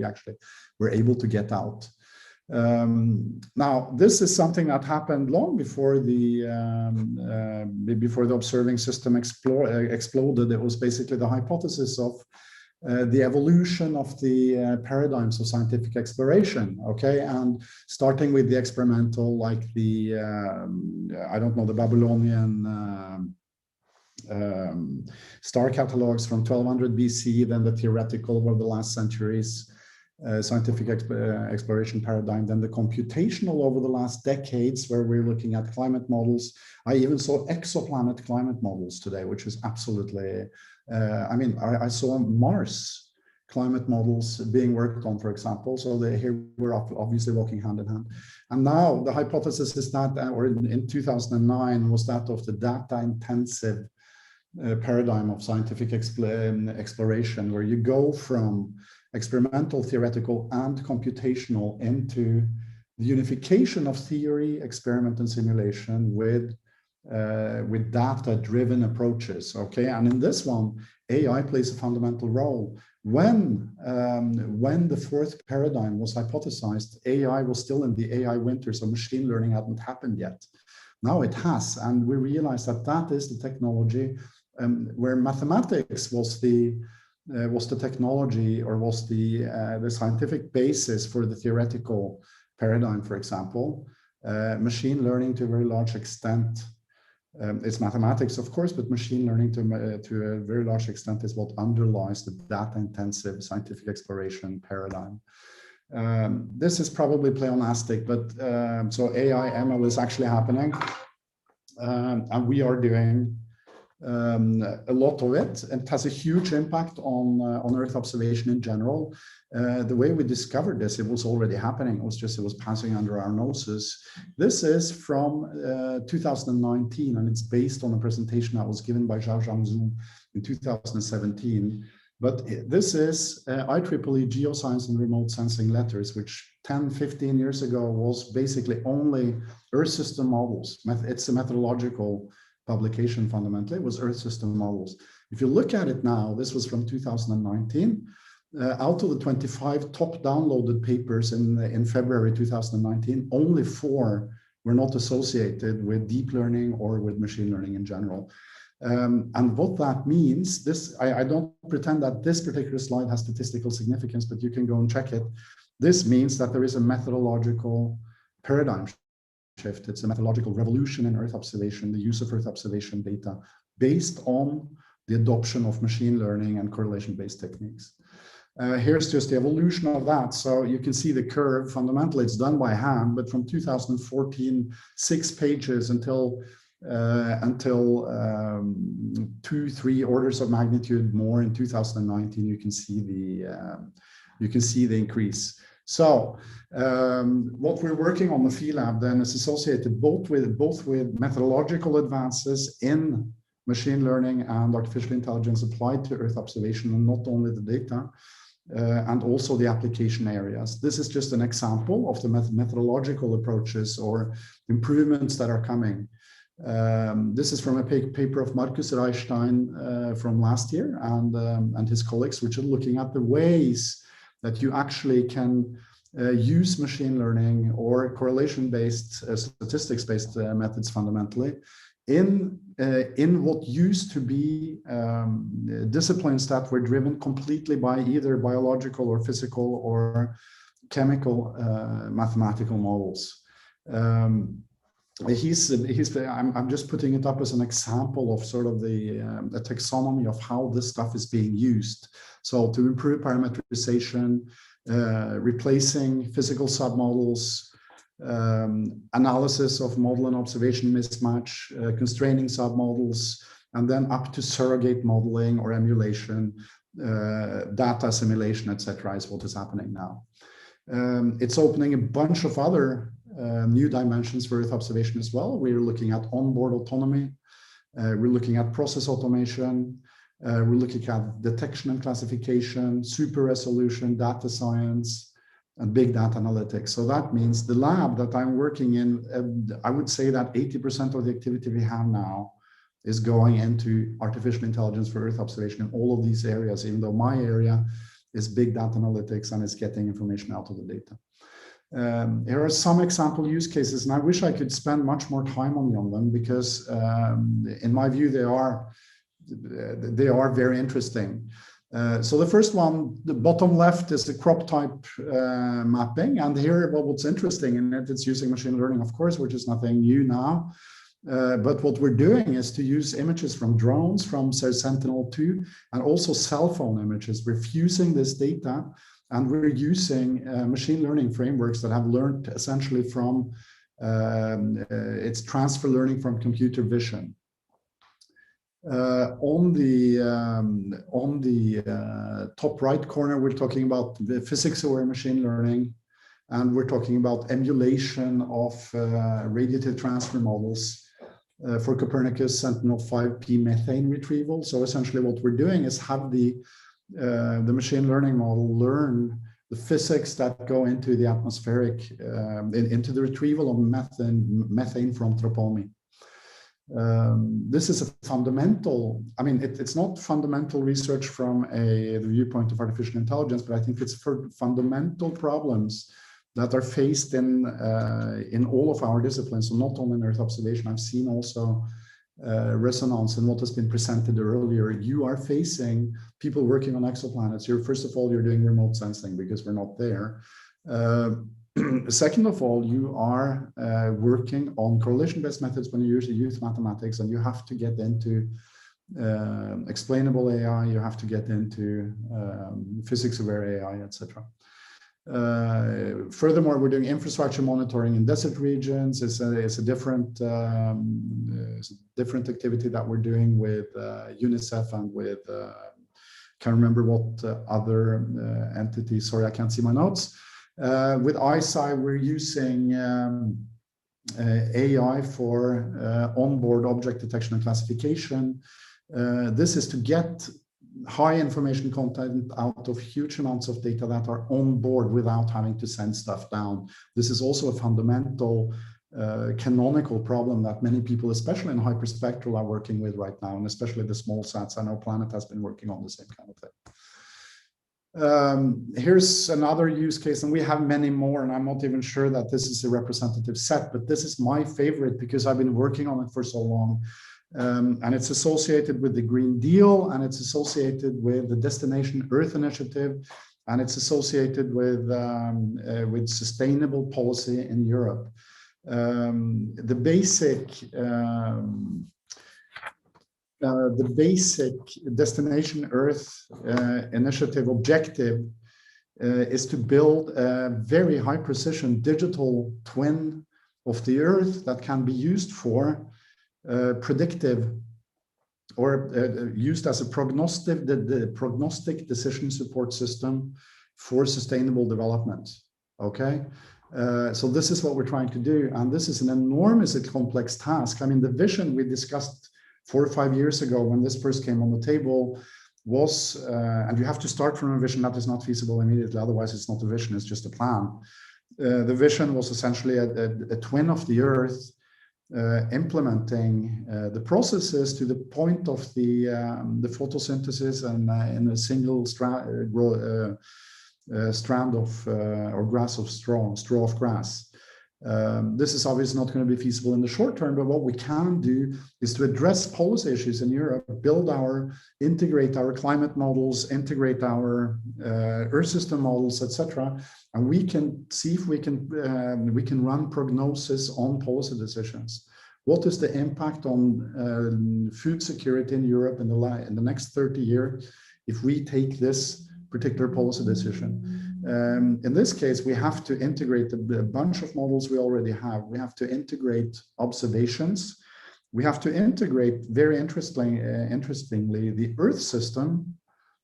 We're able to get out. Now, this is something that happened long before the observing system exploded. It was basically the hypothesis of the evolution of the paradigms of scientific exploration. Okay, and starting with the experimental, like the the Babylonian star catalogs from 1200 BC, then the theoretical over the last centuries, scientific exploration paradigm, then the computational over the last decades, where we're looking at climate models. I even saw exoplanet climate models today, which is absolutely, I saw Mars climate models being worked on, for example. So here we're obviously walking hand in hand. And now the hypothesis is that, or in 2009, was that of the data-intensive paradigm of scientific exploration, where you go from experimental, theoretical, and computational into the unification of theory, experiment, and simulation with data-driven approaches. Okay, and in this one, AI plays a fundamental role. When the fourth paradigm was hypothesized, AI was still in the AI winter, so machine learning hadn't happened yet. Now it has, and we realize that that is the technology where mathematics was the technology, or was the scientific basis for the theoretical paradigm, for example. Machine learning to a very large extent, it's mathematics, of course, but machine learning to a very large extent is what underlies the data-intensive scientific exploration paradigm. This is probably pleonastic, but so AI ML is actually happening, and we are doing a lot of it. It has a huge impact on Earth observation in general. The way we discovered this, it was already happening. It was passing under our noses. This is from 2019, and it's based on a presentation that was given by Zhao Zhangzhu in 2017. But this is IEEE Geoscience and Remote Sensing Letters, which 10, 15 years ago was basically only Earth system models. It's a methodological publication fundamentally, was Earth system models. If you look at it now, this was from 2019. Out of the 25 top downloaded papers in February 2019, only 4 were not associated with deep learning or with machine learning in general. And what that means, I don't pretend that this particular slide has statistical significance, but you can go and check it. This means that there is a methodological paradigm shift. It's a methodological revolution in Earth observation, the use of Earth observation data based on the adoption of machine learning and correlation-based techniques. Here's just the evolution of that. So you can see the curve. Fundamentally, it's done by hand, but from 2014, 6 pages until 2-3 orders of magnitude more in 2019. You can see the increase. So what we're working on the PhiLab then is associated both with methodological advances in machine learning and artificial intelligence applied to Earth observation, and not only the data, and also the application areas. This is just an example of the methodological approaches or improvements that are coming. This is from a paper of Markus Reichstein from last year and his colleagues, which are looking at the ways that you actually can use machine learning or correlation-based, statistics-based methods fundamentally in what used to be disciplines that were driven completely by either biological or physical or chemical mathematical models. I'm just putting it up as an example of sort of the taxonomy of how this stuff is being used. So to improve parameterization, replacing physical submodels, analysis of model and observation mismatch, constraining submodels, and then up to surrogate modeling or emulation, data assimilation, etc., is what is happening now. It's opening a bunch of other new dimensions for Earth observation as well. We're looking at onboard autonomy. We're looking at process automation. We're looking at detection and classification, super resolution, data science, and big data analytics. So that means the lab that I'm working in, I would say that 80% of the activity we have now is going into artificial intelligence for Earth observation in all of these areas, even though my area is big data analytics and is getting information out of the data. Here are some example use cases, and I wish I could spend much more time on them because in my view, they are very interesting. So the first one, the bottom left, is the crop type mapping. And here, what's interesting in it, it's using machine learning, of course, which is nothing new now. But what we're doing is to use images from drones, from Sentinel-2, and also cell phone images. We're fusing this data, and we're using machine learning frameworks that have learned essentially from it's transfer learning from computer vision. On the top right corner, we're talking about the physics-aware machine learning, and we're talking about emulation of radiative transfer models for Copernicus Sentinel-5P methane retrieval. So essentially what we're doing is have the machine learning model learn the physics that go into the atmospheric, into the retrieval of methane from troponin. This is a fundamental, I mean, it's not fundamental research from the viewpoint of artificial intelligence, but I think it's for fundamental problems that are faced in all of our disciplines, so not only in Earth observation. I've seen also resonance in what has been presented earlier. You are facing people working on exoplanets. First of all, you're doing remote sensing because we're not there. Second of all, you are working on correlation-based methods when you use youth mathematics, and you have to get into explainable AI, you have to get into physics-aware AI, etc. Furthermore, we're doing infrastructure monitoring in desert regions. It's a different activity that we're doing with UNICEF and with can't remember what other entities. Sorry, I can't see my notes. With ISI, we're using AI for onboard object detection and classification. This is to get high information content out of huge amounts of data that are on board without having to send stuff down. This is also a fundamental canonical problem that many people, especially in hyperspectral, are working with right now, and especially the small sats. I know Planet has been working on the same kind of thing. Here's another use case, and we have many more, and I'm not even sure that this is a representative set, but this is my favorite because I've been working on it for so long. And it's associated with the Green Deal, and it's associated with the Destination Earth Initiative, and it's associated with sustainable policy in Europe. The basic Destination Earth Initiative objective is to build a very high precision digital twin of the Earth that can be used for predictive or used as a prognostic decision support system for sustainable development. Okay, so this is what we're trying to do, and this is an enormously complex task. I mean, the vision we discussed 4 or 5 years ago when this first came on the table was, and you have to start from a vision that is not feasible immediately, otherwise it's not a vision, it's just a plan. The vision was essentially a twin of the Earth, implementing the processes to the point of the photosynthesis and in a single strand of or grass of straw of grass. This is obviously not going to be feasible in the short term, but what we can do is to address policy issues in Europe, integrate our climate models, integrate our Earth system models, etc. And we can see if we can run prognosis on policy decisions. What is the impact on food security in Europe in the next 30 years if we take this particular policy decision? In this case, we have to integrate a bunch of models we already have. We have to integrate observations. We have to integrate, very interestingly, the Earth system,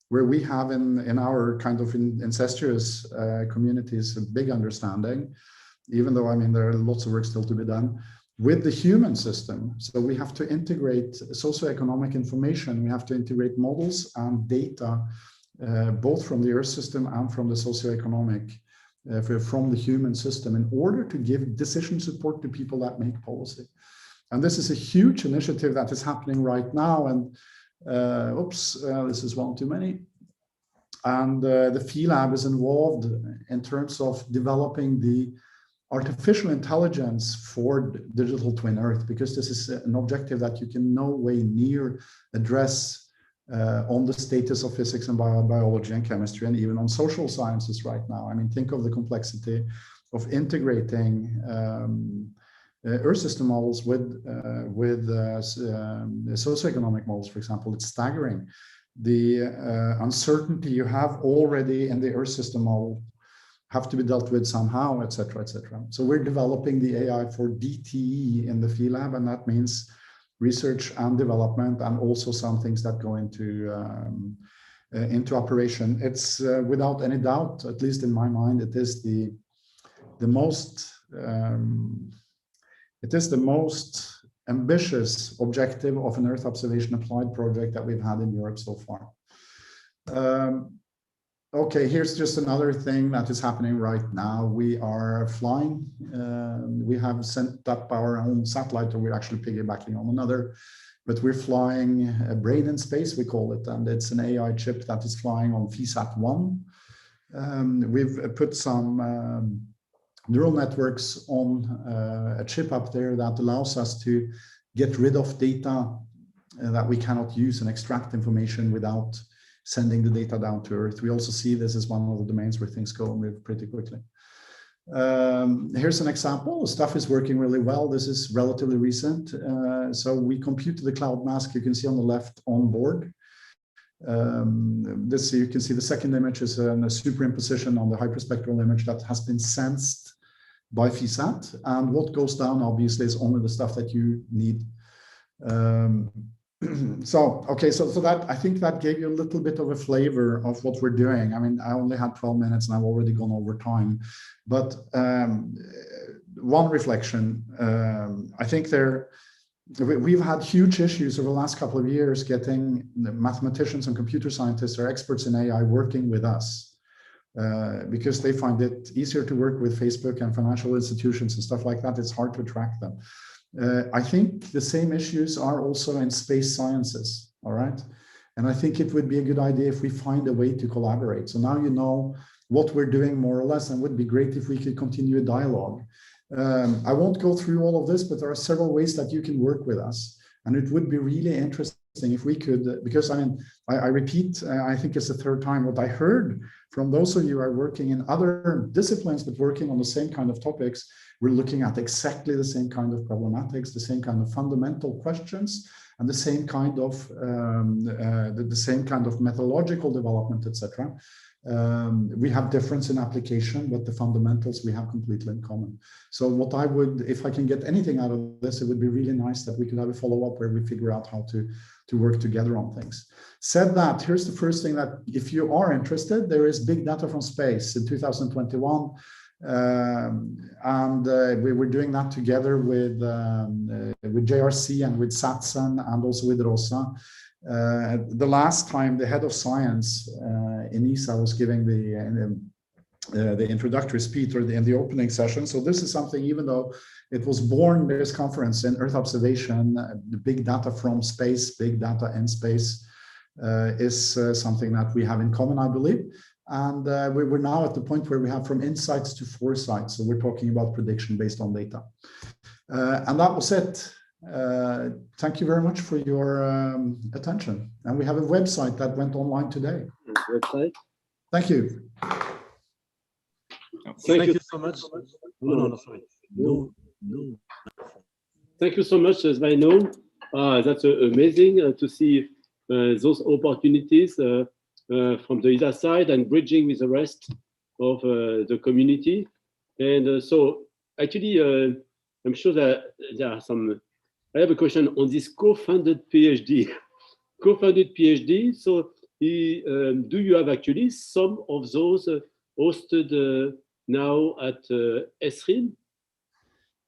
where we have in our kind of incestuous communities a big understanding, even though, I mean, there are lots of work still to be done, with the human system. So we have to integrate socioeconomic information. We have to integrate models and data, both from the Earth system and from the socioeconomic, from the human system, in order to give decision support to people that make policy. And this is a huge initiative that is happening right now. And this is one too many. And the Phi Lab is involved in terms of developing the artificial intelligence for digital twin Earth, because this is an objective that you can no way near address on the status of physics and biology and chemistry, and even on social sciences right now. I mean, think of the complexity of integrating Earth system models with socioeconomic models, for example, it's staggering. The uncertainty you have already in the Earth system model have to be dealt with somehow, et cetera, et cetera. So we're developing the AI for DTE in the Phi Lab, and that means research and development, and also some things that go into operation. It's without any doubt, at least in my mind, it is the most ambitious objective of an Earth observation applied project that we've had in Europe so far. Okay, here's just another thing that is happening right now. We are flying. We have sent up our own satellite, or we're actually piggybacking on another, but we're flying a brain in space, we call it, and it's an AI chip that is flying on VSAT-1. We've put some neural networks on a chip up there that allows us to get rid of data that we cannot use and extract information without sending the data down to Earth. We also see this as one of the domains where things go and move pretty quickly. Here's an example. Stuff is working really well. This is relatively recent. So we computed the cloud mask you can see on the left on board. This, you can see the second image is a superimposition on the hyperspectral image that has been sensed by VSAT. And what goes down, obviously, is only the stuff that you need. So that, I think that gave you a little bit of a flavor of what we're doing. I mean, I only had 12 minutes and I've already gone over time. But one reflection, I think we've had huge issues over the last couple of years getting mathematicians and computer scientists or experts in AI working with us because they find it easier to work with Facebook and financial institutions and stuff like that. It's hard to attract them. I think the same issues are also in space sciences, all right? And I think it would be a good idea if we find a way to collaborate. So now you know what we're doing more or less, and it would be great if we could continue a dialogue. I won't go through all of this, but there are several ways that you can work with us. And it would be really interesting if we could, because I mean, I repeat, I think it's the third time, what I heard from those of you who are working in other disciplines, but working on the same kind of topics, we're looking at exactly the same kind of problematics, the same kind of fundamental questions, and the same kind of methodological development, etc. We have difference in application, but the fundamentals we have completely in common. So what I would, if I can get anything out of this, it would be really nice that we could have a follow-up where we figure out how to work together on things. Said that, here's the first thing that if you are interested, there is big data from space in 2021. We were doing that together with JRC and with SATSEN and also with ROSA. The last time the head of science in ESA was giving the introductory speech or in the opening session. So this is something, even though it was born, this conference in Earth observation, the big data from space, big data in space is something that we have in common, I believe. And we're now at the point where we have from insights to foresight. So we're talking about prediction based on data. And that was it. Thank you very much for your attention. And we have a website that went online today. Website. Thank you. Thank you so much. No, sorry. No. Thank you so much, Sveinung. That's amazing to see those opportunities from the ESA side and bridging with the rest of the community. And so actually, I'm sure that there are some, I have a question on this co-funded PhD. Co-funded PhD, so do you have actually some of those hosted now at ESRIM?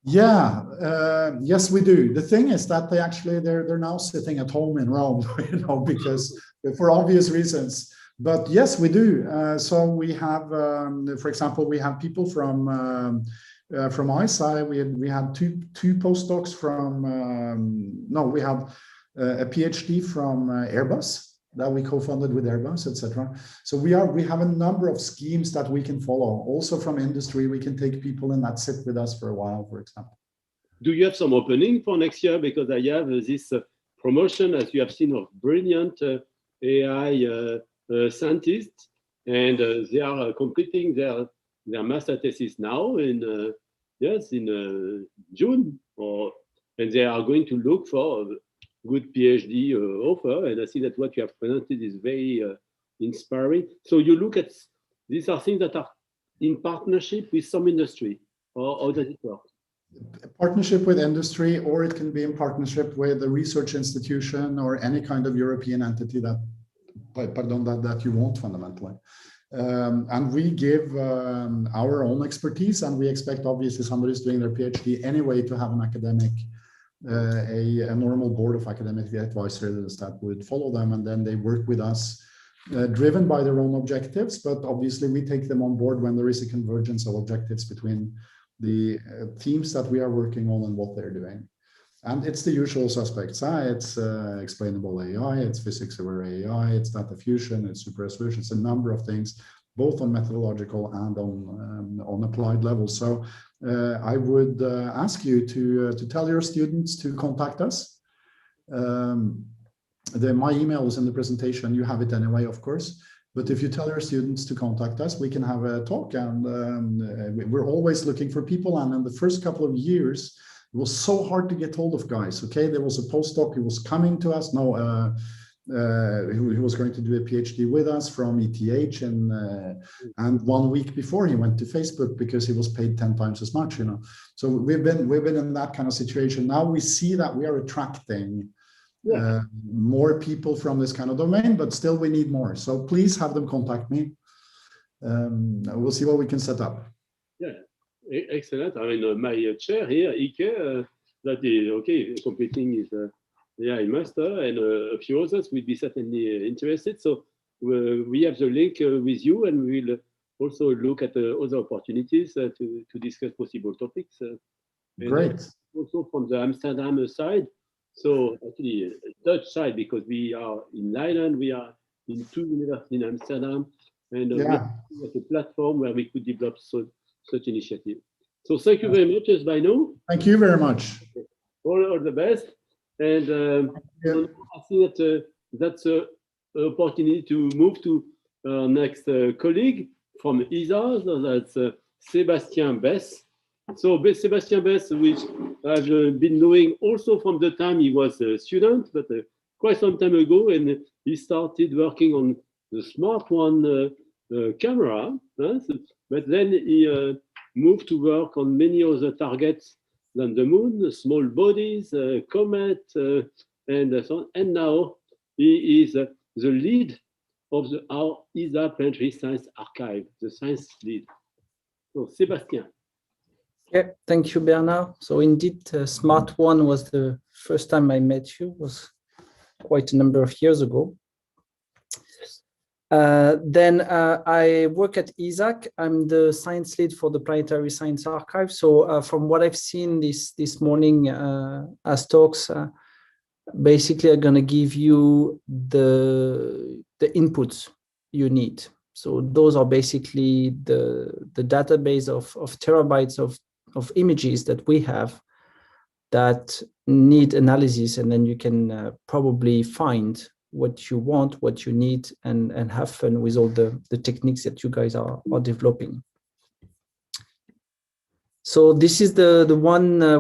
Yeah, yes, we do. The thing is that they're now sitting at home in Rome, you know, because for obvious reasons. But yes, we do. So we have, for example, we have people from ISI. We had two postdocs from. We have a PhD from Airbus that we co-funded with Airbus, etc. So we have a number of schemes that we can follow. Also from industry, we can take people in that sit with us for a while, for example. Do you have some opening for next year? Because I have this promotion, as you have seen, of brilliant AI scientists, and they are completing their master thesis now in yes, in June, and they are going to look for a good PhD offer. And I think that what you have presented is very inspiring. So you look at, these are things that are in partnership with some industry, or how does it work? Partnership with industry, or it can be in partnership with a research institution or any kind of European entity that you want fundamentally. And we give our own expertise, and we expect obviously somebody who's doing their PhD anyway to have an academic, a normal board of academic advisors that would follow them, and then they work with us, driven by their own objectives, but obviously we take them on board when there is a convergence of objectives between the teams that we are working on and what they're doing. And it's the usual suspects. It's explainable AI, it's physics-aware AI, it's data fusion, it's super resolution, it's a number of things, both on methodological and on applied levels. So I would ask you to tell your students to contact us. My email is in the presentation. You have it anyway, of course. But if you tell your students to contact us, we can have a talk. And we're always looking for people. And in the first couple of years, it was so hard to get hold of guys. Okay, there was a postdoc who was coming to us. He was going to do a PhD with us from ETH, and 1 week before he went to Facebook because he was paid 10 times as much. So we've been in that kind of situation. Now we see that we are attracting more people from this kind of domain, but still we need more. So please have them contact me. We'll see what we can set up. Yeah, excellent. I mean, my chair here, Ike, that is okay, completing his AI master, and a few others will be certainly interested. So we have the link with you, and we will also look at other opportunities to discuss possible topics. Great. Also from the Amsterdam side. So actually, Dutch side, because we are in Leiden, we are in 2 universities in Amsterdam, and we have a platform where we could develop such initiative. So thank you very much, Sveinung. Thank you very much. All the best. And I think that that's an opportunity to move to our next colleague from ESA, so that's Sébastien Bess. So Sébastien Bess, which I've been knowing also from the time he was a student, but quite some time ago, and he started working on the Smart One camera, but then he moved to work on many other targets than the moon, small bodies, comet, and so on. And now he is the lead of our ESA Planetary Science Archive, the science lead. So Sébastien. Yeah, thank you, Bernard. So indeed, Smart One was the first time I met you, was quite a number of years ago. Then I work at ESAC. I'm the science lead for the Planetary Science Archive. So from what I've seen this morning as talks, basically I'm going to give you the inputs you need. So those are basically the database of terabytes of images that we have that need analysis, and then you can probably find what you want, what you need, and have fun with all the techniques that you guys are developing. So this is the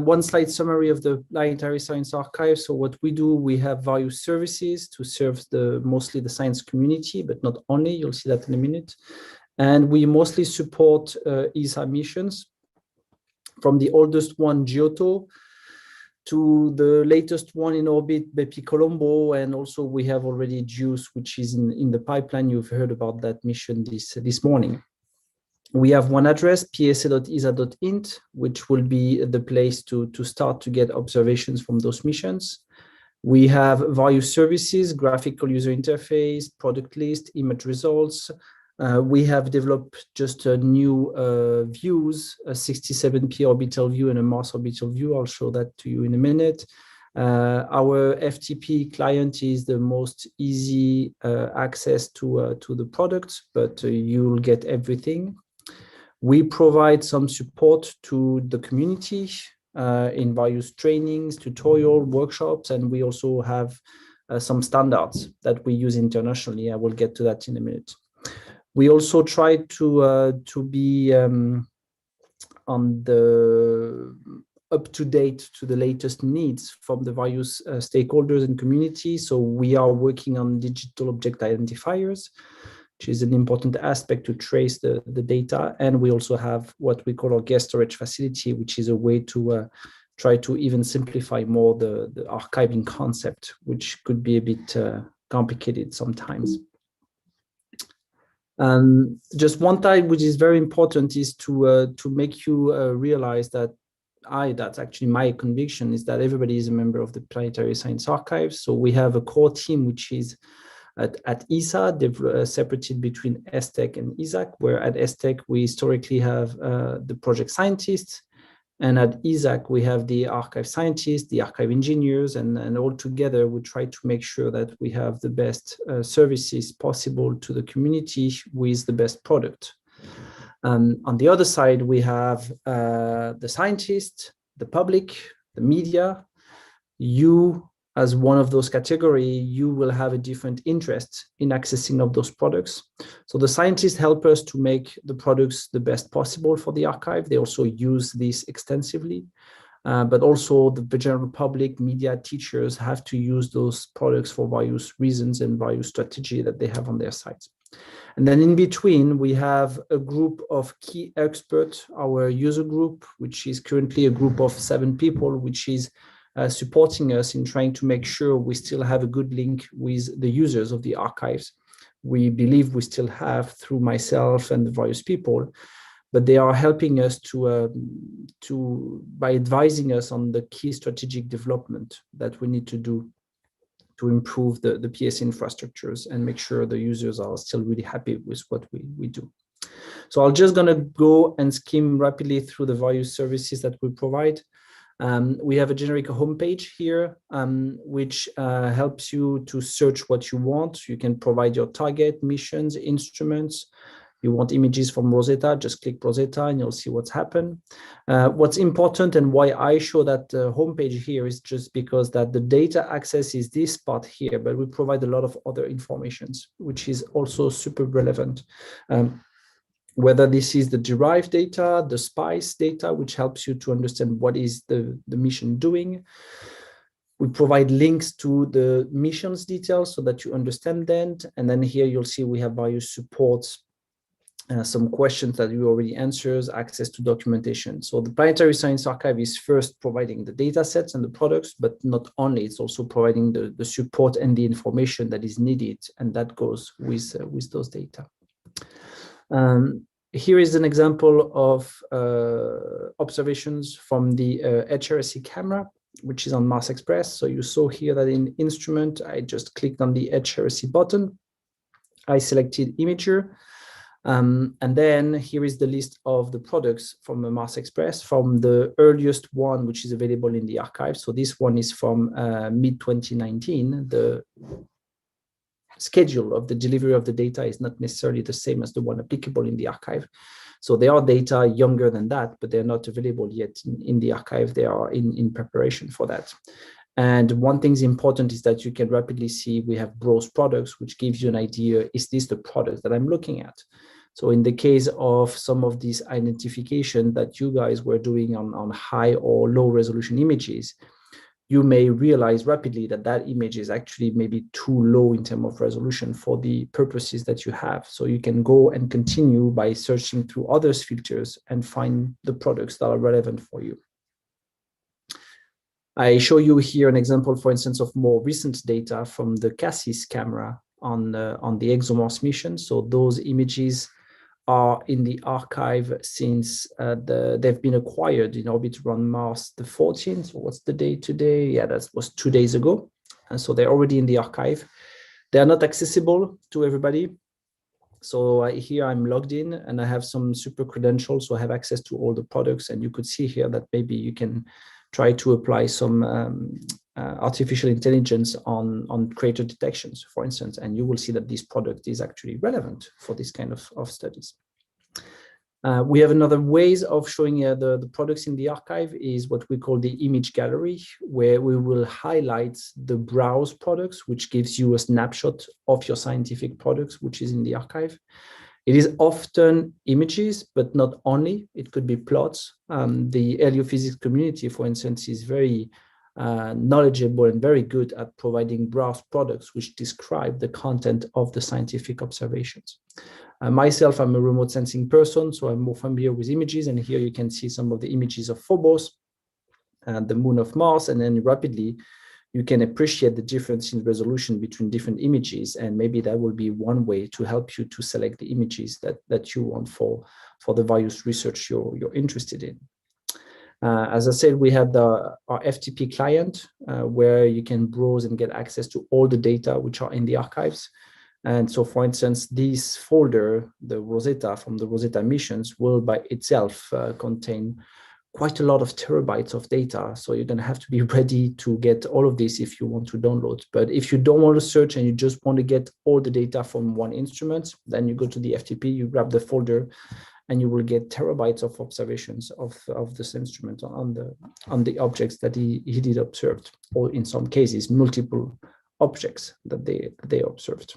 one slide summary of the Planetary Science Archive. So what we do, we have various services to serve mostly the science community, but not only, you'll see that in a minute. And we mostly support ESA missions, from the oldest one, Giotto, to the latest one in orbit, Bepi Colombo, and also we have already JUICE, which is in the pipeline. You've heard about that mission this morning. We have one address, psa.esa.int, which will be the place to start to get observations from those missions. We have various services, graphical user interface, product list, image results. We have developed just a new views, a 67P orbital view and a Mars orbital view. I'll show that to you in a minute. Our FTP client is the most easy access to the product, but you'll get everything. We provide some support to the community in various trainings, tutorial, workshops, and we also have some standards that we use internationally. I will get to that in a minute. We also try to be on the up to date to the latest needs from the various stakeholders and community. So we are working on digital object identifiers, which is an important aspect to trace the data. And we also have what we call our guest storage facility, which is a way to try to even simplify more the archiving concept, which could be a bit complicated sometimes. Just one time, which is very important, is to make you realize that that's actually my conviction, is that everybody is a member of the Planetary Science Archive. So we have a core team, which is at ESA. They've separated between ESTEC and ESAC, where at ESTEC, we historically have the project scientists, and at ESAC, we have the archive scientists, the archive engineers, and all together, we try to make sure that we have the best services possible to the community with the best product. On the other side, we have the scientists, the public, the media. You, as one of those categories, you will have a different interest in accessing of those products. So the scientists help us to make the products the best possible for the archive. They also use this extensively, but also the general public, media, teachers have to use those products for various reasons and various strategy that they have on their sites. And then in between, we have a group of key experts, our user group, which is currently a group of 7 people, which is supporting us in trying to make sure we still have a good link with the users of the archives. We believe we still have through myself and the various people, but they are helping us by advising us on the key strategic development that we need to do to improve the PS infrastructures and make sure the users are still really happy with what we do. So I'm just gonna go and skim rapidly through the various services that we provide. We have a generic homepage here, which helps you to search what you want. You can provide your target, missions, instruments. You want images from Rosetta, just click Rosetta and you'll see what's happened. What's important and why I show that homepage here is just because that the data access is this part here, but we provide a lot of other informations, which is also super relevant. Whether this is the derived data, the SPICE data, which helps you to understand what is the mission doing. We provide links to the missions details so that you understand them. And then here you'll see we have various supports, some questions that you already answers, access to documentation. So the Planetary Science Archive is first providing the data sets and the products, but not only, it's also providing the support and the information that is needed, and that goes with those data. Here is an example of observations from the HRSC camera, which is on Mars Express. So you saw here that in instrument, I just clicked on the HRSC button. I selected imager. And then here is the list of the products from the Mars Express from the earliest one, which is available in the archive. So this one is from mid-2019. The schedule of the delivery of the data is not necessarily the same as the one applicable in the archive. So there are data younger than that, but they're not available yet in the archive. They are in preparation for that. And one thing is important is that you can rapidly see we have browse products, which gives you an idea, is this the product that I'm looking at? So in the case of some of these identification that you guys were doing on high or low resolution images, you may realize rapidly that that image is actually maybe too low in terms of resolution for the purposes that you have. So you can go and continue by searching through other filters and find the products that are relevant for you. I show you here an example, for instance, of more recent data from the Cassis camera on the ExoMars mission. So those images are in the archive since they've been acquired in orbit around Mars the 14th. So what's the date today? Yeah, that was 2 days ago. And so they're already in the archive. They are not accessible to everybody. So here I'm logged in and I have some super credentials. So I have access to all the products. And you could see here that maybe you can try to apply some artificial intelligence on creator detections, for instance, and you will see that this product is actually relevant for this kind of studies. We have another ways of showing the products in the archive is what we call the image gallery, where we will highlight the browse products, which gives you a snapshot of your scientific products, which is in the archive. It is often images, but not only. It could be plots. The heliophysics community, for instance, is very knowledgeable and very good at providing graph products which describe the content of the scientific observations. Myself, I'm a remote sensing person, so I'm more familiar with images. And here you can see some of the images of Phobos, the moon of Mars, and then rapidly you can appreciate the difference in resolution between different images. And maybe that will be one way to help you to select the images that you want for the various research you're interested in. As I said, we have our FTP client where you can browse and get access to all the data which are in the archives. And so, for instance, this folder, the Rosetta from the Rosetta missions, will by itself contain quite a lot of terabytes of data. So you're going to have to be ready to get all of this if you want to download. But if you don't want to search and you just want to get all the data from one instrument, then you go to the FTP, you grab the folder, and you will get terabytes of observations of this instrument on the objects that he did observed, or in some cases, multiple objects that they observed.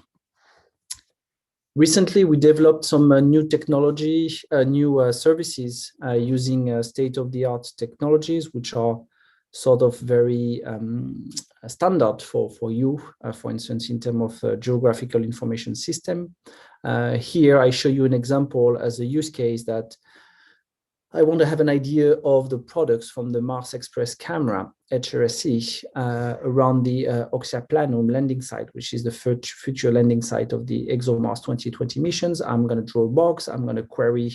Recently, we developed some new technology, new services using state-of-the-art technologies, which are sort of very standard for you, for instance, in terms of geographical information system. Here, I show you an example as a use case that I want to have an idea of the products from the Mars Express camera, HRSC, around the Oxyaplanum landing site, which is the future landing site of the ExoMars 2020 missions. I'm going to draw a box. I'm going to query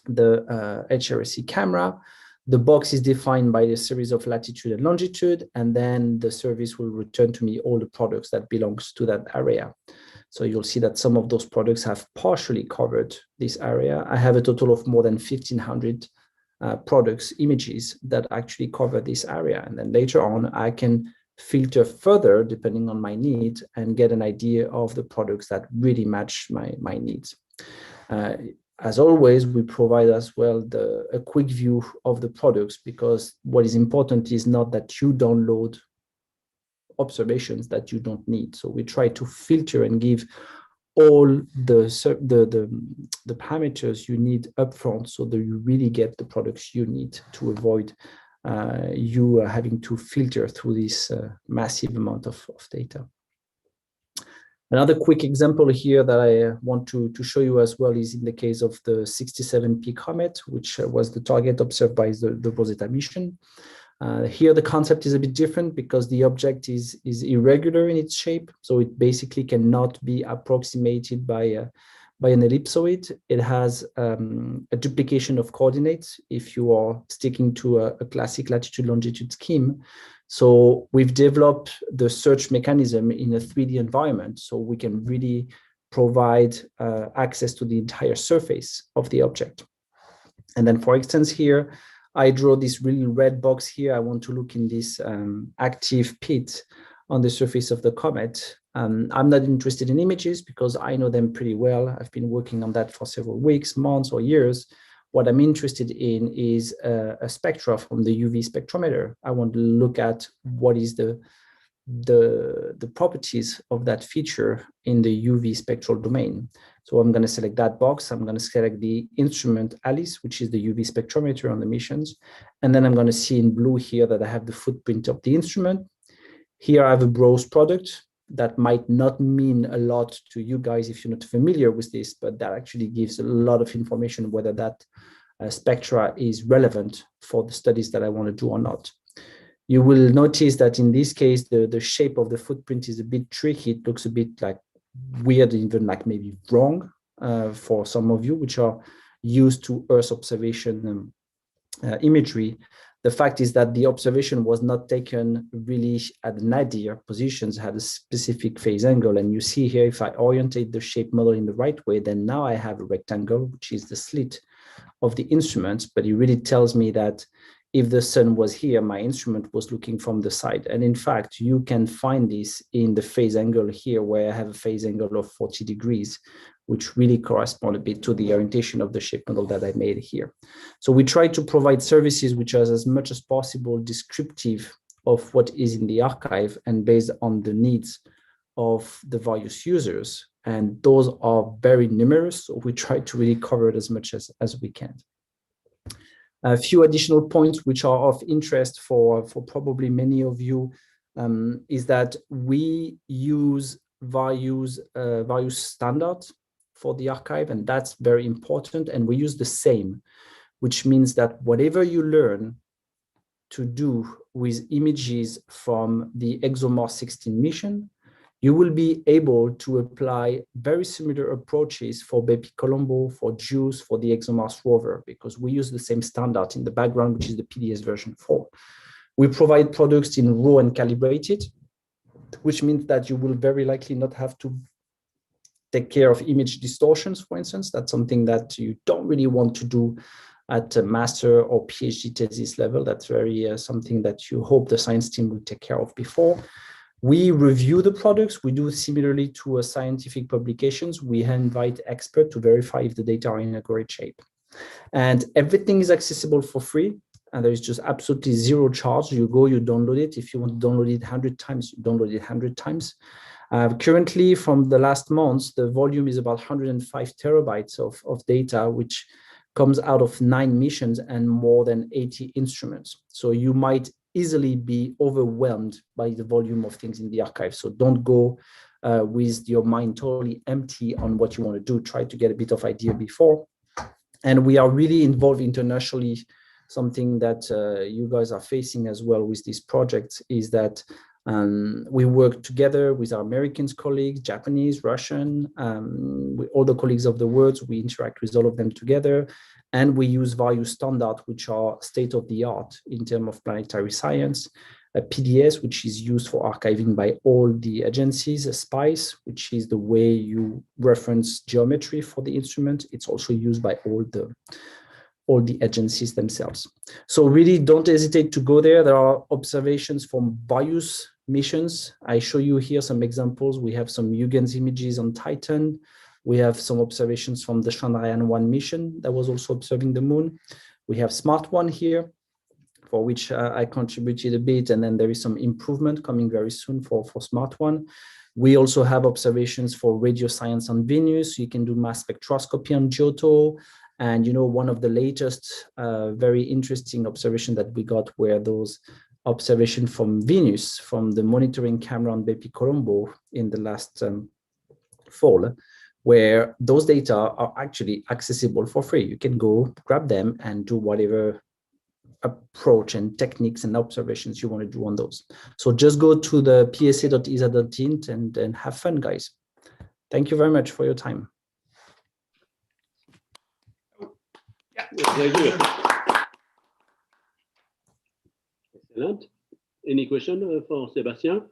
the HRSC camera. The box is defined by a series of latitude and longitude, and then the service will return to me all the products that belongs to that area. So you'll see that some of those products have partially covered this area. I have a total of more than 1,500 products, images that actually cover this area. And then later on, I can filter further depending on my need and get an idea of the products that really match my needs. As always, we provide as well a quick view of the products, because what is important is not that you download observations that you don't need. So we try to filter and give all the parameters you need upfront so that you really get the products you need to avoid you having to filter through this massive amount of data. Another quick example here that I want to show you as well is in the case of the 67P comet, which was the target observed by the Rosetta mission. Here, the concept is a bit different because the object is irregular in its shape. So it basically cannot be approximated by an ellipsoid. It has a duplication of coordinates if you are sticking to a classic latitude longitude scheme. So we've developed the search mechanism in a 3D environment, so we can really provide access to the entire surface of the object. And then, for instance, here, I draw this really red box here. I want to look in this active pit on the surface of the comet. I'm not interested in images because I know them pretty well. I've been working on that for several weeks, months, or years. What I'm interested in is a spectra from the UV spectrometer. I want to look at what is the properties of that feature in the UV spectral domain. So I'm going to select that box. I'm going to select the instrument ALICE, which is the UV spectrometer on the missions. And then I'm going to see in blue here that I have the footprint of the instrument. Here I have a browse product. That might not mean a lot to you guys if you're not familiar with this, but that actually gives a lot of information whether that spectra is relevant for the studies that I want to do or not. You will notice that in this case, the shape of the footprint is a bit tricky. It looks a bit like weird, even like maybe wrong for some of you, which are used to Earth observation imagery. The fact is that the observation was not taken really at nadir positions, had a specific phase angle. And you see here, if I orientate the shape model in the right way, then now I have a rectangle, which is the slit of the instrument. But it really tells me that if the sun was here, my instrument was looking from the side. And in fact, you can find this in the phase angle here, where I have a phase angle of 40 degrees, which really correspond a bit to the orientation of the shape model that I made here. So we try to provide services which are as much as possible descriptive of what is in the archive, and based on the needs of the various users, And those are very numerous, so we try to really cover it as much as we can. A few additional points which are of interest for probably many of you is that we use various standards for the archive, and that's very important. And we use the same, which means that whatever you learn to do with images from the ExoMars 16 mission, you will be able to apply very similar approaches for BepiColombo, for JUICE, for the ExoMars rover, because we use the same standard in the background, which is the PDS version 4. We provide products in raw and calibrated, which means that you will very likely not have to take care of image distortions, for instance. That's something that you don't really want to do at a master or PhD thesis level. That's very something that you hope the science team will take care of before. We review the products. We do similarly to scientific publications. We invite experts to verify if the data are in a great shape. And everything is accessible for free. And there is just absolutely zero charge. You go, you download it. If you want to download it 100 times, you download it 100 times. Currently, from the last months, the volume is about 105 terabytes of data, which comes out of 9 missions and more than 80 instruments. So you might easily be overwhelmed by the volume of things in the archive. So don't go with your mind totally empty on what you want to do. Try to get a bit of idea before. And we are really involved internationally. Something that you guys are facing as well with this project is that we work together with our American colleagues, Japanese, Russian, with all the colleagues of the world. We interact with all of them together. And we use various standards which are state-of-the-art in terms of planetary science, PDS, which is used for archiving by all the agencies, SPICE, which is the way you reference geometry for the instrument. It's also used by all the agencies themselves. So really don't hesitate to go there. There are observations from various missions. I show you here some examples. We have some Huygens images on Titan. We have some observations from the Chandrayaan-1 mission that was also observing the moon. We have SMART-1 here, for which I contributed a bit, and then there is some improvement coming very soon for SMART-1. We also have observations for radio science on Venus. You can do mass spectroscopy on Giotto. And one of the latest very interesting observations that we got were those observations from Venus, from the monitoring camera on BepiColombo in the last fall, where those data are actually accessible for free. You can go grab them and do whatever approach and techniques and observations you want to do on those. So just go to the psa.esa.int and have fun, guys. Thank you very much for your time. Very good. Excellent. Any question for Sébastien?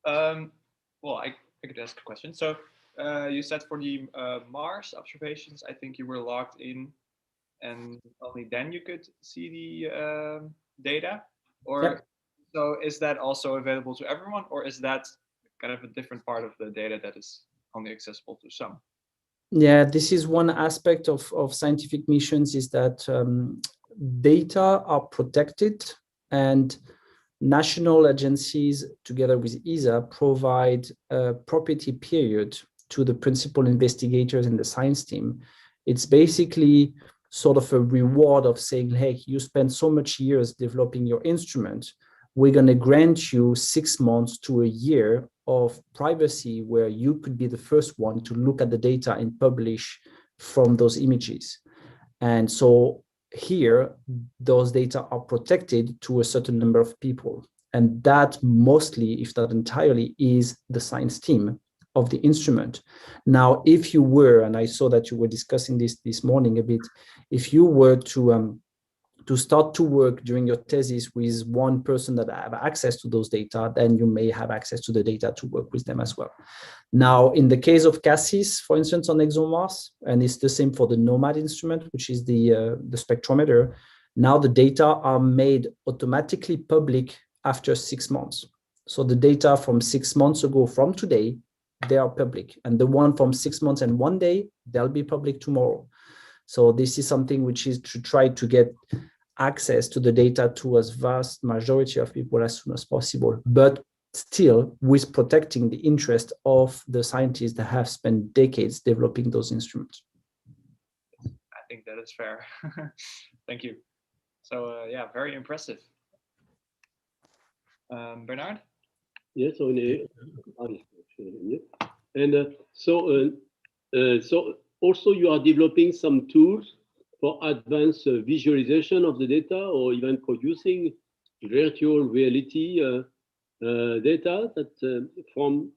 Well, I could ask a question. So you said for the Mars observations, I think you were logged in and only then you could see the data? Or Yep. So is that also available to everyone, or is that kind of a different part of the data that is only accessible to some? Yeah, this is one aspect of scientific missions, is that data are protected, and national agencies together with ESA provide a property period to the principal investigators in the science team. It's basically sort of a reward of saying, hey, you spent so much years developing your instrument, we're going to grant you 6 months to a year of privacy where you could be the first one to look at the data and publish from those images. And so here, those data are protected to a certain number of people. And that mostly, if not entirely, is the science team of the instrument. Now, if you were, and I saw that you were discussing this morning a bit, if you were to start to work during your thesis with one person that have access to those data, then you may have access to the data to work with them as well. Now, in the case of Cassis, for instance, on ExoMars, and it's the same for the NOMAD instrument, which is the spectrometer, now the data are made automatically public after 6 months. So the data from 6 months ago from today, they are public. And the one from 6 months and 1 day, they'll be public tomorrow. So this is something which is to try to get access to the data to as vast majority of people as soon as possible. But still with protecting the interest of the scientists that have spent decades developing those instruments. I think that is fair. Thank you. So yeah, very impressive. Bernard? Yes, and so also you are developing some tools for advanced visualization of the data, or even producing virtual reality data that from,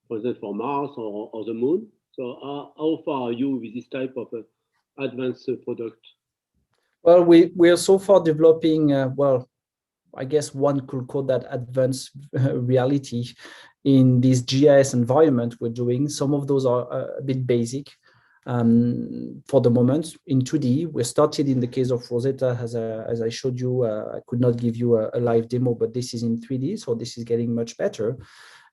for example, for Mars or the Moon. So how far are you with this type of advanced product? Well, we are so far developing, well, I guess one could call that advanced reality in this GIS environment we're doing. Some of those are a bit basic for the moment in 2D. We started in the case of Rosetta, as I showed you. I could not give you a live demo, but this is in 3D, so this is getting much better.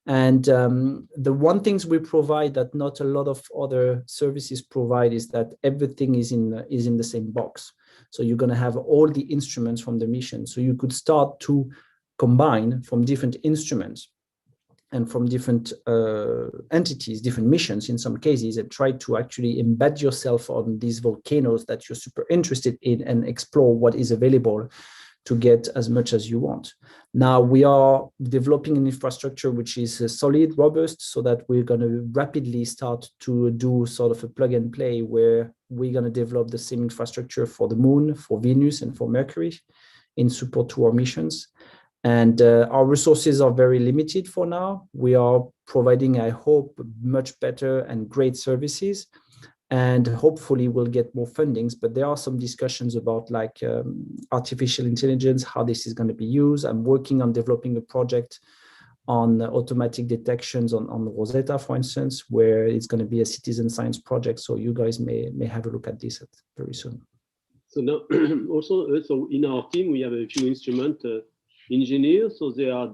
And the one things we provide that not a lot of other services provide is that everything is in the same box. So you're going to have all the instruments from the mission. So you could start to combine from different instruments and from different entities, different missions in some cases, and try to actually embed yourself on these volcanoes that you're super interested in and explore what is available to get as much as you want. Now we are developing an infrastructure which is solid, robust, so that we're going to rapidly start to do sort of a plug and play where we're going to develop the same infrastructure for the Moon, for Venus, and for Mercury in support to our missions. And our resources are very limited for now. We are providing, I hope, much better and great services. And hopefully we'll get more fundings, but there are some discussions about like artificial intelligence, how this is going to be used. I'm working on developing a project on automatic detections on Rosetta, for instance, where it's going to be a citizen science project. So you guys may have a look at this very soon. So now also, so in our team, we have a few instrument engineers. So they are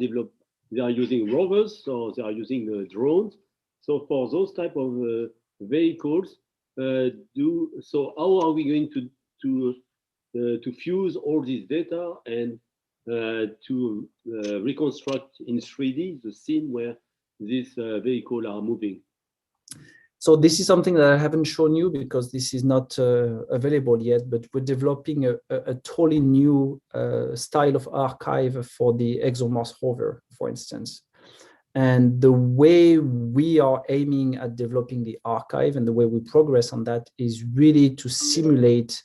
using rovers, or they are using drones. So for those type of vehicles, so how are we going to fuse all this data and to reconstruct in 3D the scene where these vehicles are moving? So this is something that I haven't shown you because this is not available yet, but we're developing a totally new style of archive for the ExoMars rover, for instance. And the way we are aiming at developing the archive and the way we progress on that is really to simulate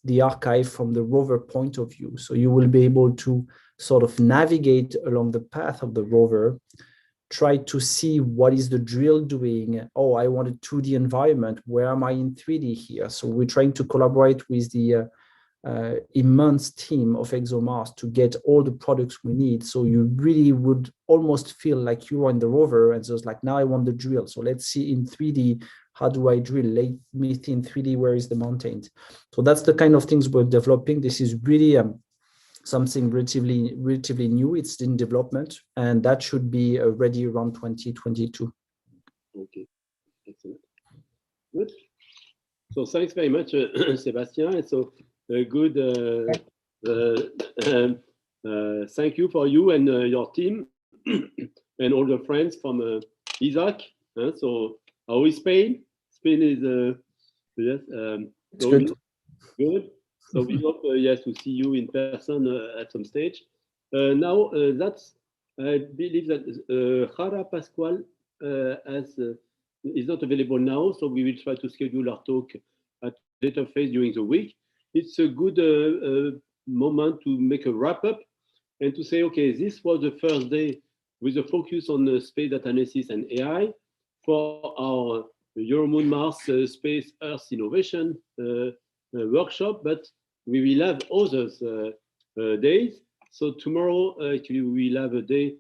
the archive from the rover point of view. So you will be able to sort of navigate along the path of the rover, try to see what is the drill doing. Oh, I want a 2D environment. Where am I in 3D here? So we're trying to collaborate with the immense team of ExoMars to get all the products we need. So you really would almost feel like you are in the rover, and so it's like, now I want the drill. So let's see in 3D, how do I drill? Let me see in 3D, where is the mountain? So that's the kind of things we're developing. This is really something relatively new. It's in development, and that should be ready around 2022. Okay, excellent. Good. So thanks very much, Sébastien. And so good. Thank you for you and your team and all your friends from Isaac. So how is Spain? Spain is yes, good. Good. So we hope yes to see you in person at some stage. Now that's I believe that Jara Pascual is not available now, so we will try to schedule our talk at a later phase during the week. It's a good moment to make a wrap up and to say, okay, this was the first day with a focus on space data analysis and AI for our Euromoon Mars Space Earth Innovation workshop, but we will have others days. So tomorrow, actually, we will have a day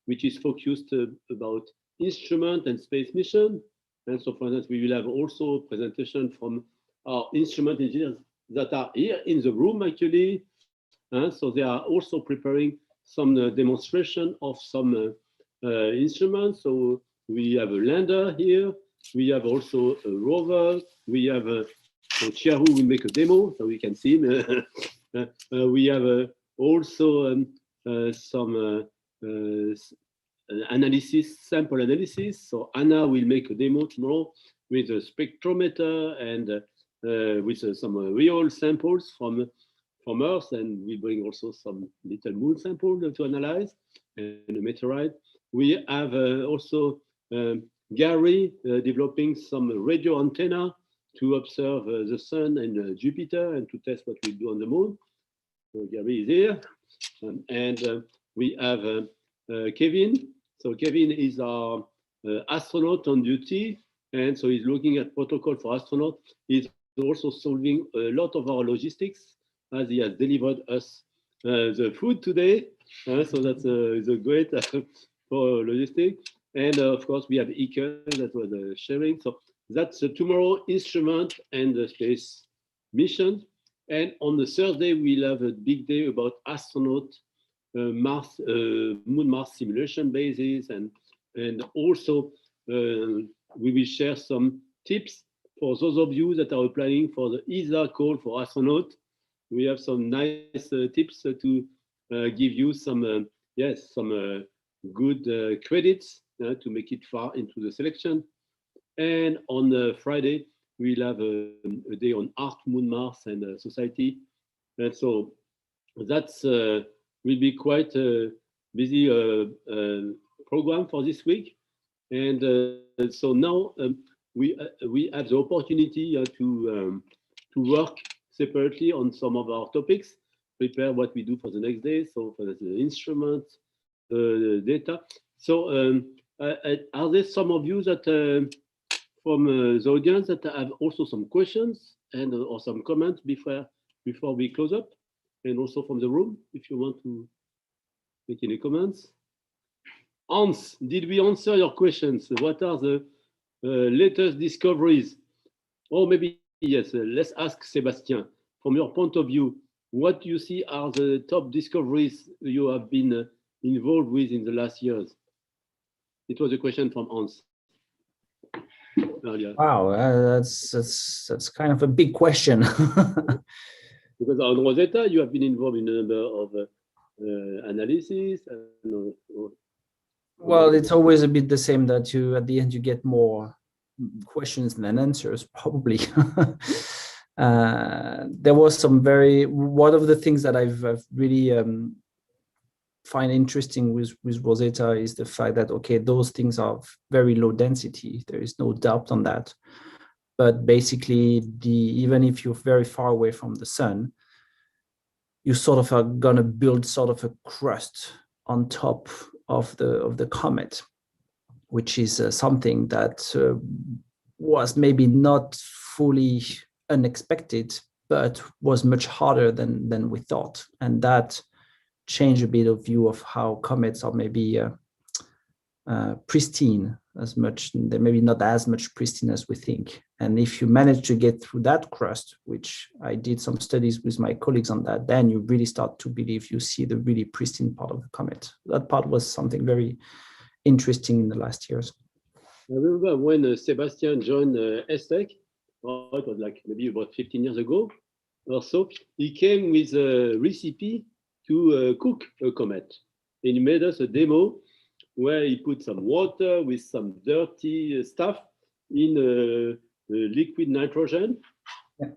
which is focused about instrument and space mission. And so, for instance, we will have also a presentation from our instrument engineers that are here in the room, actually. So they are also preparing some demonstration of some instruments. So we have a lander here. We have also a rover. We have so Chiahu will make a demo so we can see him. We have also some analysis, sample analysis. So Anna will make a demo tomorrow with a spectrometer and with some real samples from Earth, and we bring also some little moon sample to analyze and a meteorite. We have also Gary developing some radio antenna to observe the sun and Jupiter and to test what we do on the moon. So Gary is here. And we have Kevin. So Kevin is our astronaut on duty. And so he's looking at protocol for astronauts. He's also solving a lot of our logistics as he has delivered us the food today. So that's a great for logistics. And of course, we have Ike that was sharing. So that's tomorrow instrument and the space mission. And on the Thursday, we'll have a big day about astronaut Mars, Moon Mars simulation bases, and also we will share some tips for those of you that are applying for the ESA call for astronaut. We have some nice tips to give you some good credits to make it far into the selection. And on Friday, we'll have a day on art, Moon, Mars, and society. And so that's will be quite a busy program for this week. And so now we have the opportunity to work separately on some of our topics, prepare what we do for the next day. So for the instruments, data. So are there some of you that from the audience that have also some questions and or some comments before we close up, and also from the room, if you want to make any comments? Hans, did we answer your questions? What are the latest discoveries? Or maybe, yes, let's ask Sébastien, from your point of view, what you see are the top discoveries you have been involved with in the last years? It was a question from Hans. Earlier. Wow, that's kind of a big question. Because on Rosetta, you have been involved in a number of analysis. Well, it's always a bit the same, that you at the end you get more questions than answers, probably. There was some one of the things that I've really find interesting with Rosetta is the fact that, okay, those things are very low density. There is no doubt on that. But basically, even if you're very far away from the sun, you sort of are gonna build sort of a crust on top of the comet, which is something that was maybe not fully unexpected, but was much harder than we thought. And that change a bit of view of how comets are maybe pristine as much, they're maybe not as much pristine as we think. And if you manage to get through that crust, which I did some studies with my colleagues on that, then you really start to believe you see the really pristine part of the comet. That part was something very interesting in the last years. I remember when Sébastien joined ESTEC, it was like maybe about 15 years ago or so, he came with a recipe to cook a comet. And he made us a demo where he put some water with some dirty stuff in liquid nitrogen. Yeah.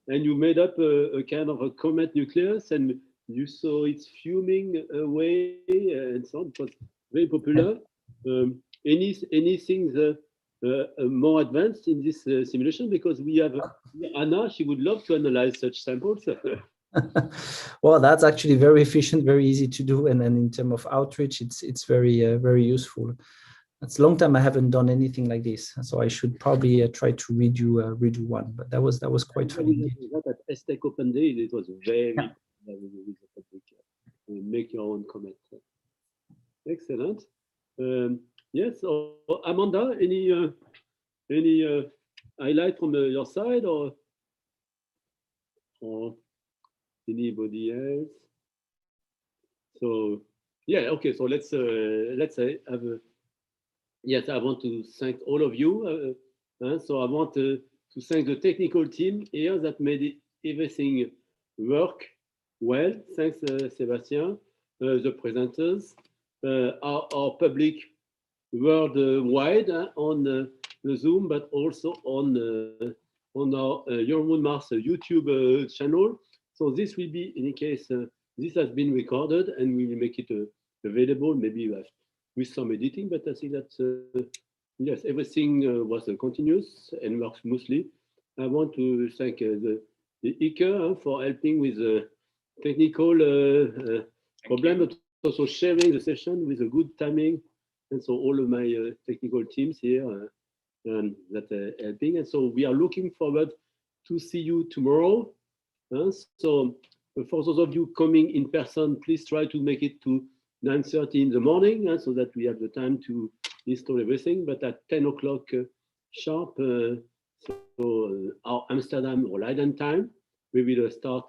And you made up a kind of a comet nucleus, and you saw it's fuming away and so on. It was very popular. Anything more advanced in this simulation? Because we have Anna, she would love to analyze such samples. Well, that's actually very efficient, very easy to do, and then in terms of outreach, it's very useful. It's a long time I haven't done anything like this, so I should probably try to redo one. But that was quite funny. At ESTEC Open Day, it was very make your own comment. Excellent. Yes, Amanda, any highlight from your side or anybody else? So yeah, okay. So let's say have a. Yes, I want to thank all of you. So I want to thank the technical team here that made everything work well. Thanks, Sébastien, the presenters, our public worldwide on the Zoom, but also on our Euromoon Mars YouTube channel. So this will be, in any case, this has been recorded, and we will make it available, maybe with some editing. But I think that yes, everything was continuous and works smoothly. I want to thank the ICE for helping with the technical problem, but also sharing the session with a good timing. And so all of my technical teams here that are helping. And so we are looking forward to see you tomorrow. So for those of you coming in person, please try to make it to 9:30 in the morning so that we have the time to install everything. But at 10 o'clock sharp, so our Amsterdam or Leiden time, we will start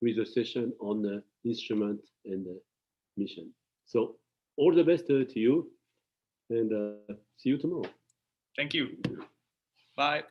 with a session on instrument and mission. So all the best to you, and see you tomorrow. Thank you. Bye.